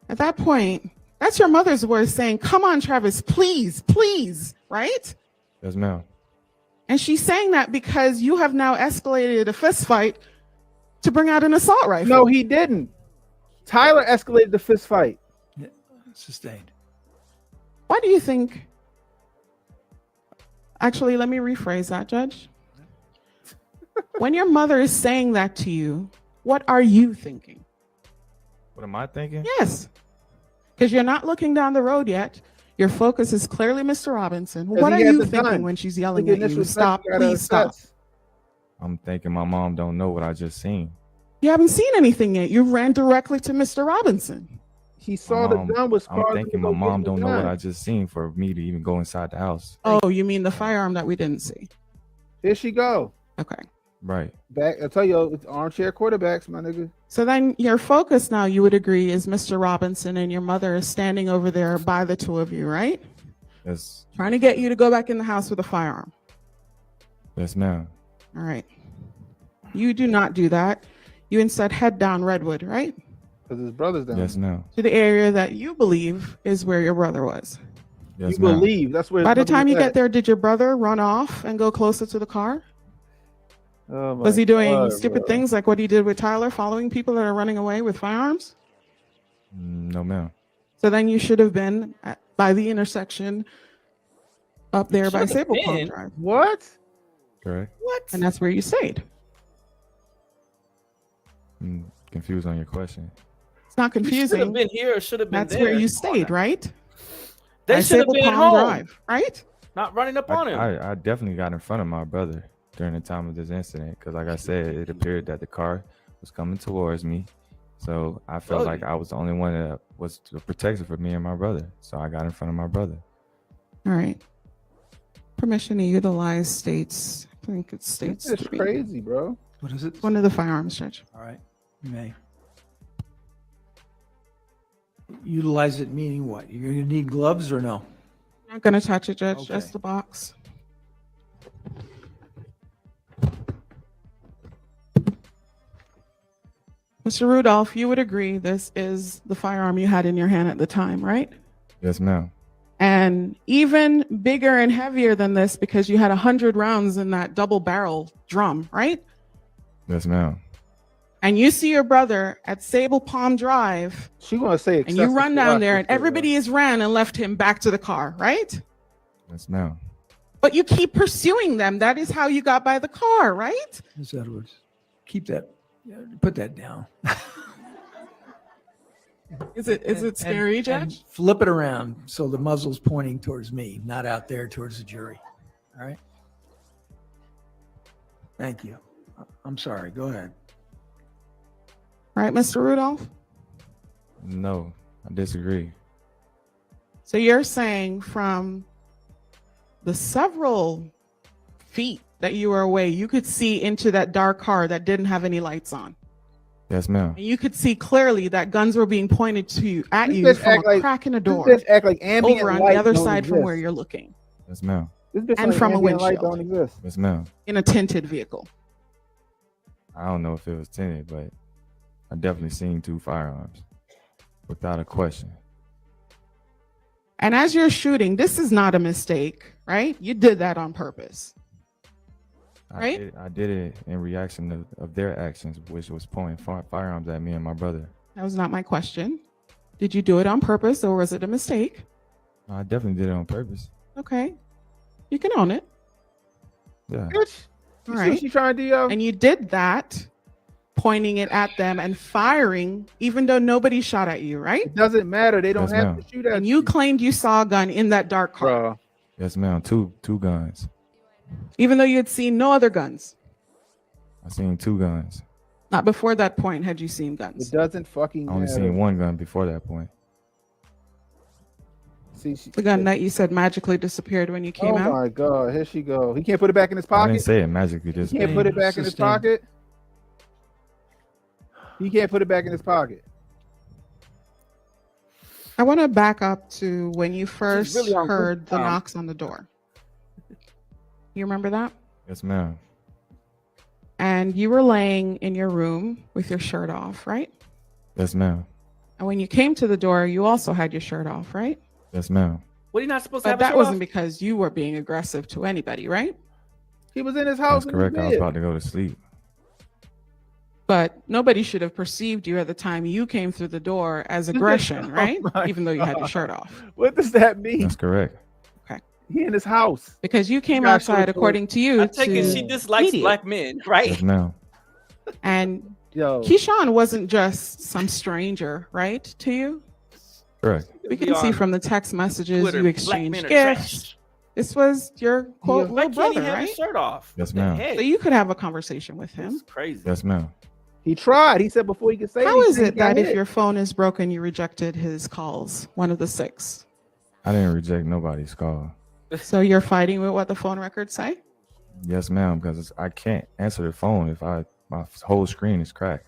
At that point, that's your mother's voice saying, "Come on, Travis, please, please," right? Yes, ma'am. And she's saying that because you have now escalated a fist fight to bring out an assault rifle. No, he didn't. Tyler escalated the fist fight. Sustained. Why do you think? Actually, let me rephrase that, Judge. When your mother is saying that to you, what are you thinking? What am I thinking? Yes. Because you're not looking down the road yet. Your focus is clearly Mr. Robinson. What are he had you the thinking gun. when she's yelling Look at at you? this Stop, respect, you gotta please stop. assess. I'm thinking my mom don't know what I just seen. You haven't seen anything yet. You ran directly to Mr. Robinson. He saw the gun was I'm caused thinking to my go mom get the don't know what gun. I just seen for me to even go inside the house. Oh, you mean the firearm that we didn't see? Here she go. Okay. Right. Back. I tell you, it's armchair quarterbacks, my nigga. So then your focus now, you would agree, is Mr. Robinson, and your mother is standing over there by the two of you, right? Yes. Trying to get you to go back in the house with a firearm. Yes, ma'am. All right. You do not do that. You instead head down Redwood, right? Because his brother's down. Yes, ma'am. To the area that you believe is where your brother was. Yes, You ma'am. believe that's where. By the his brother time you was get at. there, did your brother run off and go closer to the car? Oh my Was he doing God, stupid bro. things like what he did with Tyler, following people that are running away with firearms? No, ma'am. So then you should have been by the intersection up there by Should've Sable Palm been. Drive. What? Correct. What? And that's where you stayed. I'm confused on your question. It's not You should have confusing. been here or should have been That's there. where you stayed, right? They By should have Sable been at Palm home. Drive, right? Not running up on him. I definitely got in front of my brother during the time of this incident because, like I said, it appeared that the car was coming towards me. So I felt Oh, like I was the only one that was the protector for me and my brother. So I got in front of my brother. All right. Permission to utilize states. I think it states. It's crazy, bro. What is it? One of the firearms, Judge. All right, you may. Utilize it meaning what? You're gonna need gloves or no? Not going to touch it, Judge. Okay. Just the box. Mr. Rudolph, you would agree this is the firearm you had in your hand at the time, right? Yes, ma'am. And even bigger and heavier than this because you had 100 rounds in that double barrel drum, right? Yes, ma'am. And you see your brother at Sable Palm Drive. She gonna say and you excessive run down there and velocity, everybody has ran and left him back to the car, right? Yes, ma'am. But you keep pursuing them. That is how you got by the car, right? Ms. Edwards, keep that, put that down. Is it scary, And Judge? flip it around so the muzzle's pointing towards me, not out there towards the jury. All right? Thank you. I'm sorry. Go ahead. All right, Mr. Rudolph? No, I disagree. So you're saying from the several feet that you were away, you could see into that dark car that didn't have any lights on. Yes, ma'am. And you could see clearly that guns were being pointed to you at This you bitch from act a like- crack in a this door bitch act like ambient over on light the other don't side from where exist. you're looking, Yes, ma'am. This bitch and like from a ambient light windshield. don't exist. Yes, ma'am. in a tinted vehicle. I don't know if it was tinted, but I definitely seen 2 firearms, without a question. And as you're shooting, this is not a mistake, right? You did that on purpose. Right? I did it in reaction of their actions, which was pointing firearms at me and my brother. That was not my question. Did you do it on purpose or was it a mistake? I definitely did it on purpose. Okay. You can own it. Yeah. Bitch, All you see what right. she trying to do, yo? And you did that, pointing it at them and firing, even though nobody shot at you, right? It doesn't matter. They don't Yes, have ma'am. to shoot at And you claimed you saw a gun in that dark car, Bro. Yes, ma'am. Two guns. even though you had seen no other guns. I seen 2 guns. Not before that point had you seen It guns. doesn't fucking I only matter. seen 1 gun before that point. See, The gun that you said magically disappeared when you came oh out. my god, here she go. He can't put it back in his I pocket. didn't say it magically He just. can't put it back in his Sustained. pocket. He can't put it back in his pocket. I want to back up to when you first really on heard the Google. knocks on the door. You remember that? Yes, ma'am. And you were laying in your room with your shirt off, right? Yes, ma'am. And when you came to the door, you also had your shirt off, right? Yes, ma'am. What are you not supposed to But have? that wasn't because you were being aggressive to anybody, right? He was in his house. That's in his correct. I was bed. about to go to sleep. But nobody should have perceived you at the time you came through the door as aggression, right? my Even though you had your God. shirt off. What does that mean? That's correct. He in his house. Because you came gotta show outside, it to according to you, I take it to she dislikes mediate. black men, right? Yes, ma'am. And Yo, Keyshawn wasn't just some stranger, right, to you? Correct. We can see from the text messages Twitter, you black exchanged men are gifts. trash. This was your quote Why little can't he brother, have right? his shirt off? Yes, What the ma'am. heck? So you could have a conversation with him. It's crazy. Yes, ma'am. he tried. He said before he could say How is anything, it he got that if hit. your phone is broken, you rejected his calls, one of the 6? I didn't reject nobody's call. So you're fighting with what the phone records say? Yes, ma'am, because I can't answer the phone if my whole screen is cracked.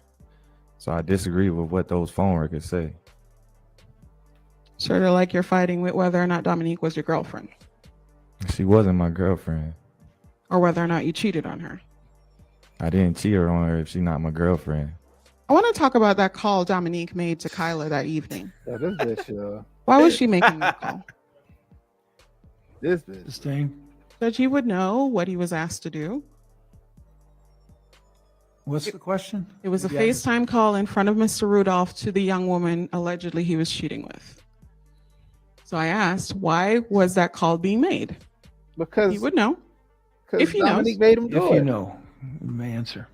So I disagree with what those phone records say. Sort of like you're fighting with whether or not Dominique was your girlfriend She wasn't my girlfriend. or whether or not you cheated on her. I didn't cheat her on her if she's not my girlfriend. I want to talk about that call Dominique made to Kyla that evening. Yeah, this bitch. Why was she making that call? This bitch. Sustained. That he would know what he was asked to do. What's the question? It was a Yeah. FaceTime call in front of Mr. Rudolph to the young woman allegedly he was cheating with. So I asked, why was that call being made? Because He would know. because if he knows. Dominique made him If do you it. know, you may answer.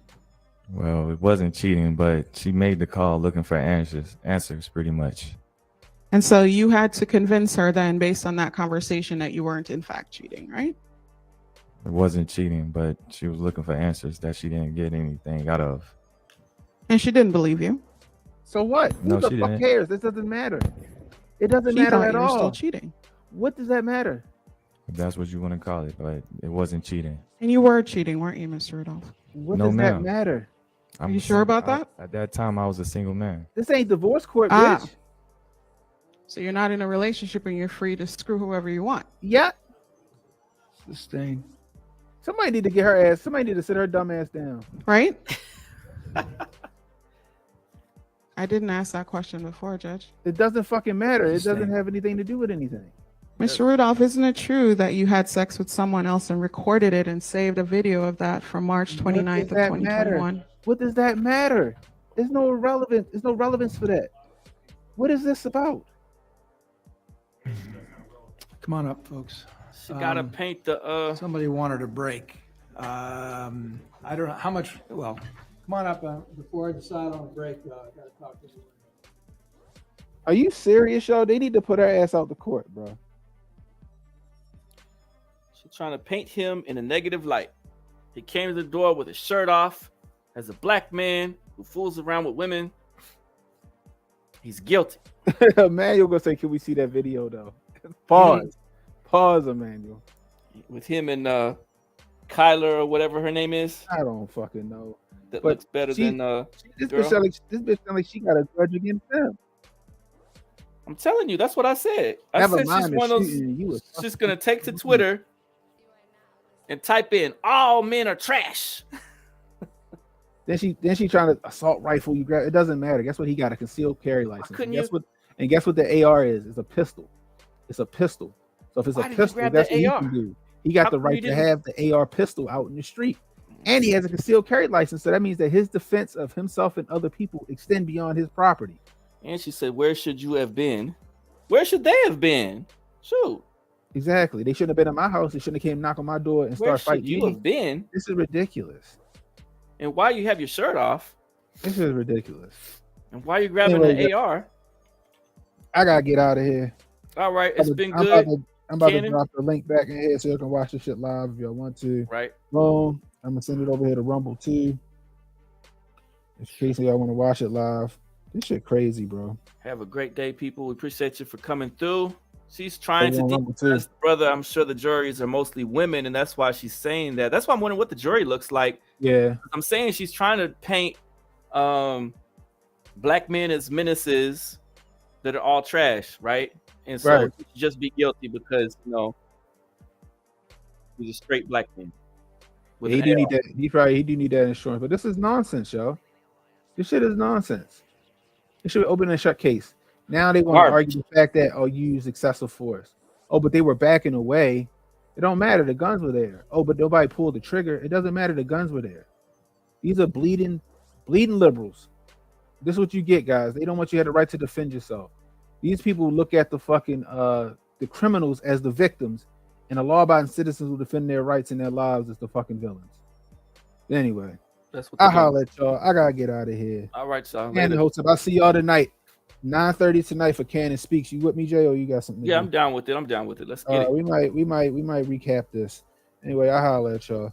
Well, it wasn't cheating, but she made the call looking for answers pretty much. And so you had to convince her then, based on that conversation, that you weren't in fact cheating, right? It wasn't cheating, but she was looking for answers that she didn't get anything out of. And she didn't believe you. So what? Who No, the she fuck didn't. cares? This doesn't matter. It doesn't She matter thought at you were still all. cheating. What does that matter? If that's what you want to call it, but it wasn't cheating. And you were cheating, weren't you, Mr. Rudolph? What No, does that ma'am. matter? Are you sure about that? At that time, I was a single man. This ain't divorce court, Ah. bitch. So you're not in a relationship and you're free to screw whoever you want. Yeah. Sustained. Somebody need to get her ass. Somebody need to sit her dumb ass down. Right? I didn't ask that question before, Judge. It doesn't fucking matter. It doesn't Interesting. have anything to do with anything. Mr. Rudolph, isn't it true that you had sex with someone else and recorded it and saved a video of that from March 29th of What does that matter? 2021? What does that matter? There's no relevance. There's no relevance for that. What is this about? Come on up, folks. She gotta paint the Somebody wanted a break. I don't know how much. Well, come on up before I decide on a break. I gotta talk to you. Are you serious, y'all? They need to put her ass out the court, bro. She's trying to paint him in a negative light. He came to the door with his shirt off as a black man who fools around with women. He's guilty. Emmanuel gonna say, "Can we see that video, though?" Pause. Pause, Emmanuel. with him and Kyler or whatever her name is. I don't fucking know. That But looks better she- than This girl. bitch sound like she got a grudge against them. I'm telling you, that's what I said. I Never said mind she's the one of those. shooting, you was She's gonna take to Twitter and type in "all men are trash." Then she trying to assault rifle you. Grab it doesn't matter. Guess what? He got a concealed carry license. couldn't And guess what the AR is? It's a pistol. It's a pistol. So if it's Why a did you pistol, grab that's the what he AR? can do. He got How the come you right to didn't- have the AR pistol out in the street, and he has a concealed carry license. So that means that his defense of himself and other people extend beyond his property. And she said, "Where should you have been? Where should they have been? Shoot, Exactly. They shouldn't have been in my house. They shouldn't have came knock on my door and where start should fighting you me. have been? This is ridiculous. And why you have your shirt off? This is ridiculous. And why you grabbing Anyway, the AR? I gotta get out of here. All right, it's been I'm good. about to Cannon? drop the link back in here so you can watch this shit live if y'all want to. Right. Boom. I'm gonna send it over here to Rumble too. In case y'all want to watch it live. This shit crazy, bro. Have a great day, people. We appreciate you for coming through. She's trying to Over on Rumble, too. demonize the brother. I'm sure the juries are mostly women, and that's why she's saying that. That's why I'm wondering what the jury looks like. Yeah. I'm saying she's trying to paint black men as menaces that are all trash, right? And so Right. she should just be guilty because he's a straight black man. with He an do AR. need that. He do need that insurance, but this is nonsense, yo. This shit is nonsense. It should be open and shut case. Now they want to Garbage. argue the fact that you use excessive force. Oh, but they were backing away. It don't matter. The guns were there. Oh, but nobody pulled the trigger. It doesn't matter. The guns were there. These are bleeding liberals. This is what you get, guys. They don't want you to have the right to defend yourself. These people look at the fucking the criminals as the victims, and the law-abiding citizens who defend their rights and their lives as the fucking villains. Anyway, That's what I they're doing. holler at y'all. I gotta get out of here. All right, y'all. Cannon Later. Hotep. I'll see y'all tonight, 9:30 tonight for Cannon Speaks. You with me, Jay, or you got something? to Yeah, do? I'm down with it. Let's get it. We might recap this. Anyway, I holler at y'all.